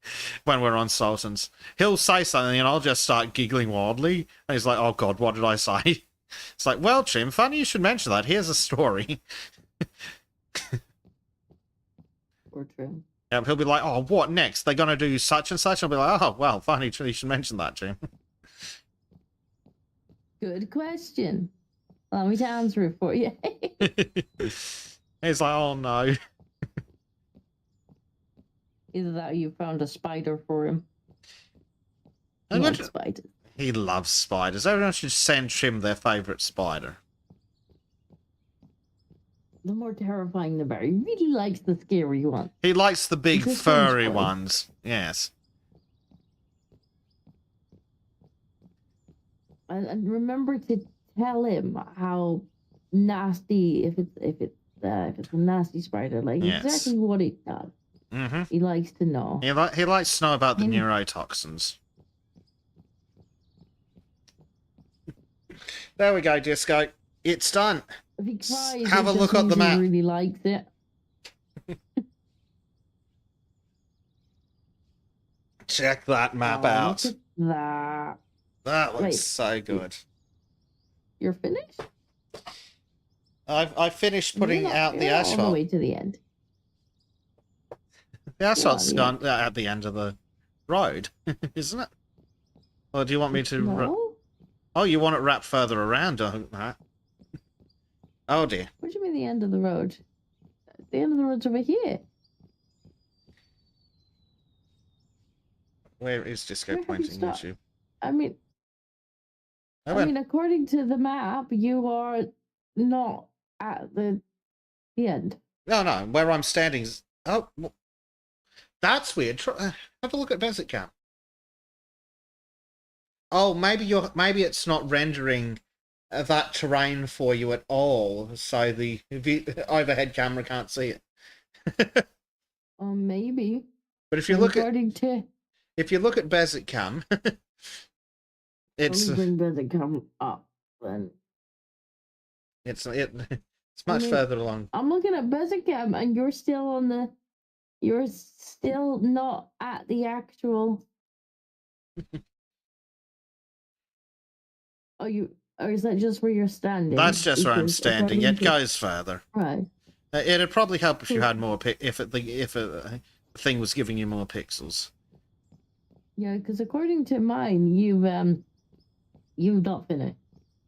when we're on Sultans. He'll say something and I'll just start giggling wildly. And he's like, oh god, what did I say? It's like, well, Trim, funny you should mention that. Here's a story. Or Trim. Yeah, he'll be like, oh, what next? They're going to do such and such? I'll be like, oh, well, funny you should mention that, Trim. Good question. Allow me to answer it for you. He's like, oh no. Either that or you found a spider for him. He Loves spiders. He loves spiders. Everyone should send Trim their favourite spider. The more terrifying the better. He really likes the scary one. He likes the big He's a furry strange boy. ones. Yes. And remember to tell him how nasty, if it's a nasty spider, like Yes. exactly what it does. Mm-hmm. He likes to know. He likes to know about the Him- neurotoxins. There we go, Disco. It's done. If he cries, Have it a just look at the means he map. really likes it. Check that map Oh, out. Look at that. That looks Wait. so good. You're finished? I finished putting You're not- out the you're not all the asphalt. way to the end. The asphalt's Yeah. gone at the end of the road, isn't it? Or do you want me to... No? Oh, you want it wrapped further around, that? Oh dear. What do you mean the end of the road? The end of the road's over here. Where is Disco Where have you pointing at stopped? you? I mean, Oh, well. according to the map, you are not at the end. No, where I'm standing is... Oh, that's weird. Have a look at Desert Camp. Oh, maybe it's not rendering that terrain for you at all, so the overhead camera can't see it. Maybe. But if you look at Desert Cam, it's Let me bring Desert Cam up then. it's much I mean, further along. I'm looking at Bezicam and you're still not at the actual. Or is that just where you're standing? That's just where I'm Because standing. according It to- goes further. Right. It'd probably help if you had more if a thing was giving you more pixels. Yeah, because according to mine, you've not finished.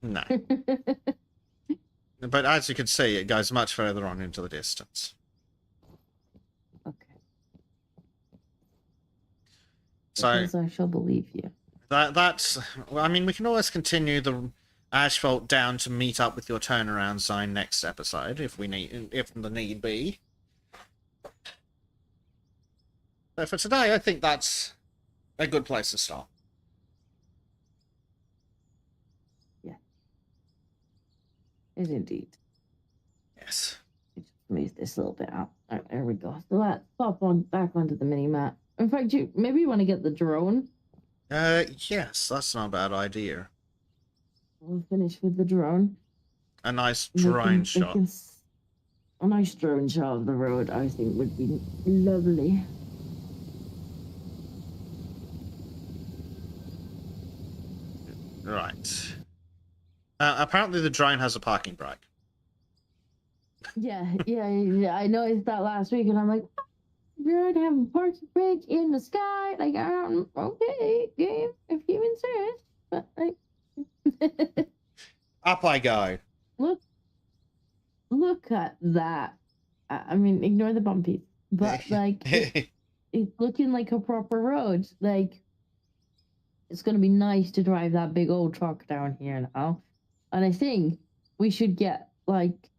No, but as you can see, it goes much further on into the distance. Okay. So Because I shall believe you. that's. Well, I mean, we can always continue the asphalt down to meet up with your turnaround zone next episode if the need be. So for today, I think that's a good place to start. Is indeed. Yes. Just move this a little bit out. Right, there we go. So let's pop on back onto the mini map. In fact, maybe you want to get the drone. Yes, that's not a bad idea. We'll finish with the drone. A nice They drone can- shot. A nice drone shot of the road, I think, would be lovely. Right. Apparently the drone has a parking brake. Yeah. I noticed that last week, and I'm like, you're gonna have a parking brake in the sky. Like, okay, game, if you insist. But like, Up I go. Look at that. I mean, ignore the bumpies, but like it's looking like a proper road. Like it's gonna be nice to drive that big old truck down here now, and I think we should get like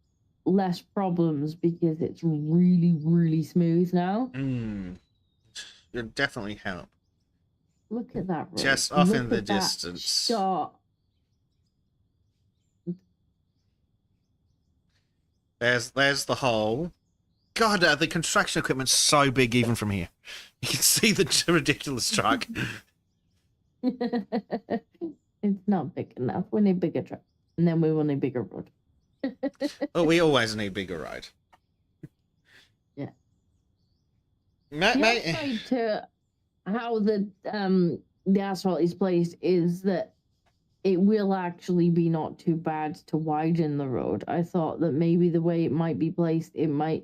less problems because it's really, really smooth now. It'll definitely help. Look at that road. Just off in Look the at that distance. shot. There's the hole. God, the construction equipment's so big even from here. You can see the ridiculous truck. It's not big enough. We need bigger truck, and then we will need bigger road. Oh, we always need bigger road. Yeah. The upside to how the asphalt is placed is that it will actually be not too bad to widen the road. I thought that maybe the way it might be placed, we might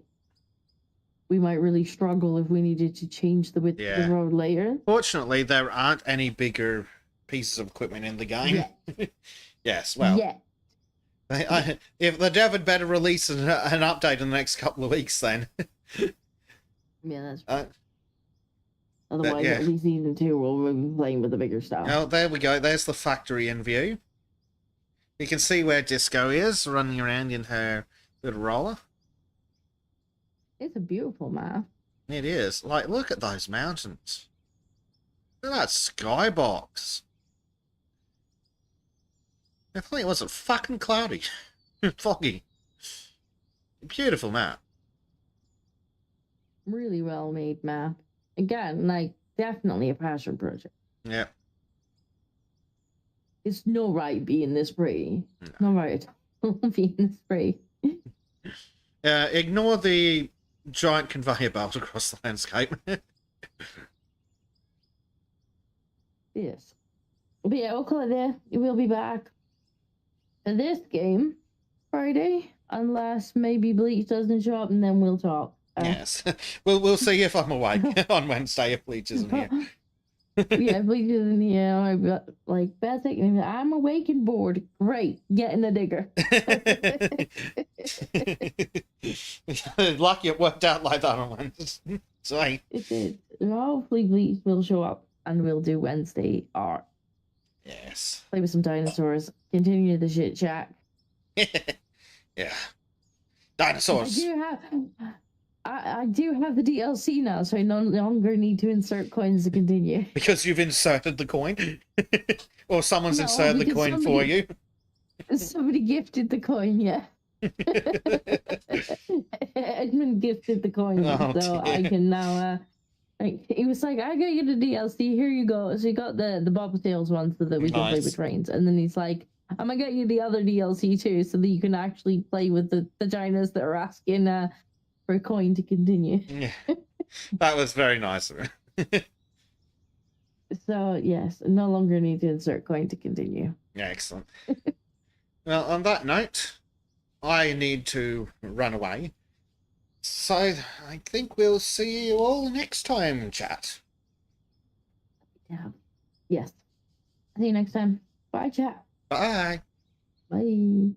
really struggle if we needed to change the width of the road later. Fortunately, there aren't any bigger pieces of equipment in the game. Yeah. Yes, well. Yeah. If the dev had better release an update in the next couple of weeks, then. Yeah, that's right. Otherwise, at least season 2 we'll be playing with the bigger stuff. Oh, there we go. There's the factory in view. You can see where Disco is, running around in her little roller. It's a beautiful map. It is. Like, look at those mountains. Look at that skybox. If only it wasn't fucking cloudy. Foggy. Beautiful map. Really well made map. Again, like, definitely a passion project. Yeah. It's no right being this pretty. No right being this pretty. Ignore the giant conveyor belt across the landscape. Yes. But yeah, we'll call it there. We'll be back for this game Friday, unless maybe Bleach doesn't show up, and then we'll talk. Yes. We'll see if I'm awake on Wednesday if Bleach isn't here. Yeah, Bleach isn't here. I've got, like, Basic, and I'm awake and bored. Great. Get in the digger. Lucky it worked out like that on Wednesday. Sorry. It did. Hopefully Bleach will show up and we'll do Wednesday art. Yes. Play with some dinosaurs. Continue the shit chat. Yeah. Dinosaurs. I do have the DLC now, so I no longer need to insert coins to continue. Because you've inserted the coin? Or someone's inserted the coin for you? Somebody gifted the coin, yeah. Edmund gifted the coin, so I can now... he was like, I got you the DLC, here you go. So he got the Bobtails one so that we can play with trains. And then he's like, I'm gonna get you the other DLC too, so that you can actually play with the vaginas that are asking for a coin to continue. Yeah. That was very nice of her. So, yes, no longer need to insert coin to continue. Yeah, excellent. Well, on that note, I need to run away. So, I think we'll see you all next time, chat. Yeah. Yes. See you next time. Bye, chat. Bye. Bye.